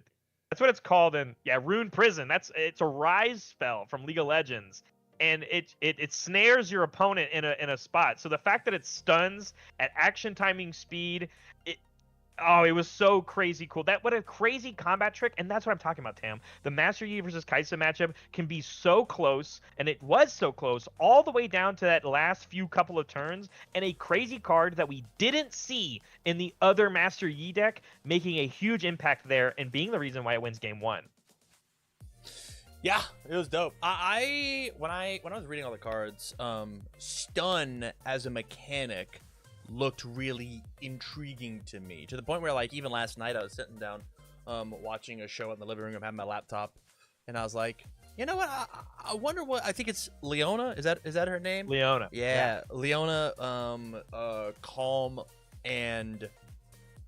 That's what it's called in, Rune Prison. It's a rise spell from League of Legends. And it snares your opponent in a spot. So the fact that it stuns at action timing speed, it was so crazy cool. What a crazy combat trick, and that's what I'm talking about, Tam. The Master Yi versus Kaisa matchup can be so close, and it was so close all the way down to that last few couple of turns, and a crazy card that we didn't see in the other Master Yi deck, making a huge impact there and being the reason why it wins game 1. Yeah, it was dope. When I was reading all the cards, stun as a mechanic looked really intriguing to me, to the point where, like, even last night I was sitting down watching a show in the living room. I'm having my laptop, and I was like, you know what, I wonder what, I think it's Leona, is that her name? Leona. Yeah. Leona, Calm and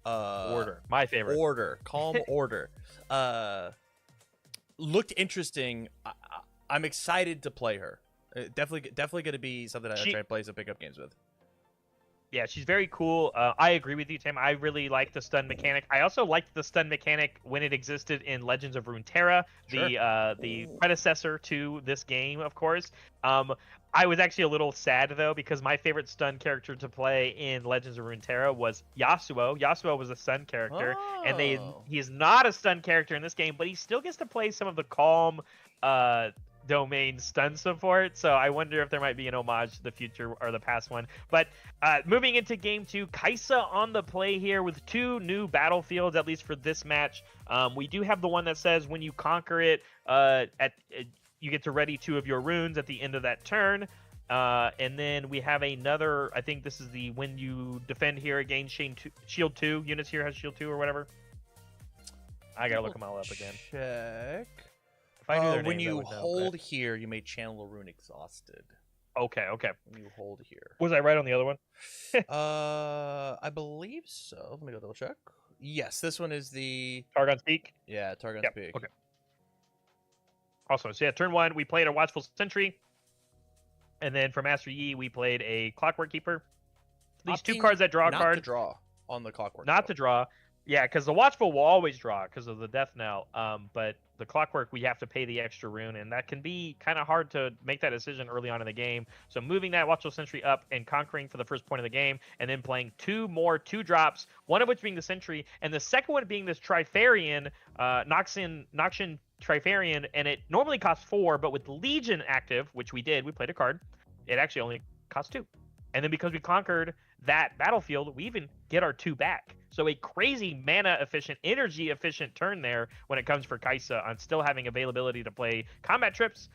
Order, my favorite. Order, Calm Order looked interesting. I'm excited to play her. Definitely going to be something I try to play some pickup games with. Yeah, she's very cool. I agree with you, Tim. I really like the stun mechanic. I also liked the stun mechanic when it existed in Legends of Runeterra, sure. The predecessor to this game, of course. I was actually a little sad, though, because my favorite stun character to play in Legends of Runeterra was Yasuo. Yasuo was a stun character, and he is not a stun character in this game, but he still gets to play some of the Calm domain stun support, so I wonder if there might be an homage to the future or the past one. But moving into game 2, Kaisa on the play here with 2 new battlefields, at least for this match. We do have the one that says when you conquer it, you get to ready 2 of your runes at the end of that turn. And then we have another, I think this is the when you defend here again, shield 2, units here has shield 2 or whatever. I gotta look them all up again. Check. When you hold here, you may channel a rune exhausted. Okay. When you hold here. Was I right on the other one? I believe so. Let me go double check. Yes, this one is the Targon's Peak. Yeah, Targon's Peak. Okay. Awesome. So yeah, turn 1, we played a Watchful Sentry. And then for Master Yi, we played a Clockwork Keeper. These 2 cards that draw a card. Not to draw on the Clockwork. Not to draw. Yeah, because the Watchful will always draw because of the Death Knell. But the Clockwork, we have to pay the extra rune, and that can be kind of hard to make that decision early on in the game. So moving that Watchful Sentry up and conquering for the first point of the game, and then playing 2 more 2-drops, one of which being the Sentry, and the second one being this Trifarian, Noxian Trifarian, and it normally costs 4, but with Legion active, which we did, we played a card, it actually only costs 2. And then because we conquered that battlefield, we even get our 2 back. So a crazy mana-efficient, energy-efficient turn there when it comes for Kaisa on still having availability to play combat trips.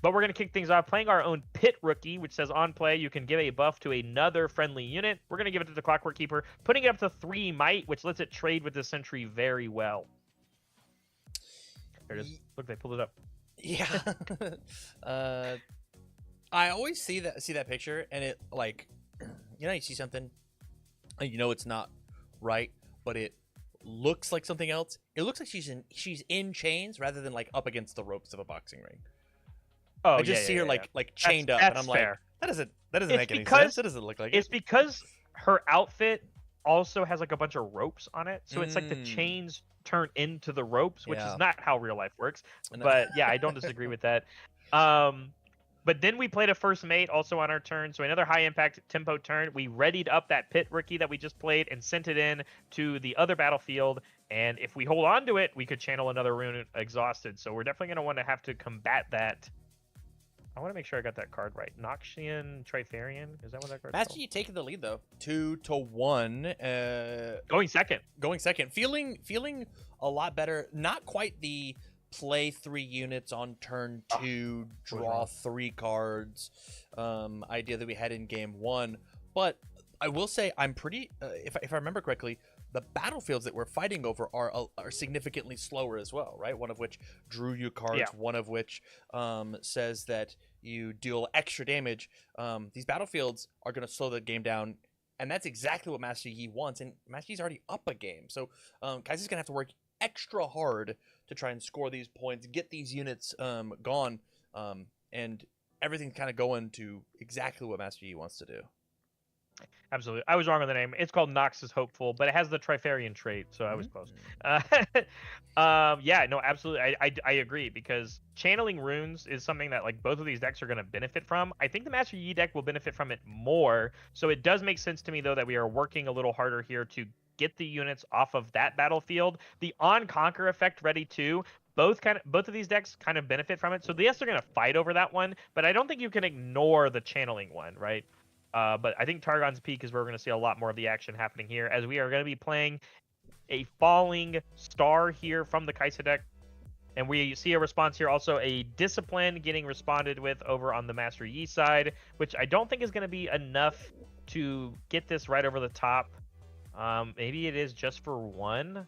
But we're going to kick things off playing our own Pit Rookie, which says on play, you can give a buff to another friendly unit. We're going to give it to the Clockwork Keeper, putting it up to 3 might, which lets it trade with the Sentry very well. There it is. Look, they pulled it up. Yeah. I always see that picture, and it, like, you see something, and it's not right, but it looks like something else. It looks like she's in chains rather than like up against the ropes of a boxing ring. Oh, I just see her like chained up, and I'm fair. Like, that doesn't make any sense. It doesn't look like it's because her outfit also has like a bunch of ropes on it, so it's like the chains turn into the ropes, which is not how real life works. But yeah, I don't disagree with that. But then we played a first mate also on our turn, so another high impact tempo turn. We readied up that Pit Rookie that we just played and sent it in to the other battlefield. And if we hold on to it, we could channel another rune exhausted. So we're definitely going to have to combat that. I want to make sure I got that card right. Noxian Trifarian, is that what that card is? Actually, taking the lead though, 2-1. Going second. Feeling a lot better. Not quite the play 3 units on turn 2, draw 3 cards, idea that we had in game 1. But I will say I'm pretty, if I remember correctly, the battlefields that we're fighting over are significantly slower as well, right? One of which drew you cards, one of which says that you deal extra damage. These battlefields are going to slow the game down, and that's exactly what Master Yi wants, and Master Yi's already up a game. So Kaiser's going to have to work extra hard to try and score these points, get these units gone, and everything's kind of going to exactly what Master Yi wants to do. Absolutely. I was wrong on the name. It's called Noxus Hopeful, but it has the Trifarian trait, so I was close. Yeah, no, absolutely. I agree, because channeling runes is something that like both of these decks are going to benefit from. I think the Master Yi deck will benefit from it more, so it does make sense to me, though, that we are working a little harder here to get the units off of that battlefield. The On-Conquer effect ready, too. Both of these decks kind of benefit from it, so yes, they're going to fight over that one, but I don't think you can ignore the channeling one, right? But I think Targon's Peak is where we're going to see a lot more of the action happening here, as we are going to be playing a falling star here from the Kai'Sa deck. And we see a response here, also a Discipline getting responded with over on the Master Yi side, which I don't think is going to be enough to get this right over the top. Maybe it is just for 1,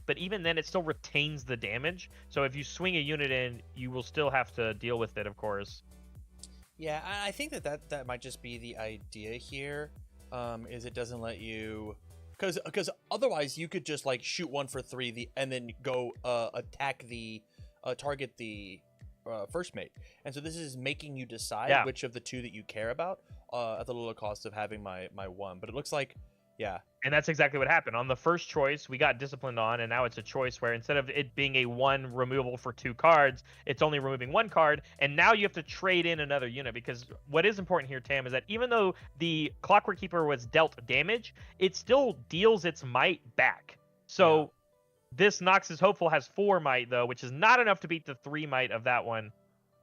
but even then it still retains the damage. So if you swing a unit in, you will still have to deal with it, of course. Yeah, I think that might just be the idea here, is it doesn't let you, because otherwise you could just like shoot 1 for 3 and then go attack the target the first mate, and so this is making you decide which of the 2 that you care about at the little cost of having my 1. But it looks like, yeah. And that's exactly what happened. On the first choice, we got Disciplined on, and now it's a choice where instead of it being a 1 removable for 2 cards, it's only removing 1 card, and now you have to trade in another unit, because what is important here, Tam, is that even though the Clockwork Keeper was dealt damage, it still deals its might back. So this Noxus Hopeful has 4 might, though, which is not enough to beat the 3 might of that one.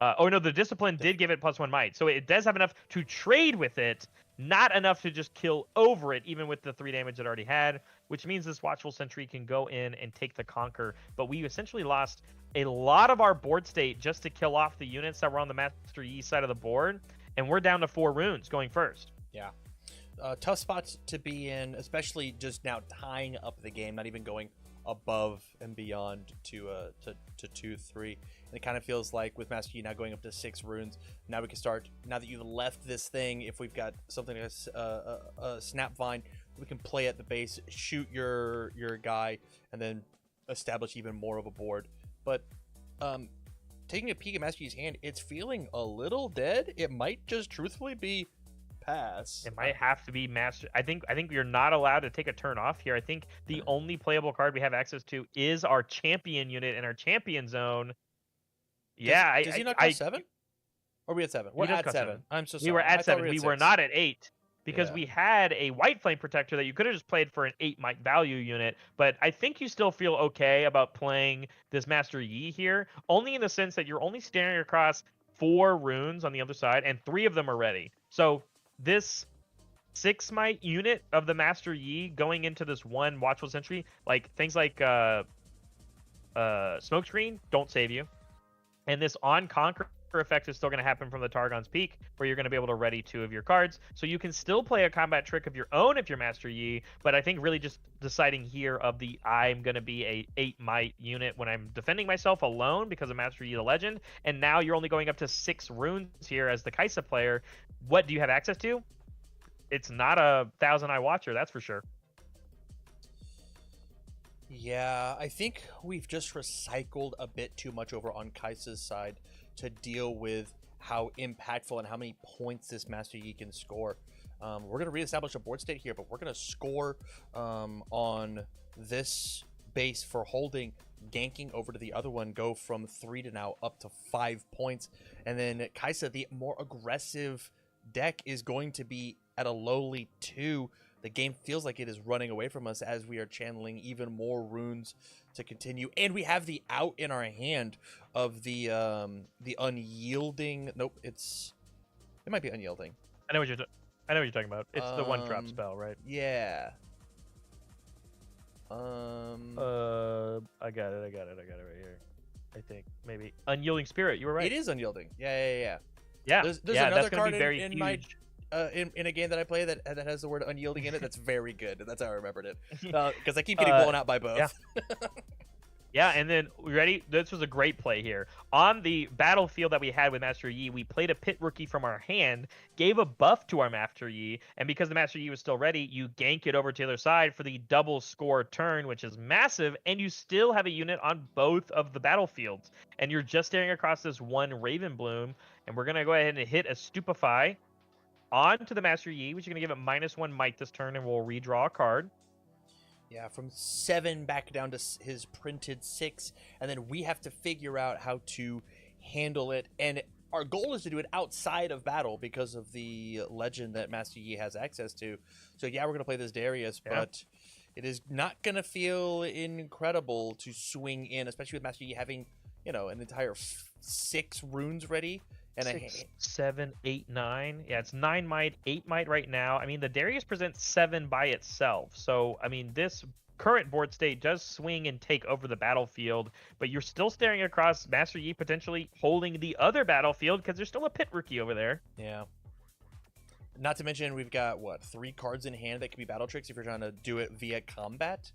Oh, no, the Discipline did give it +1 might, so it does have enough to trade with it, not enough to just kill over it, even with the 3 damage it already had, which means this Watchful Sentry can go in and take the Conquer. But we essentially lost a lot of our board state just to kill off the units that were on the Master Yi side of the board, and we're down to 4 runes going first. Yeah. Tough spots to be in, especially just now tying up the game, not even going above and beyond to 2-3. And it kind of feels like with Master Yi now going up to 6 runes, now we can start, now that you've left this thing, if we've got something like a Snapvine, we can play at the base, shoot your guy, and then establish even more of a board. But taking a peek at Master Yi's hand, it's feeling a little dead. It might just truthfully be pass. It might have to be Master. I think you're not allowed to take a turn off here. I think the only playable card we have access to is our champion unit in our champion zone. Does he not cost 7? Or are we at 7? We're at 7. I'm so sorry. We were at 7. We were not at 8. Because we had a White Flame Protector that you could have just played for an 8 might value unit, but I think you still feel okay about playing this Master Yi here, only in the sense that you're only staring across 4 runes on the other side, and 3 of them are ready. So this 6 might unit of the Master Yi going into this 1 Watchful Sentry, like things like Smokescreen don't save you, and this On-Conquer effect is still going to happen from the Targon's Peak, where you're going to be able to ready 2 of your cards. So you can still play a combat trick of your own if you're Master Yi, but I think really just deciding here of the I'm going to be a 8 might unit when I'm defending myself alone because of Master Yi the Legend, and now you're only going up to 6 runes here as the Kai'Sa player. What do you have access to? It's not a Thousand Eye Watcher, that's for sure. Yeah, I think we've just recycled a bit too much over on Kai'Sa's side to deal with how impactful and how many points this Master Yi can score. We're going to reestablish a board state here, but we're going to score on this base for holding, ganking over to the other one, go from 3 to now up to 5 points. And then Kai'Sa, the more aggressive deck, is going to be at a lowly 2. The game feels like it is running away from us as we are channeling even more runes to continue. And we have the out in our hand of the unyielding. Nope, it might be unyielding. I know what you're talking about. It's the 1-drop spell, right? Yeah. I got it right here. I think maybe Unyielding Spirit. You were right. It is Unyielding. Yeah. Yeah. There's yeah, another that's gonna card be very in huge. my in a game that I play that has the word unyielding in it. That's very good. That's how I remembered it. Because I keep getting blown out by both. Yeah. Yeah, and then ready. This was a great play here on the battlefield that we had with Master Yi. We played a Pit Rookie from our hand, gave a buff to our Master Yi, and because the Master Yi was still ready, you gank it over to the other side for the double score turn, which is massive, and you still have a unit on both of the battlefields, and you're just staring across this one Raven Bloom, and we're gonna go ahead and hit a Stupefy onto the Master Yi, which is gonna give it -1 might this turn, and we'll redraw a card. Yeah, from 7 back down to his printed 6, and then we have to figure out how to handle it. And our goal is to do it outside of battle because of the legend that Master Yi has access to. So yeah, we're gonna play this Darius, but it is not gonna feel incredible to swing in, especially with Master Yi having, an entire 6 runes ready. And 6, 7, 8, 9. Yeah, it's 9 might, 8 might right now. I mean, the Darius presents 7 by itself. So, I mean, this current board state does swing and take over the battlefield, but you're still staring across Master Yi potentially holding the other battlefield because there's still a Pit Rookie over there. Yeah. Not to mention, we've got, 3 cards in hand that can be battle tricks if you're trying to do it via combat.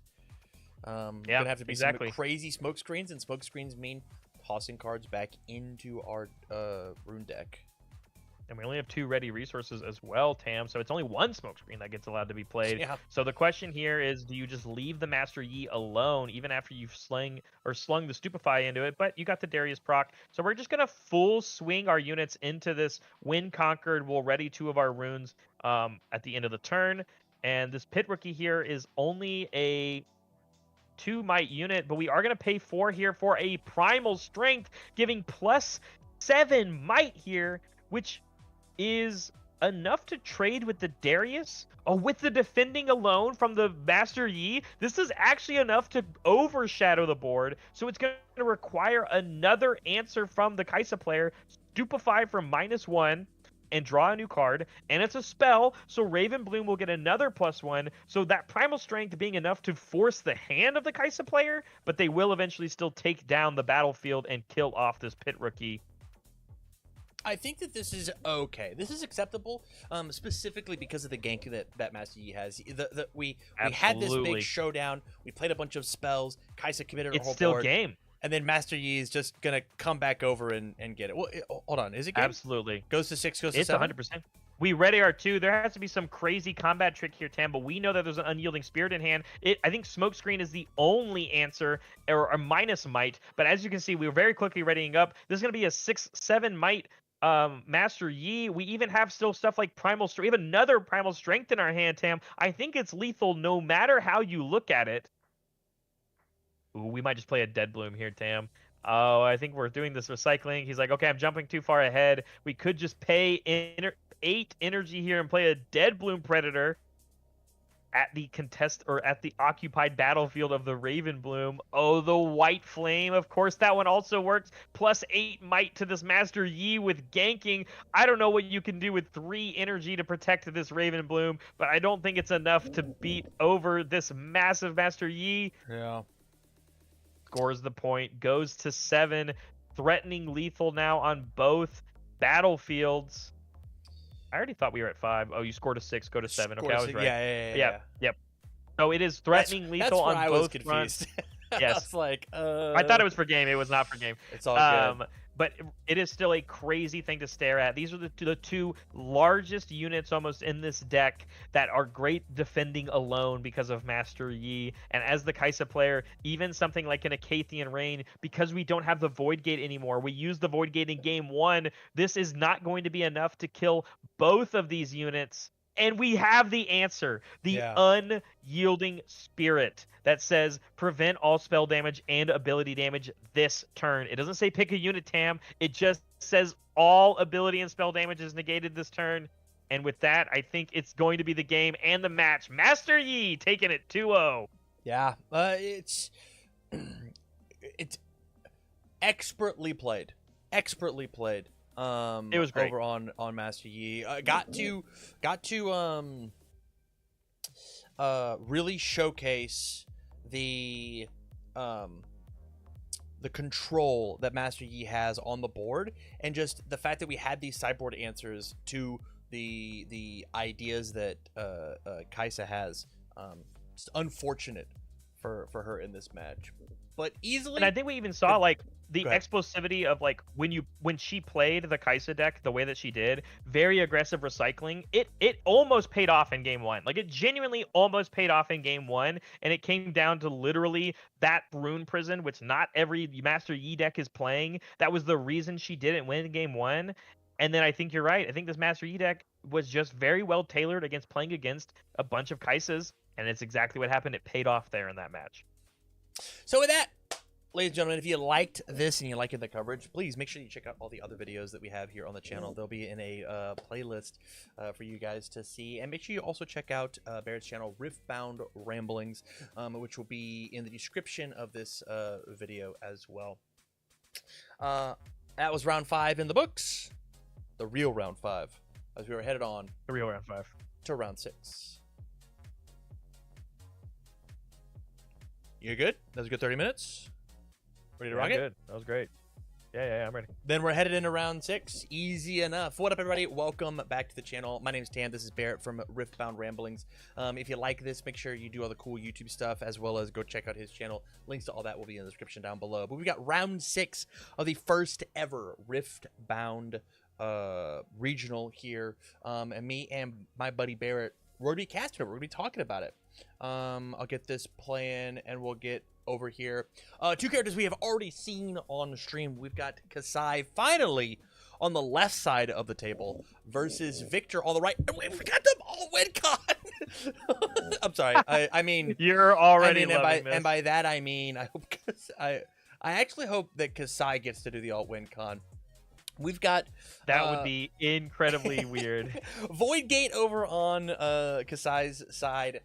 Yeah, gonna have to be exactly. some crazy smoke screens, and smoke screens mean tossing cards back into our rune deck. And we only have 2 ready resources as well, Tam, so it's only 1 smoke screen that gets allowed to be played. Yeah. So the question here is, do you just leave the Master Yi alone even after you've slung the Stupefy into it? But you got the Darius proc, so we're just going to full swing our units into this When Conquered. We'll ready 2 of our runes at the end of the turn, and this Pit Rookie here is only a 2 might unit, but we are going to pay 4 here for a Primal Strength, giving +7 might here, which is enough to trade with the Darius. Oh, with the defending alone from the Master Yi, this is actually enough to overshadow the board, so it's going to require another answer from the Kaisa player, Stupefy for -1, and draw a new card, and it's a spell, so Raven Bloom will get another +1, so that Primal Strength being enough to force the hand of the Kaisa player, but they will eventually still take down the battlefield and kill off this Pit Rookie. I think that this is okay. This is acceptable, specifically because of the gank that Master Yi has. We had this big showdown, we played a bunch of spells, Kaisa committed a whole board. It's still game. And then Master Yi is just going to come back over and get it. Well, hold on. Is it game? Absolutely. Goes to 6, goes to 7? It's 100%. We ready our 2. There has to be some crazy combat trick here, Tam, but we know that there's an Unyielding Spirit in hand. I think Smokescreen is the only answer, or a minus might. But as you can see, we were very quickly readying up. This is going to be a 6, 7 might Master Yi. We even have still stuff like Primal Strength. We have another Primal Strength in our hand, Tam. I think it's lethal no matter how you look at it. Ooh, we might just play a Dead Bloom here, Tam. Oh, I think we're doing this recycling. He's like, okay, I'm jumping too far ahead. We could just pay 8 energy here and play a Dead Bloom Predator at the at the occupied battlefield of the Raven Bloom. Oh, the White Flame. Of course, that one also works. +8 might to this Master Yi with ganking. I don't know what you can do with 3 energy to protect this Raven Bloom, but I don't think it's enough to beat over this massive Master Yi. Yeah. Scores the point, goes to 7, threatening lethal now on both battlefields. I already thought we were at 5. Oh, you scored a 6, go to 7. Okay, I was right. Yeah. Yep. So it is threatening lethal on both fronts. Yes. I was like, I thought it was for game. It was not for game. It's all good. But it is still a crazy thing to stare at. These are the 2 largest units almost in this deck that are great defending alone because of Master Yi. And as the Kaisa player, even something like an Acathian Rain, because we don't have the Void Gate anymore, we use the Void Gate in game 1, this is not going to be enough to kill both of these units. And we have the answer, the Unyielding Spirit that says prevent all spell damage and ability damage this turn. It doesn't say pick a unit, Tam. It just says all ability and spell damage is negated this turn. And with that, I think it's going to be the game and the match. Master Yi taking it 2-0. Yeah, it's expertly played. It was great over on Master Yi. Got to really showcase the the control that Master Yi has on the board, and just the fact that we had these sideboard answers to the ideas that Kaisa has. Just unfortunate for her in this match, but easily. And I think we even saw like the explosivity of like when she played the Kaisa deck the way that she did, very aggressive recycling. It almost paid off in game one. Like it genuinely almost paid off in game one, and it came down to literally that Rune Prison, which not every Master Yi deck is playing. That was the reason she didn't win in game one. And then I think you're right. I think this Master Yi deck was just very well tailored against playing against a bunch of Kaisas, and it's exactly what happened. It paid off there in that match. So with that, ladies and gentlemen, if you liked this and you liked the coverage, please make sure you check out all the other videos that we have here on the channel. They'll be in a playlist for you guys to see. And make sure you also check out Barrett's channel, RiftBound Ramblings, which will be in the description of this video as well. That was round 5 in the books. The real round 5, as we were headed on. The real round 5. To round 6. You good? That was a good 30 minutes. Ready to rock it? Good. That was great. Yeah, I'm ready. Then we're headed into round 6. Easy enough. What up, everybody? Welcome back to the channel. My name is Tam. This is Barrett from RiftBound Ramblings. If you like this, make sure you do all the cool YouTube stuff, as well as go check out his channel. Links to all that will be in the description down below. But we got round 6 of the first ever RiftBound regional here. And me and my buddy Barrett, we're going to be casting it. We're going to be talking about it. I'll get this playing, and we'll get over here. 2 characters we have already seen on the stream. We've got Kasai finally on the left side of the table versus Victor on the right. We got them all win con. I'm sorry. I mean, you're already loving this. And by that I mean I hope I actually hope that Kasai gets to do the alt win con. We've got that would be incredibly weird. Void Gate over on Kasai's side,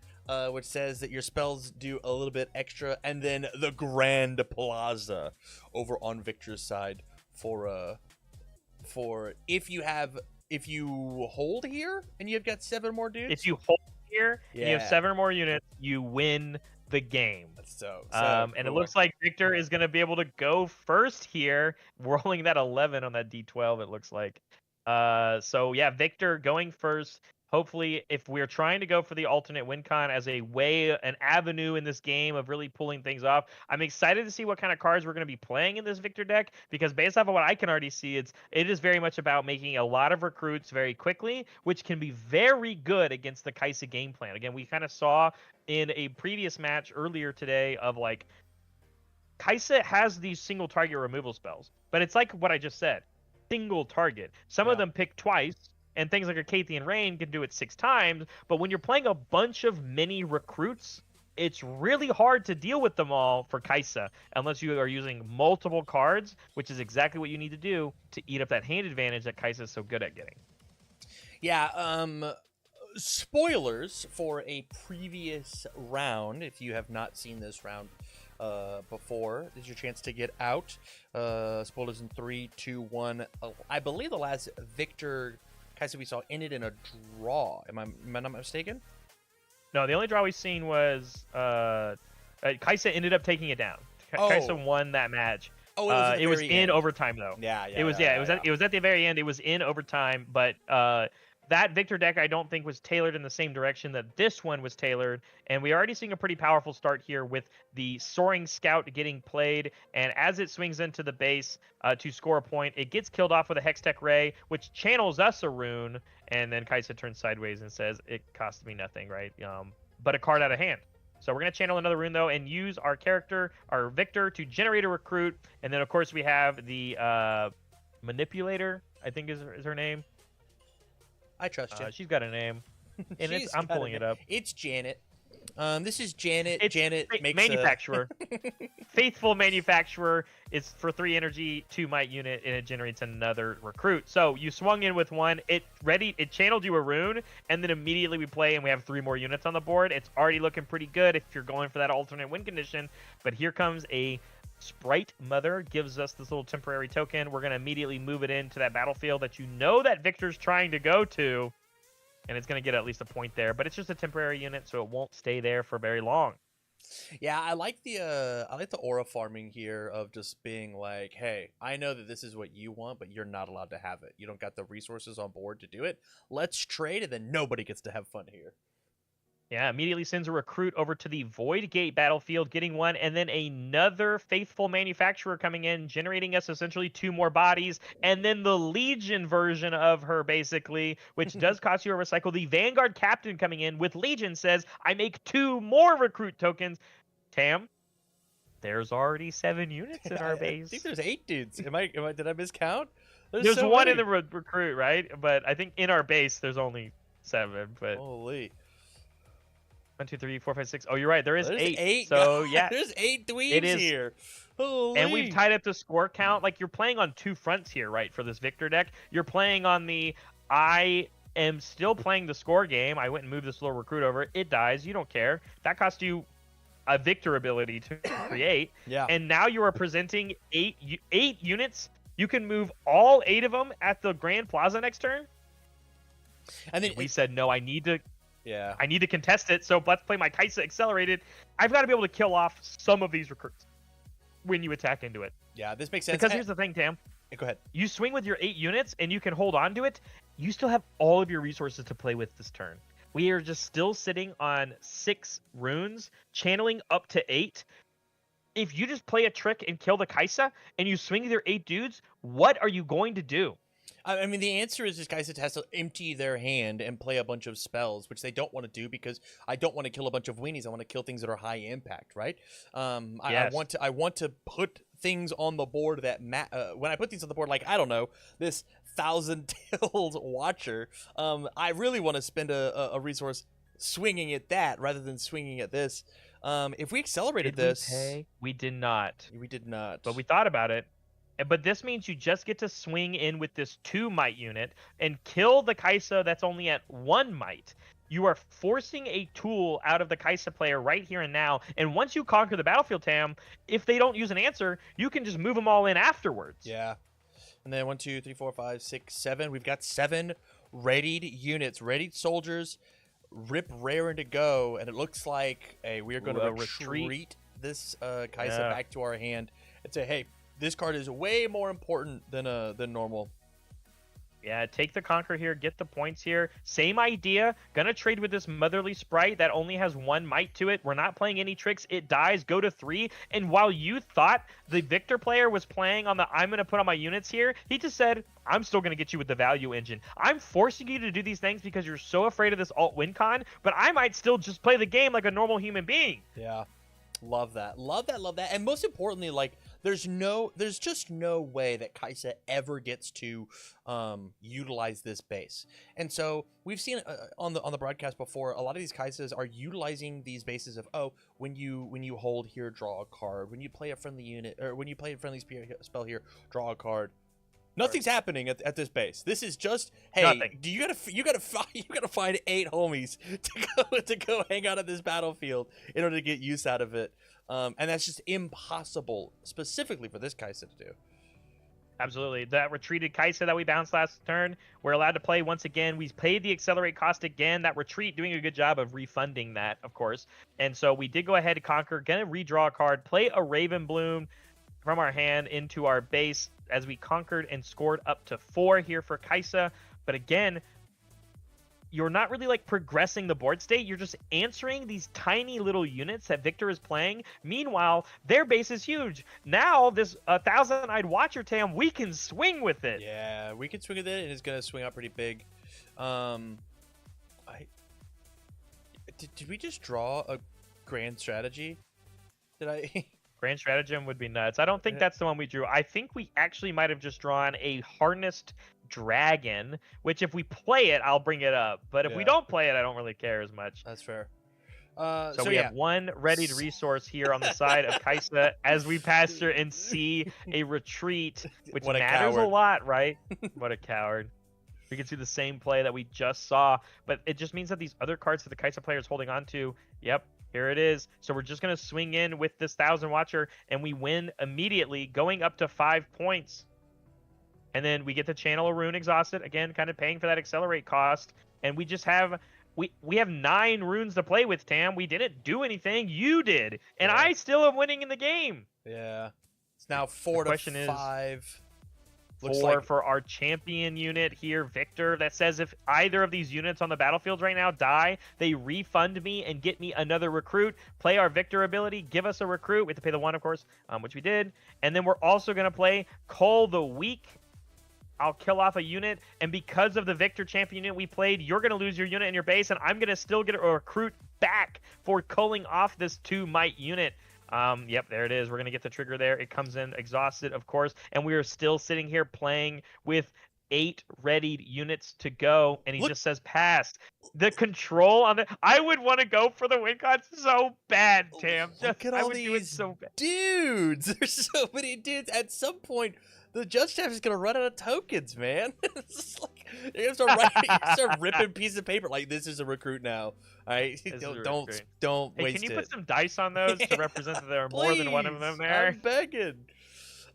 which says that your spells do a little bit extra, and then the Grand Plaza over on Victor's side for if you hold here and you've got 7 more dudes. If you hold here, and you have 7 more units, you win the game. So and cool. it looks like Victor is going to be able to go first here, rolling that 11 on that D12. It looks like. So yeah, Victor going first. Hopefully, if we're trying to go for the alternate win con as an avenue in this game of really pulling things off, I'm excited to see what kind of cards we're going to be playing in this Victor deck, because based off of what I can already see, it is very much about making a lot of recruits very quickly, which can be very good against the Kaisa game plan. Again, we kind of saw in a previous match earlier today of like, Kaisa has these single target removal spells, but it's like what I just said, single target. Some of them pick twice, and things like a Cathian Rain can do it 6 times, but when you're playing a bunch of mini recruits, it's really hard to deal with them all for Kaisa, unless you are using multiple cards, which is exactly what you need to do to eat up that hand advantage that Kaisa is so good at getting. Yeah, spoilers for a previous round. If you have not seen this round before, this is your chance to get out. Spoilers in 3, 2, 1. I believe the last Victor Kaisa we saw ended in a draw. Am I not mistaken? No, the only draw we've seen was Kaisa ended up taking it down. Kaisa won that match. Oh, it was in overtime though. Yeah. It was at the very end. It was in overtime, but that Victor deck I don't think was tailored in the same direction that this one was tailored, and we are already seeing a pretty powerful start here with the Soaring Scout getting played, and as it swings into the base to score a point, it gets killed off with a Hextech Ray, which channels us a rune, and then Kaisa turns sideways and says, it cost me nothing, right? But a card out of hand. So we're going to channel another rune, though, and use our character, our Victor, to generate a recruit, and then, of course, we have the Manipulator, I think is her name. I trust you. She's got a name, and I'm pulling it up. It's Janet. This is Janet. It's Janet makes manufacturer. Faithful manufacturer. It's for 3 energy, 2 might unit, and it generates another recruit. So you swung in with 1. It channeled you a rune, and then immediately we play, and we have 3 more units on the board. It's already looking pretty good if you're going for that alternate win condition. But here comes a Sprite Mother, gives us this little temporary token. We're going to immediately move it into that battlefield that you know that Victor's trying to go to, and it's going to get at least a point there, but it's just a temporary unit, so it won't stay there for very long. Yeah, I like the aura farming here of just being like, hey, I know that this is what you want, but you're not allowed to have it. You don't got the resources on board to do it. Let's trade, and then nobody gets to have fun here. Yeah, immediately sends a recruit over to the Void Gate battlefield, getting one, and then another faithful manufacturer coming in, generating us essentially 2 more bodies, and then the Legion version of her, basically, which does cost you a recycle. The Vanguard Captain coming in with Legion says, I make 2 more recruit tokens. Tam, there's already 7 units in our I think base. there's 8 dudes. Did I miscount? There's so one many. in the recruit, right? But I think in our base, there's only 7. But Holy. 1, 2, 3, 4, 5, 6. Oh, you're right. There is There's 8. So yeah, there's 8 it dweebs is. here. Holy. And we've tied up the score count. Like, you're playing on 2 fronts here, right? For this Victor deck, you're playing on the I am still playing the score game. I went and moved this little recruit over. It dies. You don't care. That cost you a Victor ability to create. Yeah. And now you are presenting 8 units. You can move all 8 of them at the Grand Plaza next turn. And then we said no. I need to Yeah. contest it, so let's play my Kaisa Accelerated. I've got to be able to kill off some of these recruits when you attack into it. Yeah, this makes sense. Because here's the thing, Tam. Go ahead. You swing with your 8 units, and you can hold on to it. You still have all of your resources to play with this turn. We are just still sitting on 6 runes, channeling up to 8. If you just play a trick and kill the Kaisa, and you swing with your 8 dudes, what are you going to do? I mean, the answer is this guy has to empty their hand and play a bunch of spells, which they don't want to do because I don't want to kill a bunch of weenies. I want to kill things that are high impact, right? Yes. I want to put things on the board that when I put things on the board, like, I don't know, this 1,000-tailed Watcher, I really want to spend a resource swinging at that rather than swinging at this. If we accelerated this, we did not. We did not, but we thought about it. But this means you just get to swing in with this 2 might unit and kill the Kaisa that's only at 1 might. You are forcing a tool out of the Kaisa player right here and now. And once you conquer the battlefield, Tam, if they don't use an answer, you can just move them all in afterwards. Yeah. And then 1, 2, 3, 4, 5, 6, 7. We've got 7 readied units, readied soldiers, rip raring to go. And it looks like we are going to retreat this Kaisa back to our hand and say, hey, this card is way more important than normal. Yeah, take the Conquer here, get the points here. Same idea. Gonna trade with this Motherly Sprite that only has 1 might to it. We're not playing any tricks. It dies, go to 3. And while you thought the Victor player was playing on the I'm gonna put on my units here, he just said, I'm still gonna get you with the value engine. I'm forcing you to do these things because you're so afraid of this alt win con, but I might still just play the game like a normal human being. Yeah. Love that. Love that. Love that. And most importantly, like, there's just no way that Kaisa ever gets to utilize this base. And so we've seen on the broadcast before, a lot of these Kaisas are utilizing these bases of, when you hold here, draw a card. When you play a friendly unit, or when you play a friendly spell here, draw a card. Nothing's happening at this base. This is just, hey, Nothing. you gotta find 8 homies to go hang out at this battlefield in order to get use out of it. And that's just impossible, specifically for this Kaisa to do. Absolutely. That retreated Kaisa that we bounced last turn, we're allowed to play once again. We paid the accelerate cost again. That retreat doing a good job of refunding that, of course. And so we did go ahead and conquer. Gonna redraw a card, play a Raven Bloom from our hand into our base as we conquered and scored up to 4 here for Kaisa. But again, you're not really like progressing the board state. You're just answering these tiny little units that Victor is playing. Meanwhile, their base is huge. Now this 1,000-eyed Watcher, Tam, we can swing with it. Yeah, we can swing with it, and it's gonna swing out pretty big. Did we just draw a grand strategy? Did I? Grand Stratagem would be nuts. I don't think that's the one we drew. I think we actually might have just drawn a Harnessed Dragon, which if we play it, I'll bring it up. But if we don't play it, I don't really care as much. That's fair. So we have 1 readied resource here on the side of Kaisa as we pasture and see a retreat, which matters a lot, right? What a coward. We can see the same play that we just saw, but it just means that these other cards that the Kaisa player is holding on to, yep, here it is. So we're just going to swing in with this 1,000 Watcher, and we win immediately, going up to 5 points. And then we get to channel a rune exhausted, again, kind of paying for that accelerate cost. And we just have we have 9 runes to play with, Tam. We didn't do anything. You did, and Yeah. I still am winning in the game. Yeah. It's now 4 to 5. Looks 4 for our champion unit here, Victor. That says if either of these units on the battlefield right now die, they refund me and get me another recruit. Play our Victor ability, give us a recruit. We have to pay the 1, of course, which we did. And then we're also going to play Cull the Weak. I'll kill off a unit, and because of the Victor champion unit we played, you're going to lose your unit in your base, and I'm going to still get a recruit back for culling off this 2 might unit. Yep, there it is. We're going to get the trigger there. It comes in exhausted, of course, and we are still sitting here playing with 8 readied units to go, and he just says passed. The control on the... I would want to go for the win con so bad, Tam. Look at all these dudes. There's so many dudes. At some point, the judge staff is going to run out of tokens, man. It's just like, you're going to start ripping pieces of paper. Like, this is a recruit now. All right? Don't waste it. Can you put some dice on those to represent that there are more than one of them there? I'm begging.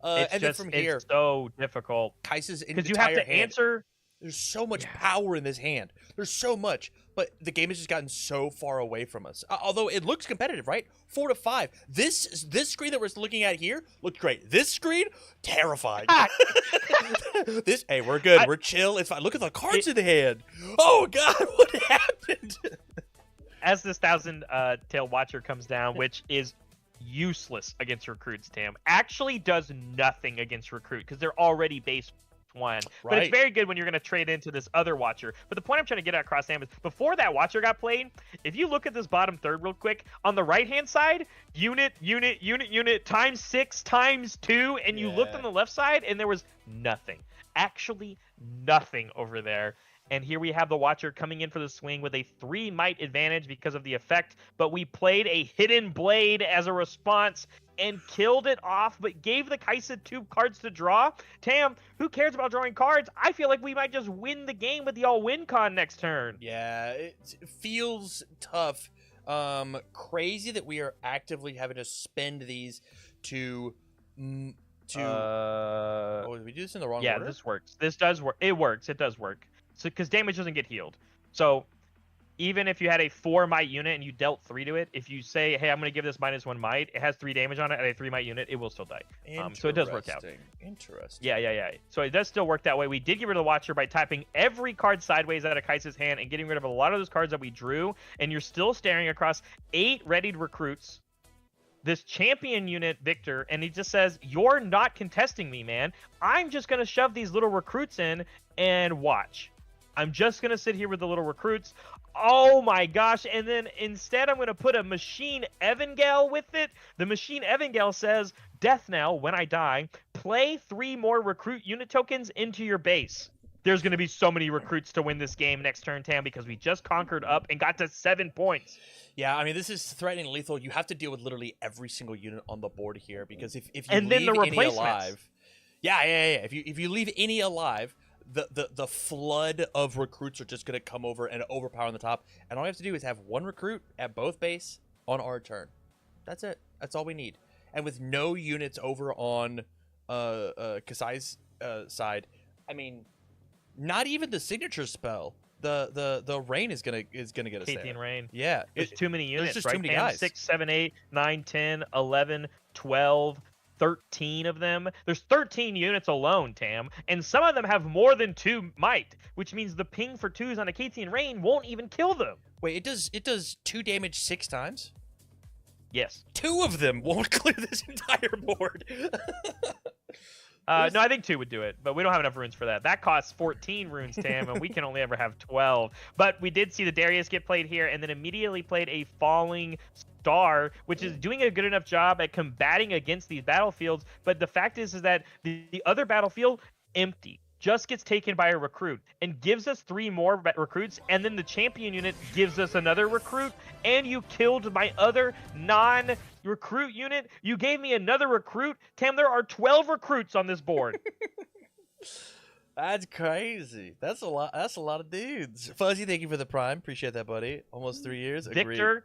And then from here, it's so difficult. Kaisa's entire because you have to hand. Answer. There's so much power in this hand. There's so much, but the game has just gotten so far away from us. Although it looks competitive, right? 4 to 5. This screen that we're looking at here looks great. This screen, terrifying. Hey, we're good. We're chill. It's fine. Look at the cards in the hand. Oh God, what happened? As this 1,000 tail watcher comes down, which is useless against recruits, Tam, actually does nothing against recruit because they're already base 1. Right. But it's very good when you're going to trade into this other watcher. But the point I'm trying to get at across Sam is before that watcher got played, if you look at this bottom third real quick, on the right-hand side, unit, times 6, times 2, and you looked on the left side, and there was nothing. Actually, nothing over there. And here we have the Watcher coming in for the swing with a 3 might advantage because of the effect, but we played a Hidden Blade as a response and killed it off, but gave the Kaisa 2 cards to draw. Tam, who cares about drawing cards? I feel like we might just win the game with the all-win con next turn. Yeah, it feels tough. Crazy that we are actively having to spend these to... Oh, did we do this in the wrong order? Yeah, this works. This does work. It works. It does work. So, because damage doesn't get healed. So, even if you had a 4 might unit and you dealt 3 to it, if you say, hey, I'm going to give this -1 might, it has 3 damage on it, at a 3 might unit, it will still die. So it does work out. Interesting. Yeah. So it does still work that way. We did get rid of the Watcher by typing every card sideways out of Kaisa's hand and getting rid of a lot of those cards that we drew, and you're still staring across 8 readied recruits. This champion unit, Victor, and he just says, you're not contesting me, man. I'm just going to shove these little recruits in and watch. I'm just going to sit here with the little recruits. Oh my gosh. And then instead I'm going to put a Machine Evangel with it. The Machine Evangel says, death knell, when I die, play 3 more recruit unit tokens into your base. There's going to be so many recruits to win this game next turn, Tam, because we just conquered up and got to 7 points. Yeah, I mean, this is threatening lethal. You have to deal with literally every single unit on the board here, because if you and leave then the any alive... Yeah. If you leave any alive... The flood of recruits are just going to come over and overpower on the top. And all we have to do is have 1 recruit at both base on our turn. That's it. That's all we need. And with no units over on Kasai's side, I mean, not even the signature spell. The rain is gonna get us there. Kathian Rain. Yeah. There's too many units, just right? too many guys. 6, 7, 8, 9, 10, 11, 12... 13 of them. There's 13 units alone, Tam, and some of them have more than 2 might, which means the ping for 2s on a Kathian Rain won't even kill them. Wait, it does 2 damage 6 times? Yes. 2 of them won't clear this entire board. No, I think 2 would do it, but we don't have enough runes for that. That costs 14 runes, Tam, and we can only ever have 12. But we did see the Darius get played here, and then immediately played a Falling Star, which is doing a good enough job at combating against these battlefields. But the fact is that the other battlefield, empty. Just gets taken by a recruit and gives us 3 more recruits, and then the champion unit gives us another recruit, and you killed my other non-recruit unit. You gave me another recruit. Tam, there are 12 recruits on this board. That's crazy. That's a lot. That's a lot of dudes. Fuzzy, thank you for the prime. Appreciate that, buddy. Almost 3 years. Agreed.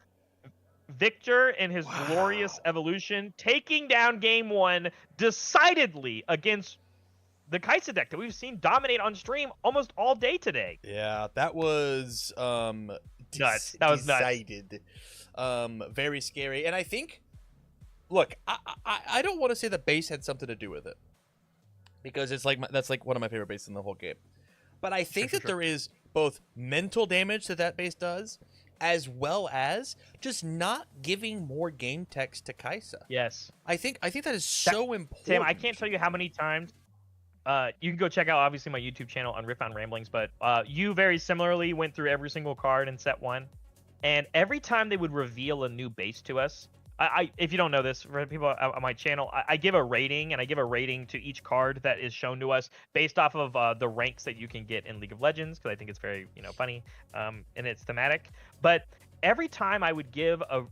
Victor in his glorious evolution, taking down game 1 decidedly against the Kaisa deck that we've seen dominate on stream almost all day today. Yeah, that was nuts. That was decided. Very scary. And I think, look, I don't want to say the base had something to do with it, because it's like that's like one of my favorite bases in the whole game. But I think that there is both mental damage that base does, as well as just not giving more game text to Kaisa. Yes. I think that is so important. Sam, I can't tell you how many times. You can go check out, obviously, my YouTube channel on RiftBound Ramblings, but you very similarly went through every single card in set 1. And every time they would reveal a new base to us, if you don't know this, for people on my channel, I give a rating, and I give a rating to each card that is shown to us based off of the ranks that you can get in League of Legends, because I think it's very funny, and it's thematic. But every time I would give a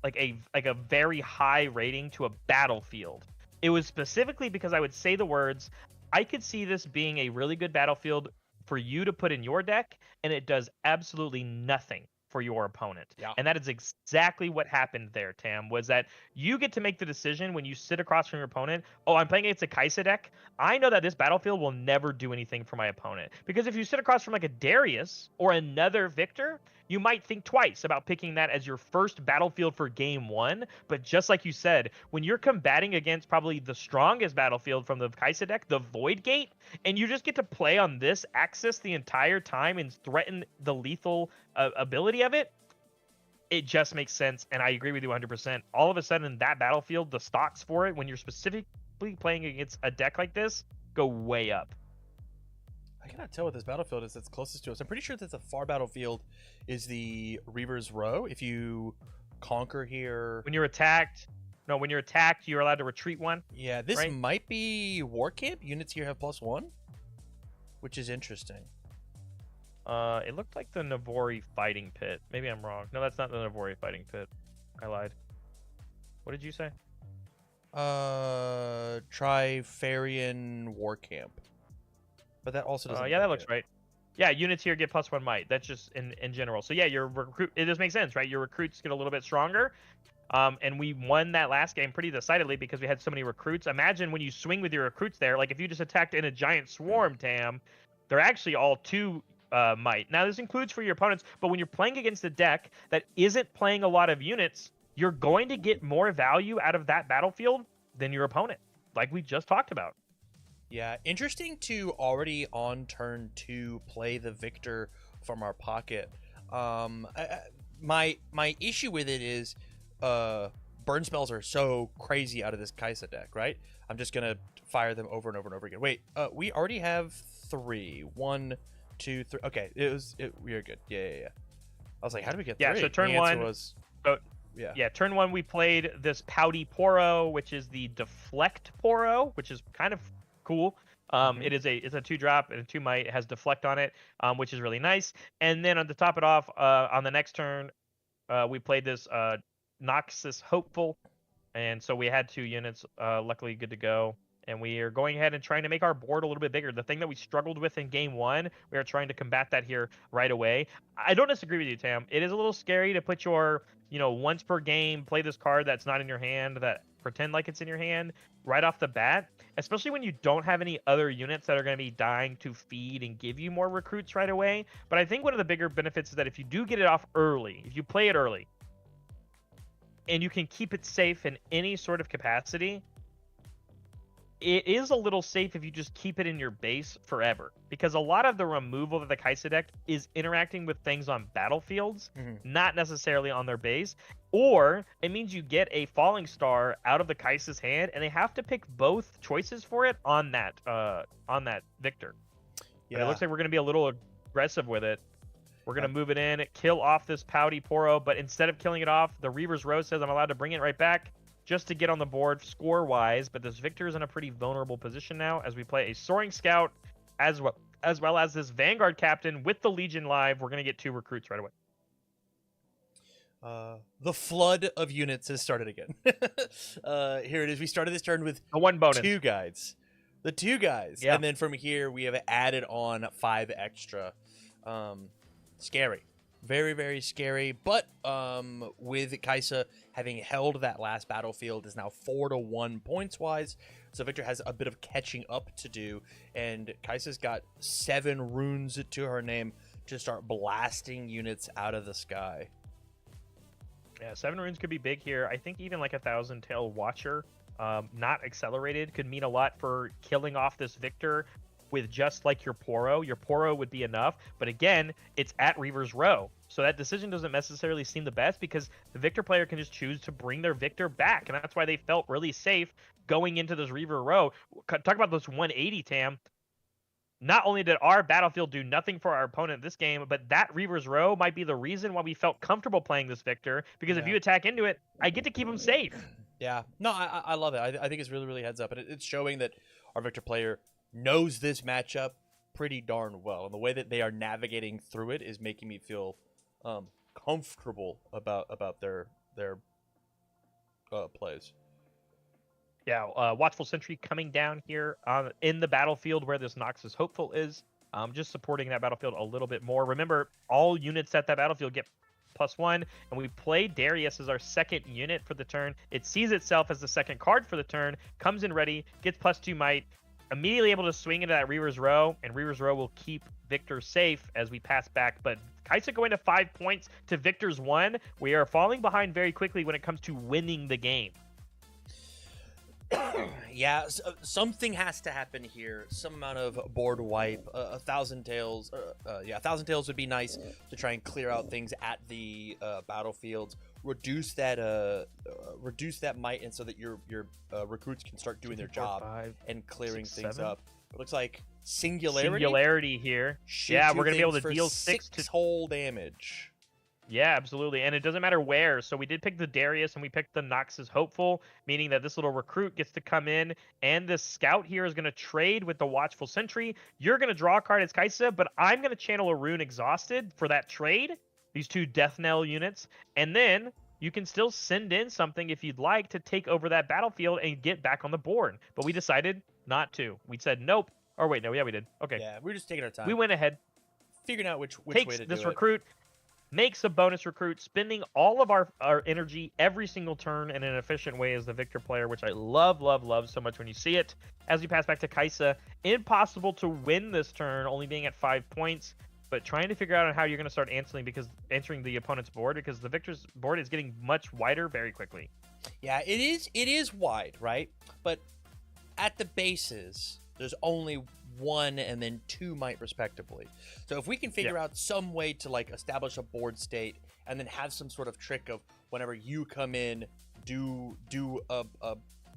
very high rating to a battlefield, it was specifically because I would say the words, I could see this being a really good battlefield for you to put in your deck, and it does absolutely nothing for your opponent. Yeah. And that is exactly what happened there, Tam, was that you get to make the decision when you sit across from your opponent, oh, I'm playing against a Kaisa deck. I know that this battlefield will never do anything for my opponent. Because if you sit across from like a Darius or another Victor, you might think twice about picking that as your first battlefield for game 1. But just like you said, when you're combating against probably the strongest battlefield from the Kaisa deck, the Void Gate, and you just get to play on this axis the entire time and threaten the lethal ability of it, it just makes sense. And I agree with you 100%. All of a sudden, that battlefield, the stocks for it, when you're specifically playing against a deck like this, go way up. I cannot tell what this battlefield is that's closest to us. I'm pretty sure that the far battlefield is the Reaver's Row. If you conquer here... When you're attacked... No, when you're attacked, you're allowed to retreat 1. Yeah, this might be War Camp. Units here have +1, which is interesting. It looked like the Navori Fighting Pit. Maybe I'm wrong. No, that's not the Navori Fighting Pit. I lied. What did you say? Trifarian War Camp. But that also doesn't... yeah, that looks right. Yeah, units here get +1 might. That's just in general. So yeah, your recruit... It just makes sense, right? Your recruits get a little bit stronger. And we won that last game pretty decidedly because we had so many recruits. Imagine when you swing with your recruits there, like if you just attacked in a giant swarm, Tam, they're actually all 2 might. Now, this includes for your opponents, but when you're playing against a deck that isn't playing a lot of units, you're going to get more value out of that battlefield than your opponent, like we just talked about. Yeah, interesting to already on turn 2 play the Victor from our pocket. My issue with it is burn spells are so crazy out of this Kaisa deck, right? I'm just gonna fire them over and over and over again. Wait, we already have 3. 1, 2, 3. Okay, we are good. Yeah. I was like, how did we get 3? Yeah, so turn 1 was... Yeah, turn 1 we played this Pouty Poro, which is the Deflect Poro, which is kind of cool. It's a 2-drop and a 2 might. It has Deflect on it, which is really nice. And then to top it off, on the next turn, we played this Noxus Hopeful, and so we had 2 units, luckily good to go. And we are going ahead and trying to make our board a little bit bigger. The thing that we struggled with in game 1, we are trying to combat that here right away. I don't disagree with you, Tam. It is a little scary to put your, once per game, play this card that's not in your hand, that pretend like it's in your hand right off the bat, especially when you don't have any other units that are going to be dying to feed and give you more recruits right away. But I think one of the bigger benefits is that if you do get it off early, if you play it early, and you can keep it safe in any sort of capacity, it is a little safe if you just keep it in your base forever, because a lot of the removal of the Kaisa deck is interacting with things on battlefields, not necessarily on their base. Or it means you get a Falling Star out of the Kaisa's hand, and they have to pick both choices for it on that Victor. Yeah, but it looks like we're going to be a little aggressive with it. We're going to move it in, kill off this Pouty Poro, but instead of killing it off, the Reaver's Row says I'm allowed to bring it right back, just to get on the board score-wise. But this Victor is in a pretty vulnerable position now as we play a Soaring Scout as well as this Vanguard Captain with the Legion live. We're going to get 2 recruits right away. The flood of units has started again. Here it is. We started this turn with a 1 bonus. 2 guides. The 2 guys. Yep. And then from here, we have added on 5 extra. Scary. Very, very scary. But with Kaisa having held that last battlefield, is now 4-1 points wise. So Victor has a bit of catching up to do, and Kaisa's got 7 runes to her name to start blasting units out of the sky. Yeah, 7 runes could be big here. I think even like a 1,000-tail Watcher, not accelerated, could mean a lot for killing off this Victor with just like your Poro. Your Poro would be enough, but again, it's at Reaver's Row. So that decision doesn't necessarily seem the best because the Victor player can just choose to bring their Victor back, and that's why they felt really safe going into this Reaver Row. Talk about this 180, Tam. Not only did our battlefield do nothing for our opponent this game, but that Reaver's Row might be the reason why we felt comfortable playing this Victor, because if you attack into it, I get to keep him safe. Yeah. No, I love it. I think it's really, really heads up. And it's showing that our Victor player knows this matchup pretty darn well. And the way that they are navigating through it is making me feel comfortable about their plays. Yeah, Watchful Sentry coming down here in the battlefield where this Noxus Hopeful is, just supporting that battlefield a little bit more. Remember, all units at that battlefield get +1, and we play Darius as our second unit for the turn. It sees itself as the second card for the turn, comes in ready, gets +2 might, immediately able to swing into that Reaver's Row, and Reaver's Row will keep Victor safe as we pass back. But Kaisa going to 5 points to Victor's 1. We are falling behind very quickly when it comes to winning the game. Yeah, something has to happen here. Some amount of board wipe, 1,000 tails. 1,000 tails would be nice to try and clear out things at the battlefields. Reduce that might, and so that your recruits can start doing their job and clearing things up. It looks like singularity here. Yeah, we're gonna be able to deal 6 whole damage. Yeah, absolutely. And it doesn't matter where. So we did pick the Darius and we picked the Noxus Hopeful, meaning that this little recruit gets to come in, and this scout here is going to trade with the Watchful Sentry. You're going to draw a card as Kaisa, but I'm going to channel a rune Exhausted for that trade, these 2 Death Knell units. And then you can still send in something if you'd like to take over that battlefield and get back on the board. But we decided not to. We said nope. Or wait, no, yeah, we did. Okay. Yeah, we're just taking our time. We went ahead. Figuring out which way takes to this do recruit. Makes a bonus recruit, spending all of our energy every single turn in an efficient way as the Victor player, which I love so much when you see it. As we pass back to Kaisa, impossible to win this turn, only being at 5 points, but trying to figure out how you're going to start answering the opponent's board, because the Victor's board is getting much wider very quickly. Yeah, it is wide, right? But at the bases, there's only 1 and then 2 might respectively. So if we can figure out some way to like establish a board state and then have some sort of trick of whenever you come in, do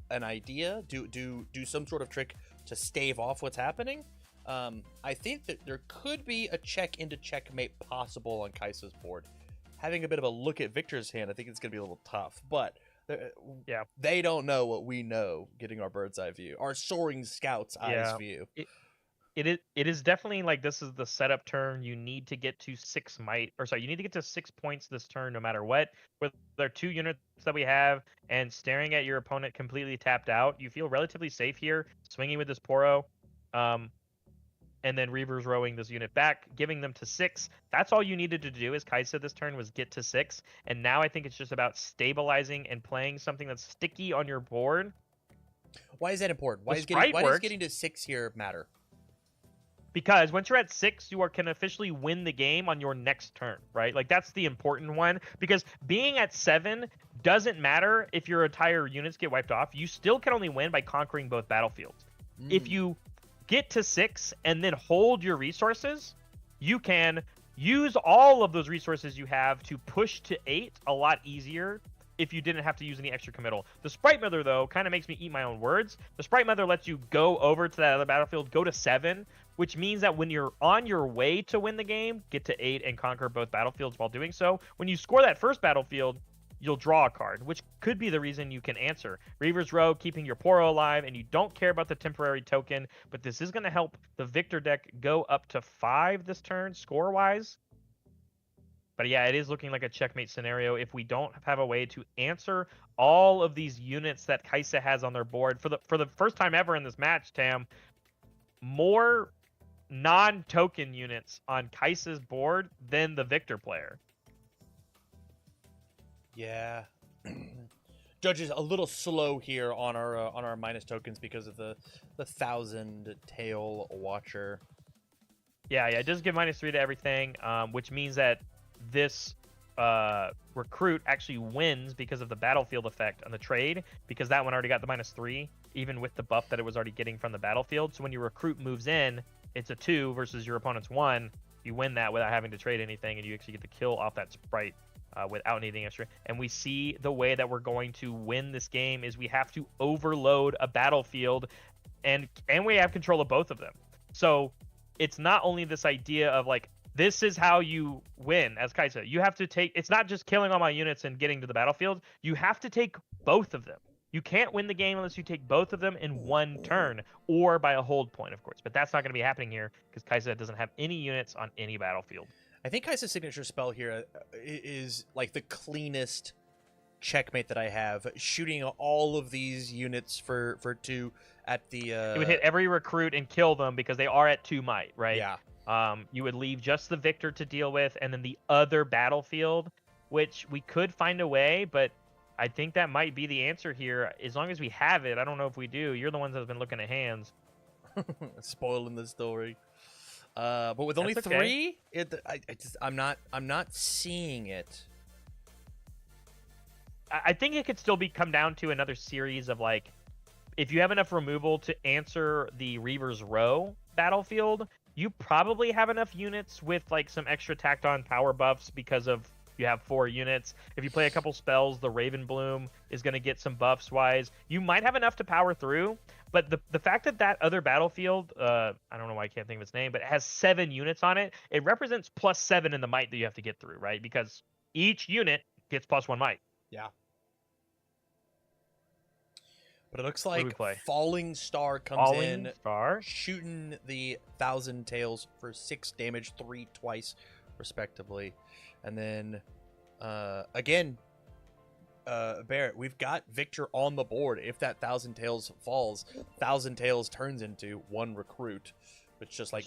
an idea, do some sort of trick to stave off what's happening. I think that there could be a check into checkmate possible on Kaisa's board. Having a bit of a look at Victor's hand, I think it's going to be a little tough, but they don't know what we know, getting our bird's eye view, our soaring scout's eyes view. It is definitely like this is the setup turn. You need to get to 6 might, or sorry, you need to get to 6 points this turn no matter what. With our 2 units that we have and staring at your opponent completely tapped out, you feel relatively safe here, swinging with this Poro, and then Reaver's rowing this unit back, giving them to 6. That's all you needed to do as Kaisa this turn, was get to 6. And now I think it's just about stabilizing and playing something that's sticky on your board. Why is that important? Why does getting to 6 here matter? Because once you're at 6, you can officially win the game on your next turn, right? Like, that's the important one. Because being at 7 doesn't matter if your entire units get wiped off. You still can only win by conquering both battlefields. If you get to 6 and then hold your resources, you can use all of those resources you have to push to 8 a lot easier if you didn't have to use any extra committal. The Sprite Mother, though, kind of makes me eat my own words. The Sprite Mother lets you go over to that other battlefield, go to 7, which means that when you're on your way to win the game, get to 8 and conquer both battlefields while doing so. When you score that first battlefield, you'll draw a card, which could be the reason you can answer. Reaver's Row, keeping your Poro alive, and you don't care about the temporary token, but this is going to help the Victor deck go up to 5 this turn, score-wise. But yeah, it is looking like a checkmate scenario if we don't have a way to answer all of these units that Kaisa has on their board. For the first time ever in this match, Tam, more non-token units on Kaisa's board than the Victor player. Yeah. Judge is a little slow here on our minus tokens because of the 1,000 tail watcher. Yeah, it does give -3 to everything, which means that this recruit actually wins because of the battlefield effect on the trade, because that one already got the -3, even with the buff that it was already getting from the battlefield. So when your recruit moves in, it's a 2 versus your opponent's 1. You win that without having to trade anything, and you actually get the kill off that sprite without needing extra. And we see the way that we're going to win this game is we have to overload a battlefield, and we have control of both of them. So it's not only this idea of like, this is how you win as Kaisa. You have to take, it's not just killing all my units and getting to the battlefield. You have to take both of them. You can't win the game unless you take both of them in one turn, or by a hold point, of course. But that's not going to be happening here because Kaisa doesn't have any units on any battlefield. I think Kaisa's signature spell here is like the cleanest checkmate that I have. Shooting all of these units for 2 at the... It would hit every recruit and kill them because they are at 2 might, right? Yeah. You would leave just the Victor to deal with, and then the other battlefield, which we could find a way, but I think that might be the answer here. As long as we have it, I don't know if we do. You're the ones that have been looking at hands. Spoiling the story. But with only 3, I'm not seeing it. I think it could still come down to another series of like, if you have enough removal to answer the Reaver's Row battlefield, you probably have enough units with like some extra tacked on power buffs because of you have 4 units. If you play a couple spells, the Raven Bloom is going to get some buffs wise. You might have enough to power through, but the fact that other battlefield, I don't know why I can't think of its name, but it has 7 units on it, it represents +7 in the might that you have to get through, right? Because each unit gets +1 might. Yeah. But it looks like Falling Star comes in, shooting the 1,000 tails for 6 damage, 3 twice, respectively. And then, again, Barrett, we've got Victor on the board. If that 1,000 tails falls, 1,000 tails turns into 1 recruit, which just like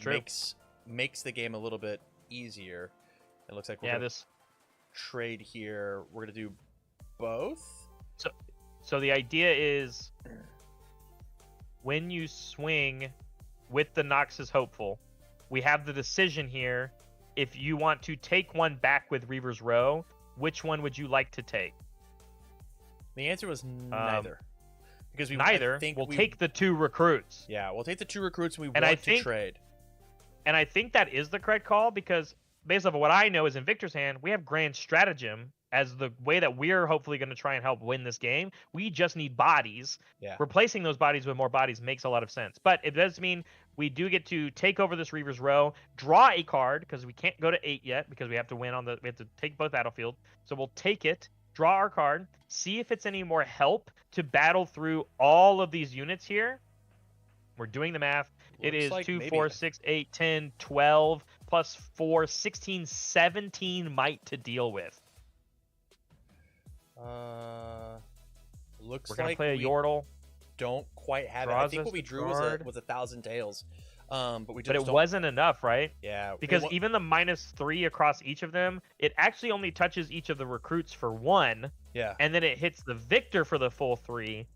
makes the game a little bit easier. It looks like we're gonna trade here. We're gonna do both. So the idea is, when you swing with the Noxus Hopeful, we have the decision here. If you want to take one back with Reaver's Row, which one would you like to take? The answer was neither. Because we'll take the 2 recruits. Yeah, we'll take the 2 recruits and we want to trade. And I think that is the correct call, because based off of what I know is in Victor's hand, we have Grand Stratagem as the way that we're hopefully going to try and help win this game. We just need bodies. Yeah. Replacing those bodies with more bodies makes a lot of sense. But it does mean we do get to take over this Reaver's Row, draw a card, because we can't go to 8 yet, because we have to win we have to take both battlefield. So we'll take it, draw our card, see if it's any more help to battle through all of these units here. We're doing the math. It is like 2, 4, 6, 8, 10, 12, plus 4, 16, 17 might to deal with. Looks we're gonna like play a Yordle. Don't quite have it. I think what we drew was 1,000 tails. But it wasn't enough, right? Yeah. Because even the -3 across each of them, it actually only touches each of the recruits for 1. Yeah. And then it hits the Victor for the full 3.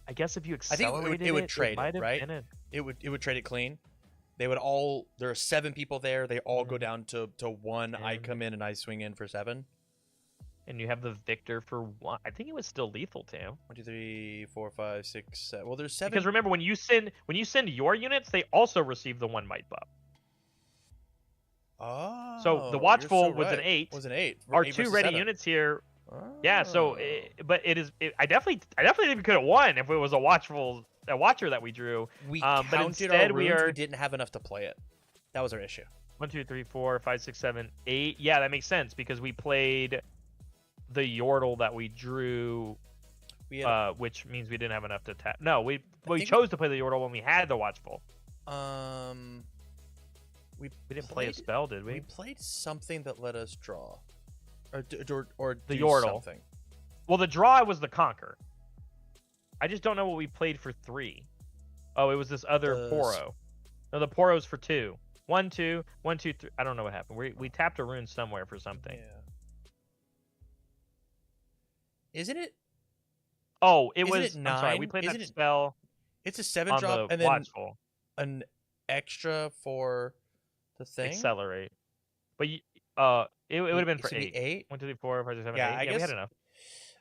I guess if you accelerated it would trade it, right? It would trade it clean. They would all. There are 7 people there. They all go down to 1. I come in and I swing in for 7. And you have the Victor for 1. I think it was still lethal, Tam. 1, 2, 3, 4, 5, 6, 7. Well, there's 7. Because remember, when you send your units, they also receive the 1 might buff. Oh. So the Watchful was an 8. Was an 8. Our 2 ready 7. units here. Oh. Yeah. So, I definitely think could have won if it was a Watcher that we drew. We but counted instead our runes, we didn't have enough to play it. That was our issue. 1, 2, 3, 4, 5, 6, 7, 8. Yeah, that makes sense because we played the Yordle that we drew, which means we didn't have enough to tap. No, we chose to play the Yordle when we had the Watchful. We didn't play a spell, did we? We played something that let us draw, or the do Yordle. Something. Well, the draw was the Conquer. I just don't know what we played for 3. Oh, it was this other Poro. No, the Poros for 2. 1, 2, 1, 2, 3. I don't know what happened. We tapped a rune somewhere for something. Yeah. Isn't it? Oh, Isn't it 9? I'm sorry. We played that spell. It's a 7 on drop the and then Watchful. an extra for the thing. Accelerate. But it would have been for 8. 8. 1, 2, 3, 4, 5, 6, 7, Yeah, 8. Yeah, we had enough.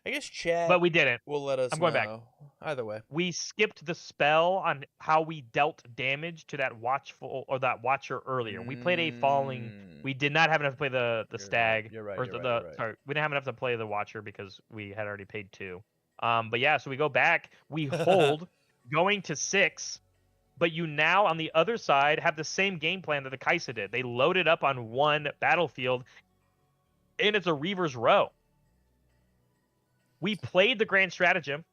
I guess chat. But we didn't. Will let us. I'm going know. Back. Either way, we skipped the spell on how we dealt damage to that Watchful or that Watcher earlier. We played a falling. We did not have enough to play the stag. You're right. Sorry, we didn't have enough to play the Watcher because we had already paid 2. But yeah, so we go back. We hold going to 6. But you now, on the other side, have the same game plan that the Kaisa did. They loaded up on 1 battlefield, and it's a Reaver's Row. We played the Grand Stratagem.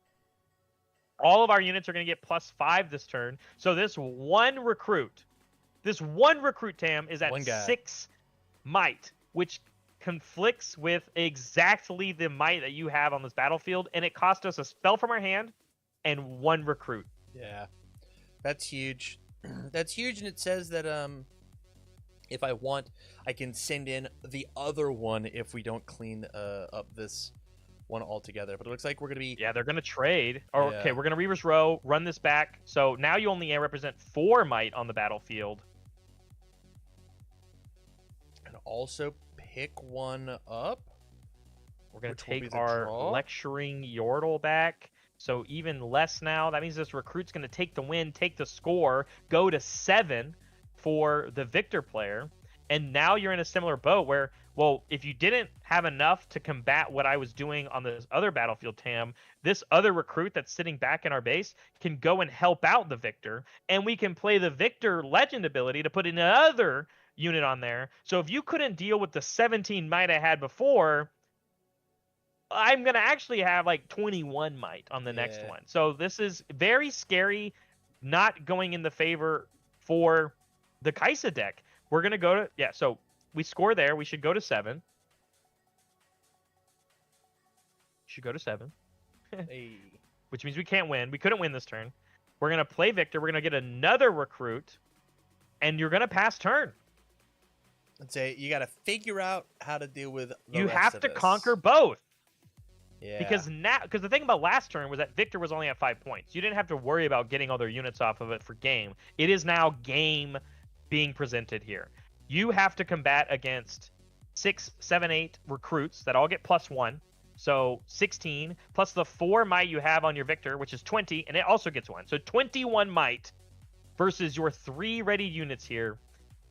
All of our units are going to get +5 this turn. So this one recruit, Tam, is at 6 might, which conflicts with exactly the might that you have on this battlefield, and it cost us a spell from our hand and 1 recruit. Yeah. That's huge. That's huge, and it says that if I want, I can send in the other one if we don't clean up this one altogether. But it looks like we're gonna be they're gonna trade. Or okay, we're gonna Reaver's Row, run this back. So now you only represent 4 might on the battlefield, and also pick 1 up. We're gonna take our lecturing Yordle back. So even less now. That means this recruit's going to take the win, take the score, go to 7 for the victor player. And now you're in a similar boat where, well, if you didn't have enough to combat what I was doing on this other battlefield, Tam, this other recruit that's sitting back in our base can go and help out the victor. And we can play the victor legend ability to put another unit on there. So if you couldn't deal with the 17 might I had before, I'm going to actually have like 21 might on the next one. So this is very scary, not going in the favor for the Kaisa deck. We're going to go to, so we score there. We should go to 7. Should go to 7. Hey. Which means we can't win. We couldn't win this turn. We're going to play Victor. We're going to get another recruit, and you're going to pass turn. Let's say you got to figure out how to deal with the You rest have of to this. conquer both. Yeah. Because the thing about last turn was that Victor was only at 5 points. You didn't have to worry about getting all their units off of it for game. It is now game being presented here. You have to combat against 6, 7, 8 recruits that all get +1. So 16 plus the 4 might you have on your Victor, which is 20, and it also gets 1. So 21 might versus your 3 ready units here.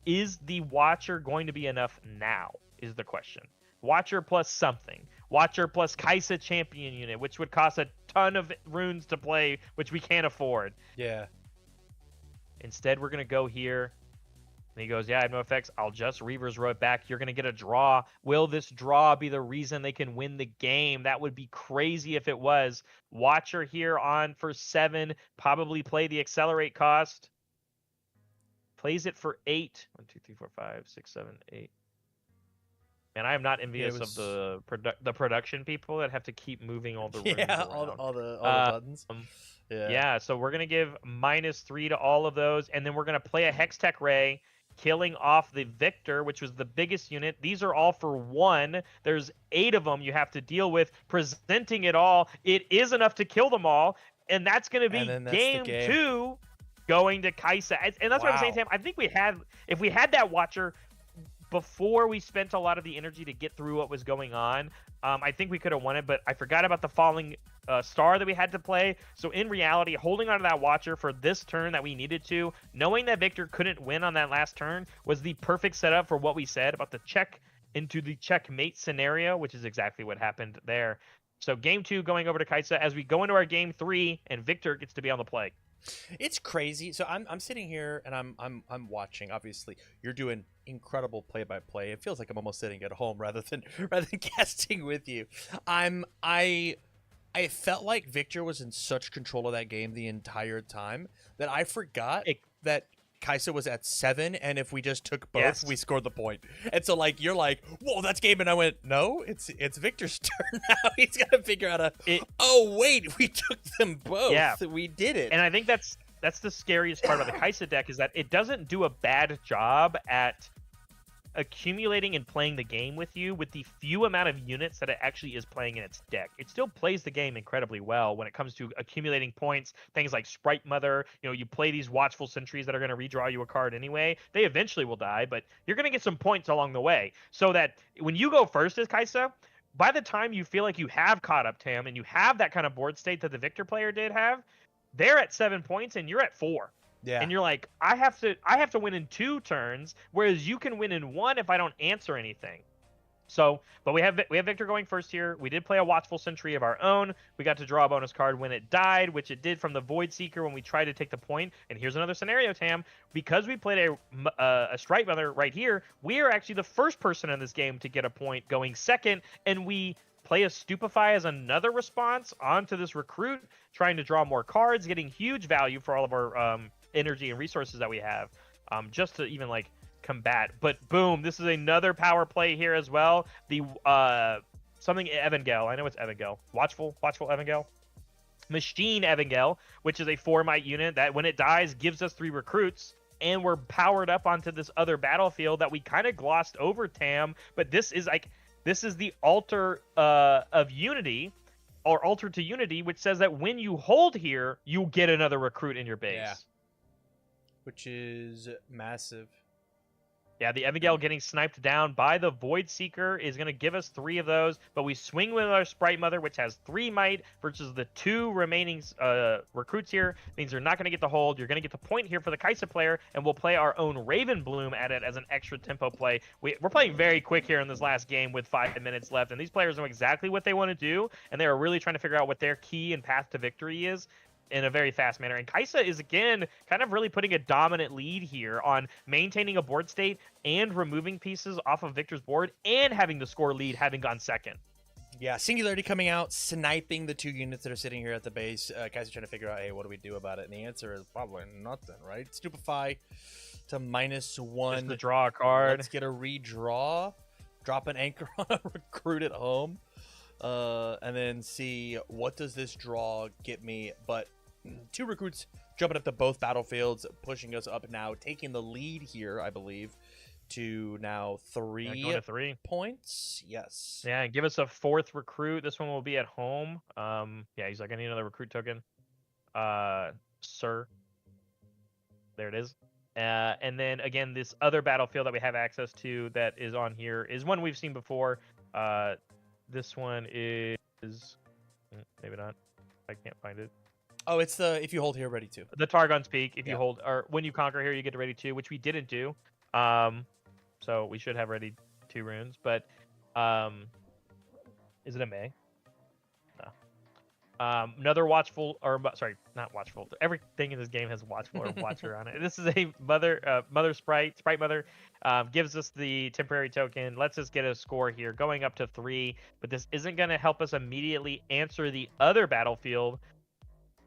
Is the Watcher going to be enough now is the question. Watcher plus something. Watcher plus Kaisa champion unit, which would cost a ton of runes to play, which we can't afford. Yeah. Instead, we're going to go here. And he goes, I have no effects. I'll just Reaver's Row it back. You're going to get a draw. Will this draw be the reason they can win the game? That would be crazy if it was. Watcher here on for 7. Probably play the accelerate cost. Plays it for 8. 1, 2, 3, 4, 5, 6, 7, 8. And I am not envious of the production people that have to keep moving all the runes around. all the buttons. Yeah, so we're going to give -3 to all of those, and then we're going to play a Hextech Ray, killing off the Victor, which was the biggest unit. These are all for 1. There's 8 of them you have to deal with. Presenting it all, it is enough to kill them all, and that's going to be game 2 going to Kaisa. And that's what I'm saying, Sam. I think if we had that Watcher before we spent a lot of the energy to get through what was going on, I think we could have won it, but I forgot about the falling star that we had to play. So in reality, holding on to that Watcher for this turn that we needed to, knowing that Victor couldn't win on that last turn, was the perfect setup for what we said about the check into the checkmate scenario, which is exactly what happened there. So game 2 going over to Kaisa as we go into our game 3, and Victor gets to be on the play. It's crazy. So I'm sitting here and I'm watching. Obviously, you're doing incredible play-by-play. It feels like I'm almost sitting at home rather than casting with you. I felt like Victor was in such control of that game the entire time that I forgot that Kaisa was at 7, and if we just took both, we scored the point. And so, like, you're like, whoa, that's game. And I went, no, it's Victor's turn now. He's got to figure out oh, wait, we took them both. Yeah. We did it. And I think that's that's the scariest part about the Kai'Sa deck, is that it doesn't do a bad job at accumulating and playing the game with you with the few amount of units that it actually is playing in its deck. It still plays the game incredibly well when it comes to accumulating points, things like Sprite Mother. You play these Watchful Sentries that are going to redraw you a card anyway. They eventually will die, but you're going to get some points along the way. So that when you go first as Kai'Sa, by the time you feel like you have caught up, Tam, and you have that kind of board state that the Victor player did have, they're at 7 points and you're at 4. Yeah. And you're like, I have to win in 2 turns, whereas you can win in 1 if I don't answer anything. So, but we have Victor going first here. We did play a Watchful Sentry of our own. We got to draw a bonus card when it died, which it did from the Void Seeker when we tried to take the point. And here's another scenario, Tam. Because we played a Strike Mother right here, we are actually the first person in this game to get a point going second, and we play a Stupefy as another response onto this Recruit, trying to draw more cards, getting huge value for all of our energy and resources that we have, just to even like combat. But boom, this is another power play here as well. The something Evangel. I know it's Evangel. Watchful Evangel. Machine Evangel, which is a 4-might unit that when it dies gives us 3 recruits, and we're powered up onto this other battlefield that we kind of glossed over, Tam. But this is the altar of unity, or altar to unity, which says that when you hold here, you get another recruit in your base. Yeah. Which is massive. Yeah, the Evangel getting sniped down by the Void Seeker is going to give us 3 of those, but we swing with our Sprite Mother, which has 3 might, versus the 2 remaining recruits here. Means you're not going to get the hold. You're going to get the point here for the Kai'Sa player, and we'll play our own Raven Bloom at it as an extra tempo play. We're playing very quick here in this last game with 5 minutes left, and these players know exactly what they want to do, and they are really trying to figure out what their key and path to victory is in a very fast manner. And Kai'Sa is, again, kind of really putting a dominant lead here on maintaining a board state and removing pieces off of Victor's board and having the score lead, having gone second. Yeah, Singularity coming out, sniping the 2 units that are sitting here at the base. Kai'Sa trying to figure out, hey, what do we do about it? And the answer is probably nothing, right? Stupefy to -1. Just to draw a card. Let's get a redraw. Drop an anchor on a recruit at home. And then see, what does this draw get me? But 2 recruits jumping up to both battlefields, pushing us up now, taking the lead here, I believe, to now 3 points. Yes. Yeah, and give us a 4th recruit. This one will be at home. Yeah, he's like, I need another recruit token. Sir. There it is. And then, again, this other battlefield that we have access to that is on here is one we've seen before. This one is... maybe not. I can't find it. Oh, it's the if you hold here, ready to. The Targon's Peak. If you hold, or when you conquer here, you get to ready 2, which we didn't do. So we should have ready 2 runes. But is it a May? No. Another Watchful, or sorry, not Watchful. Everything in this game has Watchful or Watcher on it. This is a Mother Sprite Mother. Gives us the temporary token. Lets us get a score here, going up to 3. But this isn't going to help us immediately answer the other battlefield.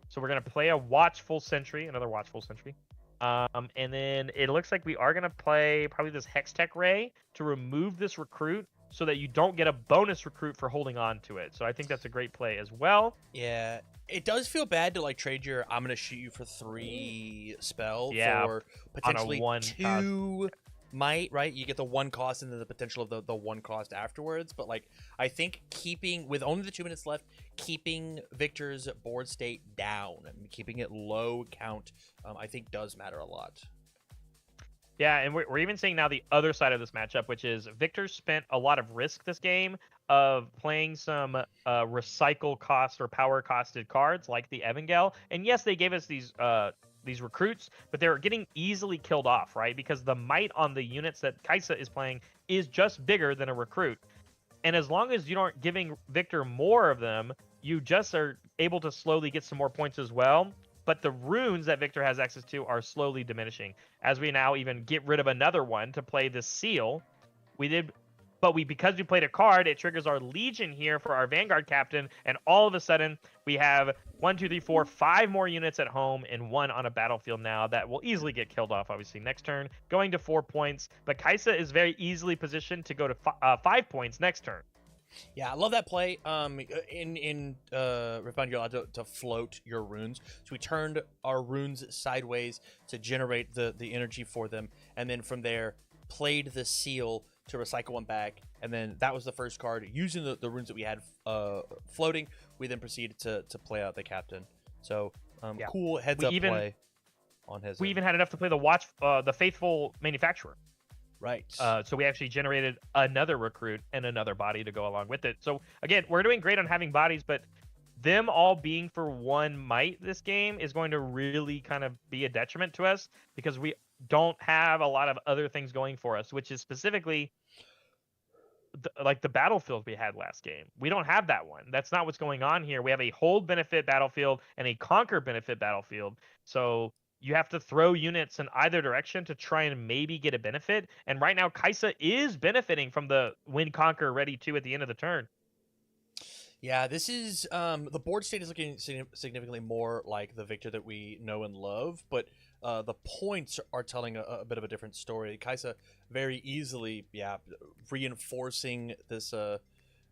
So we're going to play a Watchful Sentry, another Watchful Sentry. And then it looks like we are going to play probably this Hextech Ray to remove this recruit so that you don't get a bonus recruit for holding on to it. So I think that's a great play as well. Yeah, it does feel bad to like trade your I'm going to shoot you for 3 spell for potentially 2 might, right? You get the 1 cost and then the potential of the 1 cost afterwards. But like, I think keeping, with only the 2 minutes left, keeping Victor's board state down and keeping it low count, I think does matter a lot. Yeah, and we're even seeing now the other side of this matchup, which is Victor spent a lot of risk this game of playing some recycle cost or power costed cards like the Evangel. And yes, they gave us these recruits, but they're getting easily killed off, right? Because the might on the units that Kai'Sa is playing is just bigger than a recruit. And as long as you aren't giving Victor more of them, you just are able to slowly get some more points as well. But the runes that Victor has access to are slowly diminishing. As we now even get rid of another one to play the seal, because we played a card, it triggers our Legion here for our Vanguard Captain, and all of a sudden we have 1, 2, 3, 4, 5 more units at home and 1 on a battlefield now that will easily get killed off, obviously, next turn, going to 4 points. But Kai'Sa is very easily positioned to go to 5 points next turn. Yeah, I love that play. In RiftBound, you're allowed to float your runes. So we turned our runes sideways to generate the energy for them, and then from there played the seal to recycle one back, and then that was the first card. Using the runes that we had floating, we then proceeded to play out the captain. So Yeah. cool heads up play on his. We end. even had enough to play the faithful manufacturer. Right. So we actually generated another recruit and another body to go along with it. So again, we're doing great on having bodies, but them all being for one might this game is going to really kind of be a detriment to us because we don't have a lot of other things going for us, which is specifically like the battlefield we had last game. We don't have that one. That's not what's going on here. We have a hold benefit battlefield and a conquer benefit battlefield. So you have to throw units in either direction to try and maybe get a benefit. And right now, Kaisa is benefiting from the win, conquer, ready to at the end of the turn. Yeah, this is the board state is looking significantly more like the Victor that we know and love, but the points are telling a bit of a different story. Kaisa very easily, reinforcing this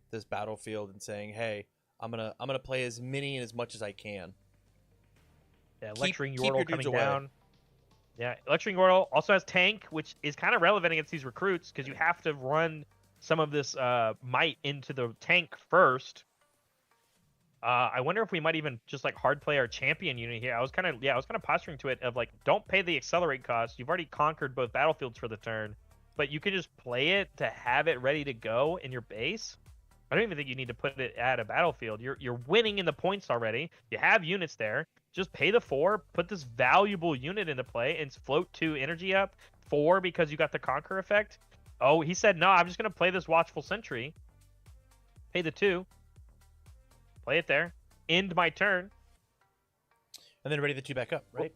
this battlefield and saying, "Hey, I'm gonna play as many and as much as I can." Yeah, Lecturing Yordle coming down. Yeah, Lecturing Yordle also has tank, which is kind of relevant against these recruits because you have to run some of this might into the tank first. I wonder if we might even just like hard play our champion unit here. I was kind of posturing to it of like, don't pay the accelerate cost. You've already conquered both battlefields for the turn, but you can just play it to have it ready to go in your base. I don't even think you need to put it at a battlefield. You're winning in the points already. You have units there. Just pay the 4, put this valuable unit into play, and float 2 energy up. 4 because you got the conquer effect. Oh, he said, no, I'm just going to play this Watchful Sentry. Pay the 2. Play it there. End my turn. And then ready the 2 back up, right?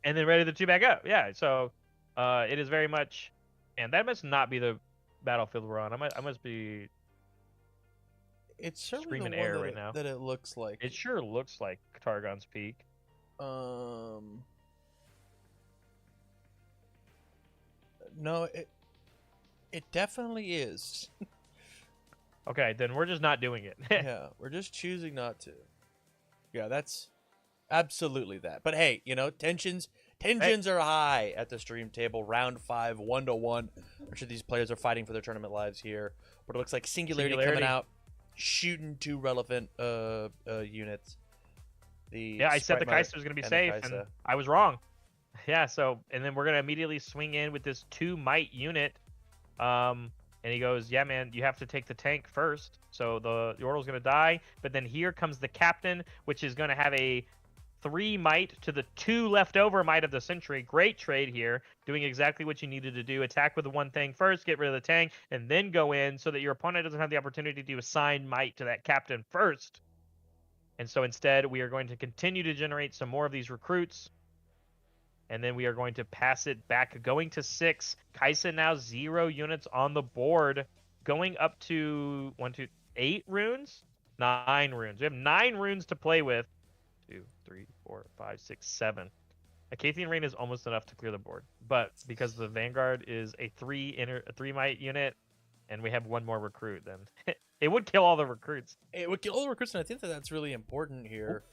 And then ready the 2 back up. Yeah, so it is very much... And that must not be the battlefield we're on. I must be... It's certainly screaming the one air that right now. That it looks like. It sure looks like Targon's Peak. No, it definitely is. Okay, then we're just not doing it. Yeah, we're just choosing not to. Yeah, that's absolutely that. But hey, tensions are high at the stream table. Round 5, 1-1. I'm sure these players are fighting for their tournament lives here. But it looks like Singularity coming out, shooting 2 relevant units. I said the Kaisa was going to be safe, and I was wrong. Yeah, so, and then we're going to immediately swing in with this 2 might unit. And he goes, yeah, man, you have to take the tank first. So the Yordle's going to die. But then here comes the captain, which is going to have a 3 might to the 2 leftover might of the Sentry. Great trade here. Doing exactly what you needed to do. Attack with the 1 thing first, get rid of the tank, and then go in so that your opponent doesn't have the opportunity to assign might to that captain first. And so instead, we are going to continue to generate some more of these recruits. And then we are going to pass it back, going to 6. Kaisa now 0 units on the board, going up to 8 runes? 9 runes. We have 9 runes to play with. 2, 3, 4, 5, 6, 7. Acathian Rain is almost enough to clear the board. But because the Vanguard is a 3 might unit, and we have 1 more recruit, then it would kill all the recruits. It would kill all the recruits, and I think that's really important here.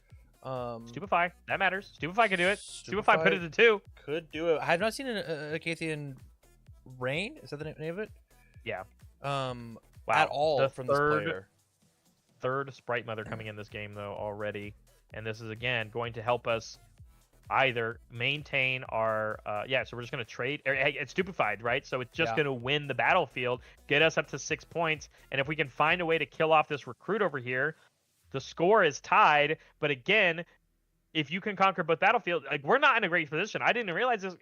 Stupefy, that matters. Stupefy could do it. Stupefy put it to 2. Could do it. I have not seen an Acathian Rain. Is that the name of it? Yeah. Wow. At all the from this player. Third Sprite Mother coming in this game though already, and this is again going to help us either maintain our so we're just going to trade. It's stupefied, right? So it's just going to win the battlefield, get us up to 6 points, and if we can find a way to kill off this recruit over here, the score is tied. But again, if you can conquer both battlefields, like, we're not in a great position. I didn't realize this.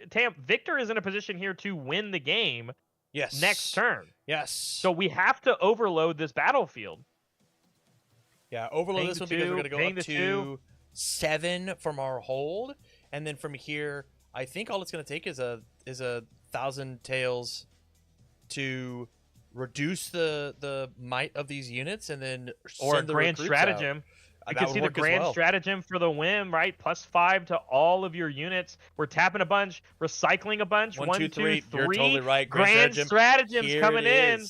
Victor is in a position here to win the game. Yes. Next turn. Yes. So we have to overload this battlefield. Yeah, overload this one because we're going to go up to 7 from our hold, and then from here, I think all it's going to take is a 1,000 tails to reduce the might of these units, and then or send the grand stratagem. You can see the grand stratagem for the whim, right? +5 to all of your units. We're tapping a bunch, recycling a bunch. 1, 2, 3. You're totally right. Grand stratagem's coming in.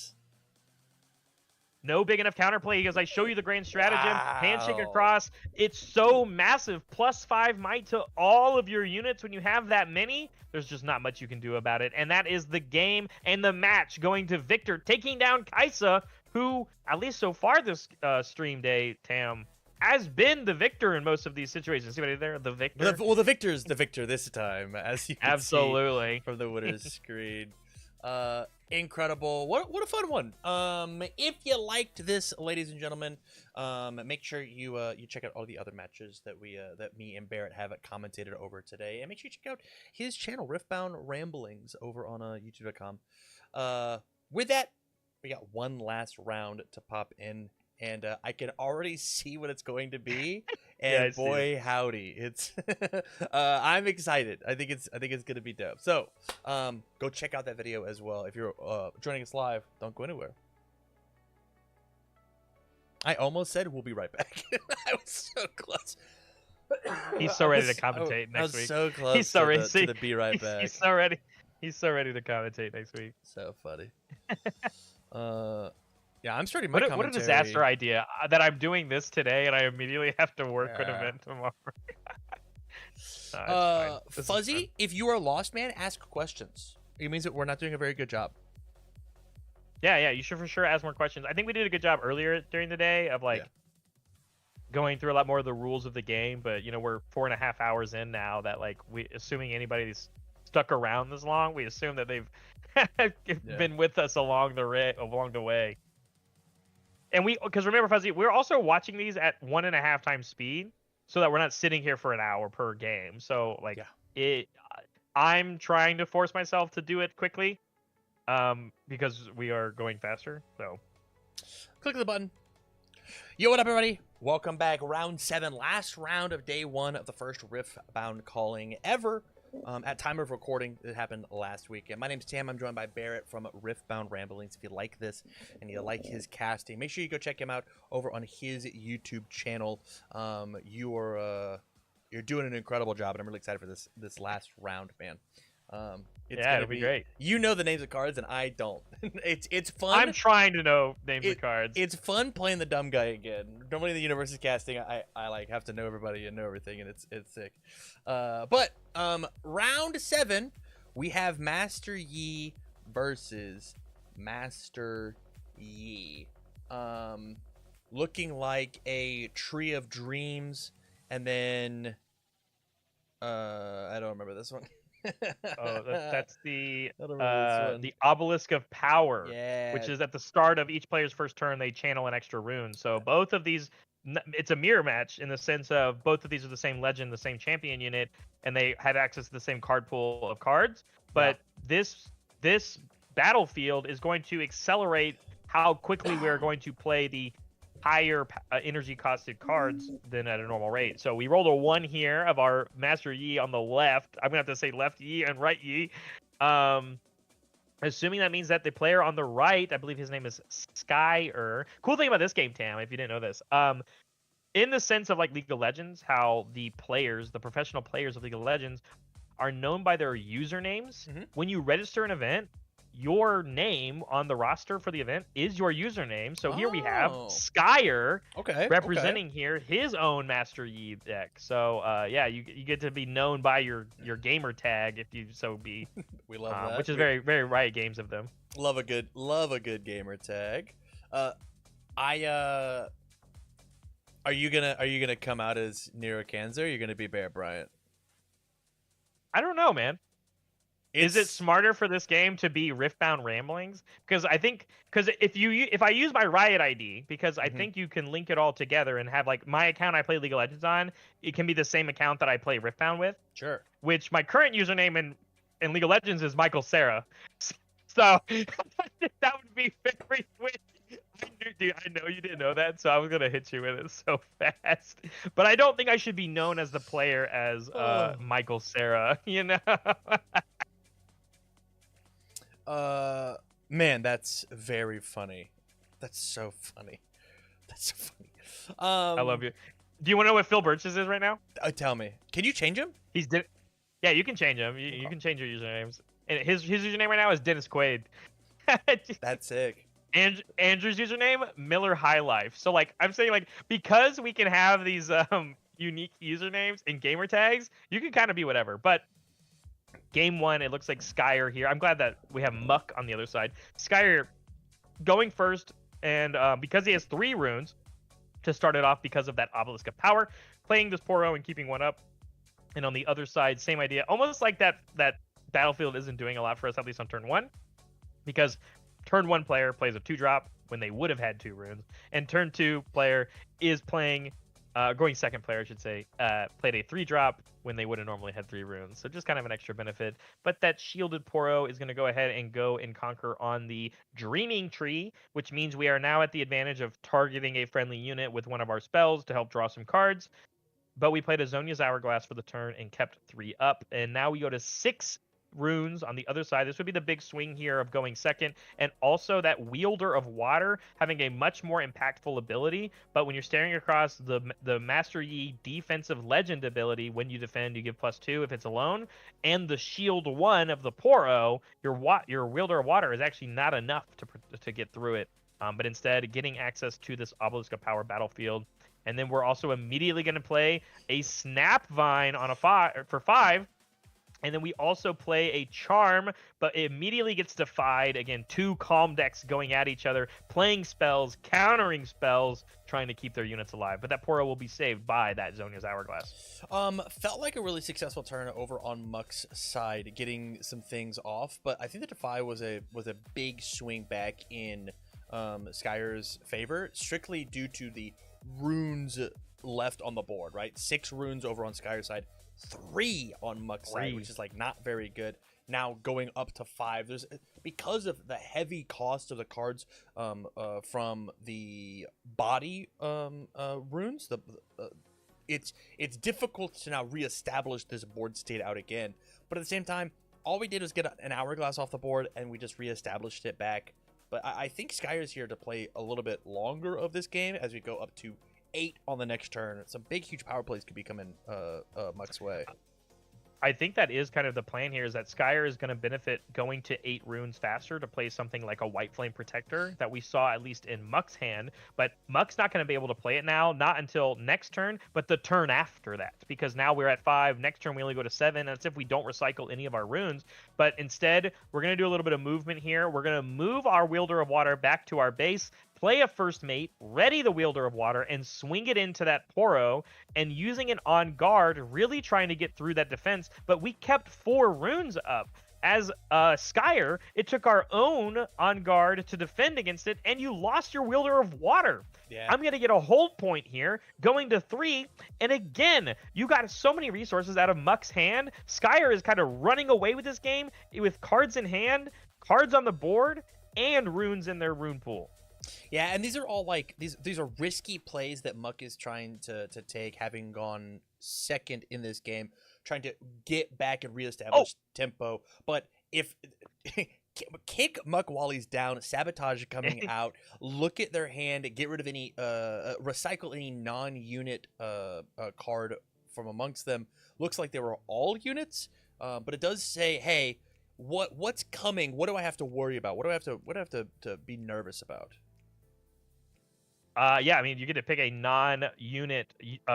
no big enough counterplay. He goes, I show you the grand stratagem, handshake Wow. across. It's so massive. +5 might to all of your units when you have that many. There's just not much you can do about it. And that is the game and the match going to Victor, taking down Kaisa, who, at least so far this stream day, Tam, has been the victor in most of these situations. See what I did there? The victor? Well, the victor's the victor this time, as you can Absolutely. see from the winner's screen. Incredible. What a fun one. If you liked this, ladies and gentlemen, make sure you check out all the other matches that that me and Barrett have commentated over today, and make sure you check out his channel, RiftBound Ramblings, over on youtube.com. With that, we got one last round to pop in, and I can already see what it's going to be. And Yeah, boy, howdy, it's I'm excited. I think it's gonna be dope. So go check out that video as well. If you're joining us live, don't go anywhere. I almost said we'll be right back. I was so close. He's so ready to commentate next week. I was so close. He's so ready to the be right back. He's so ready. He's so ready to commentate next week. So funny. Yeah, I'm starting my commentary. What a disaster idea that I'm doing this today and I immediately have to work an event tomorrow. Fuzzy, if you are lost, man, ask questions. It means that we're not doing a very good job. Yeah, you should for sure ask more questions. I think we did a good job earlier during the day of going through a lot more of the rules of the game, but we're 4.5 hours in now that we assuming anybody's stuck around this long, we assume that they've been with us along the way. And because remember, Fuzzy, we're also watching these at 1.5 times speed, so that we're not sitting here for an hour per game. So I'm trying to force myself to do it quickly, because we are going faster. So, click the button. Yo, what up, everybody? Welcome back. Round 7, last round of day 1 of the first RiftBound calling ever. At time of recording, it happened last weekend. My name's Tam. I'm joined by Barrett from RiftBound Ramblings. If you like this and you like his casting, make sure you go check him out over on his YouTube channel. You're doing an incredible job, and I'm really excited for this last round, man. It'll be great. You know the names of cards, and I don't. It's fun. I'm trying to know names of cards. It's fun playing the dumb guy again. Normally in the universe of casting, I have to know everybody and know everything, and it's sick. But round 7, we have Master Yi versus Master Yi. Looking like a Tree of Dreams, and then I don't remember this one. That's the Obelisk of Power, which is at the start of each player's first turn. They channel an extra rune. So both of these, it's a mirror match in the sense of both of these are the same legend, the same champion unit, and they have access to the same card pool of cards. But this battlefield is going to accelerate how quickly we are going to play the higher energy costed cards than at a normal rate. So we rolled a 1 here of our Master Yi on the left. I'm gonna have to say left Yi and right Yi. Assuming that means that the player on the right, I believe his name is Skyer. Cool thing about this game, Tam, if you didn't know this, in the sense of League of Legends, how the professional players of League of Legends are known by their usernames. When you register an event, your name on the roster for the event is your username. So here we have Skyer representing here his own Master Yi deck. So you get to be known by your gamer tag if you so be. We love that. Which is very, very Riot Games of them. Love a good gamer tag. Are you gonna come out as Nero Kanza, or are you gonna be Bear Bryant? I don't know, man. Is it smarter for this game to be RiftBound Ramblings? Because if I use my Riot ID, because I think you can link it all together and have my account I play League of Legends on, it can be the same account that I play RiftBound with. Sure. Which my current username in League of Legends is Michael Sarah. So that would be very weird. I know you didn't know that, so I was gonna hit you with it so fast. But I don't think I should be known as the player as Michael Sarah. Man, that's very funny. That's so funny. I love you. Do you want to know what Phil Birch's is right now? Tell me. Can you change him? Yeah, you can change him. You can change your usernames. And his username right now is Dennis Quaid. That's sick. And Andrew's username, Miller High Life. So like I'm saying, like, because we can have these unique usernames and gamer tags, you can kind of be whatever. But game one, it looks like Skyer here. I'm glad that we have Muck on the other side. Skyer going first, and because he has 3 runes to start it off because of that Obelisk of Power, playing this Poro and keeping one up. And on the other side, same idea. Almost like that battlefield isn't doing a lot for us, at least on turn 1. Because turn 1 player plays a 2-drop when they would have had 2 runes. And turn 2 player is playing, going second player, I should say, played a 3-drop when they would have normally had 3 runes. So just kind of an extra benefit. But that shielded Poro is going to go ahead and go and conquer on the Dreaming Tree, which means we are now at the advantage of targeting a friendly unit with one of our spells to help draw some cards. But we played a Zonia's Hourglass for the turn and kept 3 up. And now we go to 6 runes on the other side. This would be the big swing here of going second, and also that Wielder of Water having a much more impactful ability. But when you're staring across the Master Yi defensive legend ability, when you defend you give +2 if it's alone, and the shield 1 of the Poro, your Wielder of Water is actually not enough to get through it. But instead getting access to this Obelisk of Power battlefield. And then we're also immediately going to play a Snap Vine on a 5 for 5. And then we also play a Charm, but it immediately gets defied. Again, 2 Calm decks going at each other, playing spells, countering spells, trying to keep their units alive. But that Poro will be saved by that Zonia's Hourglass. Felt like a really successful turn over on Muck's side, getting some things off. But I think the Defy was a big swing back in Skyer's favor, strictly due to the runes left on the board, right? 6 runes over on Skyer's side, 3 on Muck's side, which is like not very good. Now going up to 5, there's because of the heavy cost of the cards from the body runes. It's difficult to now reestablish this board state out again. But at the same time, all we did was get an Hourglass off the board, and we just reestablished it back. But I think Skyer's here to play a little bit longer of this game as we go up to 8 on the next turn. Some big, huge power plays could be coming Muck's way. I think that is kind of the plan here, is that Skyer is going to benefit going to 8 runes faster to play something like a White Flame Protector that we saw at least in Muck's hand. But Muck's not going to be able to play it now, not until next turn, but the turn after that. Because now we're at 5, next turn we only go to 7, and that's if we don't recycle any of our runes. But instead, we're going to do a little bit of movement here. We're going to move our Wielder of Water back to our base, play a first mate, ready the Wielder of Water, and swing it into that Poro, and using it on guard, really trying to get through that defense. But we kept 4 runes up. As Skyer, it took our own on guard to defend against it, and you lost your Wielder of Water. Yeah. I'm going to get a hold point here, going to 3, and again, you got so many resources out of Muck's hand. Skyer is kind of running away with this game with cards in hand, cards on the board, and runes in their rune pool. Yeah, and these are all like these are risky plays that Muck is trying to take, having gone second in this game, trying to get back and reestablish tempo. But if kick Muck while he's down, sabotage coming out, look at their hand, get rid of any recycle any non-unit card from amongst them. Looks like they were all units, but it does say, hey, what's coming? What do I have to worry about? What do I have to be nervous about? Yeah, I mean, you get to pick a non-unit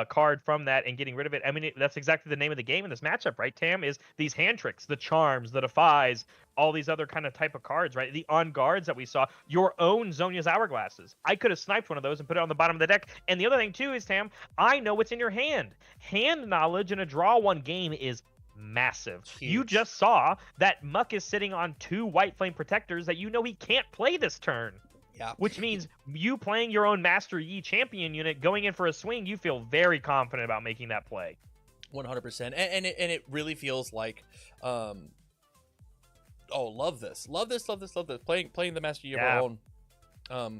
card from that and getting rid of it. I mean, that's exactly the name of the game in this matchup, right, Tam? Is these hand tricks, the charms, the defies, all these other kind of type of cards, right? The on guards that we saw, your own Zonia's Hourglasses. I could have sniped one of those and put it on the bottom of the deck. And the other thing, too, is, Tam, I know what's in your hand. Hand knowledge in a draw 1 game is massive. Huge. You just saw that Muck is sitting on 2 White Flame Protectors that you know he can't play this turn. Yeah. Which means you playing your own Master Yi champion unit, going in for a swing, you feel very confident about making that play. 100%. And it really feels like, love this. Playing the Master Yi of our own.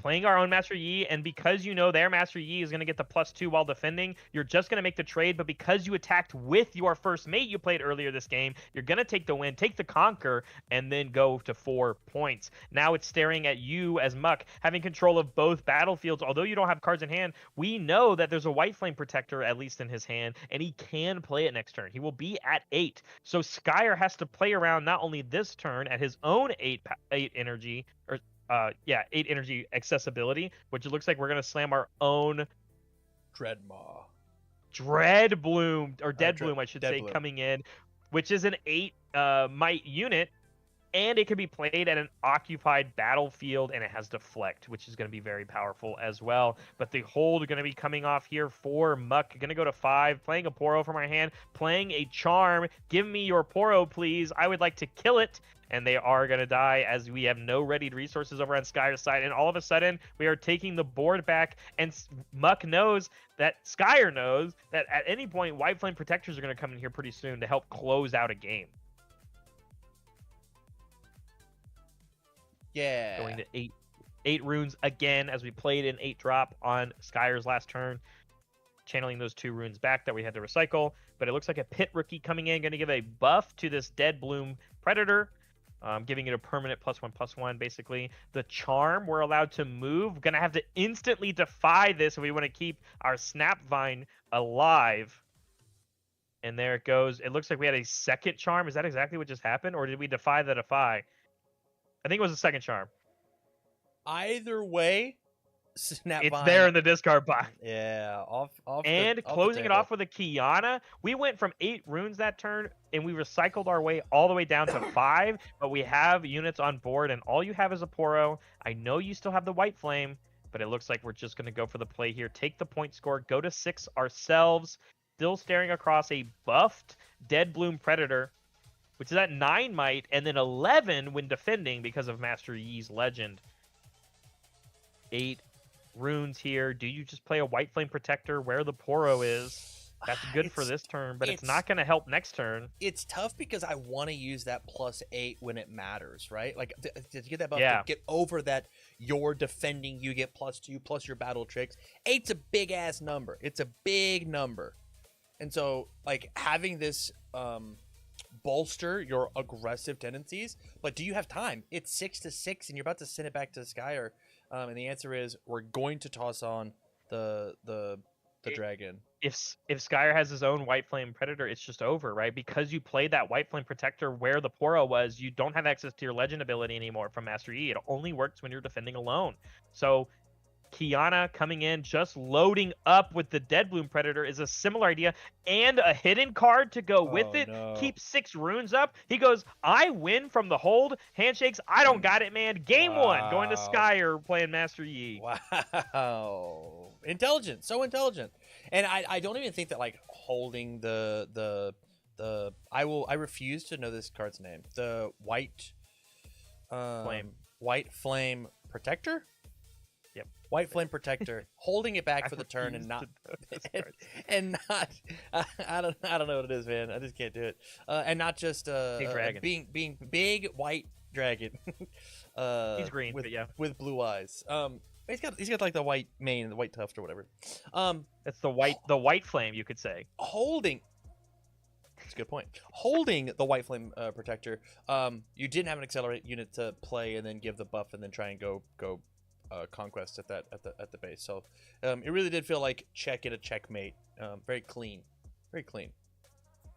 Playing our own Master Yi, and because you know their Master Yi is going to get the +2 while defending, you're just going to make the trade. But because you attacked with your first mate you played earlier this game, you're going to take the win, take the conquer, and then go to 4 points. Now it's staring at you as Muck, having control of both battlefields. Although you don't have cards in hand, we know that there's a White Flame Protector, at least in his hand, and he can play it next turn. He will be at 8. So Skyer has to play around not only this turn at his own 8 energy, or 8 energy accessibility, which it looks like we're gonna slam our own Dreadmaw. Dread Bloom, or Dead Dread- Bloom, I should Dead say, Bloom. coming in, which is an 8 might unit, and it can be played at an occupied battlefield, and it has deflect, which is going to be very powerful as well. But the hold going to be coming off here for Muck. Going to go to 5, playing a Poro from my hand, playing a Charm. Give me your Poro, please. I would like to kill it. And they are going to die as we have no readied resources over on Skyre's side. And all of a sudden, we are taking the board back. And Muck knows that Skyer knows that at any point, White Flame Protectors are going to come in here pretty soon to help close out a game. Yeah. Going to 8 runes again, as we played an 8-drop on Skyr's last turn. Channeling those 2 runes back that we had to recycle. But it looks like a Pit Rookie coming in, going to give a buff to this Dead Bloom Predator. Giving it a permanent +1/+1, basically. The Charm, we're allowed to move. Going to have to instantly defy this if we want to keep our Snapvine alive. And there it goes. It looks like we had a second Charm. Is that exactly what just happened? Or did we defy the defy? I think it was a second Charm. Either way, Snapvine. It's there in the discard pile. Yeah, Closing it off with a Kiana. We went from 8 runes that turn, and we recycled our way all the way down to 5, but we have units on board, and all you have is a Poro. I know you still have the White Flame, but it looks like we're just going to go for the play here. Take the point score, go to 6 ourselves, still staring across a buffed Dead Bloom Predator, which is at 9 might, and then 11 when defending because of Master Yi's Legend. 8 runes here. Do you just play a White Flame Protector where the Poro is? That's good for this turn, but it's not going to help next turn. It's tough because I want to use that +8 when it matters, right? Like, to get that buff, Yeah. to get over that, you're defending, you get +2, plus your battle tricks. 8's a big-ass number. It's a big number. And so, like, having this bolster your aggressive tendencies, but do you have time? It's 6-6, and you're about to send it back to Skyer. And the answer is we're going to toss on the dragon. If Skyer has his own White Flame Predator, it's just over, right? Because you played that White Flame Protector where the Poro was, you don't have access to your Legend ability anymore from Master Yi. It only works when you're defending alone. So Kiana coming in, just loading up with the Dead Bloom Predator is a similar idea, and a hidden card to go with it. No. Keep 6 runes up. He goes, I win from the hold. Handshakes, I don't got it, man. Game 1, going to Skyer, playing Master Yi. Wow. Intelligent. So intelligent. And I don't even think that, like, holding the I refuse to know this card's name. The White Flame Protector? Yep. White Flame Protector, holding it back for the turn and not I don't know what it is, man. I just can't do it. And not just dragon. Being big white dragon. He's green, with, but yeah, with blue eyes. He's got like the white mane and the white tuft or whatever. That's the white flame, you could say. Holding. That's a good point. Holding the White Flame Protector, you didn't have an accelerate unit to play and then give the buff and then try and go conquest at the base. So it really did feel like check-in a checkmate. Very clean.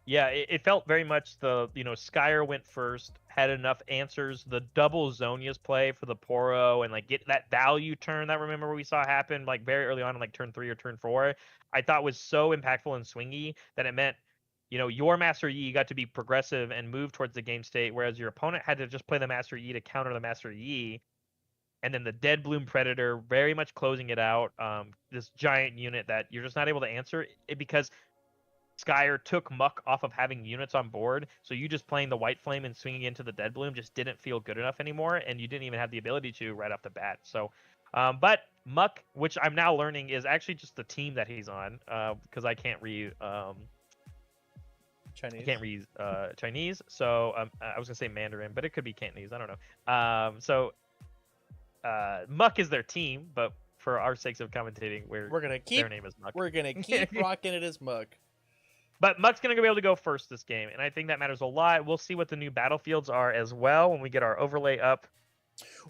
Yeah, it felt very much Skyer went first, had enough answers. The double Zonia's play for the Poro and like get that value turn that remember we saw happen like very early on in like turn 3 or turn 4, I thought was so impactful and swingy that it meant your Master Yi got to be progressive and move towards the game state, whereas your opponent had to just play the Master Yi to counter the Master Yi. And then the Dead Bloom Predator very much closing it out. This giant unit that you're just not able to answer it because Skyer took Muck off of having units on board. So you just playing the White Flame and swinging into the Dead Bloom just didn't feel good enough anymore. And you didn't even have the ability to right off the bat. So, but Muck, which I'm now learning is actually just the team that he's on because I can't read Chinese. I can't read Chinese. So I was going to say Mandarin, but it could be Cantonese. I don't know. Muck is their team, but for our sakes of commentating, we're gonna keep their name is Muck. We're gonna keep rocking it as Muck. But Muck's gonna be able to go first this game, and I think that matters a lot. We'll see what the new battlefields are as well when we get our overlay up.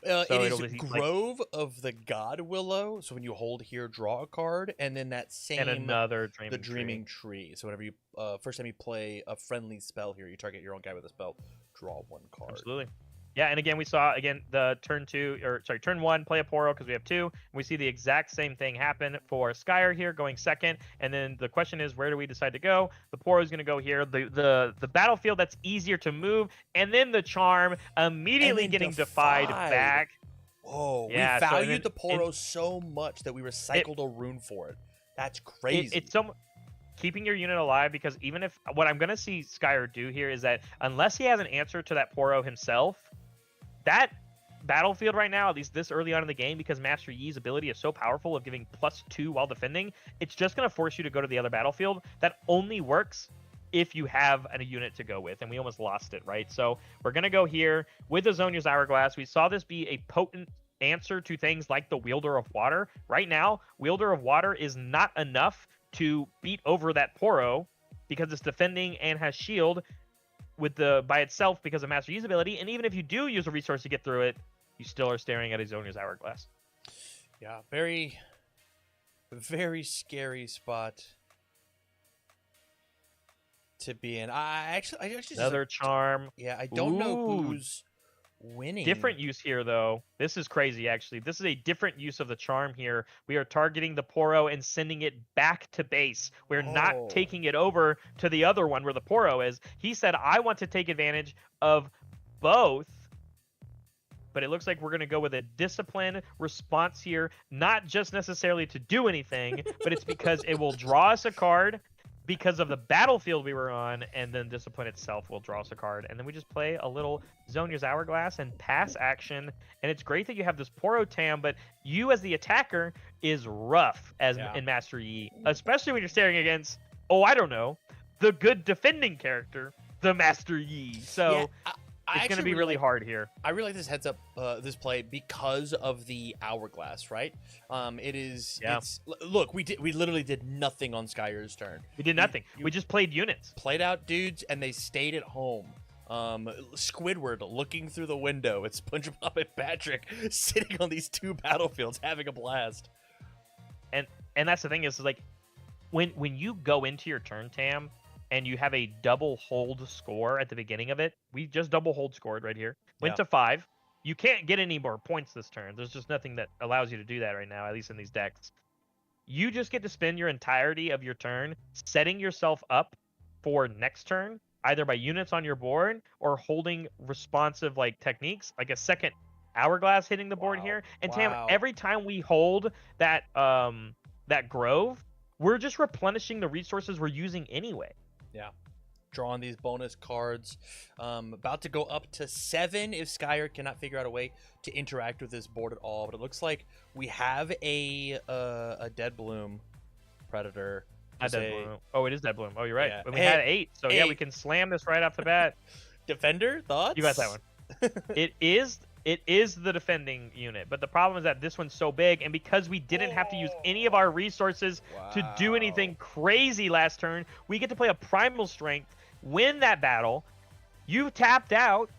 It is Grove of the God Willow. So when you hold here, draw a card, and then that same and another Dreaming Tree. So whenever you first time you play a friendly spell here, you target your own guy with a spell, draw 1 card. Absolutely. Yeah, and again, we saw the turn 1 play a Poro because we have 2. We see the exact same thing happen for Skyer here going second, and then the question is, where do we decide to go? The Poro is going to go here. The battlefield that's easier to move, and then the Charm immediately getting defied back. Whoa, yeah, we valued the Poro so much that we recycled a rune for it. That's crazy. It's so keeping your unit alive, because even if what I'm going to see Skyer do here is that unless he has an answer to that Poro himself, that battlefield right now, at least this early on in the game, because Master Yi's ability is so powerful of giving +2 while defending, it's just going to force you to go to the other battlefield. That only works if you have a unit to go with, and we almost lost it, right? So we're going to go here with the Zhonya's Hourglass. We saw this be a potent answer to things like the Wielder of Water. Right now, Wielder of Water is not enough to beat over that Poro because it's defending and has shield by itself because of Master Yi's ability, and even if you do use a resource to get through it, you still are staring at a Zhonya's Hourglass. Yeah, very, very scary spot to be in. I actually Another charm. Yeah, I don't know who's winning. Different use here, though. This is crazy, actually. This is a different use of the charm here. We are targeting the Poro and sending it back to base. We're not taking it over to the other one where the Poro is. He said, I want to take advantage of both, but it looks like we're going to go with a discipline response here, not just necessarily to do anything, but it's because it will draw us a card because of the battlefield we were on, and then discipline itself will draw us a card. And then we just play a little Zhonya's Hourglass and pass action. And it's great that you have this Poro Tam, but you as the attacker is rough in Master Yi, especially when you're staring against, I don't know, the good defending character, the Master Yi. So it's going to be really hard here. I really like this heads up, this play, because of the Hourglass, right? It is. Yeah. Look, we literally did nothing on Skyer's turn. We did nothing. We just played units. Played out dudes, and they stayed at home. Squidward looking through the window. It's SpongeBob and Patrick sitting on these 2 battlefields having a blast. And that's the thing is like when you go into your turn, Tam, and you have a double hold score at the beginning of it. We just double hold scored right here. Went to 5. You can't get any more points this turn. There's just nothing that allows you to do that right now, at least in these decks. You just get to spend your entirety of your turn setting yourself up for next turn, either by units on your board or holding responsive techniques, like a second Hourglass hitting the board here. And Tam, every time we hold that Grove, we're just replenishing the resources we're using anyway. Yeah. Drawing these bonus cards. About to go up to 7 if Skyer cannot figure out a way to interact with this board at all. But it looks like we have a Dead Bloom Predator. Dead Bloom. Oh, it is Dead Bloom. Oh, you're right. Yeah. We had 8. So, yeah, we can slam this right off the bat. Defender, thoughts? You got that one. It is the defending unit, but the problem is that this one's so big, and because we didn't have to use any of our resources to do anything crazy last turn, we get to play a Primal Strength, win that battle. You tapped out.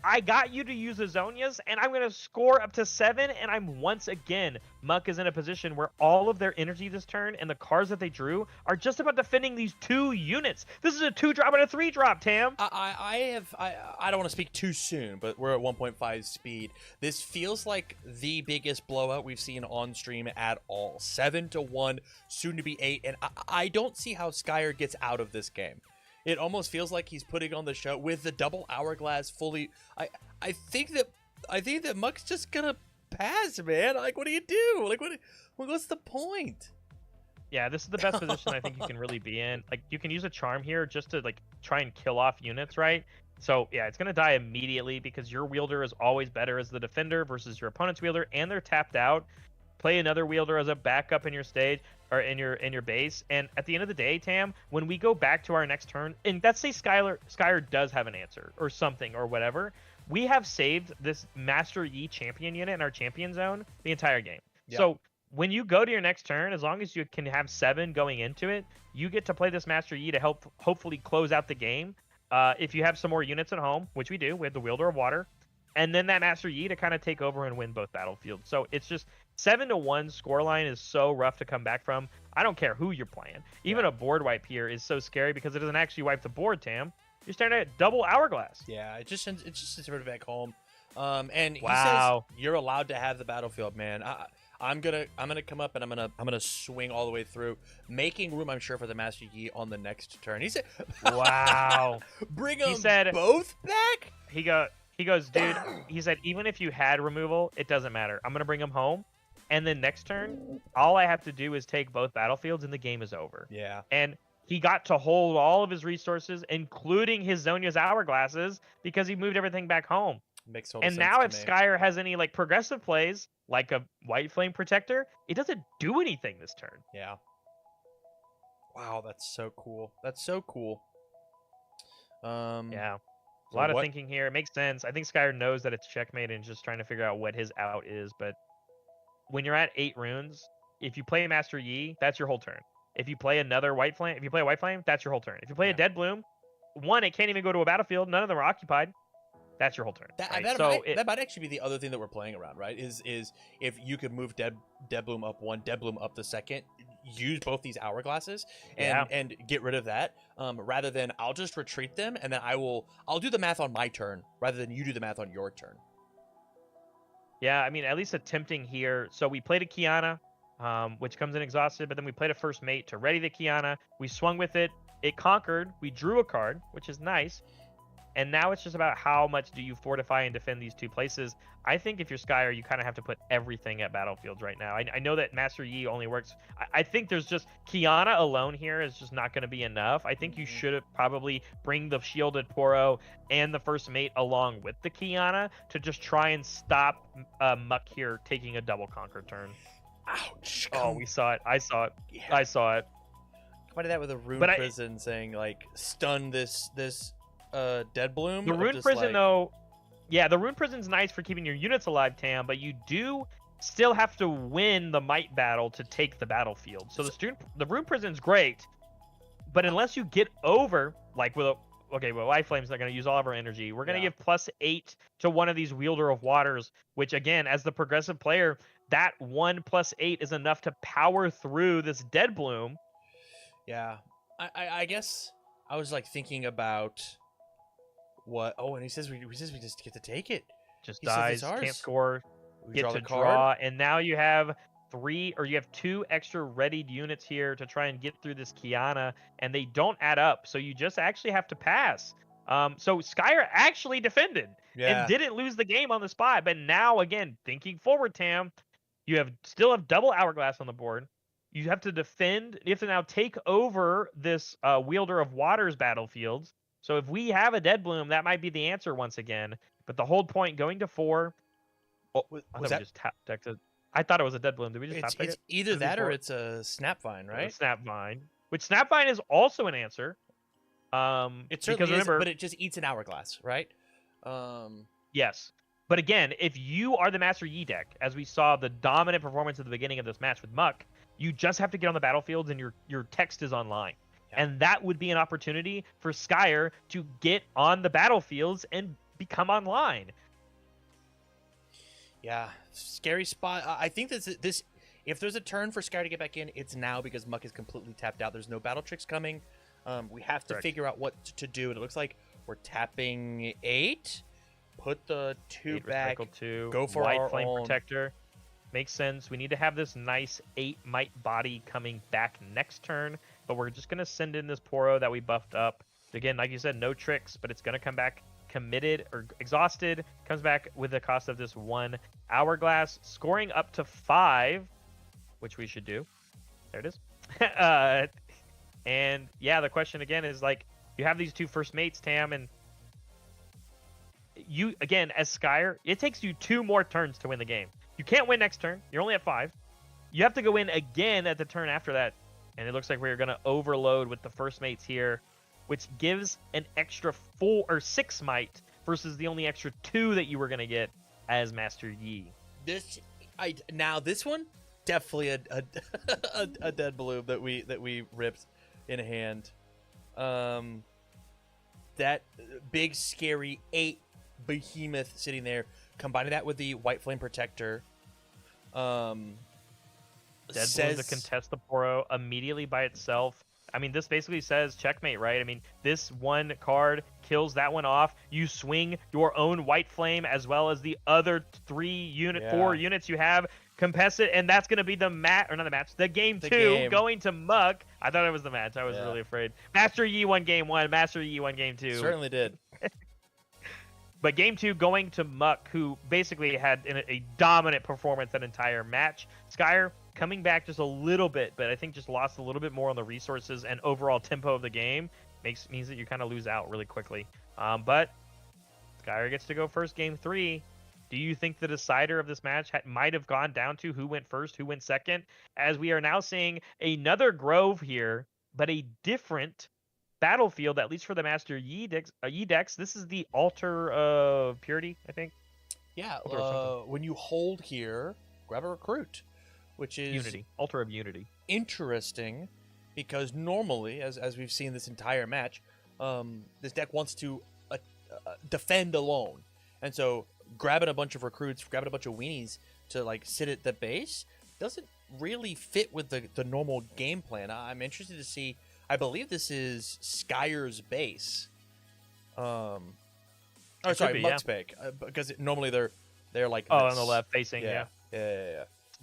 I got you to use the Zhonya's, and I'm going to score up to 7, and I'm once again, Muck is in a position where all of their energy this turn and the cards that they drew are just about defending these 2 units. This is a 2-drop and a 3-drop, Tam. I don't want to speak too soon, but we're at 1.5 speed. This feels like the biggest blowout we've seen on stream at all. 7-1, soon to be 8, and I don't see how Skyer gets out of this game. It almost feels like he's putting on the show with the double Hourglass fully. I think that Muck's just gonna pass, man. Like, what do you do? Like, what's the point? Yeah, this is the best position I think you can really be in. Like, you can use a charm here just to try and kill off units, right? So yeah, it's gonna die immediately because your wielder is always better as the defender versus your opponent's wielder, and they're tapped out. Play another wielder as a backup in your stage or in your base, and at the end of the day, Tam, when we go back to our next turn, and let's say Skyer does have an answer or something or whatever, we have saved this Master Yi champion unit in our champion zone the entire game. Yep. So when you go to your next turn, as long as you can have 7 going into it, you get to play this Master Yi to help hopefully close out the game. If you have some more units at home, which we do, we have the Wielder of Water, and then that Master Yi to kind of take over and win both battlefields. So it's just 7-1 scoreline is so rough to come back from. I don't care who you're playing. Even a board wipe here is so scary because it doesn't actually wipe the board, Tam. You're staring at double Hourglass. Yeah, it just sends everybody back home. And he Wow. says you're allowed to have the battlefield, man. I'm gonna come up and I'm gonna swing all the way through, making room, I'm sure, for the Master Yi on the next turn. He said, Wow. bring He them said both back. he goes, dude. He said even if you had removal, it doesn't matter. I'm gonna bring them home, and then next turn, all I have to do is take both battlefields, and the game is over. Yeah. And he got to hold all of his resources, including his Zonia's hourglasses, because he moved everything back home. Makes total And sense now to if me. Skyer has any like progressive plays, like a White Flame Protector, it doesn't do anything this turn. Yeah. Wow, that's so cool. That's so cool. Yeah. A So lot of thinking here. It makes sense. I think Skyer knows that it's checkmate and just trying to figure out what his out is. But when you're at 8 runes, if you play Master Yi, that's your whole turn. If you play another White Flame, that's your whole turn. If you play a Dead Bloom, one, it can't even go to a battlefield. None of them are occupied. That's your whole turn. Right? That might actually be the other thing that we're playing around, right? Is if you could move Dead Bloom up one, Dead Bloom up the second, use both these hourglasses and get rid of that, rather than I'll just retreat them and then I'll do the math on my turn rather than you do the math on your turn. Yeah, I mean, at least attempting here. So we played a Kiana, which comes in exhausted, but then we played a first mate to ready the Kiana. We swung with it. It conquered. We drew a card, which is nice. And now it's just about how much do you fortify and defend these two places. I think if you're Skyer, you kind of have to put everything at battlefields right now. I know that Master Yi only works. I think there's just Kiana alone here is just not going to be enough. I think you should probably bring the shielded Poro and the first mate along with the Kiana to just try and stop Muck here taking a double conquer turn. Ouch. Oh, we saw it. I saw it. Yeah. I saw it. Why did that with a rune prison saying like stun this Dead Bloom? The rune prison though, yeah, the rune prison's nice for keeping your units alive, Tam, but you do still have to win the might battle to take the battlefield. So the rune prison's great, but unless you get over, like Life Flame's not going to use all of our energy. We're going to give +8 to one of these Wielder of Waters, which again, as the progressive player, that 1 +8 is enough to power through this Dead Bloom. Yeah, I guess I was like thinking about what. Oh, and he says we just get to take it. Just dies, can't score, get to draw, draw, and now you have 2 extra readied units here to try and get through this Kiana, and they don't add up, so you just actually have to pass. So Skyer actually defended and didn't lose the game on the spot, but now again, thinking forward, Tam, you still have double hourglass on the board. You have to defend. You have to now take over this Wielder of Waters battlefields. So if we have a Dead Bloom, that might be the answer once again. But the whole point going to 4. Oh, I thought it was a Dead Bloom. Did we just tap it's either that or it's a Snapvine, right? Snapvine. Which Snapvine is also an answer. It certainly is, but it just eats an hourglass, right? Yes. But again, if you are the Master Yi deck, as we saw the dominant performance at the beginning of this match with Muck, you just have to get on the battlefields and your text is online. Yeah. And that would be an opportunity for Skyer to get on the battlefields and become online. Yeah, scary spot. I think this if there's a turn for Skyer to get back in, it's now because Muck is completely tapped out. There's no battle tricks coming. We have to figure out what to do, and it looks like we're tapping 8. Put the 2 back. 2, go for White our Flame own. Protector. Makes sense. We need to have this nice 8 might body coming back next turn, but we're just going to send in this Poro that we buffed up. Again, like you said, no tricks, but it's going to come back committed or exhausted. Comes back with the cost of this 1 hourglass, scoring up to 5, which we should do. There it is. And yeah, the question again is like, you have these 2 first mates, Tam, and you, again, as Skyer, it takes you 2 more turns to win the game. You can't win next turn. You're only at 5. You have to go in again at the turn after that. And it looks like we're going to overload with the first mates here, which gives an extra 4 or 6 might versus the only extra 2 that you were going to get as Master Yi. This one definitely a Dead Bloom that we ripped in hand. That big scary 8 behemoth sitting there, combining that with the White Flame Protector. Dead Bloom to contest the Poro immediately by itself. I mean, this basically says checkmate, right? I mean, this one card kills that one off. You swing your own white flame as well as the other 4 units you have, contest it, and that's going to be the the game 2 going to Muck. I thought it was the match. I was really afraid. Master Yi won game 1. Master Yi won game 2. Certainly did. But game 2 going to Muck, who basically had a dominant performance that entire match. Skyer coming back just a little bit, but I think just lost a little bit more on the resources and overall tempo of the game. Means that you kind of lose out really quickly. But Skyer gets to go first game 3. Do you think the decider of this match might have gone down to who went first, who went second? As we are now seeing another Grove here, but a different battlefield, at least for the Master Yi decks. This is the Altar of Purity, I think. Yeah, when you hold here, grab a recruit, which is Unity. Altar of Unity. Interesting, because normally, as we've seen this entire match, this deck wants to defend alone, and so grabbing a bunch of recruits, grabbing a bunch of weenies to like sit at the base doesn't really fit with the normal game plan. I'm interested to see. I believe this is Skyer's base. Muck's pick, because normally they're like on the left facing. Yeah.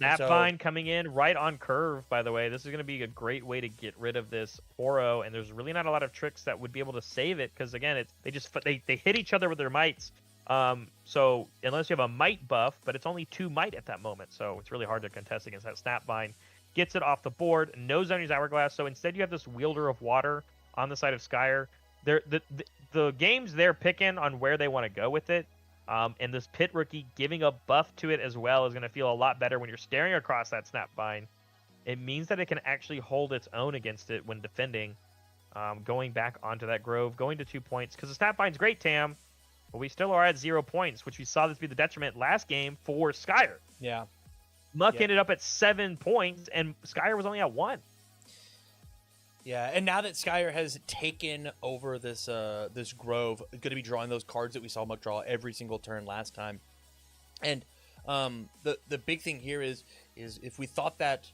Snapvine so, coming in right on curve. By the way, this is going to be a great way to get rid of this Oro, and there's really not a lot of tricks that would be able to save it because again, they hit each other with their mites. So unless you have a might buff, but it's only 2 might at that moment, so it's really hard to contest against that Snapvine. Gets it off the board, no Zonia's Hourglass, so instead you have this Wielder of Water on the side of Skyer. The games they're picking on where they want to go with it, and this Pit Rookie giving a buff to it as well is going to feel a lot better when you're staring across that Snapvine. It means that it can actually hold its own against it when defending, going back onto that Grove, going to 2 points, because the Snapvine's great, Tam, but we still are at 0 points, which we saw this be the detriment last game for Skyer. Yeah. Muck ended up at 7 points, and Skyer was only at 1. Yeah, and now that Skyer has taken over this this Grove, going to be drawing those cards that we saw Muck draw every single turn last time. And the big thing here is if we thought that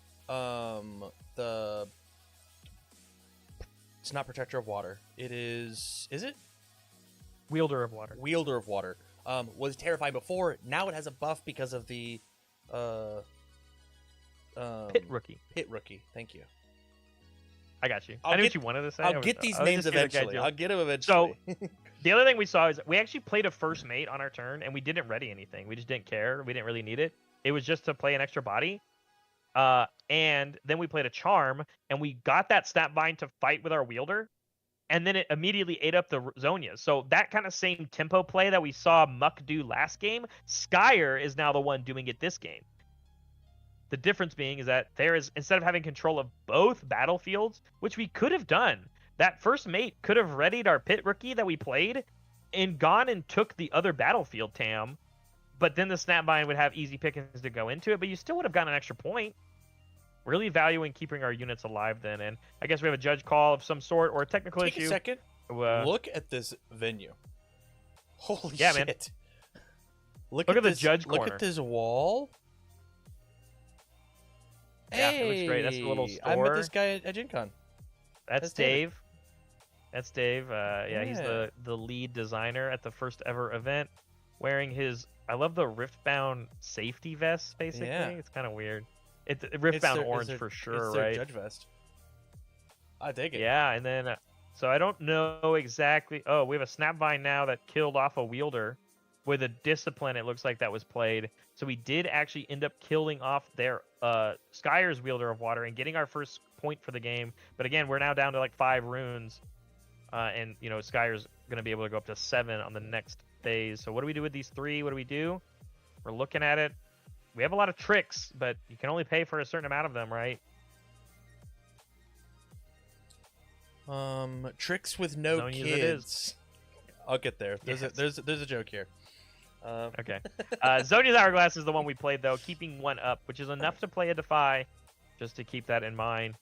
it's not Protector of Water, it is it? Wielder of Water. Wielder of Water was terrifying before. Now it has a buff because of the Pit Rookie. Pit Rookie. Thank you. I got you. I knew what you wanted to say. I'll get these names eventually. I'll get them eventually. So the other thing we saw is we actually played a first mate on our turn, and we didn't ready anything. We just didn't care. We didn't really need it. It was just to play an extra body. And then we played a charm, and we got that Snapvine to fight with our Wielder, and then it immediately ate up the Zonias. So that kind of same tempo play that we saw Muck do last game, Skyer is now the one doing it this game. The difference being is that there is, instead of having control of both battlefields, which we could have done, that first mate could have readied our Pit Rookie that we played and gone and took the other battlefield, Tam. But then the Snapvine would have easy pickings to go into it, but you still would have gotten an extra point. Really valuing keeping our units alive then. And I guess we have a judge call of some sort or a technical issue. Take a second. Look at this venue. Holy shit. Man. Look at the judge corner. Look at this wall. Yeah, it looks great. That's a little store. I met this guy at Gen Con. That's Dave. That's Dave. Yeah, he's the lead designer at the first ever event, wearing his, I love the RiftBound safety vest, basically. Yeah. It's kind of weird. It's RiftBound orange for sure, it's right? Judge vest. I dig it. Yeah, and then, so I don't know exactly. Oh, we have a Snapvine now that killed off a Wielder with a Discipline. It looks like that was played. So we did actually end up killing off their Skyer's Wielder of Water and getting our first point for the game. But again, we're now down to like 5 runes. And, you know, Skyer's going to be able to go up to 7 on the next phase. So what do we do with these 3? What do we do? We're looking at it. We have a lot of tricks, but you can only pay for a certain amount of them, right? Tricks with no kids. I'll get there. There's a joke here. Okay. Zonia's Hourglass is the one we played, though, keeping 1 up, which is enough to play a Defy, just to keep that in mind.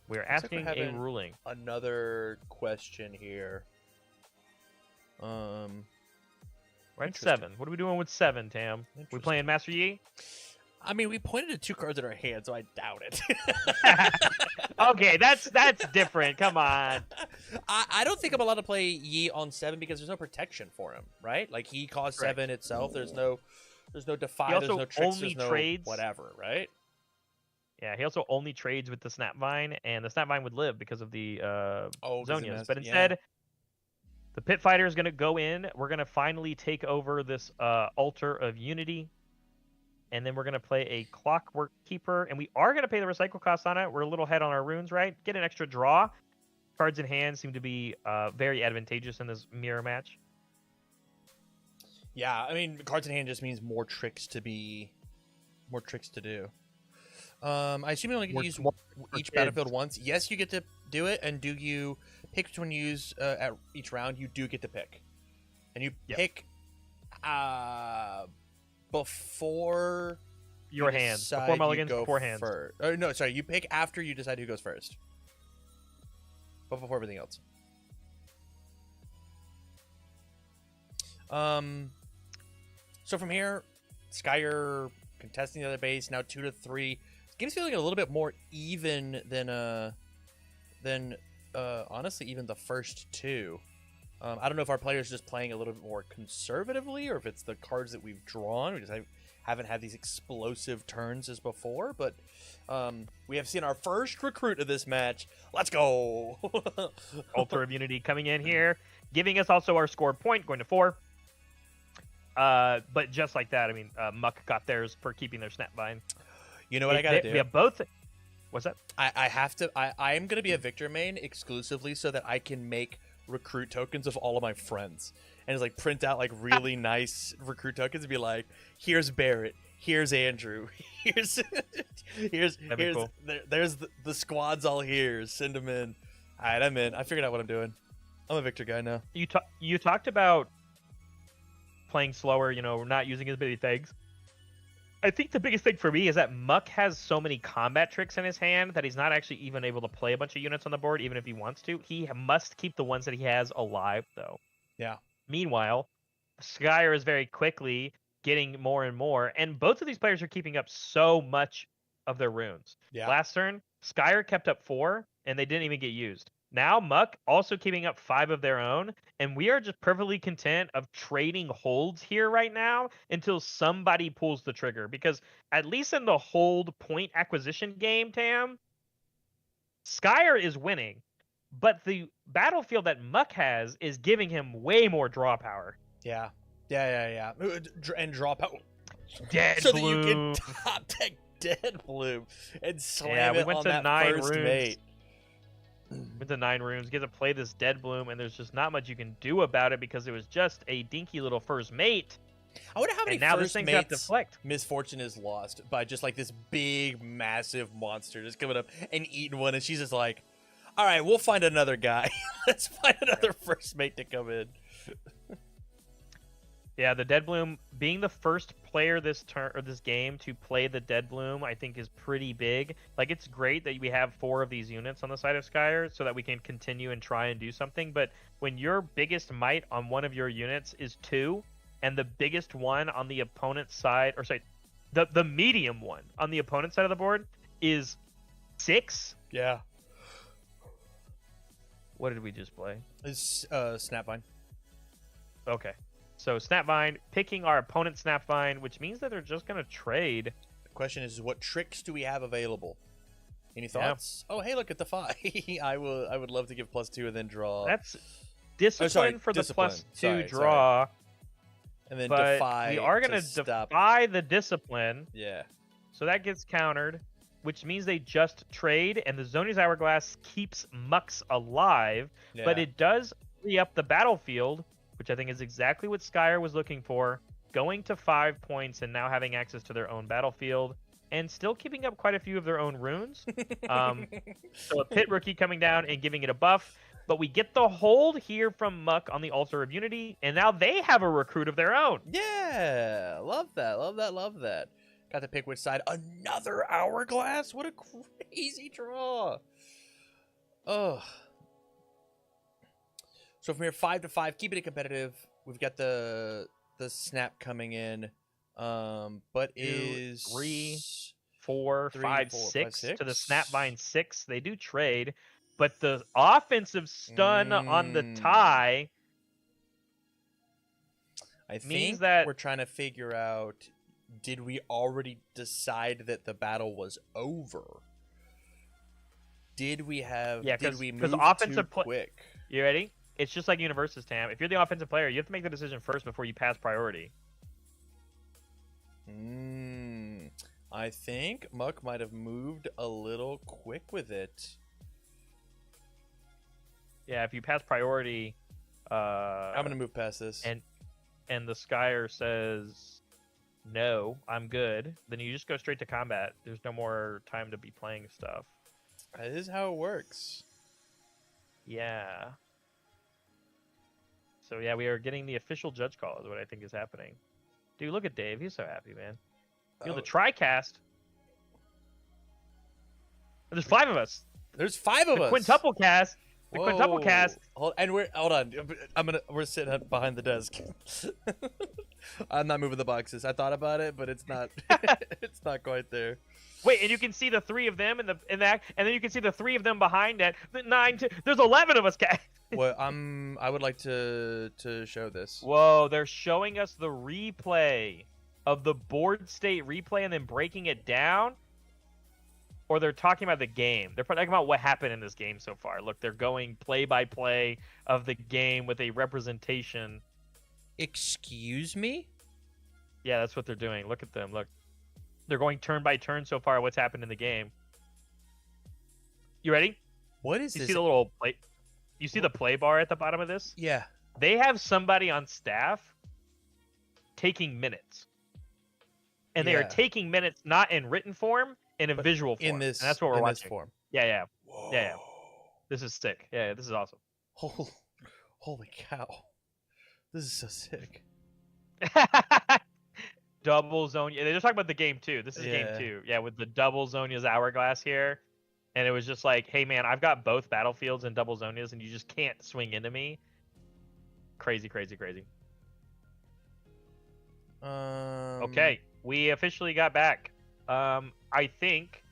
We're asking a ruling. Another question here. We're at 7. What are we doing with 7, Tam? We playing Master Yi? I mean, we pointed to 2 cards in our hand, so I doubt it. Okay, that's different. Come on. I don't think I'm allowed to play Yi on 7 because there's no protection for him, right? Like he costs 7 itself. There's no defy. There's no tricks. There's no trades, whatever, right? Yeah, he also only trades with the Snapvine, and the Snapvine would live because of the Zonias. But instead, the Pit Fighter is going to go in. We're going to finally take over this Altar of Unity. And then we're going to play a Clockwork Keeper. And we are going to pay the recycle cost on it. We're a little ahead on our runes, right? Get an extra draw. Cards in hand seem to be very advantageous in this mirror match. Yeah, I mean, cards in hand just means more tricks to do. I assume you only get to use each battlefield once. Yes, you get to do it. And do you pick which one you use at each round? You do get to pick. And you pick before your hands. Before mulligans, before hands. Oh, no, sorry. You pick after you decide who goes first. But before everything else. So from here, Skyer contesting the other base, now 2-3. Game's feeling a little bit more even than honestly even the first 2. I don't know if our players are just playing a little bit more conservatively, or if it's the cards that we've drawn. We just haven't had these explosive turns as before, but we have seen our first recruit of this match. Let's go! Altar of Unity coming in here, giving us also our scored point, going to 4. But just like that, I mean, Muck got theirs for keeping their Snapvine. You know what I gotta do? We have both. What's that? I have to. I am gonna be a Victor main exclusively so that I can make recruit tokens of all of my friends, and it's like print out like really nice recruit tokens and be like, here's Barrett, here's Andrew, here's cool. there's the squads all here. Send them in. All right, I'm in. I figured out what I'm doing. I'm a Victor guy now. You talked about playing slower, not using as many things. I think the biggest thing for me is that Muck has so many combat tricks in his hand that he's not actually even able to play a bunch of units on the board, even if he wants to. He must keep the ones that he has alive, though. Yeah. Meanwhile, Skyer is very quickly getting more and more, and both of these players are keeping up so much of their runes. Yeah. Last turn, Skyer kept up 4, and they didn't even get used. Now Muck also keeping up 5 of their own, and we are just perfectly content of trading holds here right now until somebody pulls the trigger. Because at least in the hold point acquisition game, Tam, Skyer is winning, but the battlefield that Muck has is giving him way more draw power. Yeah. And draw power. Dead so Bloom. that you can top deck Dead Bloom and slam we it went on to that 9 first runes. mate. With the 9 runes, get to play this Dead Bloom, and there's just not much you can do about it because it was just a dinky little first mate. I wonder how many now first this thing's got mates deflect. Misfortune is lost by just like this big, massive monster just coming up and eating one, and she's just like, all right, we'll find another guy. Let's find another first mate to come in. Yeah, the Dead Bloom being the first player this game to play the Dead Bloom, I think is pretty big. Like, it's great that we have 4 of these units on the side of Skyer so that we can continue and try and do something. But when your biggest might on one of your units is 2, and the biggest one on the opponent's side, or sorry, the medium one on the opponent's side of the board is 6. Yeah. What did we just play? It's Snapvine. Okay. So Snapvine picking our opponent's Snapvine, which means that they're just going to trade. The question is, what tricks do we have available? Any thoughts? Yeah. Oh, hey, look at Defy. I would love to give +2 and then draw. That's discipline for discipline. The +2 draw. Sorry. And then but Defy. We are going to defy the discipline. Yeah. So that gets countered, which means they just trade, and the Zonia's Hourglass keeps Mux alive, but it does free up the battlefield, which I think is exactly what Skyer was looking for, going to 5 points and now having access to their own battlefield and still keeping up quite a few of their own runes. So a Pit Rookie coming down and giving it a buff, but we get the hold here from Muck on the Altar of Unity, and now they have a recruit of their own. Yeah, love that. Got to pick which side. Another Hourglass? What a crazy draw. Oh. So from here, 5-5, keeping it competitive. We've got the snap coming in. But is 3, 4, 5, 6 to the Snapvine 6. They do trade, but the offensive stun on the tie means think that we're trying to figure out, did we already decide that the battle was over? Did we move too quick? You ready? It's just like Universes, Tam. If you're the offensive player, you have to make the decision first before you pass priority. I think Muck might have moved a little quick with it. Yeah, if you pass priority, I'm gonna move past this. And the Skyer says, "No, I'm good." Then you just go straight to combat. There's no more time to be playing stuff. That is how it works. Yeah. So yeah, we are getting the official judge call is what I think is happening. Dude, look at Dave. He's so happy, man. You know, the TriCast. There's 5 of us. There's 5 of us. Quintuple cast. The Whoa. quintuple cast. Hold on. We're sitting behind the desk. I'm not moving the boxes. I thought about it, but it's not. It's not quite there. Wait, and you can see the 3 of them in that, and then you can see the 3 of them behind that. There's 11 of us, guys. Well, I would like to show this. Whoa, they're showing us the replay of the board state replay and then breaking it down. Or they're talking about the game. They're talking about what happened in this game so far. Look, they're going play by play of the game with a representation. Excuse me? Yeah, that's what they're doing. Look at them. Look. They're going turn by turn so far what's happened in the game. You ready? What is this? You see the little play? You see the play bar at the bottom of this? Yeah. They have somebody on staff taking minutes. And they are taking minutes not in written form, in a visual form. And that's what we're watching. Form. Yeah. Whoa. Yeah. This is sick. Yeah, this is awesome. Holy cow. This is so sick. Double Zonia. They're talking about the game 2. This is game 2. Yeah, with the double Zonia's hourglass here. And it was just like, hey, man, I've got both battlefields and double Zonias, and you just can't swing into me. Crazy, crazy, crazy. Okay, we officially got back. I think,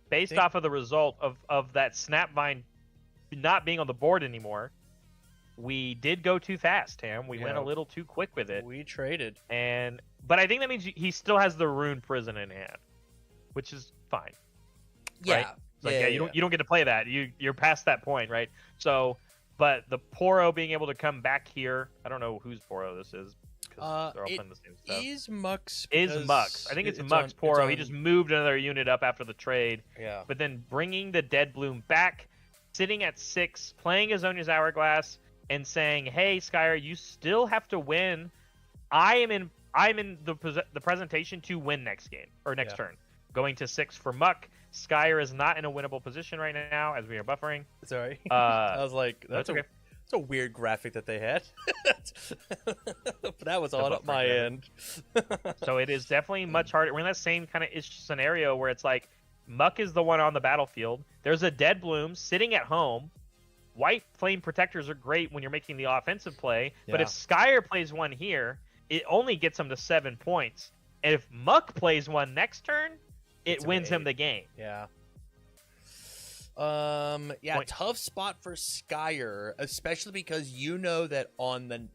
based off of the result of that Snapvine not being on the board anymore, we did go too fast, Tam. We went a little too quick with it. We traded. But I think that means he still has the Rune Prison in hand, which is fine. Yeah. Right? It's you don't get to play that. You're past that point, right? So, but the Poro being able to come back here, I don't know whose Poro this is. They're all playing the same stuff. Is Muck's. I think it's Muck's Poro. He just moved another unit up after the trade. Yeah. But then bringing the Dead Bloom back, sitting at 6, playing Azonia's Hourglass, and saying, "Hey, Skyer, you still have to win. I'm in the presentation to win next game or next turn." Going to 6 for Muck. Skyer is not in a winnable position right now as we are buffering. Sorry. I was like, that's okay. It's a weird graphic that they had. But that was all at my end. So it is definitely much harder. We're in that same kind of scenario where it's like Muck is the one on the battlefield. There's a Dead Bloom sitting at home. White Flame Protectors are great when you're making the offensive play. But if Skyer plays one here, it only gets him to 7 points. And if Muck plays one next turn, it wins him the game. Yeah. Tough spot for Skyer, especially because you know that on the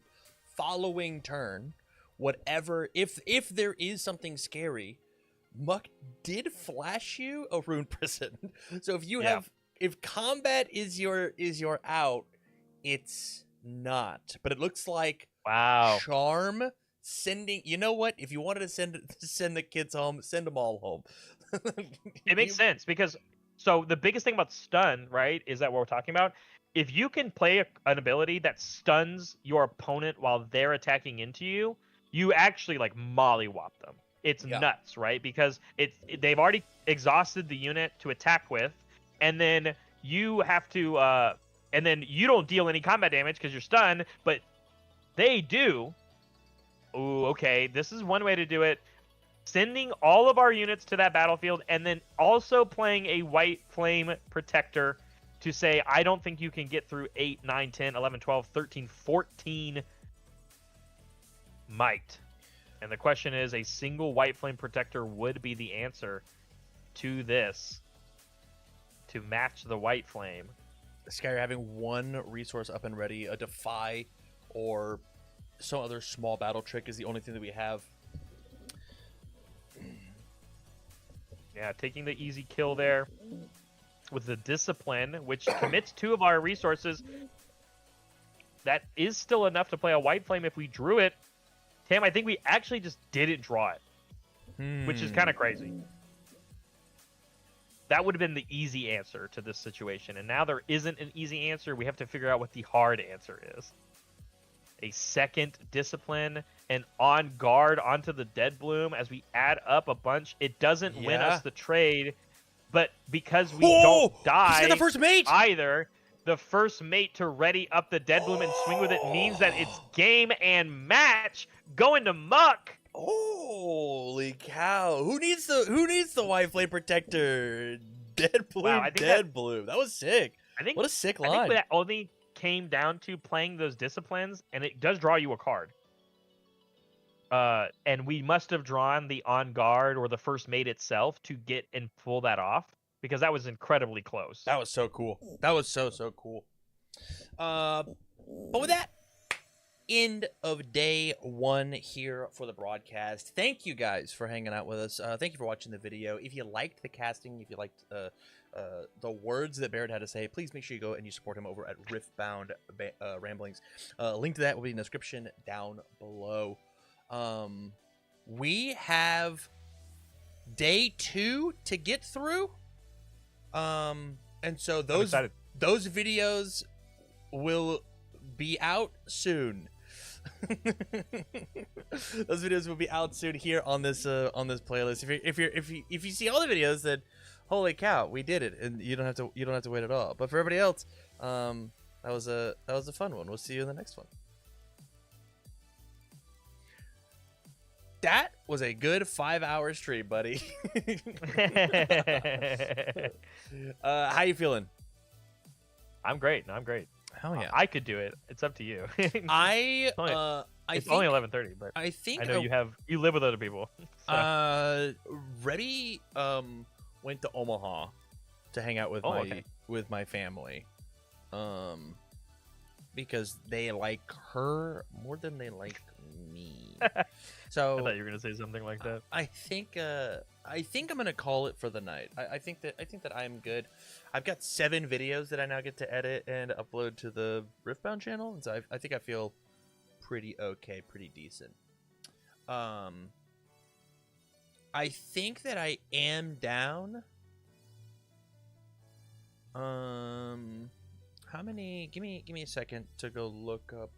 following turn, whatever, if there is something scary, Muck did flash you a Rune Prison. So if you if combat is your out, it's not. But it looks like Charm sending. You know what? If you wanted to send the kids home, send them all home. It makes sense because. So the biggest thing about stun, right, is that what we're talking about. If you can play an ability that stuns your opponent while they're attacking into you, you actually like mollywop them. It's nuts, right? Because they've already exhausted the unit to attack with, and then you have to, and then you don't deal any combat damage because you're stunned, but they do. Ooh, okay, this is one way to do it. Sending all of our units to that battlefield and then also playing a White Flame Protector to say, I don't think you can get through 8, 9, 10, 11, 12, 13, 14 might. And the question is, a single White Flame Protector would be the answer to this to match the White Flame. Skyr, having one resource up and ready, a Defy or some other small battle trick is the only thing that we have. Yeah, taking the easy kill there with the Discipline, which commits 2 of our resources. That is still enough to play a White Flame if we drew it. Tam, I think we actually just didn't draw it, which is kind of crazy. That would have been the easy answer to this situation. And now there isn't an easy answer. We have to figure out what the hard answer is. A second Discipline and On Guard onto the Dead Bloom as we add up a bunch. It doesn't win us the trade, but because we don't die the first mate either, the first mate to ready up the Dead Bloom and swing with it means that it's game and match going to Muck. Holy cow! Who needs the White Flame Protector? Dead Bloom, wow, Dead Bloom. That was sick. What a sick line. I think that only came down to playing those Disciplines, and it does draw you a card. And we must have drawn the On Guard or the first mate itself to get and pull that off, because that was incredibly close. That was so cool. That was so cool. But with that, end of day 1 here for the broadcast. Thank you guys for hanging out with us. Thank you for watching the video. If you liked the casting, if you liked the words that Barrett had to say, please make sure you go and you support him over at RiftBound Ramblings. Link to that will be in the description down below. We have day 2 to get through. And so those videos will be out soon. Those videos will be out soon here on this playlist. If you see all the videos, then holy cow, we did it, and you don't have to wait at all. But for everybody else, that was a fun one. We'll see you in the next one. That was a good 5-hour stream, buddy. How you feeling? I'm great. No, I'm great. Hell yeah. I could do it. It's up to you. It's only 11:30, but I know you live with other people. So. Reddy went to Omaha to hang out with with my family. Because they like her more than they like me. So I thought you were gonna say something like that. I think I'm gonna call it for the night. I think that I'm good. I've got 7 videos that I now get to edit and upload to the RiftBound channel, and so I think I feel pretty okay, pretty decent. I think that I am down. How many? Give me a second to go look up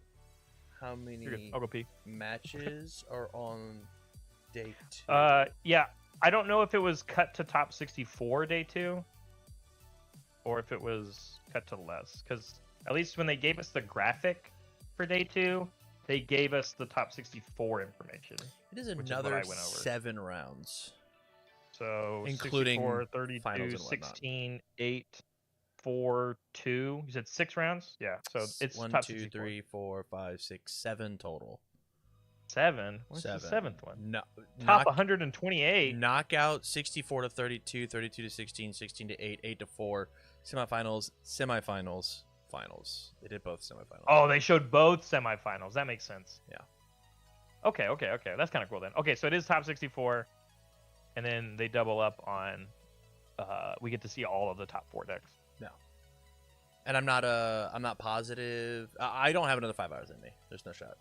how many I'll go pee. matches are on day 2. Yeah, I don't know if it was cut to top 64 day 2, or if it was cut to less. Because at least when they gave us the graphic for day 2, they gave us the top 64 information. It is another 7 rounds. So including 64, 32, 16, 8, 4, 2. You said 6 rounds? Yeah. So it's 1, top 2, 64. 3, 4, 5, 6, 7 total. 7? What's the 7th one? No, top 128. Knockout 64 to 32, 32 to 16, 16 to 8, 8 to 4. Semifinals, finals. They did both semifinals. Oh, they showed both semifinals. That makes sense. Yeah. Okay. That's kind of cool then. Okay, so it is top 64, and then they double up on. We get to see all of the top 4 decks. No. And I'm not positive. I don't have another 5 hours in me. There's no shot.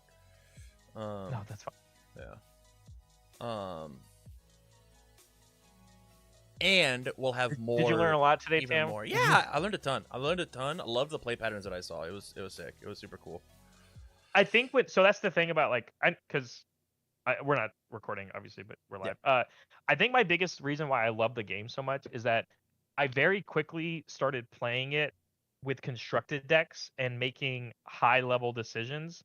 No, that's fine. Yeah. And we'll have more. Did you learn a lot today, even Tam? more. Yeah, I learned a ton. I love the play patterns that I saw. It was sick. It was super cool. I think so that's the thing about because we're not recording obviously, but we're live. Yeah. I think my biggest reason why I love the game so much is that I very quickly started playing it with constructed decks and making high level decisions.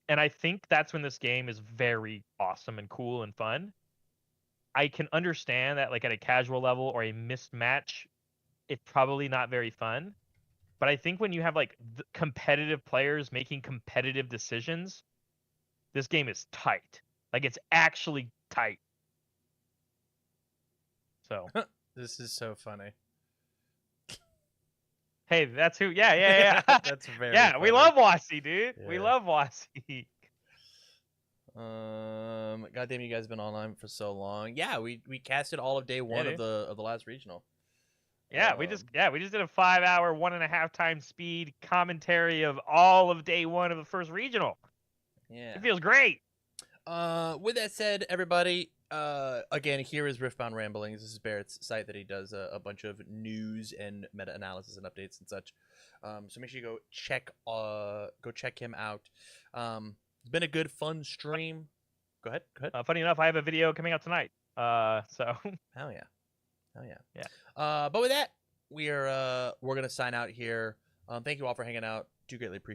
And I think that's when this game is very awesome and cool and fun. I can understand that at a casual level or a missed match, it's probably not very fun. But I think when you have competitive players making competitive decisions, this game is tight. Like, it's actually tight. So this is so funny. Hey, that's who. Yeah. That's very. Yeah, funny. we love Wasi, dude. Yeah. We love Wasi. Goddamn, you guys have been online for so long. Yeah, we casted all of day one of the last regional. Yeah, we just did a 5-hour, 1.5 times speed commentary of all of day one of the first regional. Yeah, it feels great. With that said, everybody, again, here is RiftBound Ramblings. This is Barrett's site that he does a bunch of news and meta-analysis and updates and such. So make sure you go check him out. It's been a good, fun stream. Go ahead. Funny enough, I have a video coming out tonight. So hell yeah. But with that, we're gonna sign out here. Thank you all for hanging out. Do greatly appreciate